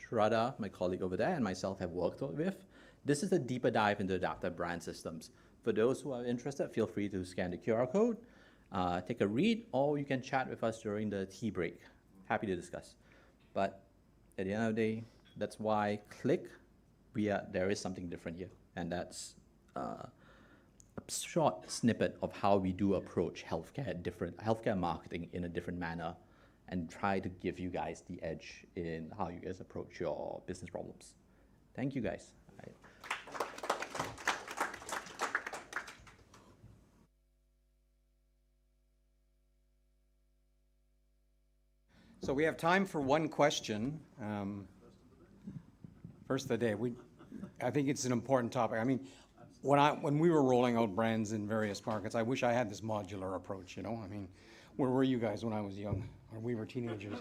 Shraddha, my colleague over there, and myself have worked with. This is a deeper dive into adaptive brand systems. For those who are interested, feel free to scan the QR code, take a read, or you can chat with us during the tea break. Happy to discuss. But at the end of the day, that's why Click, there is something different here. And that's a short snippet of how we do approach healthcare marketing in a different manner, and try to give you guys the edge in how you guys approach your business problems. Thank you guys. So we have time for one question. First of the day. I think it's an important topic. I mean, when we were rolling out brands in various markets, I wish I had this modular approach, you know? I mean, where were you guys when I was young? Or we were teenagers.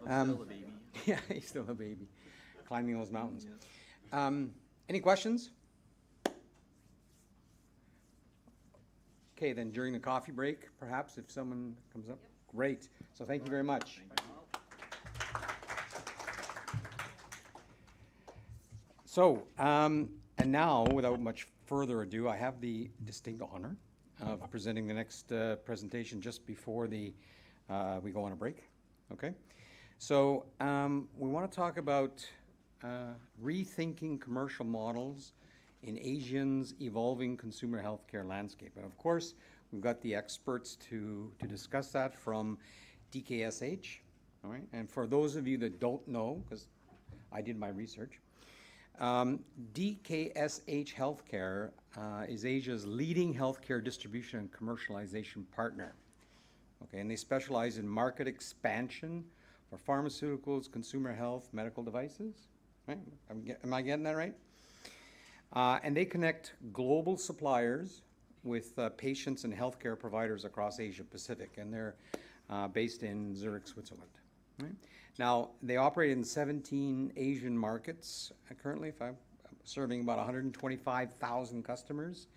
I'm still a baby. Yeah, he's still a baby, climbing those mountains. Any questions? Okay, then during the coffee break, perhaps, if someone comes up. Great. So thank you very much. So, and now, without much further ado, I have the distinct honor of presenting the next presentation just before we go on a break. Okay? So, we want to talk about rethinking commercial models in Asia's evolving consumer healthcare landscape. And of course, we've got the experts to discuss that from DKSH, all right? And for those of you that don't know, because I did my research, DKSH Healthcare is Asia's leading healthcare distribution and commercialization partner. Okay, and they specialize in market expansion for pharmaceuticals, consumer health, medical devices, right? Am I getting that right? And they connect global suppliers with patients and healthcare providers across Asia-Pacific, and they're based in Zurich, Switzerland. Right? Now, they operate in 17 Asian markets currently, serving about 125,000 customers.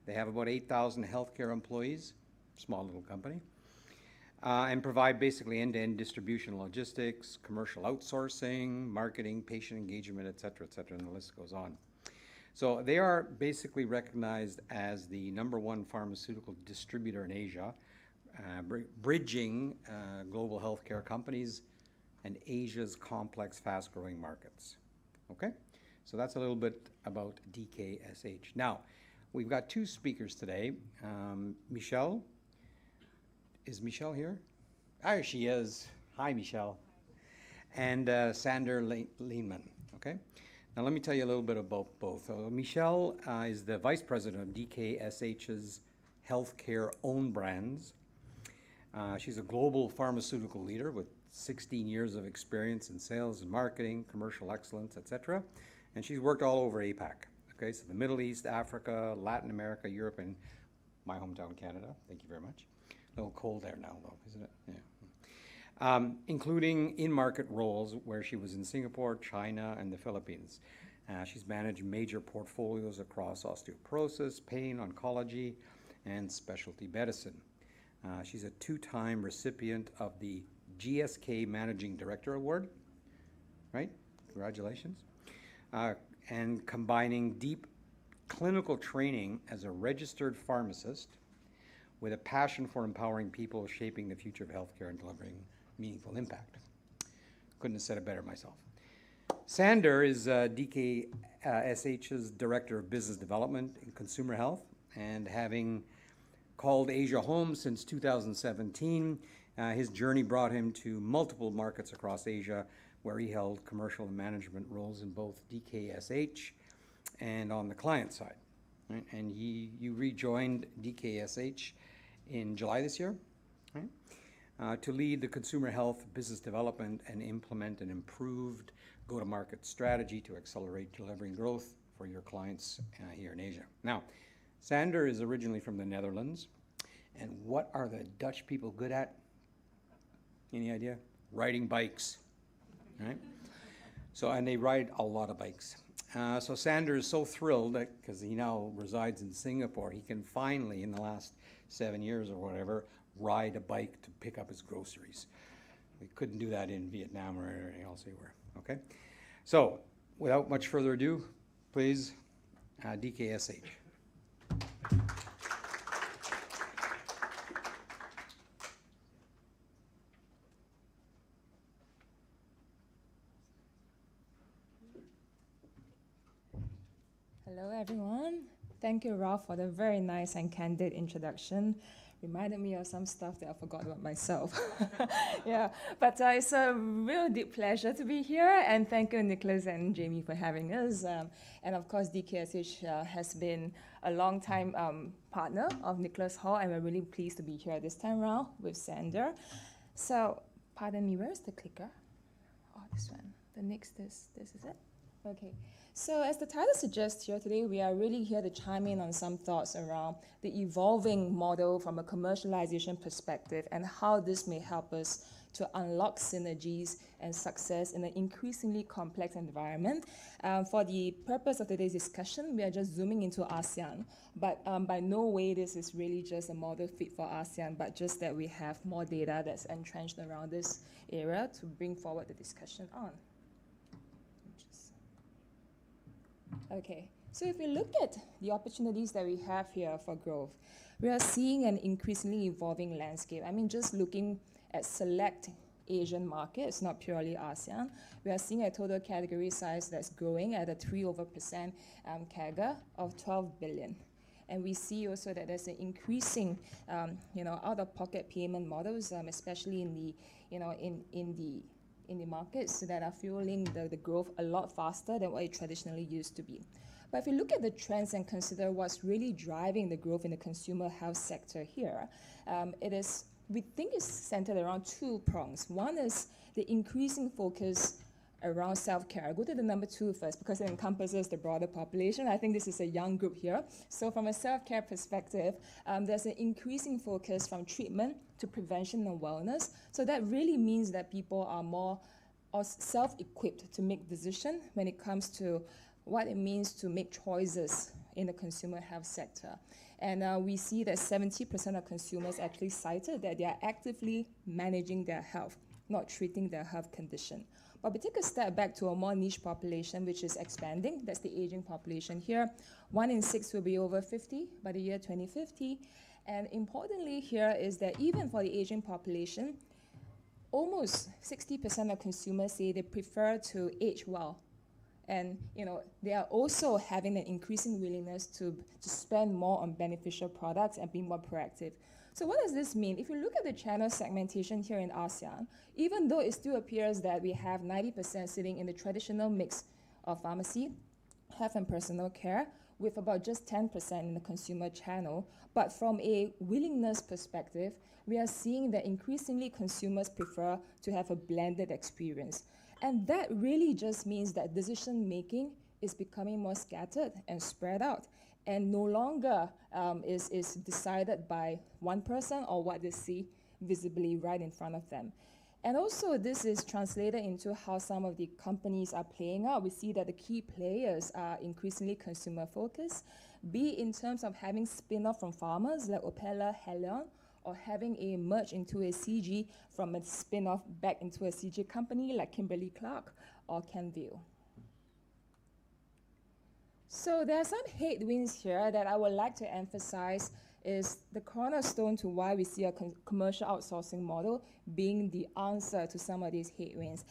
They have about 8,000 healthcare employees, small little company, and provide basically end-to-end distribution, logistics, commercial outsourcing, marketing, patient engagement, et cetera, and the list goes on. So they are basically recognized as the #1 pharmaceutical distributor in Asia, bridging global healthcare companies and Asia's complex, fast-growing markets. Okay? So that's a little bit about DKSH. Now, we've got two speakers today. Michelle. Is Michelle here? There she is. Hi, Michelle. And Sander Lehman. Okay? Now, let me tell you a little bit about both. Michelle is the Vice President of DKSH's healthcare own brands. She's a global pharmaceutical leader with 16 years of experience in sales and marketing, commercial excellence, etc. And she's worked all over APAC. Okay, so the Middle East, Africa, Latin America, Europe, and my hometown, Canada. Thank you very much. A little cold there now, though, isn't it? Yeah. Including in-market roles where she was in Singapore, China, and the Philippines. She's managed major portfolios across osteoporosis, pain, oncology, and specialty medicine. She's a 2-time recipient of the GSK Managing Director Award, right? Congratulations. And combining deep clinical training as a registered pharmacist with a passion for empowering people, shaping the future of healthcare and delivering meaningful impact. Couldn't have said it better myself. Sander is DKSH's Director of Business Development in Consumer Health, and having called Asia home since 2017, his journey brought him to multiple markets across Asia, where he held commercial and management roles in both DKSH and on the client side. Right? And you rejoined DKSH in July this year, right? To lead the consumer health business development and implement an improved go-to-market strategy to accelerate delivering growth for your clients here in Asia. Now, Sander is originally from the Netherlands, and what are the Dutch people good at? Any idea? Riding bikes, right? So, and they ride a lot of bikes. So Sander is so thrilled that, because he now resides in Singapore, he can finally, in the last 7 years or whatever, ride a bike to pick up his groceries. We couldn't do that in Vietnam or anything else we were, okay? So, without much further ado, please, DKSH. Hello, everyone. Thank you, Ralph, for the very nice and candid introduction. Reminded me of some stuff that I forgot about myself. Yeah, but it's a real deep pleasure to be here, and thank you, Nicholas and Jamie, for having us. And of course, DKSH has been a long-time partner of Nicholas Hall, and we're really pleased to be here this time around with Sander. So, pardon me, where's the clicker? Oh, this one. The next, this is it? Okay. So as the title suggests here today, we are really here to chime in on some thoughts around the evolving model from a commercialization perspective and how this may help us to unlock synergies and success in an increasingly complex environment. For the purpose of today's discussion, we are just zooming into ASEAN, but by no way this is really just a model fit for ASEAN, but just that we have more data that's entrenched around this area to bring forward the discussion on. Okay, so if we look at the opportunities that we have here for growth, we are seeing an increasingly evolving landscape. I mean, just looking at select Asian markets, not purely ASEAN, we are seeing a total category size that's growing at a 3% CAGR of 12 billion. And we see also that there's an increasing, out-of-pocket payment models, especially in the, in the markets that are fueling the growth a lot faster than what it traditionally used to be. But if you look at the trends and consider what's really driving the growth in the consumer health sector here, we think it's centered around 2 prongs. One is the increasing focus around self-care. I'll go to the number 2 first because it encompasses the broader population. I think this is a young group here. So from a self-care perspective, there's an increasing focus from treatment to prevention and wellness. So that really means that people are more self-equipped to make decisions when it comes to what it means to make choices in the consumer health sector. And we see that 70% of consumers actually cited that they are actively managing their health not treating their health condition. But we take a step back to a more niche population, which is expanding. That's the aging population here. 1 in 6 will be over 50 by the year 2050. And importantly here is that even for the aging population, almost 60% of consumers say they prefer to age well. And they are also having an increasing willingness to spend more on beneficial products and be more proactive. So what does this mean? If you look at the channel segmentation here in ASEAN, even though it still appears that we have 90% sitting in the traditional mix of pharmacy, health and personal care, with about just 10% in the consumer channel, but from a willingness perspective, we are seeing that increasingly consumers prefer to have a blended experience. And that really just means that decision making is becoming more scattered and spread out, and no longer is decided by one person or what they see visibly right in front of them. And also this is translated into how some of the companies are playing out. We see that the key players are increasingly consumer focused, be it in terms of having spin-off from farmers like Opella, Helion, or having a merge into a CG from a spin-off back into a CG company like Kimberly-Clark or Kenvue. So there are some headwinds here that I would like to emphasize is the cornerstone to why we see a commercial outsourcing model being the answer to some of these headwinds.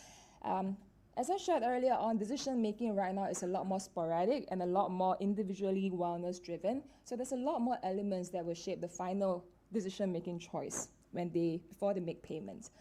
As I shared earlier on, decision making right now is a lot more sporadic and a lot more individually wellness driven. So there's a lot more elements that will shape the final decision making choice before they make payments.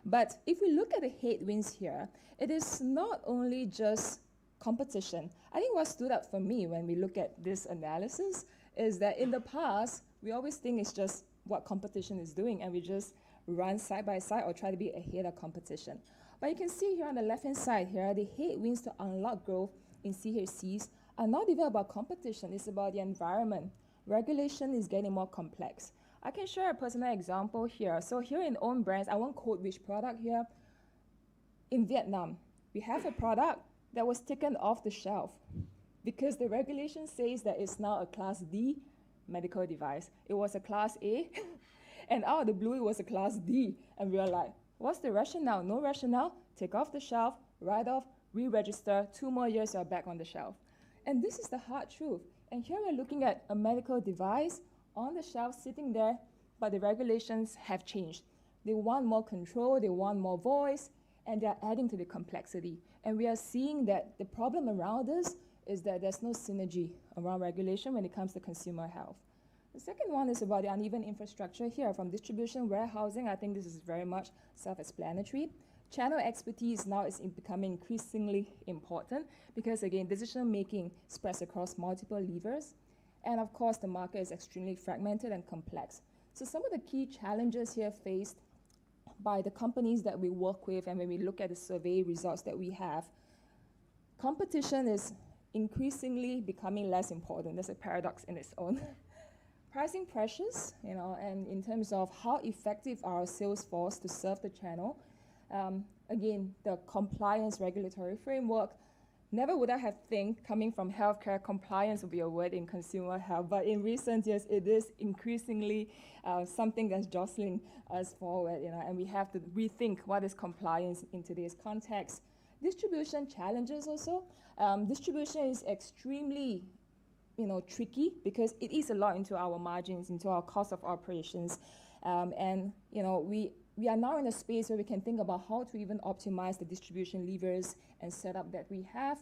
But if we look at the headwinds here, it is not only just competition. I think what stood out for me when we look at this analysis is that in the past, we always think it's just what competition is doing and we just run side by side or try to be ahead of competition. But you can see here on the left-hand side here, the headwinds to unlock growth in CHCs are not even about competition, it's about the environment. Regulation is getting more complex. I can share a personal example here. So here in own brands, I won't quote which product here. In Vietnam, we have a product that was taken off the shelf because the regulation says that it's now a Class D medical device. It was a Class A, and out of the blue, it was a Class D. And we were like, what's the rationale? No rationale, take off the shelf, write off, re-register, 2 more years, you're back on the shelf. And this is the hard truth. And here we're looking at a medical device on the shelf sitting there, but the regulations have changed. They want more control, they want more voice, and they're adding to the complexity. And we are seeing that the problem around this is that there's no synergy around regulation when it comes to consumer health. The second one is about the uneven infrastructure here, from distribution, warehousing. I think this is very much self-explanatory. Channel expertise now is becoming increasingly important because, again, decision-making spreads across multiple levers. And of course, the market is extremely fragmented and complex. So some of the key challenges here faced by the companies that we work with, and when we look at the survey results that we have, competition is increasingly becoming less important. That's a paradox in its own. Pricing pressures, and in terms of how effective are our sales force to serve the channel. Again, the compliance regulatory framework. Never would I have think coming from healthcare, compliance would be a word in consumer health, but in recent years, it is increasingly something that's jostling us forward, and we have to rethink what is compliance in today's context. Distribution challenges also. Distribution is extremely tricky because it eats a lot into our margins, into our cost of operations. We are now in a space where we can think about how to even optimize the distribution levers and setup that we have.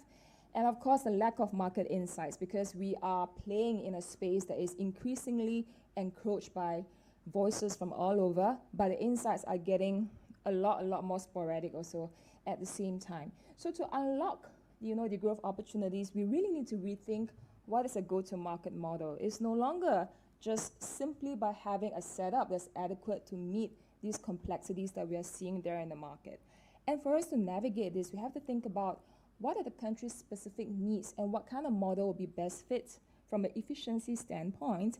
And of course, the lack of market insights, because we are playing in a space that is increasingly encroached by voices from all over, but the insights are getting a lot more sporadic also at the same time. So to unlock the growth opportunities, we really need to rethink what is a go-to-market model. It's no longer just simply by having a setup that's adequate to meet these complexities that we are seeing there in the market. And for us to navigate this, we have to think about what are the country's specific needs and what kind of model will be best fit from an efficiency standpoint,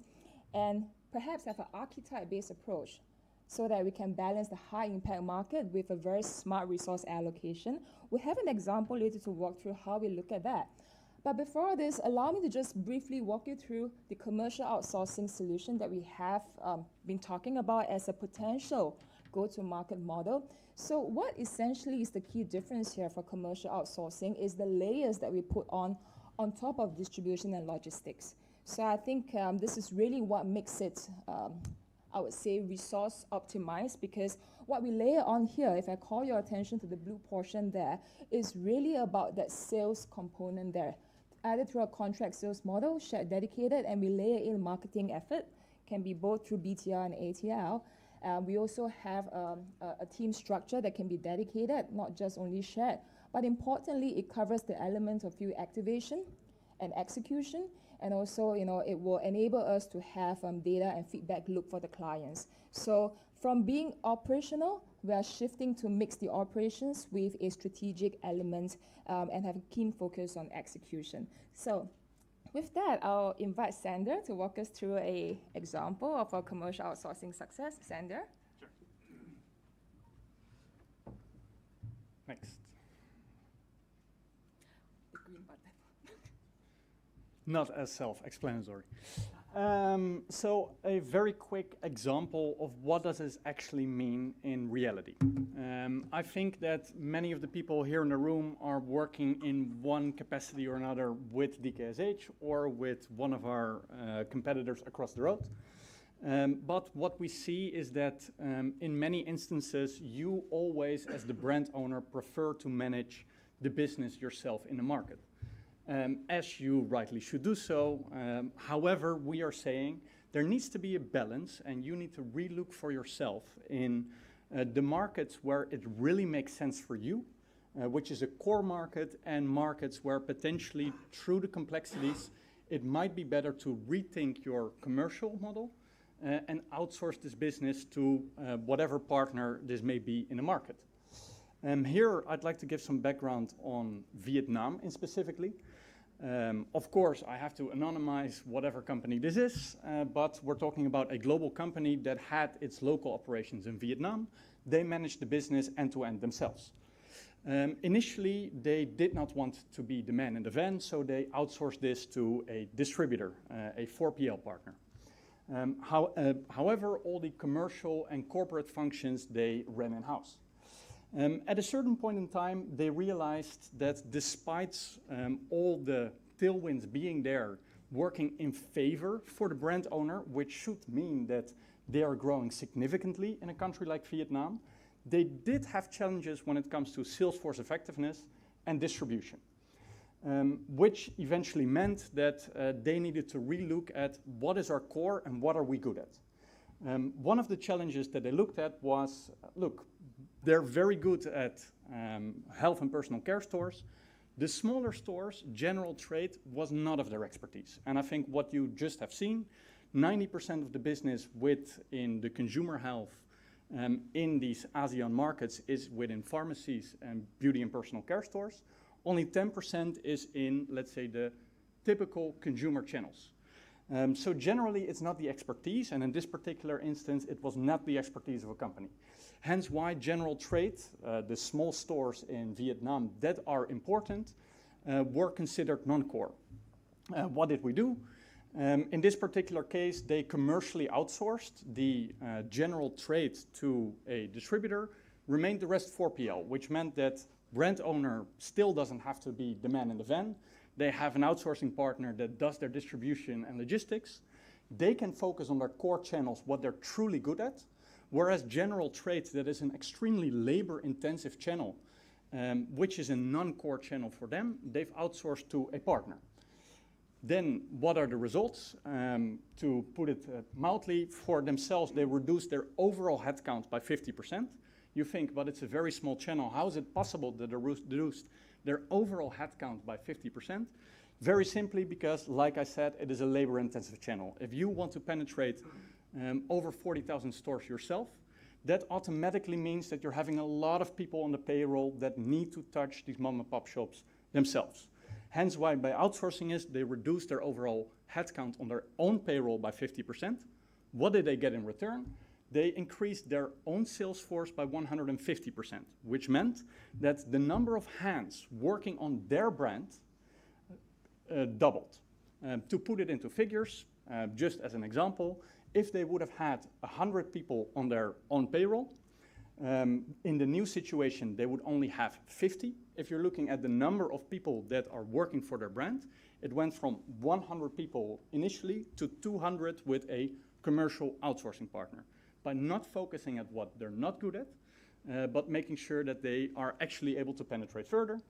and perhaps have an archetype-based approach so that we can balance the high-impact market with a very smart resource allocation. We have an example later to walk through how we look at that. But before this, allow me to just briefly walk you through the commercial outsourcing solution that we have been talking about as a potential go-to-market model. So what essentially is the key difference here for commercial outsourcing is the layers that we put on top of distribution and logistics. So I think this is really what makes it, I would say, resource optimized, because what we layer on here, if I call your attention to the blue portion there, is really about that sales component there. Either through a contract sales model, shared dedicated, and we layer in marketing effort, can be both through BTR and ATL. We also have a team structure that can be dedicated, not just only shared, but importantly, it covers the element of field activation and execution, and also, it will enable us to have data and feedback loop for the clients. So from being operational, we are shifting to mix the operations with a strategic element and have a keen focus on execution. So with that, I'll invite Sander to walk us through an example of our commercial outsourcing success. Sander? Sure. Next. The green button. Not as self-explanatory. So a very quick example of what does this actually mean in reality. I think that many of the people here in the room are working in one capacity or another with DKSH or with one of our competitors across the road. But what we see is that in many instances, you always, as the brand owner, prefer to manage the business yourself in the market. As you rightly should do so. However, we are saying there needs to be a balance, and you need to relook for yourself in the markets where it really makes sense for you, which is a core market, and markets where potentially, through the complexities, it might be better to rethink your commercial model and outsource this business to whatever partner this may be in the market. Here, I'd like to give some background on Vietnam in specifically. Of course, I have to anonymize whatever company this is, but we're talking about a global company that had its local operations in Vietnam. They managed the business end-to-end themselves. Initially, they did not want to be the man in the van, so they outsourced this to a distributor, a 4PL partner. However, all the commercial and corporate functions they ran in-house. At a certain point in time, they realized that despite all the tailwinds being there, working in favor for the brand owner, which should mean that they are growing significantly in a country like Vietnam, they did have challenges when it comes to sales force effectiveness and distribution, which eventually meant that they needed to relook at what is our core and what are we good at. One of the challenges that they looked at was, look, they're very good at health and personal care stores. The smaller stores, general trade, was not of their expertise. And I think what you just have seen, 90% of the business within the consumer health in these ASEAN markets is within pharmacies and beauty and personal care stores. Only 10% is in, let's say, the typical consumer channels. So generally, it's not the expertise, and in this particular instance, it was not the expertise of a company. Hence why general trade, the small stores in Vietnam that are important, were considered non-core. What did we do? In this particular case, they commercially outsourced the general trade to a distributor, remained the rest 4PL, which meant that brand owner still doesn't have to be the man in the van. They have an outsourcing partner that does their distribution and logistics. They can focus on their core channels, what they're truly good at, whereas general trade, that is an extremely labor-intensive channel, which is a non-core channel for them, they've outsourced to a partner. Then what are the results? To put it mildly, for themselves, they reduced their overall headcount by 50%. You think, but it's a very small channel. How is it possible that they reduced their overall headcount by 50%? Very simply because, like I said, it is a labor-intensive channel. If you want to penetrate over 40,000 stores yourself, that automatically means that you're having a lot of people on the payroll that need to touch these mom-and-pop shops themselves. Hence why by outsourcing is they reduce their overall headcount on their own payroll by 50%. What did they get in return? They increased their own sales force by 150%, which meant that the number of hands working on their brand doubled. To put it into figures, just as an example, if they would have had 100 people on their own payroll, In the new situation, they would only have 50. If you're looking at the number of people that are working for their brand, it went from 100 people initially to 200 with a commercial outsourcing partner. By not focusing at what they're not good at, but making sure that they are actually able to penetrate further.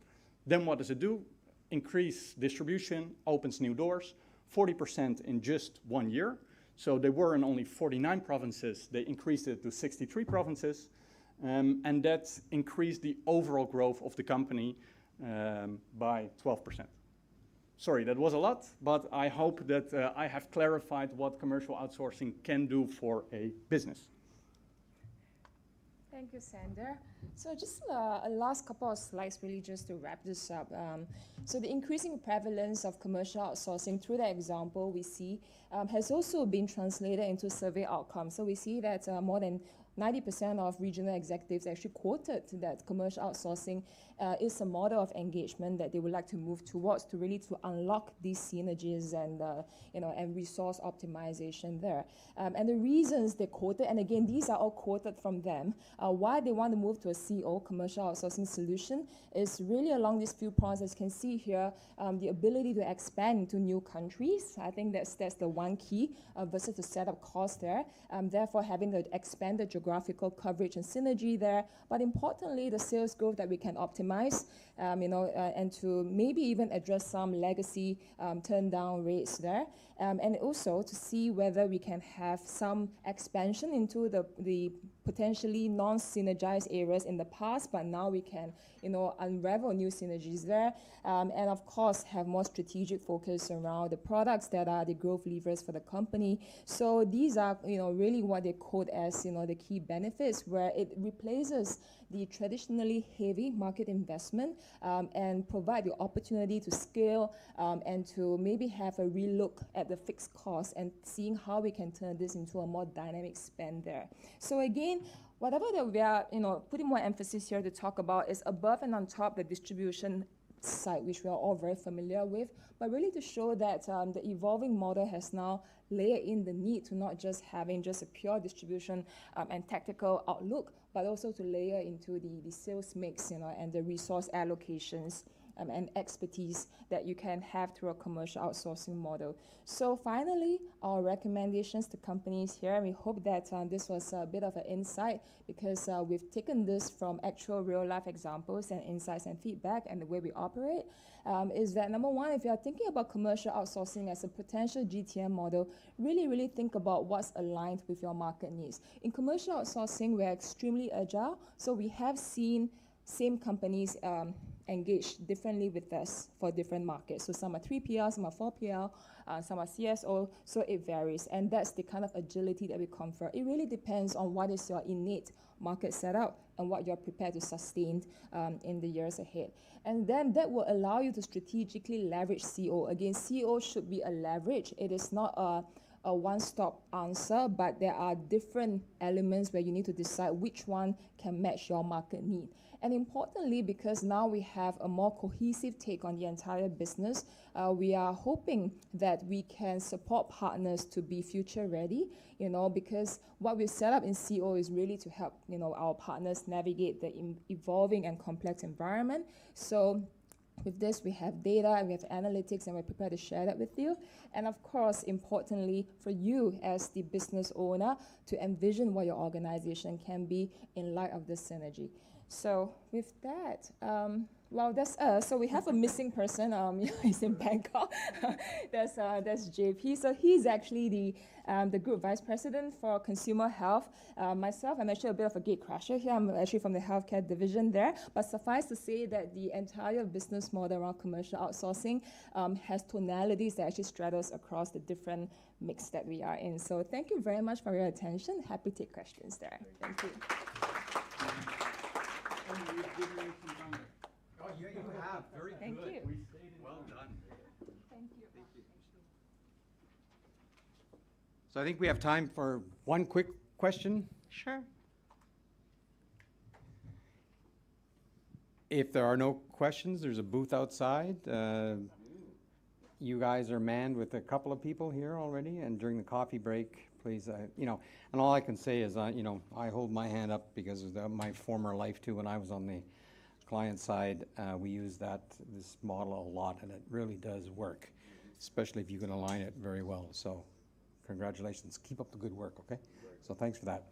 Then what does it do? Increase distribution, opens new doors, 40% in just 1 year. So they were in only 49 provinces, they increased it to 63 provinces, and that increased the overall growth of the company by 12%. Sorry, that was a lot, but I hope that I have clarified what commercial outsourcing can do for a business. Thank you, Sander. So just a last couple of slides really just to wrap this up. So the increasing prevalence of commercial outsourcing through the example we see has also been translated into survey outcomes. So we see that more than 90% of regional executives actually quoted that commercial outsourcing is a model of engagement that they would like to move towards to really to unlock these synergies and and resource optimization there. And the reasons they quoted, and again these are all quoted from them, why they want to move to a CO commercial outsourcing solution is really along these few points. As you can see here, the ability to expand into new countries. I think that's the one key versus the setup cost there. Therefore, having the expanded geographical coverage and synergy there, but importantly, the sales growth that we can optimize, and to maybe even address some legacy turn down rates there, and also to see whether we can have some expansion into the potentially non-synergized areas in the past, but now we can, unravel new synergies there, and of course have more strategic focus around the products that are the growth levers for the company. So these are, really what they quote as, the key benefits, where it replaces the traditionally heavy market investment and provide the opportunity to scale and to maybe have a relook at the fixed costs and seeing how we can turn this into a more dynamic spend there. So again, whatever that we are, putting more emphasis here to talk about is above and on top the distribution side, which we are all very familiar with, but really to show that the evolving model has now layered in the need to not just having just a pure distribution and tactical outlook, but also to layer into the sales mix, and the resource allocations and expertise that you can have through a commercial outsourcing model. So finally, our recommendations to companies here, and we hope that this was a bit of an insight, because we've taken this from actual real-life examples and insights and feedback and the way we operate, is that number one, if you are thinking about commercial outsourcing as a potential GTM model, really think about what's aligned with your market needs. In commercial outsourcing, we're extremely agile, so we have seen same companies engage differently with us for different markets. So some are 3PL, some are 4PL, some are CSO, so it varies. And that's the kind of agility that we confer. It really depends on what is your innate market setup and what you're prepared to sustain in the years ahead. And then that will allow you to strategically leverage CO. Again, CO should be a leverage. It is not a one-stop answer, but there are different elements where you need to decide which one can match your market need. And importantly, because now we have a more cohesive take on the entire business, we are hoping that we can support partners to be future ready, because what we've set up in CO is really to help, our partners navigate the evolving and complex environment. So with this, we have data and we have analytics, and we're prepared to share that with you. And of course, importantly, for you as the business owner to envision what your organization can be in light of this synergy. So with that, well, that's us. So we have a missing person. He's in Bangkok. That's JP. So he's actually the group vice president for consumer health. Myself, I'm actually a bit of a gatecrasher here. I'm actually from the healthcare division there. But suffice to say that the entire business model around commercial outsourcing has tonalities that actually straddles across the different mix that we are in. So thank you very much for your attention. Happy to take questions there. Thank you. Oh, yeah, you have. Very Thank good. you. Well done. Thank you. So I think we have time for one quick question. Sure. If there are no questions, there's a booth outside. You guys are manned with a couple of people here already, and during the coffee break, please. And all I can say is, I hold my hand up because of my former life too. When I was on the client side, we use this model a lot, and it really does work, especially if you can align it very well. So, congratulations. Keep up the good work. Okay. So thanks for that.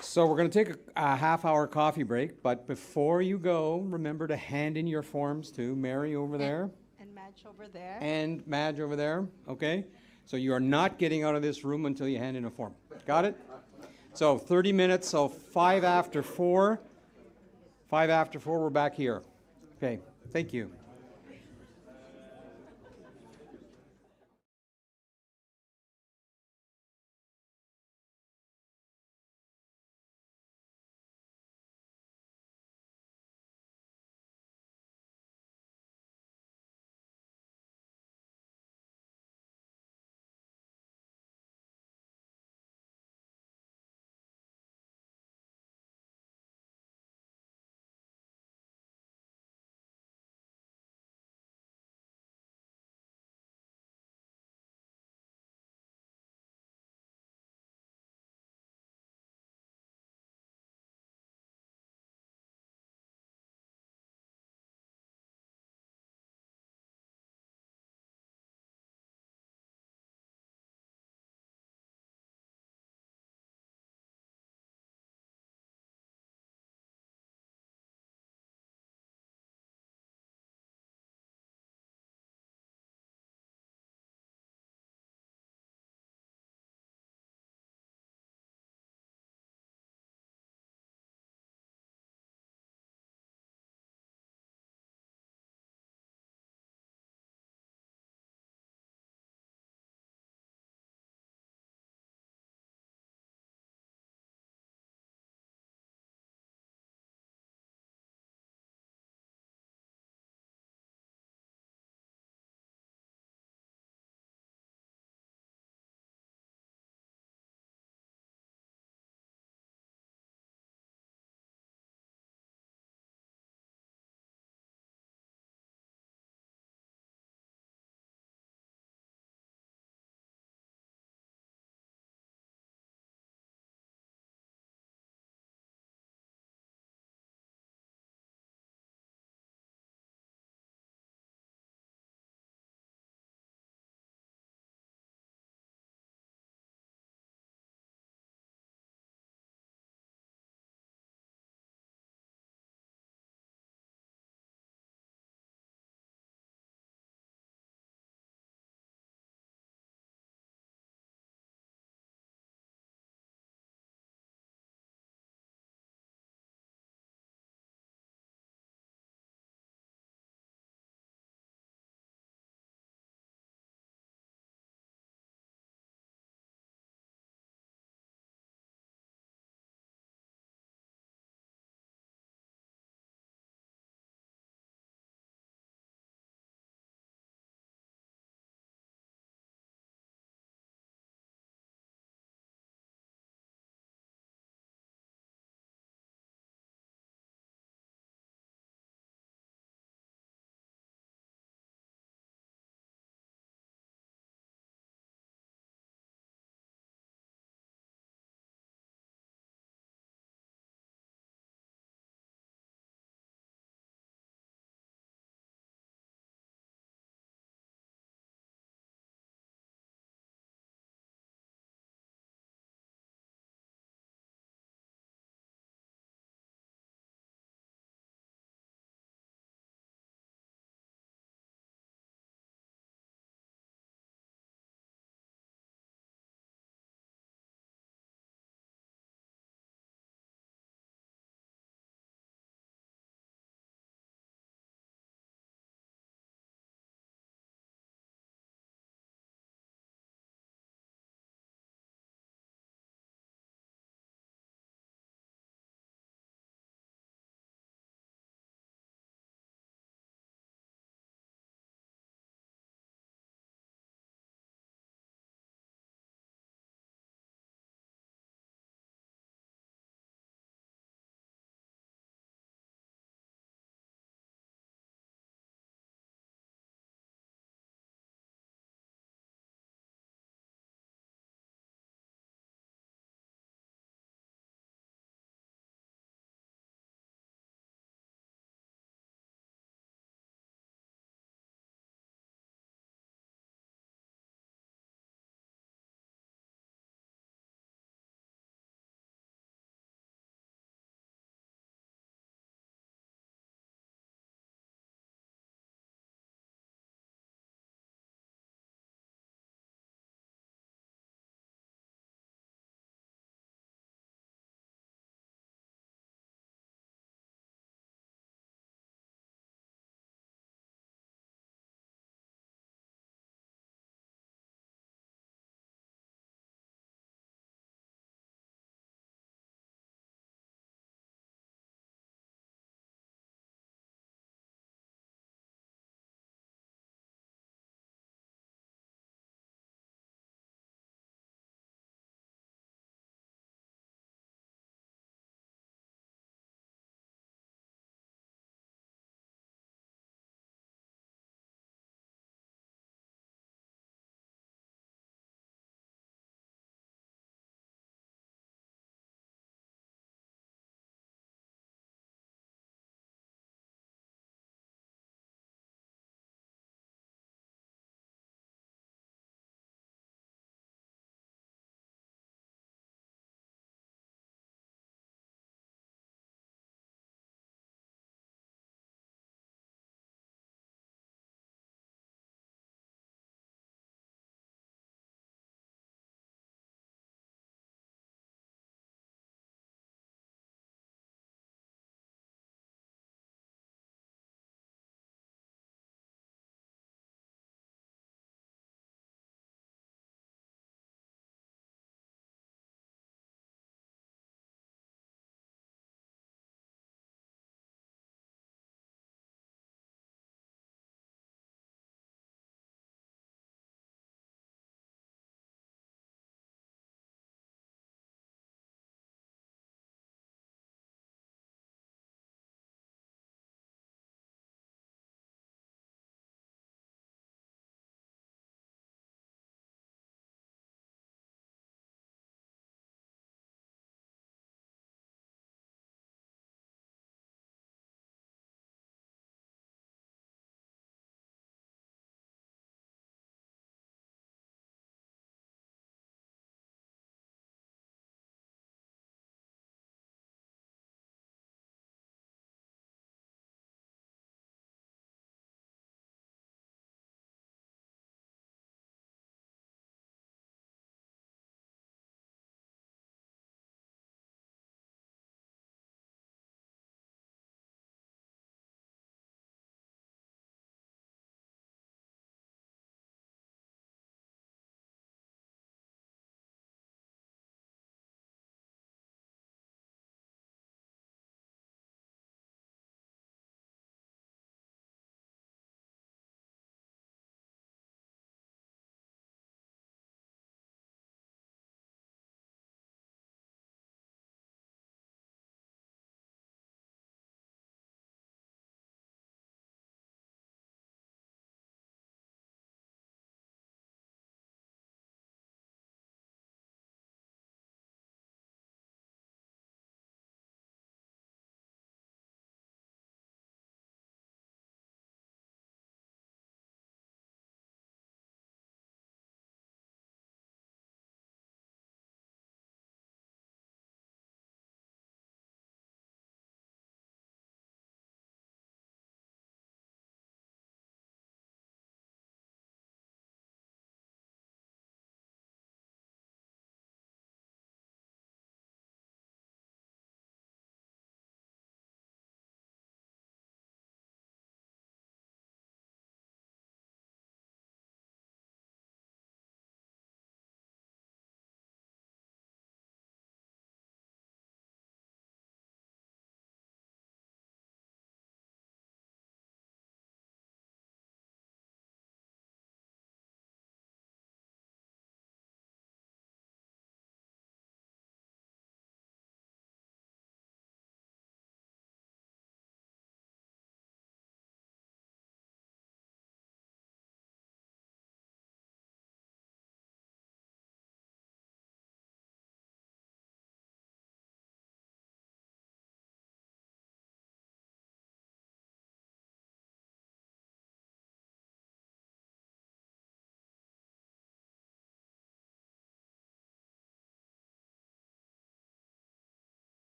So we're going to take a half-hour coffee break, but before you go, remember to hand in your forms to Mary over there. And Madge over there. And Madge over there, okay? So you are not getting out of this room until you hand in a form. Got it? So 30 minutes, so 5 after 4. 5 after 4, we're back here. Okay, thank you.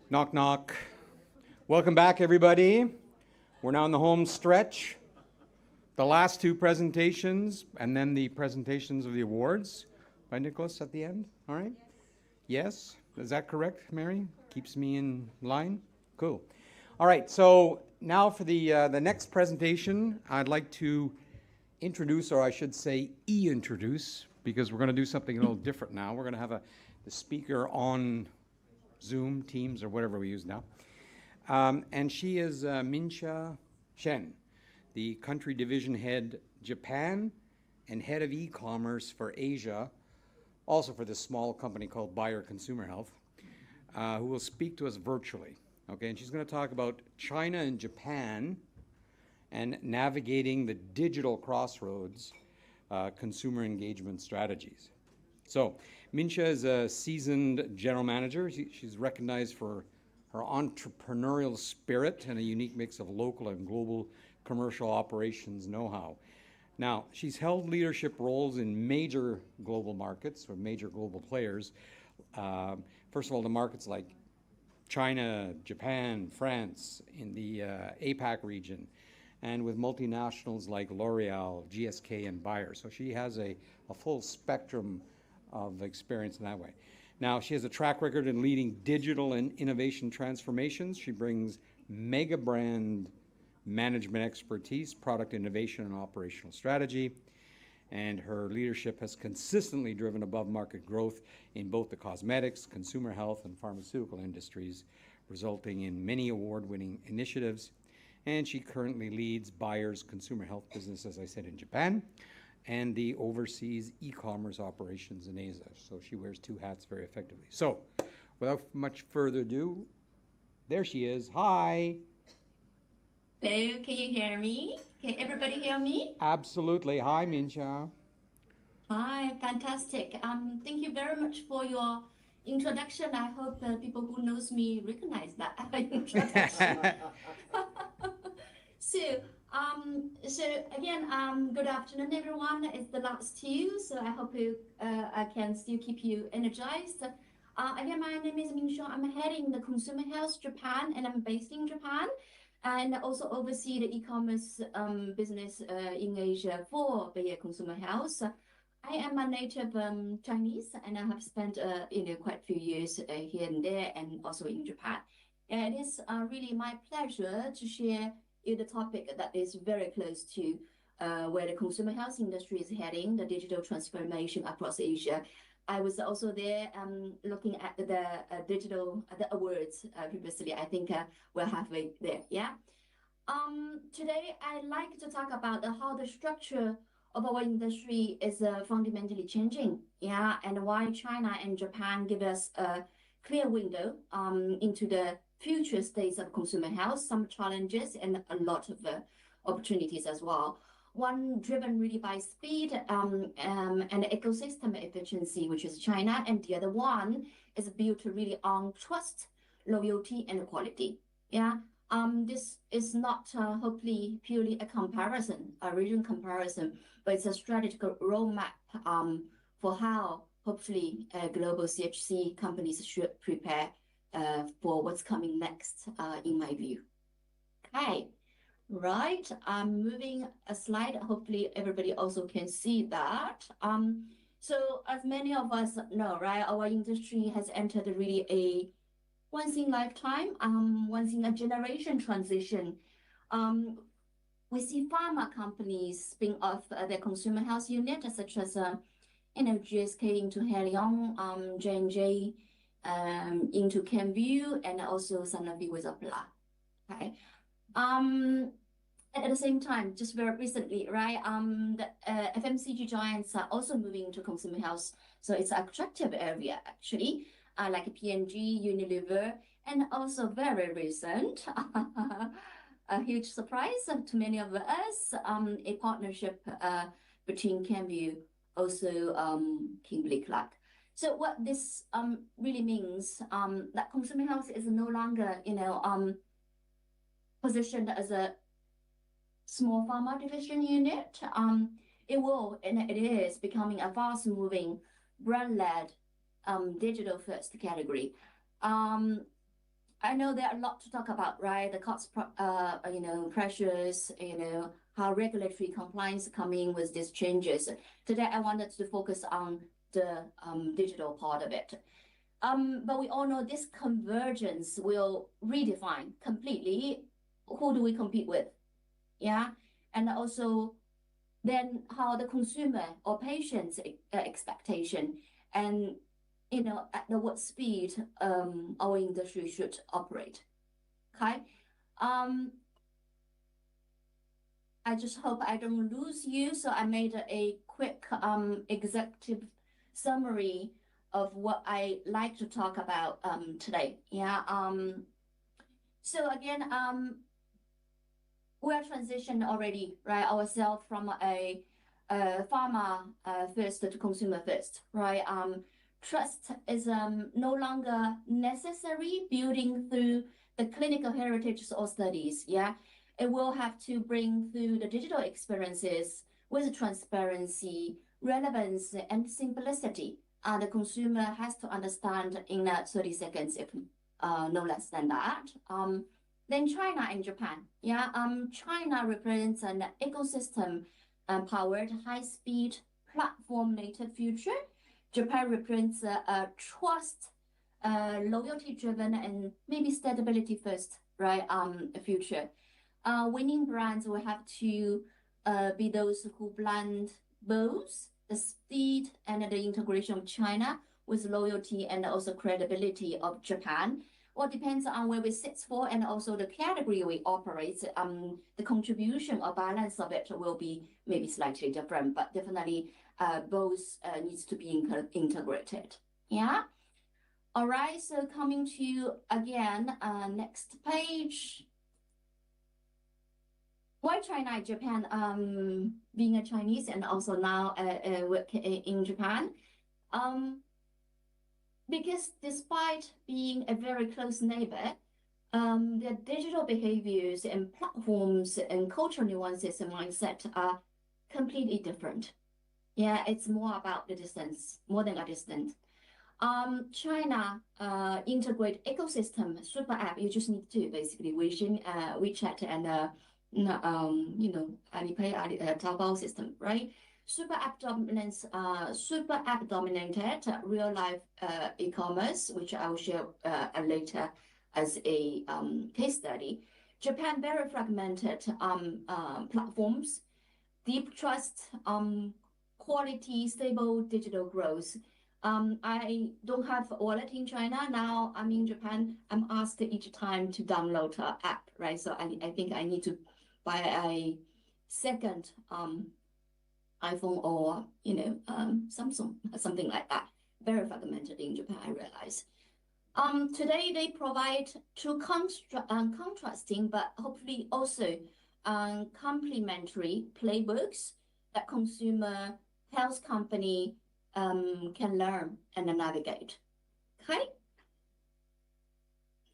Knock, knock. Welcome back, everybody. We're now in the home stretch. The last two presentations, and then the presentations of the awards by Nicholas at the end. All right? Yes? Is that correct, Mary? Keeps me in line? Cool. All right, so now for the next presentation, I'd like to introduce, or I should say introduce, because we're going to do something a little different now. We're going to have the speaker on Zoom, Teams, or whatever we use now. And she is Minxia Shen, the country division head Japan and head of e-commerce for Asia, also for this small company called Bayer Consumer Health, who will speak to us virtually. Okay, and she's going to talk about China and Japan and navigating the digital crossroads consumer engagement strategies. So Minxia is a seasoned general manager. She's recognized for her entrepreneurial spirit and a unique mix of local and global commercial operations know-how. Now, she's held leadership roles in major global markets or major global players. First of all, the markets like China, Japan, France, in the APAC region, and with multinationals like L'Oreal, GSK, and Bayer. So she has a full spectrum of experience in that way. Now, she has a track record in leading digital and innovation transformations. She brings mega brand management expertise, product innovation, and operational strategy. And her leadership has consistently driven above market growth in both the cosmetics, consumer health, and pharmaceutical industries, resulting in many award-winning initiatives. And she currently leads Bayer's consumer health business, as I said, in Japan, and the overseas e-commerce operations in Asia. So she wears two hats very effectively. So without much further ado, there she is. Hi. Hello, can you hear me? Can everybody hear me? Absolutely. Hi, Minxia. Hi, fantastic. Thank you very much for your introduction. I hope people who knows me recognize that introduction. So again, good afternoon, everyone. It's the last two, so I hope I can still keep you energized. Again, my name is Minxia. I'm heading the Consumer Health Japan, and I'm based in Japan, and also oversee the e-commerce business in Asia for Bayer Consumer Health. I am a native Chinese, and I have spent quite a few years here and there, and also in Japan. And it is really my pleasure to share the topic that is very close to where the consumer health industry is heading, the digital transformation across Asia. I was also there looking at the awards previously. I think we're halfway there, yeah? Today, I'd like to talk about how the structure of our industry is fundamentally changing, yeah? And why China and Japan give us a clear window into the future states of consumer health, some challenges and a lot of opportunities as well. One driven really by speed and ecosystem efficiency, which is China, and the other one is built really on trust, loyalty, and quality. Yeah, this is not hopefully purely a comparison, a region comparison, but it's a strategic roadmap for how hopefully global CHC companies should prepare for what's coming next, in my view. Okay. Right, I'm moving a slide. Hopefully everybody also can see that. So as many of us know, right, our industry has entered really a once in lifetime, once in a generation transition. We see pharma companies spin off their consumer health unit, such as GSK into Helion, J&J into Kenvue, and also Sanofi with Opla. Okay. And at the same time, just very recently, right, the FMCG giants are also moving into consumer health. So it's an attractive area, actually, like P&G, Unilever, and also very recent, a huge surprise to many of us, a partnership between Kenvue, also Kimberly-Clark. So what this really means, that consumer health is no longer, positioned as a small pharma division unit. It will, and it is becoming a fast-moving, brand-led, digital-first category. I know there are a lot to talk about, right? The cost, pressures, how regulatory compliance coming with these changes. Today, I wanted to focus on the digital part of it. But we all know this convergence will redefine completely who do we compete with, yeah, and also then how the consumer or patient's expectation and at what speed our industry should operate. Okay. I just hope I don't lose you. So I made a quick executive summary of what I like to talk about today. Yeah. So again, we are transitioned already, right, ourselves from a pharma first to consumer first, right? Trust is no longer necessary building through the clinical heritage or studies. Yeah, it will have to bring through the digital experiences with transparency, relevance, and simplicity. The consumer has to understand in 30 seconds, if no less than that. Then China and Japan. Yeah, China represents an ecosystem powered high-speed platform-native future. Japan represents a trust, loyalty-driven, and maybe stability first, right? Future. Winning brands will have to be those who blend both the speed and the integration of China with loyalty and also credibility of Japan. Well, depends on where we sit for and also the category we operate. The contribution or balance of it will be maybe slightly different, but definitely both needs to be integrated. Yeah. All right. So coming to again, next page. Why China and Japan? Being a Chinese and also now work in Japan. Because despite being a very close neighbor, their digital behaviors and platforms and cultural nuances and mindset are completely different. Yeah, it's more about the distance, more than a distance. China integrate ecosystem, super app. You just need to basically WeChat and Alipay, Taobao system, right? Super app dominance, super app dominated real life e-commerce, which I will share later as a case study. Japan very fragmented platforms, deep trust, quality, stable digital growth. I don't have a wallet in China. Now I'm in Japan. I'm asked each time to download an app, right? So I think I need to buy a second iPhone or Samsung, something like that. Very fragmented in Japan, I realize. Today they provide two contrasting, but hopefully also complementary playbooks that consumer health company can learn and navigate. Okay.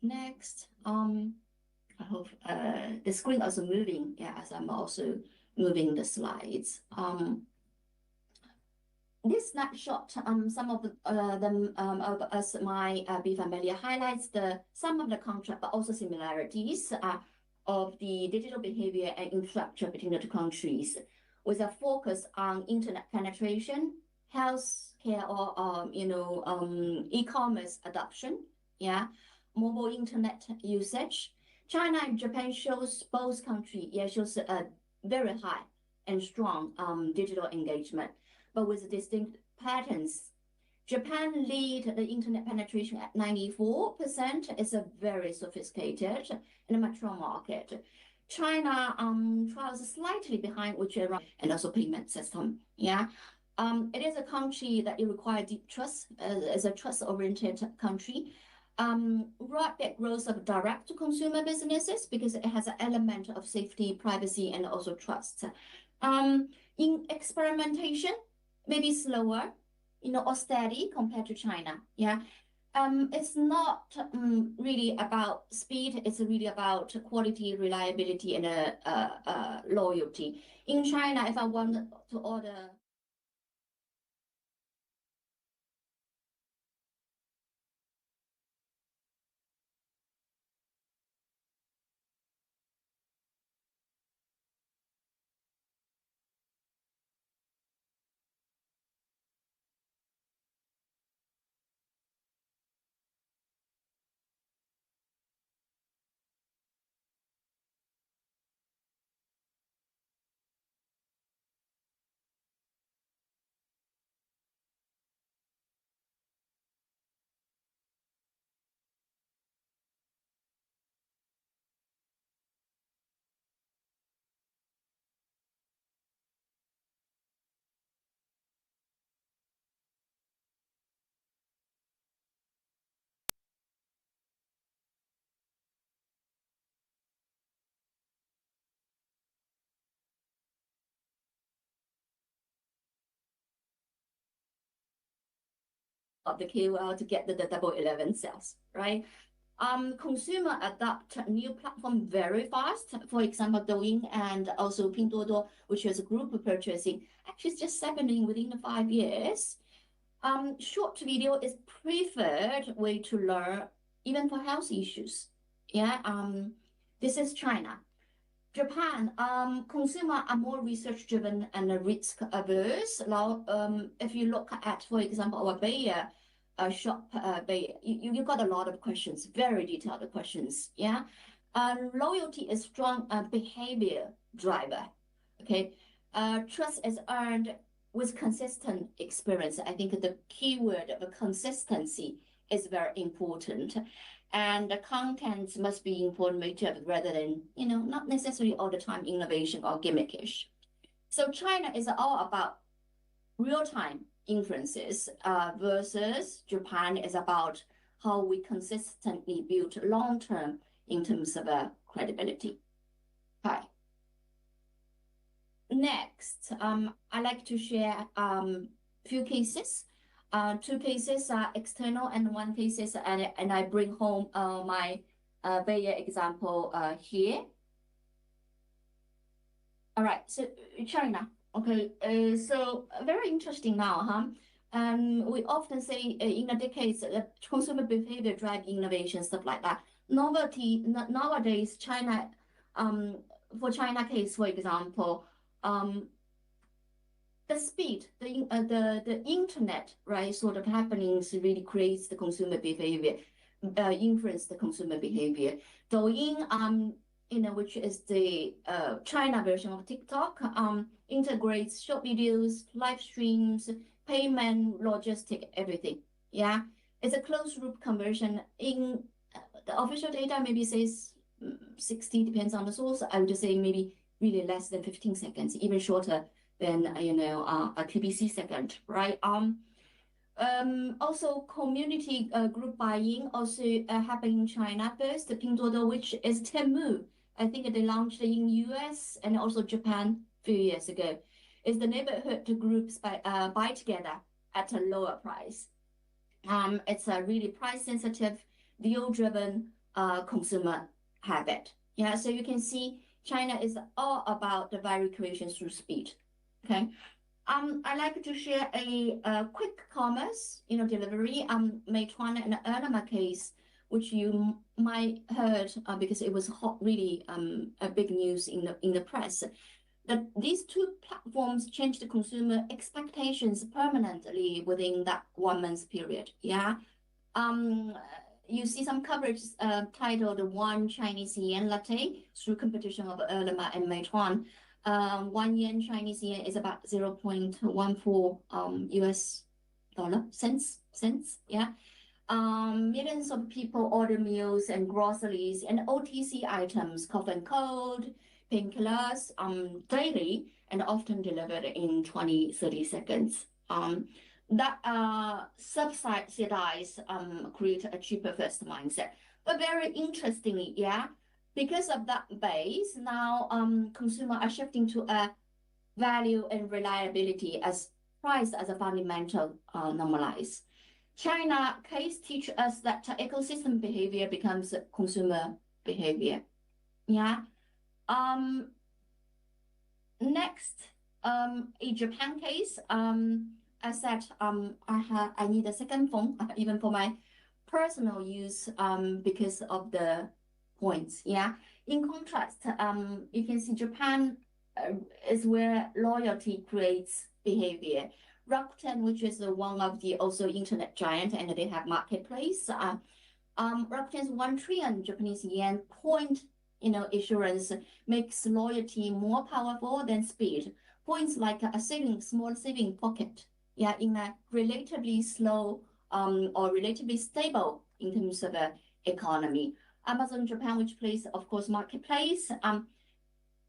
Next, I hope the screen also moving. Yeah, as I'm also moving the slides. This snapshot, some of them of us might be familiar, highlights some of the contrast, but also similarities of the digital behavior and infrastructure between the two countries, with a focus on internet penetration, healthcare, or e-commerce adoption. Yeah, mobile internet usage. China and Japan shows both countries shows a very high and strong digital engagement, but with distinct patterns. Japan lead the internet penetration at 94%. It's a very sophisticated and mature market. China trails slightly behind, which is and also payment system. Yeah. It is a country that you require deep trust as a trust-oriented country. Rapid growth of direct-to-consumer businesses because it has an element of safety, privacy, and also trust. In experimentation, maybe slower, or steady compared to China. Yeah. It's not really about speed. It's really about quality, reliability, and loyalty. In China, if I want to order of the KOL to get the Double 11 sales, right? Consumer adapt new platform very fast. For example, Douyin and also Pinduoduo, which is group purchasing, actually it's just happening within the 5 years. Short video is preferred way to learn, even for health issues. Yeah, this is China. Japan, consumer are more research driven and risk averse. Now, if you look at, for example, our Bayer shop, you got a lot of questions, very detailed questions. Yeah, loyalty is strong behavior driver. Okay, trust is earned with consistent experience. I think the keyword of consistency is very important. And the contents must be informative rather than, not necessarily all the time innovation or gimmickish. So China is all about real-time inferences versus Japan is about how we consistently build long-term in terms of credibility. Hi. Next, I like to share few cases. 2 cases are external and 1 case is, and I bring home my Bayer example here. All right, so China, okay, so very interesting now, huh? We often say in the decades, consumer behavior drive innovation, stuff like that. Novelty, nowadays, China, for China case, for example, the speed, the internet, right, sort of happenings really creates the consumer behavior, influence the consumer behavior. Douyin, which is the China version of TikTok, integrates short videos, live streams, payment, logistic, everything. Yeah, it's a closed loop conversion. In the official data, maybe says 60, depends on the source. I would just say maybe really less than 15 seconds, even shorter than a TBC second, right? Also community group buying also happened in China first. Pinduoduo, which is Temu, I think they launched in US and also Japan a few years ago. Is the neighborhood groups buy together at a lower price. It's a really price sensitive, deal driven consumer habit. Yeah, so you can see China is all about the value creation through speed. Okay, I like to share a quick commerce, delivery. Meituan and Ele.me case, which you might heard because it was hot, really a big news in the press. That these 2 platforms changed the consumer expectations permanently within that 1 month period. Yeah, you see some coverage titled "One Chinese Yen Latte" through competition of Ele.me and Meituan. 1 yen Chinese yen is about 0.14 US dollar cents. Yeah, millions of people order meals and groceries and OTC items, cough and cold, painkillers, daily and often delivered in 20-30 seconds. That subsidize create a cheaper first mindset. But very interestingly, yeah, because of that base, now consumers are shifting to a value and reliability as price as a fundamental normalize. China case teach us that ecosystem behavior becomes consumer behavior. Yeah. Next, a Japan case. I said I need a second phone even for my personal use because of the points. Yeah. In contrast, you can see Japan is where loyalty creates behavior. Rakuten, which is one of the also internet giant, and they have marketplace. Rakuten's 1 trillion Japanese yen point, issuance makes loyalty more powerful than speed. Points like a small saving pocket. Yeah, in a relatively slow or relatively stable in terms of economy. Amazon Japan, which plays, of course, marketplace.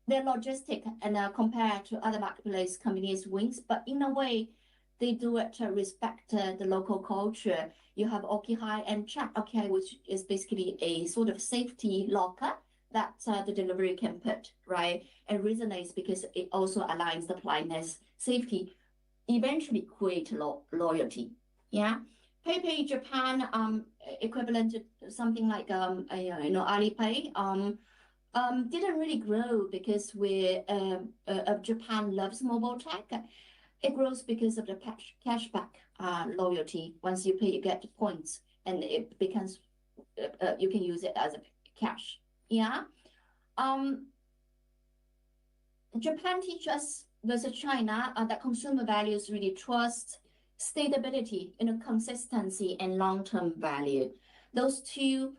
Their logistic and compared to other marketplace companies wins, but in a way, they do it to respect the local culture. You have Okihai and Chat Okihai, which is basically a sort of safety locker that the delivery can put, right? And resonates because it also aligns the politeness, safety, eventually create loyalty. Yeah. PayPay Japan, equivalent to something like Alipay, didn't really grow because Japan loves mobile tech. It grows because of the cashback loyalty. Once you pay, you get points, and it becomes you can use it as a cash. Yeah. Japan teaches us versus China that consumer values really trust, stability, consistency, and long-term value. Those two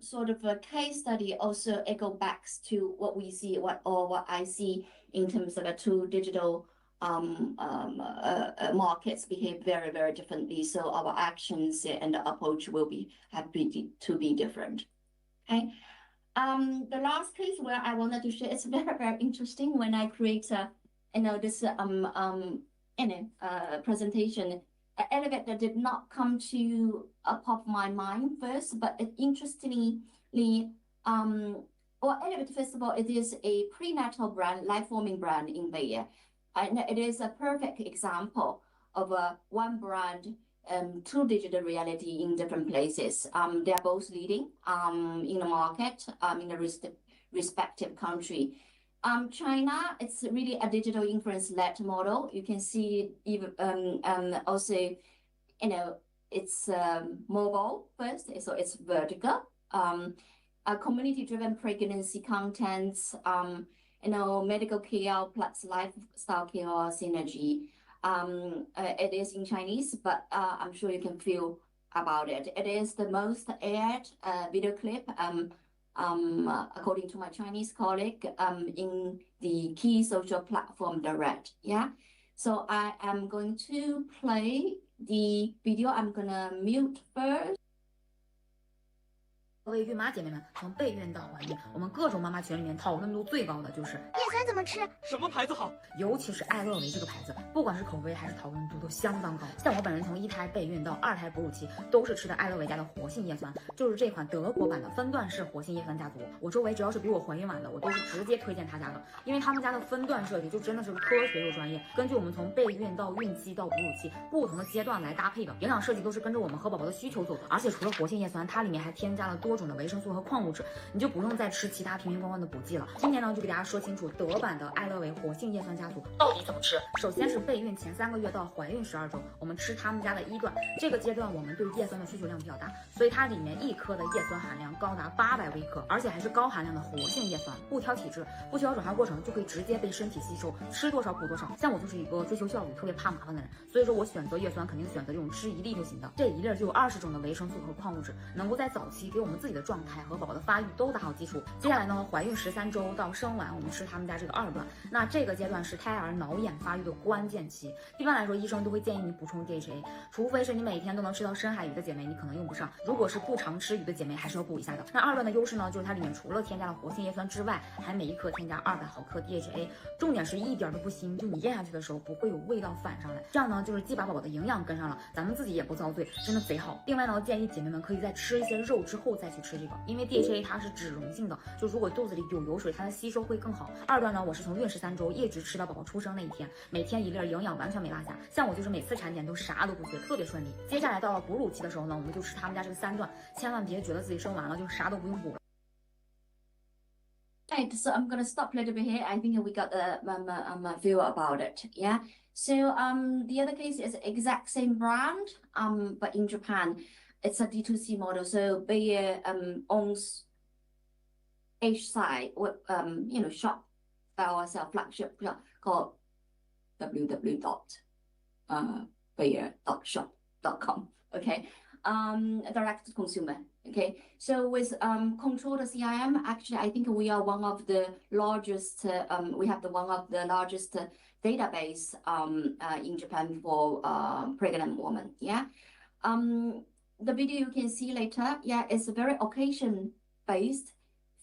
sort of a case study also echo back to what we see, what I see in terms of the two digital markets behave very, very differently. So our actions and the approach will have to be different. Okay. The last case where I wanted to share, it's very, very interesting when I create this presentation. Elevator did not come to pop my mind first, but interestingly, Elevator, first of all, it is a prenatal brand, life-forming brand in Bay Area. And it is a perfect example of one brand, two digital reality in different places. They are both leading in the market in the respective country. China, it's really a digital influence-led model. You can see even also, it's mobile first, so it's vertical. A community-driven pregnancy contents, medical care plus lifestyle care synergy. It is in Chinese, but I'm sure you can feel about it. It is the most aired video clip, according to my Chinese colleague, in the key social platform Direct. Yeah. So I am going to play the video. I'm gonna mute first. 各位孕妈姐妹们，从备孕到怀孕，我们各种妈妈群里面讨论度最高的就是叶酸怎么吃，什么牌子好，尤其是爱乐维这个牌子，不管是口碑还是讨论度都相当高。像我本人从1胎备孕到2胎哺乳期，都是吃的爱乐维家的活性叶酸，就是这款德国版的分段式活性叶酸家族。我周围只要是比我怀孕晚的，我都是直接推荐他家的，因为他们家的分段设计就真的是科学又专业，根据我们从备孕到孕期到哺乳期不同的阶段来搭配的，营养设计都是跟着我们和宝宝的需求走的。而且除了活性叶酸，它里面还添加了多种的维生素和矿物质，你就不用再吃其他瓶瓶罐罐的补剂了。今天呢，就给大家说清楚德版的爱乐维活性叶酸家族到底怎么吃。首先是备孕前3个月到怀孕12周，我们吃他们家的1段，这个阶段我们对叶酸的需求量比较大，所以它里面1颗的叶酸含量高达800微克，而且还是高含量的活性叶酸，不挑体质，不需要转化过程，就可以直接被身体吸收，吃多少补多少。像我就是一个追求效率、特别怕麻烦的人，所以说我选择叶酸肯定选择这种吃1粒就行的，这1粒就有20种的维生素和矿物质，能够在早期给我们自己的状态和宝宝的发育都打好基础。接下来呢，怀孕13周到生完，我们吃他们家这个2段。那这个阶段是胎儿脑眼发育的关键期，一般来说医生都会建议你补充 DHA， 除非是你每天都能吃到深海鱼的姐妹，你可能用不上。如果是不常吃鱼的姐妹，还是要补一下的。那2段的优势呢，就是它里面除了添加了活性叶酸之外，还每1颗添加200毫克 DHA， 重点是一点都不腥，就你咽下去的时候不会有味道反上来。这样呢，就是既把宝宝的营养跟上了，咱们自己也不遭罪，真的贼好。另外呢，建议姐妹们可以在吃一些肉之后再去吃这个，因为 DHA 它是脂溶性的，就如果肚子里有油水，它的吸收会更好。2段呢，我是从孕13周一直吃到宝宝出生那一天，每天1粒，营养完全没落下。像我就是每次产检都啥都不缺，特别顺利。接下来到了哺乳期的时候呢，我们就吃他们家这个3段，千万别觉得自己生完了就啥都不用补了。Right, so I'm gonna stop a little bit here. I think we got a feel about it. Yeah. So the other case is exact same brand, but in Japan, it's a D2C model. So Bayer owns each side, shop ourselves flagship called www.bayer.shop.com. Okay, direct to consumer. Okay, so with controlled CRM, actually, I think we are one of the largest. We have one of the largest database in Japan for pregnant women. Yeah, the video you can see later. Yeah, it's very occasion based,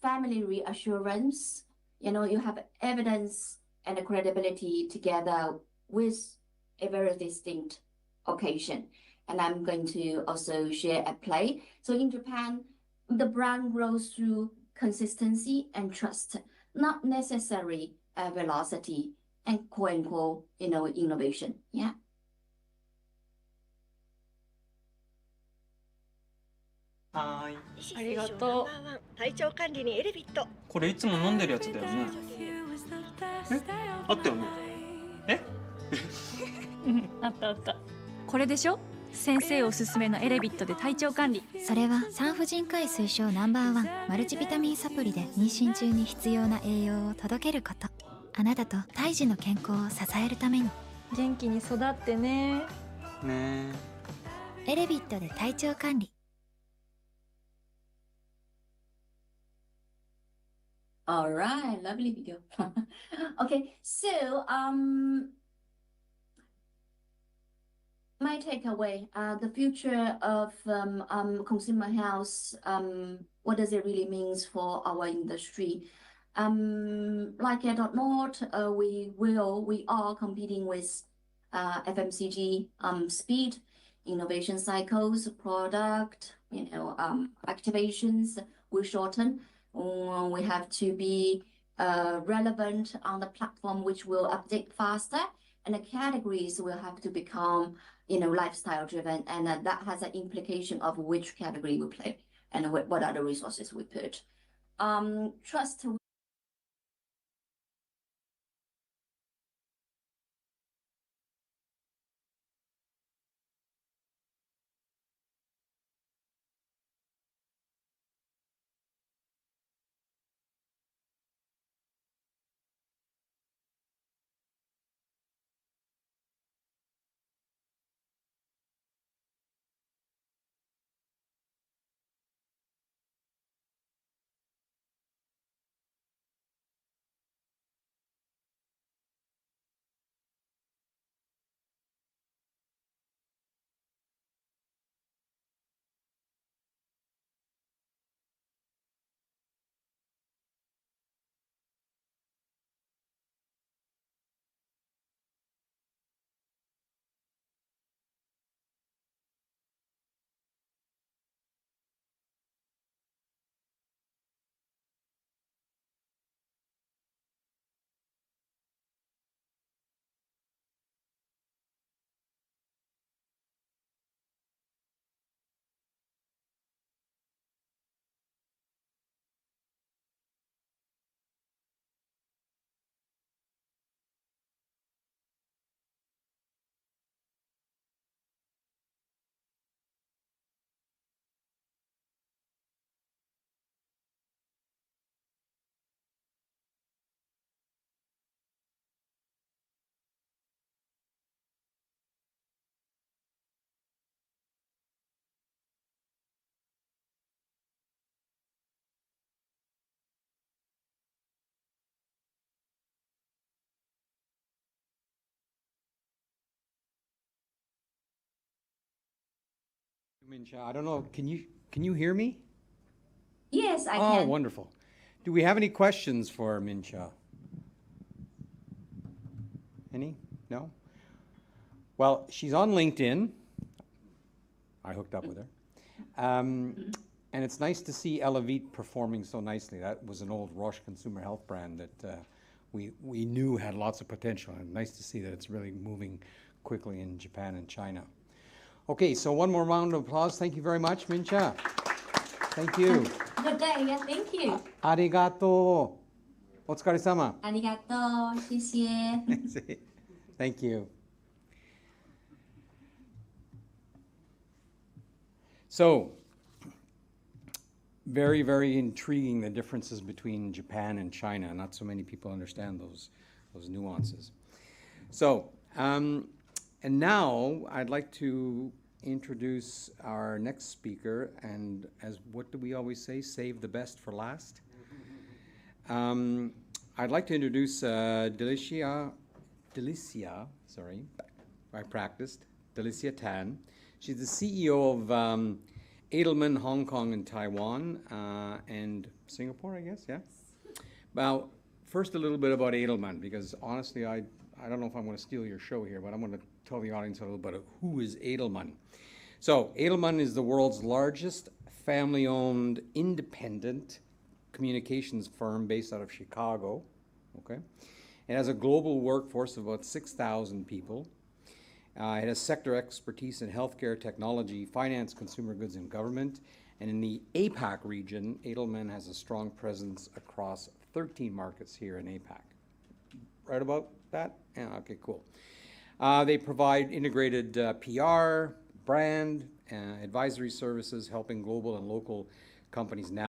family reassurance. You have evidence and credibility together with a very distinct occasion. And I'm going to also share a play. So in Japan, the brand grows through consistency and trust, not necessarily velocity and quote unquote, innovation. Yeah. ありがとう。体調管理にエレビット。これいつも飲んでるやつだよね。あったよね。あったあった。これでしょ？先生おすすめのエレビットで体調管理。それは産婦人科医推奨No.1マルチビタミンサプリで妊娠中に必要な栄養を届けること。あなたと胎児の健康を支えるために。元気に育ってね。ねエレビットで体調管理。All right, lovely video. Okay, so my takeaway, the future of consumer health, what does it really means for our industry? Like I don't know, we are competing with FMCG speed, innovation cycles, product, activations will shorten. We have to be relevant on the platform, which will update faster, and the categories will have to become, lifestyle driven, and that has an implication of which category we play and what are the resources we put. Trust. Min-Sha, I don't know, can you hear me? Yes, I Oh, can. wonderful. Do we have any questions for Min-Sha? Any? No? Well, she's on LinkedIn. I hooked up with her. And it's nice to see Elevit performing so nicely. That was an old Roche consumer health brand that we knew had lots of potential. And nice to see that it's really moving quickly in Japan and China. Okay, so one more round of applause. Thank you very much, Min-Sha. Thank you. Good day, yeah, thank you. Arigato. Otsukaresama. Arigato, 谢谢. Thank you. So, very, very intriguing, the differences between Japan and China. Not so many people understand those nuances. So, and now I'd like to introduce our next speaker, and as what do we always say, save the best for last? I'd like to introduce Delicia, I practiced, Delicia Tan. She's the CEO of Edelman Hong Kong and Taiwan and Singapore, I guess, yeah? Now, first a little bit about Edelman, because honestly, I don't know if I'm going to steal your show here, but I'm going to tell the audience a little bit of who is Edelman. So, Edelman is the world's largest family-owned independent communications firm based out of Chicago, okay? It has a global workforce of about 6,000 people. It has sector expertise in healthcare, technology, finance, consumer goods, and government, And in the APAC region, Edelman has a strong presence across 13 markets here in APAC. Right about that? Yeah, okay, cool. They provide integrated PR, brand, advisory services, helping global and local companies now.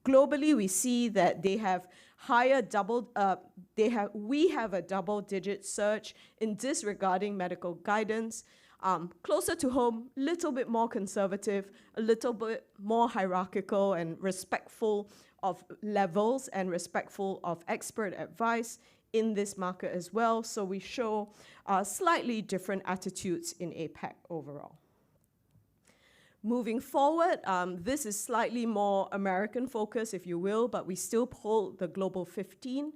Globally, we see that they have higher we have a double-digit surge in disregarding medical guidance. Closer to home, little bit more conservative, a little bit more hierarchical and respectful of levels and respectful of expert advice in this market as well. So we show slightly different attitudes in APAC overall. Moving forward, this is slightly more American focused, if you will, but we still pull the Global 15.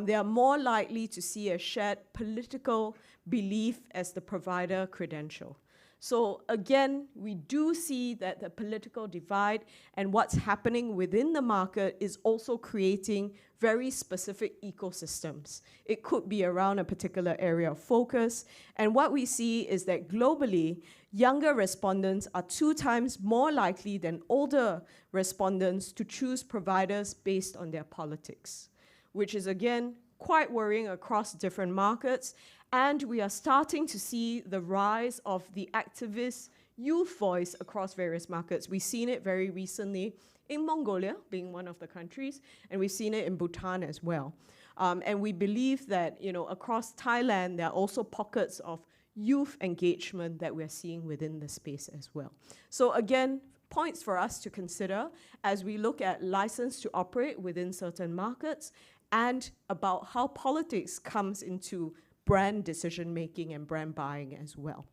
They are more likely to see a shared political belief as the provider credential. So again, we do see that the political divide and what's happening within the market is also creating very specific ecosystems. It could be around a particular area of focus. And what we see is that globally, younger respondents are 2 times more likely than older respondents to choose providers based on their politics, which is again quite worrying across different markets. And we are starting to see the rise of the activist youth voice across various markets. We've seen it very recently in Mongolia, being one of the countries, and we've seen it in Bhutan as well. And we believe that, across Thailand, there are also pockets of youth engagement that we're seeing within the space as well. So again, points for us to consider as we look at license to operate within certain markets and about how politics comes into brand decision-making and brand buying as well.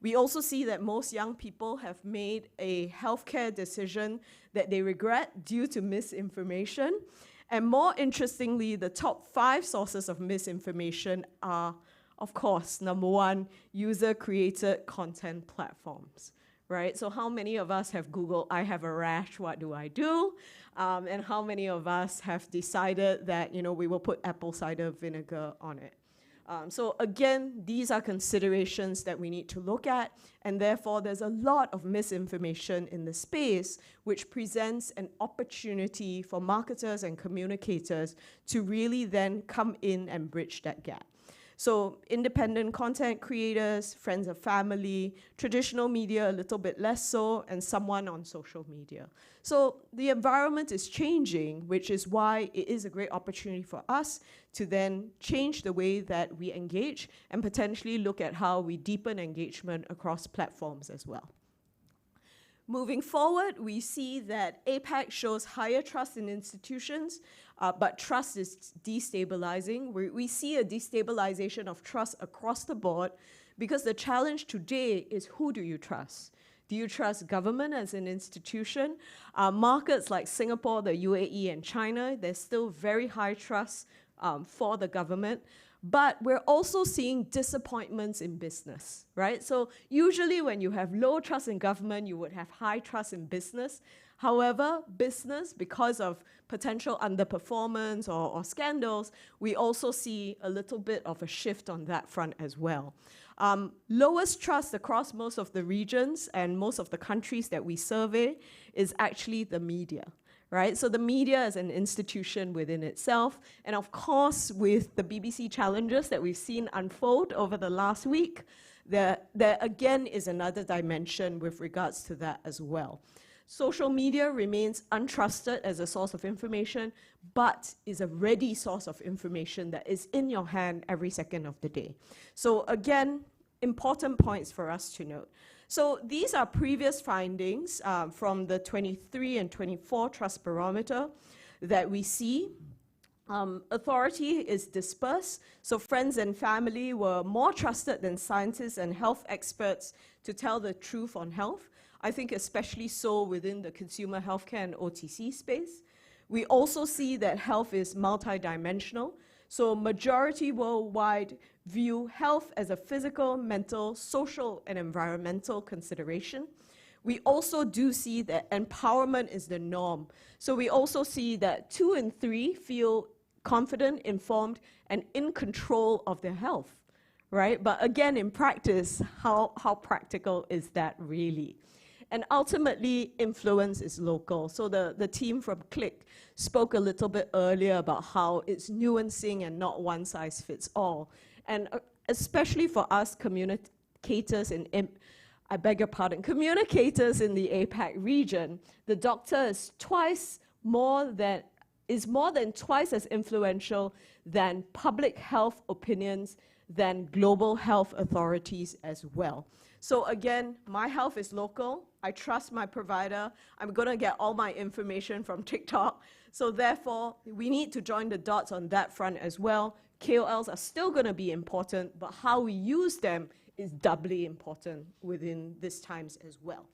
We also see that most young people have made a healthcare decision that they regret due to misinformation. And more interestingly, the top 5 sources of misinformation are, of course, number 1, user-created content platforms, right? So how many of us have Googled, I have a rash, what do I do? And how many of us have decided that, we will put apple cider vinegar on it? So again, these are considerations that we need to look at, and therefore there's a lot of misinformation in the space, which presents an opportunity for marketers and communicators to really then come in and bridge that gap. So independent content creators, friends of family, traditional media a little bit less so, and someone on social media. So the environment is changing, which is why it is a great opportunity for us to then change the way that we engage and potentially look at how we deepen engagement across platforms as well. Moving forward, we see that APAC shows higher trust in institutions, but trust is destabilizing. We see a destabilization of trust across the board because the challenge today is, who do you trust? Do you trust government as an institution? Markets like Singapore, the UAE, and China, there's still very high trust for the government. But we're also seeing disappointments in business, right? So usually when you have low trust in government, you would have high trust in business. However, business, because of potential underperformance or scandals, we also see a little bit of a shift on that front as well. Lowest trust across most of the regions and most of the countries that we survey is actually the media. Right? So the media is an institution within itself. And of course, with the BBC challenges that we've seen unfold over the last week, there again is another dimension with regards to that as well. Social media remains untrusted as a source of information, but is a ready source of information that is in your hand every second of the day. So again, important points for us to note. So these are previous findings from the 23 and 24 Trust Barometer that we see. Authority is dispersed, so friends and family were more trusted than scientists and health experts to tell the truth on health. I think especially so within the consumer healthcare and OTC space. We also see that health is multidimensional. So majority worldwide view health as a physical, mental, social, and environmental consideration. We also do see that empowerment is the norm. So we also see that 2 in 3 feel confident, informed, and in control of their health, right? But again, in practice, how practical is that really? And ultimately, influence is local. So the team from Click spoke a little bit earlier about how it's nuancing and not one size fits all. And especially for us communicators communicators in the APAC region, the doctor is more than twice as influential than public health opinions, than global health authorities as well. So again, my health is local. I trust my provider. I'm going to get all my information from TikTok. So therefore, we need to join the dots on that front as well. KOLs are still going to be important, but how we use them is doubly important within these times as well.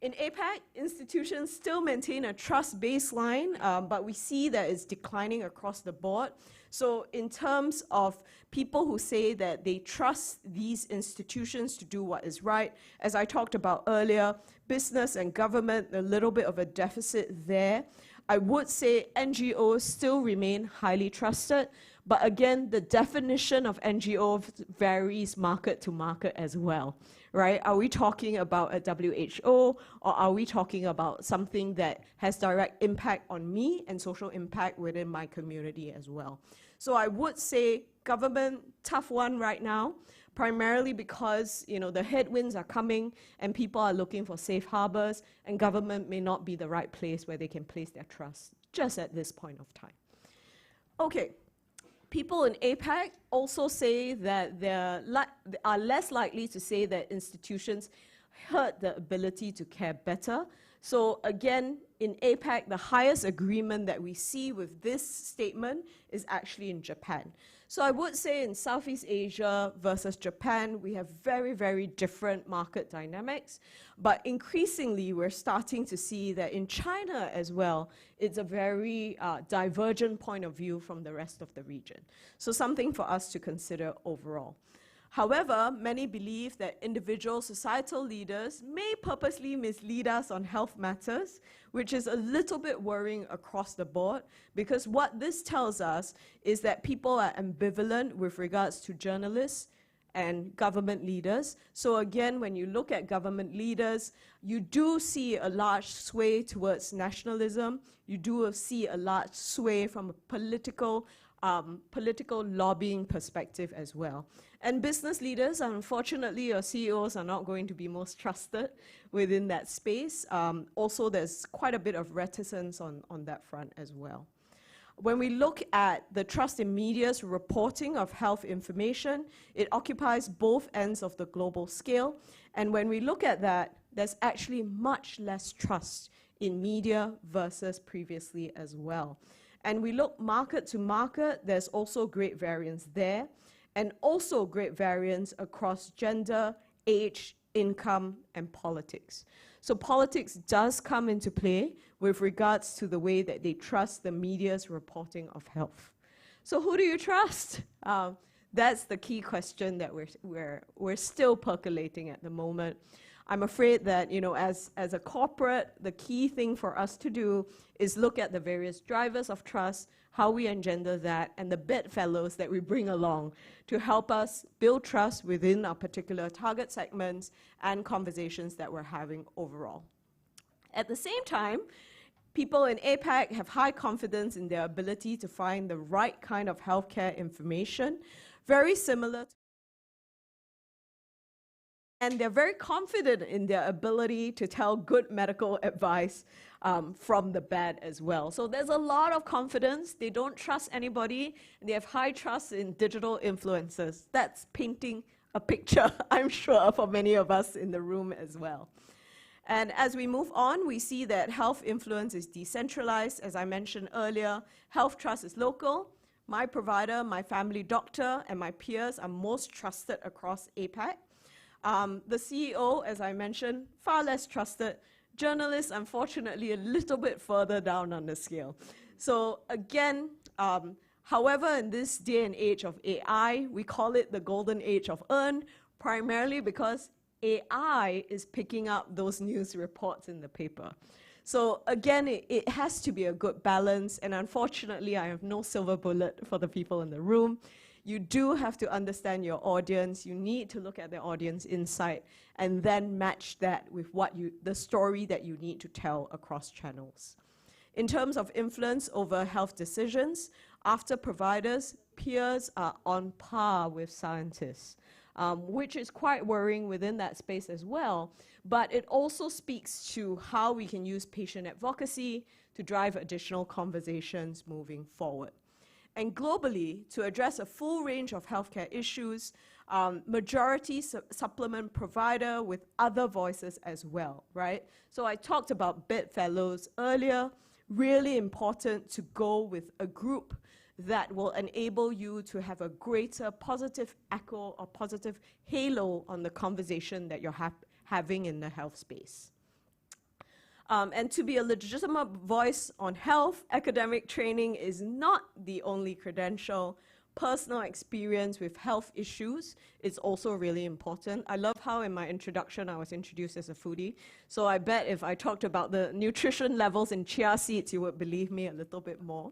In APAC, institutions still maintain a trust baseline, but we see that it's declining across the board. So in terms of people who say that they trust these institutions to do what is right, as I talked about earlier, business and government, a little bit of a deficit there. I would say NGOs still remain highly trusted, but again, the definition of NGO varies market to market as well, right? Are we talking about a WHO, or are we talking about something that has direct impact on me and social impact within my community as well? So I would say government, tough one right now, primarily because, the headwinds are coming and people are looking for safe harbors, and government may not be the right place where they can place their trust just at this point of time. Okay. People in APAC also say that they are less likely to say that institutions hurt the ability to care better. So again, in APAC, the highest agreement that we see with this statement is actually in Japan. So I would say in Southeast Asia versus Japan, we have very, very different market dynamics. But increasingly, we're starting to see that in China as well, it's a very divergent point of view from the rest of the region. So something for us to consider overall. However, many believe that individual societal leaders may purposely mislead us on health matters, which is a little bit worrying across the board, because what this tells us is that people are ambivalent with regards to journalists and government leaders. So again, when you look at government leaders, you do see a large sway towards nationalism. You do see a large sway from a political lobbying perspective as well. And business leaders, unfortunately, or CEOs are not going to be most trusted within that space. Also, there's quite a bit of reticence on that front as well. When we look at the trust in media's reporting of health information, it occupies both ends of the global scale. And when we look at that, there's actually much less trust in media versus previously as well. And we look market to market, there's also great variance there, and also great variance across gender, age, income, and politics. So politics does come into play with regards to the way that they trust the media's reporting of health. So who do you trust? That's the key question that we're still percolating at the moment. I'm afraid that, as a corporate, the key thing for us to do is look at the various drivers of trust, how we engender that, and the bedfellows that we bring along to help us build trust within our particular target segments and conversations that we're having overall. At the same time, people in APAC have high confidence in their ability to find the right kind of healthcare information, very similar to, and they're very confident in their ability to tell good medical advice from the bad as well. So there's a lot of confidence. They don't trust anybody. And they have high trust in digital influencers. That's painting a picture, I'm sure, for many of us in the room as well. And as we move on, we see that health influence is decentralized. As I mentioned earlier, health trust is local. My provider, my family doctor, and my peers are most trusted across APAC. The CEO, as I mentioned, far less trusted. Journalists, unfortunately, a little bit further down on the scale. So again, however, in this day and age of AI, we call it the golden age of earn, primarily because AI is picking up those news reports in the paper. So again, it has to be a good balance, and unfortunately, I have no silver bullet for the people in the room. You do have to understand your audience. You need to look at the audience insight and then match that with the story that you need to tell across channels. In terms of influence over health decisions, after providers, peers are on par with scientists, which is quite worrying within that space as well. But it also speaks to how we can use patient advocacy to drive additional conversations moving forward. And globally, to address a full range of healthcare issues, majority supplement provider with other voices as well, right? So I talked about bedfellows earlier. Really important to go with a group that will enable you to have a greater positive echo or positive halo on the conversation that you're having in the health space. And to be a legitimate voice on health, academic training is not the only credential. Personal experience with health issues is also really important. I love how in my introduction I was introduced as a foodie. So I bet if I talked about the nutrition levels in chia seeds, you would believe me a little bit more.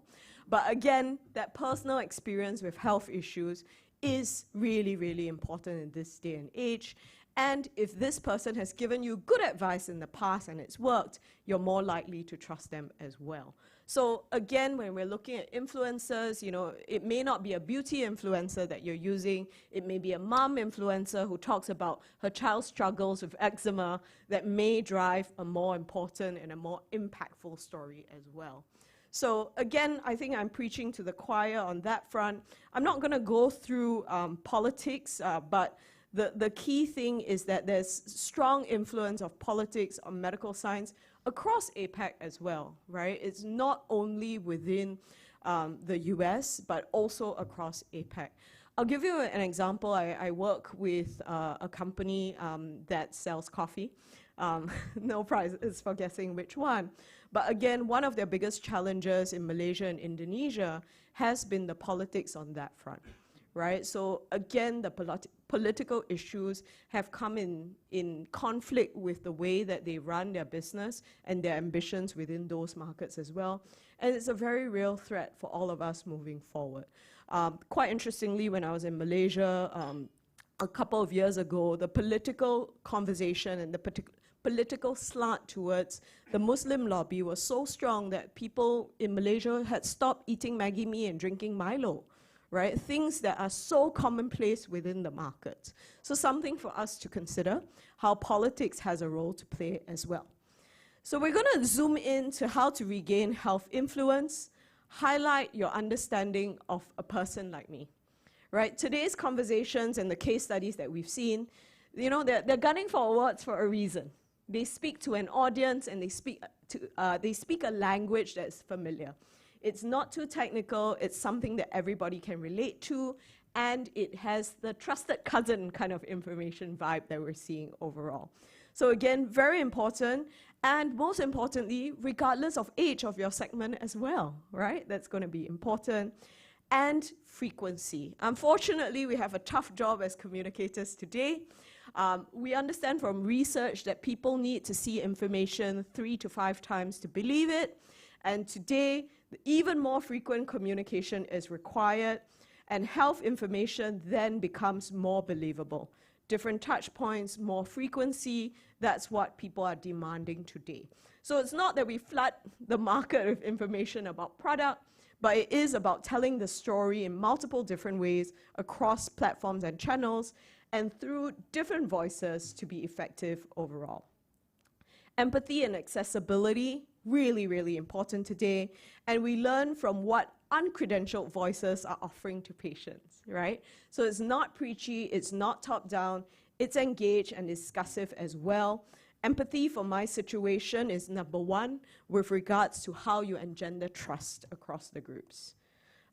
But again, that personal experience with health issues is really, really important in this day and age. And if this person has given you good advice in the past and it's worked, you're more likely to trust them as well. So again, when we're looking at influencers, it may not be a beauty influencer that you're using. It may be a mom influencer who talks about her child's struggles with eczema that may drive a more important and a more impactful story as well. So again, I think I'm preaching to the choir on that front. I'm not going to go through politics, but the key thing is that there's strong influence of politics on medical science across APAC as well, right? It's not only within the US, but also across APAC. I'll give you an example. I work with a company that sells coffee. No prizes for guessing which one. But again, one of their biggest challenges in Malaysia and Indonesia has been the politics on that front, right? So again, the political issues have come in conflict with the way that they run their business and their ambitions within those markets as well. And it's a very real threat for all of us moving forward. Quite interestingly, when I was in Malaysia a couple of years ago, the political conversation and the political slant towards the Muslim lobby was so strong that people in Malaysia had stopped eating Maggi mee and drinking Milo, right? Things that are so commonplace within the market. So something for us to consider, how politics has a role to play as well. So we're going to zoom in to how to regain health influence, highlight your understanding of a person like me, right? Today's conversations and the case studies that we've seen, they're gunning for awards for a reason. They speak to an audience and they speak a language that's familiar. It's not too technical, it's something that everybody can relate to, and it has the trusted cousin kind of information vibe that we're seeing overall. So again, very important, and most importantly, regardless of age of your segment as well, right? That's going to be important. And frequency. Unfortunately, we have a tough job as communicators today. We understand from research that people need to see information 3 to 5 times to believe it. And today, even more frequent communication is required, and health information then becomes more believable. Different touch points, more frequency, that's what people are demanding today. So it's not that we flood the market with information about product, but it is about telling the story in multiple different ways across platforms and channels and through different voices to be effective overall. Empathy and accessibility, really, really important today. And we learn from what uncredentialed voices are offering to patients, right? So it's not preachy, it's not top-down, it's engaged and discussive as well. Empathy for my situation is number 1 with regards to how you engender trust across the groups.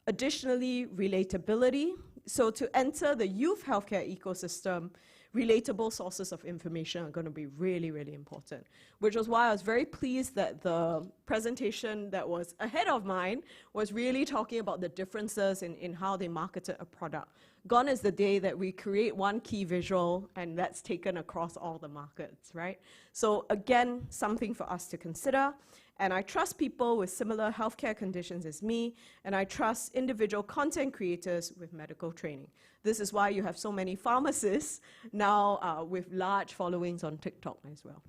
Additionally, relatability. So to enter the youth healthcare ecosystem, relatable sources of information are going to be really, really important, which was why I was very pleased that the presentation that was ahead of mine was really talking about the differences in how they marketed a product. Gone is the day that we create one key visual and that's taken across all the markets, right? So again, something for us to consider. And I trust people with similar healthcare conditions as me, and I trust individual content creators with medical training. This is why you have so many pharmacists now with large followings on TikTok as well.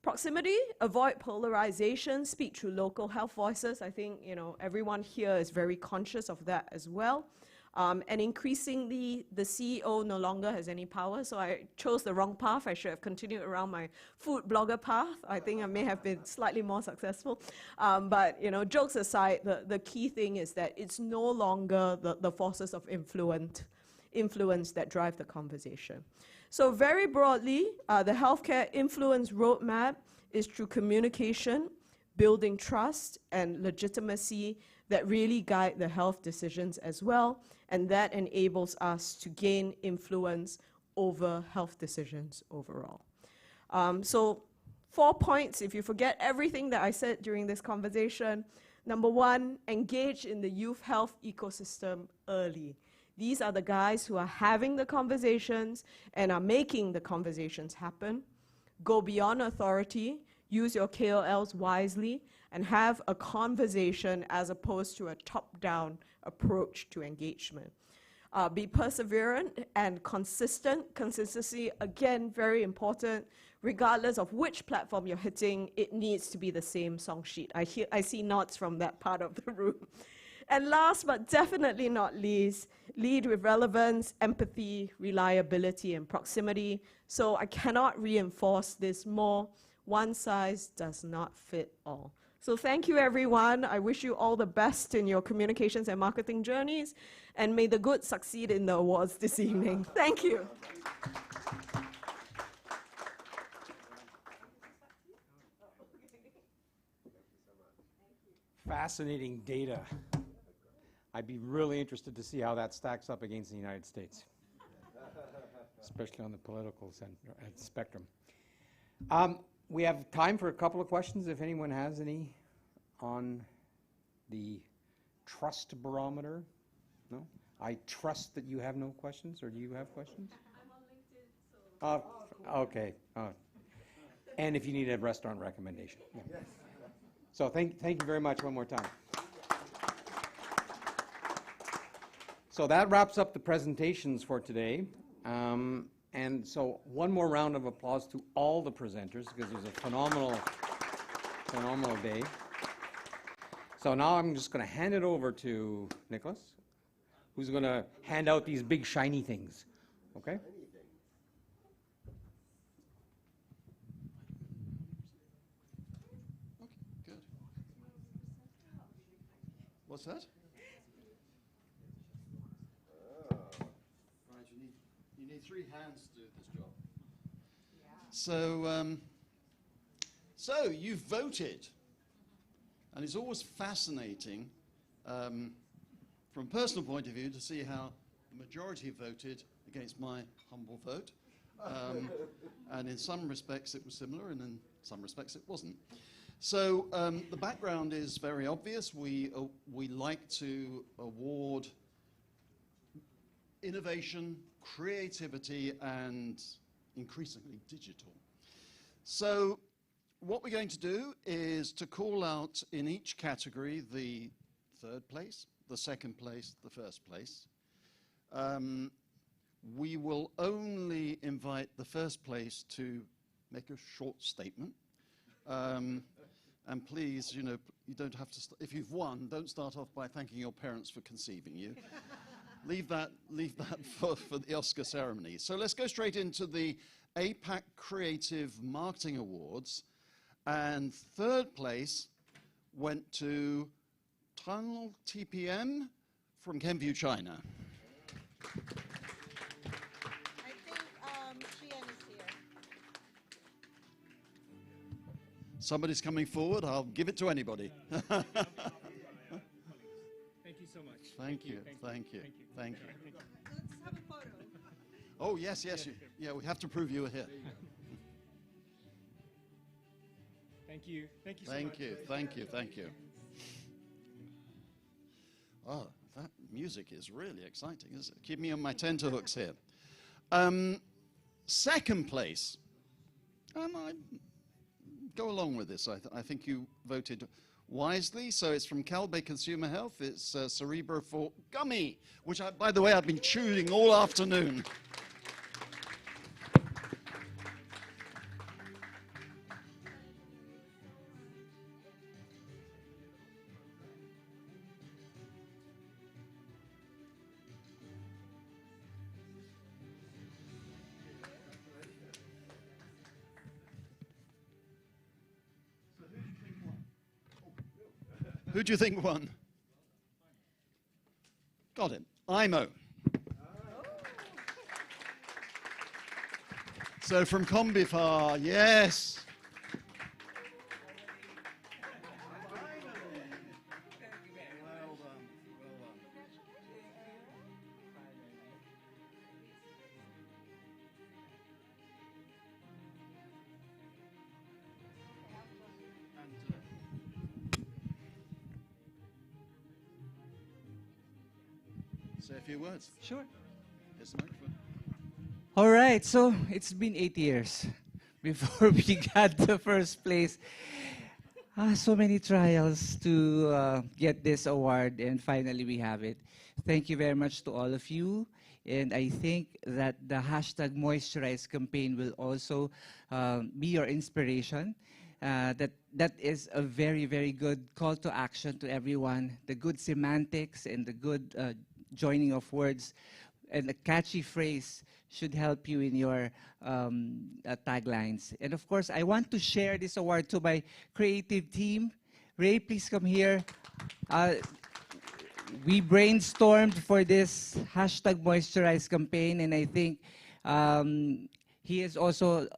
Proximity, avoid polarization, speak through local health voices. I think everyone here is very conscious of that as well. And increasingly, the CEO no longer has any power, so I chose the wrong path. I should have continued around my food blogger path. I think I may have been slightly more successful. But jokes aside, the key thing is that it's no longer the forces of influence that drive the conversation. So very broadly, the healthcare influence roadmap is through communication, building trust and legitimacy that really guide the health decisions as well, and that enables us to gain influence over health decisions overall. So 4 points, if you forget everything that I said during this conversation. Number 1, engage in the youth health ecosystem early. These are the guys who are having the conversations and are making the conversations happen. Go beyond authority, use your KOLs wisely, and have a conversation as opposed to a top-down approach to engagement. Be perseverant and consistent. Consistency, again, very important. regardless of which platform you're hitting, it needs to be the same song sheet. I see nods from that part of the room. And last but definitely not least, lead with relevance, empathy, reliability, and proximity. So I cannot reinforce this more. One size does not fit all. So thank you, everyone. I wish you all the best in your communications and marketing journeys, and may the good succeed in the awards this evening. Thank you. Fascinating data. I'd be really interested to see how that stacks up against the United States, especially on the political spectrum. We have time for a couple of questions, if anyone has any on the trust barometer. No? I trust that you have no questions, or do you have questions? I'm on LinkedIn, so... okay. And if you need a restaurant recommendation. Yeah. Yes. So thank you very much one more time. So that wraps up the presentations for today. And so one more round of applause to all the presenters, because it was a phenomenal day. So now I'm just going to hand it over to Nicholas, who's going to hand out these big shiny things. Okay? Good. What's that? Right, you need 3 hands to do this job. Yeah. So you've voted, and it's always fascinating from a personal point of view to see how the majority voted against my humble vote. And in some respects it was similar, and in some respects it wasn't. So the background is very obvious. We like to award innovation, creativity, and increasingly digital. So what we're going to do is to call out in each category the 3rd place, the 2nd place, the 1st place. We will only invite the 1st place to make a short statement. And please, you don't have to, if you've won, don't start off by thanking your parents for conceiving you. Leave that for the Oscar ceremony. So let's go straight into the APAC Creative Marketing Awards. And 3rd place went to Tunnel TPM from Kenview, China. I think Xian is here. Somebody's coming forward. I'll give it to anybody. Thank you so much. Thank you. Thank you. Thank you. Let's have a photo. Oh, yes. Yeah, we have to prove you were here. Thank you. Thank you so much. Thank you. Oh, that music is really exciting, isn't it? Keep me on my tenterhooks here. 2nd place. I go along with this. I think you voted wisely. So it's from Calbay Consumer Health. It's Cerebro for Gummy, which, by the way, I've been chewing all afternoon. Who do you think won? Got it. IMO. So from Combifar, yes. Say a few words. Sure. Here's the microphone. All right, so it's been 8 years before we got the 1st place. So many trials to get this award, and finally we have it. Thank you very much to all of you. And I think that the hashtag Moisturize campaign will also be your inspiration. That is a very, very good call to action to everyone. The good semantics and the good joining of words and a catchy phrase should help you in your taglines. And of course, I want to share this award to my creative team. Ray, please come here. We brainstormed for this hashtag Moisturize campaign, and I think he is also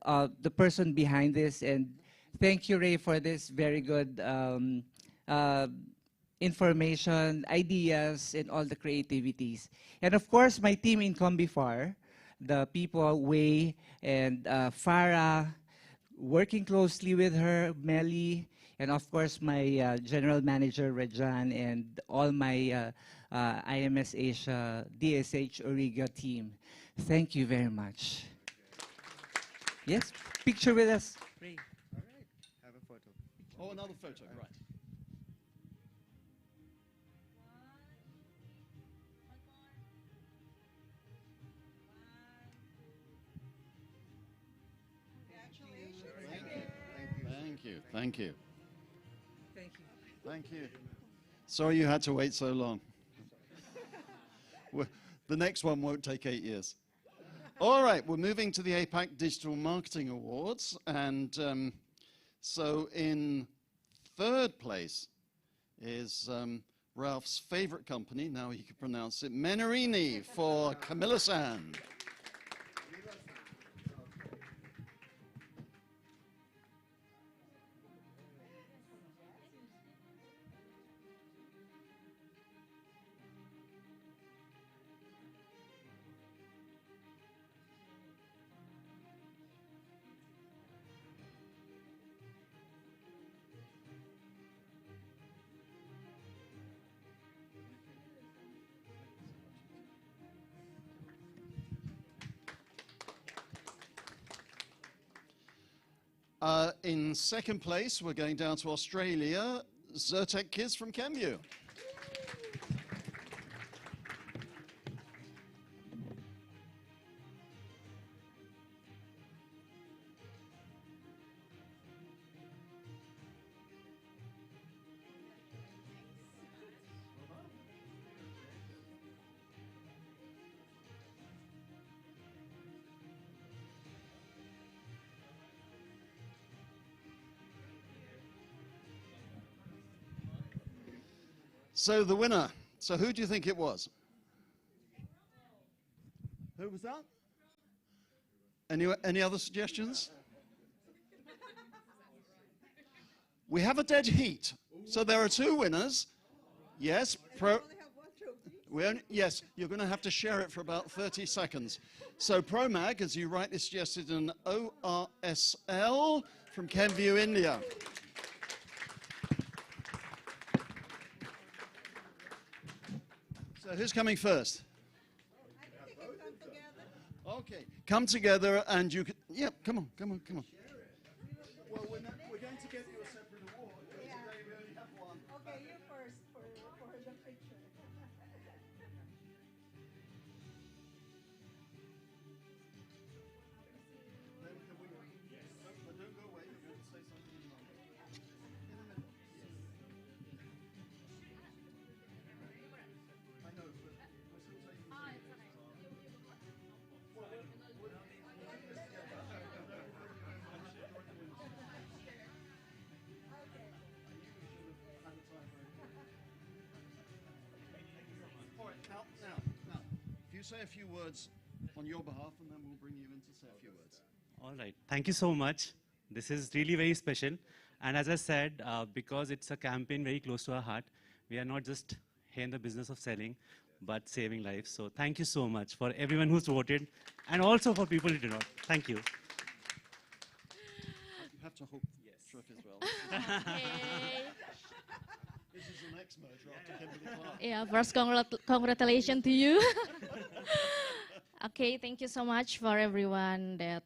the person behind this. And thank you, Ray, for this very good information, ideas, and all the creativities. And of course, my team in Combifar, the people, Wei and Farah, working closely with her, Melly, and of course, my general manager, Rejan, and all my IMS Asia, DSH Origa team. Thank you very much. Yes, picture with us. Ray. All right. Have a photo. Oh, another photo, right. Thank you. Thank you. Thank you. Sorry you had to wait so long. The next one won't take 8 years. All right, we're moving to the APAC Digital Marketing Awards. And so in third place is Ralph's favorite company, now he can pronounce it, Menarini, for Camilla-san. In second place, we're going down to Australia, Zyrtec Kids from Kenview. So the winner, so who do you think it was? Who was that? Any other suggestions? We have a dead heat. So there are two winners. Yes, yes, you're going to have to share it for about 30 seconds. So ProMag, as you rightly suggested, an ORSL from Kenview, India. So who's coming first? Okay, come together and you can, yeah, come on. Well, we're going to get you a separate award. Yeah. Today we only have one. Okay, you first for the picture. But don't go away, you're going to say something in a moment. In a minute. I know, but we're still taking Now, if you say a few words on your behalf, and then we'll bring you in to say a few words. All right. Thank you so much. This is really very special. And as I said, because it's a campaign very close to our heart, we are not just here in the business of selling, but saving lives. So thank you so much for everyone who's voted, and also for people who did not. Thank you. You have to hold truck as well. This is the next merger after Kimberly Clark. Yeah, first congratulations to you. Okay, thank you so much for everyone that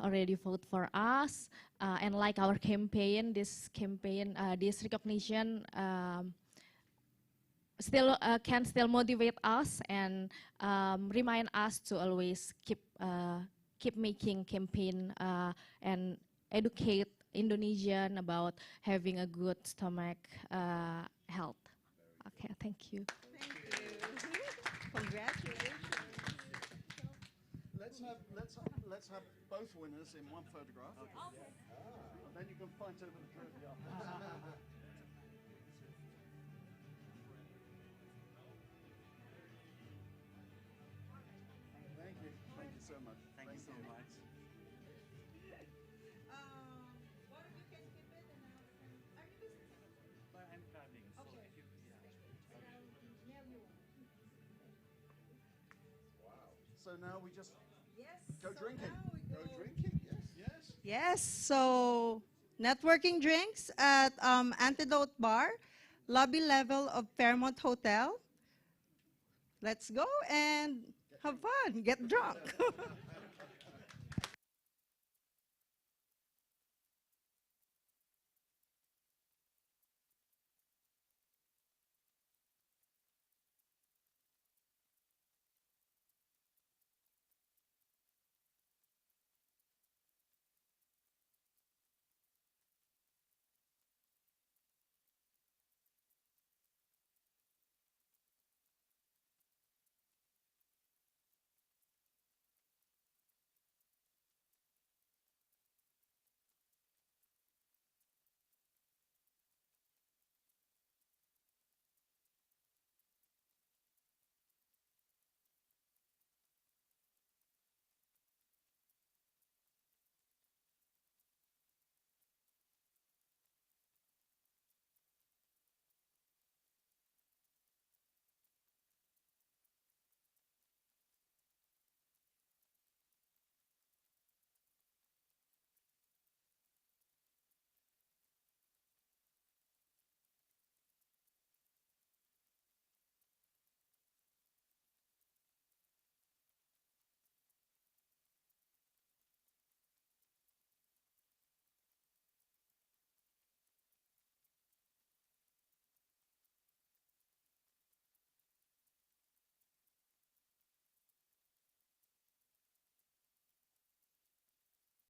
already voted for us and like our campaign. This campaign, this recognition can still motivate us and remind us to always keep making campaign and educate Indonesian about having a good stomach health. Okay, thank you. Congratulations. Let's have both winners in one photograph. Okay. Then you can fight over the trophy afterwards. Thank you. Thank you so much. Thank you so much. But I'm traveling, so if you, So now we just go drinking. Go drinking. Yes. Yes, so networking drinks at Antidote Bar, lobby level of Fairmont Hotel. Let's go and have fun, get drunk.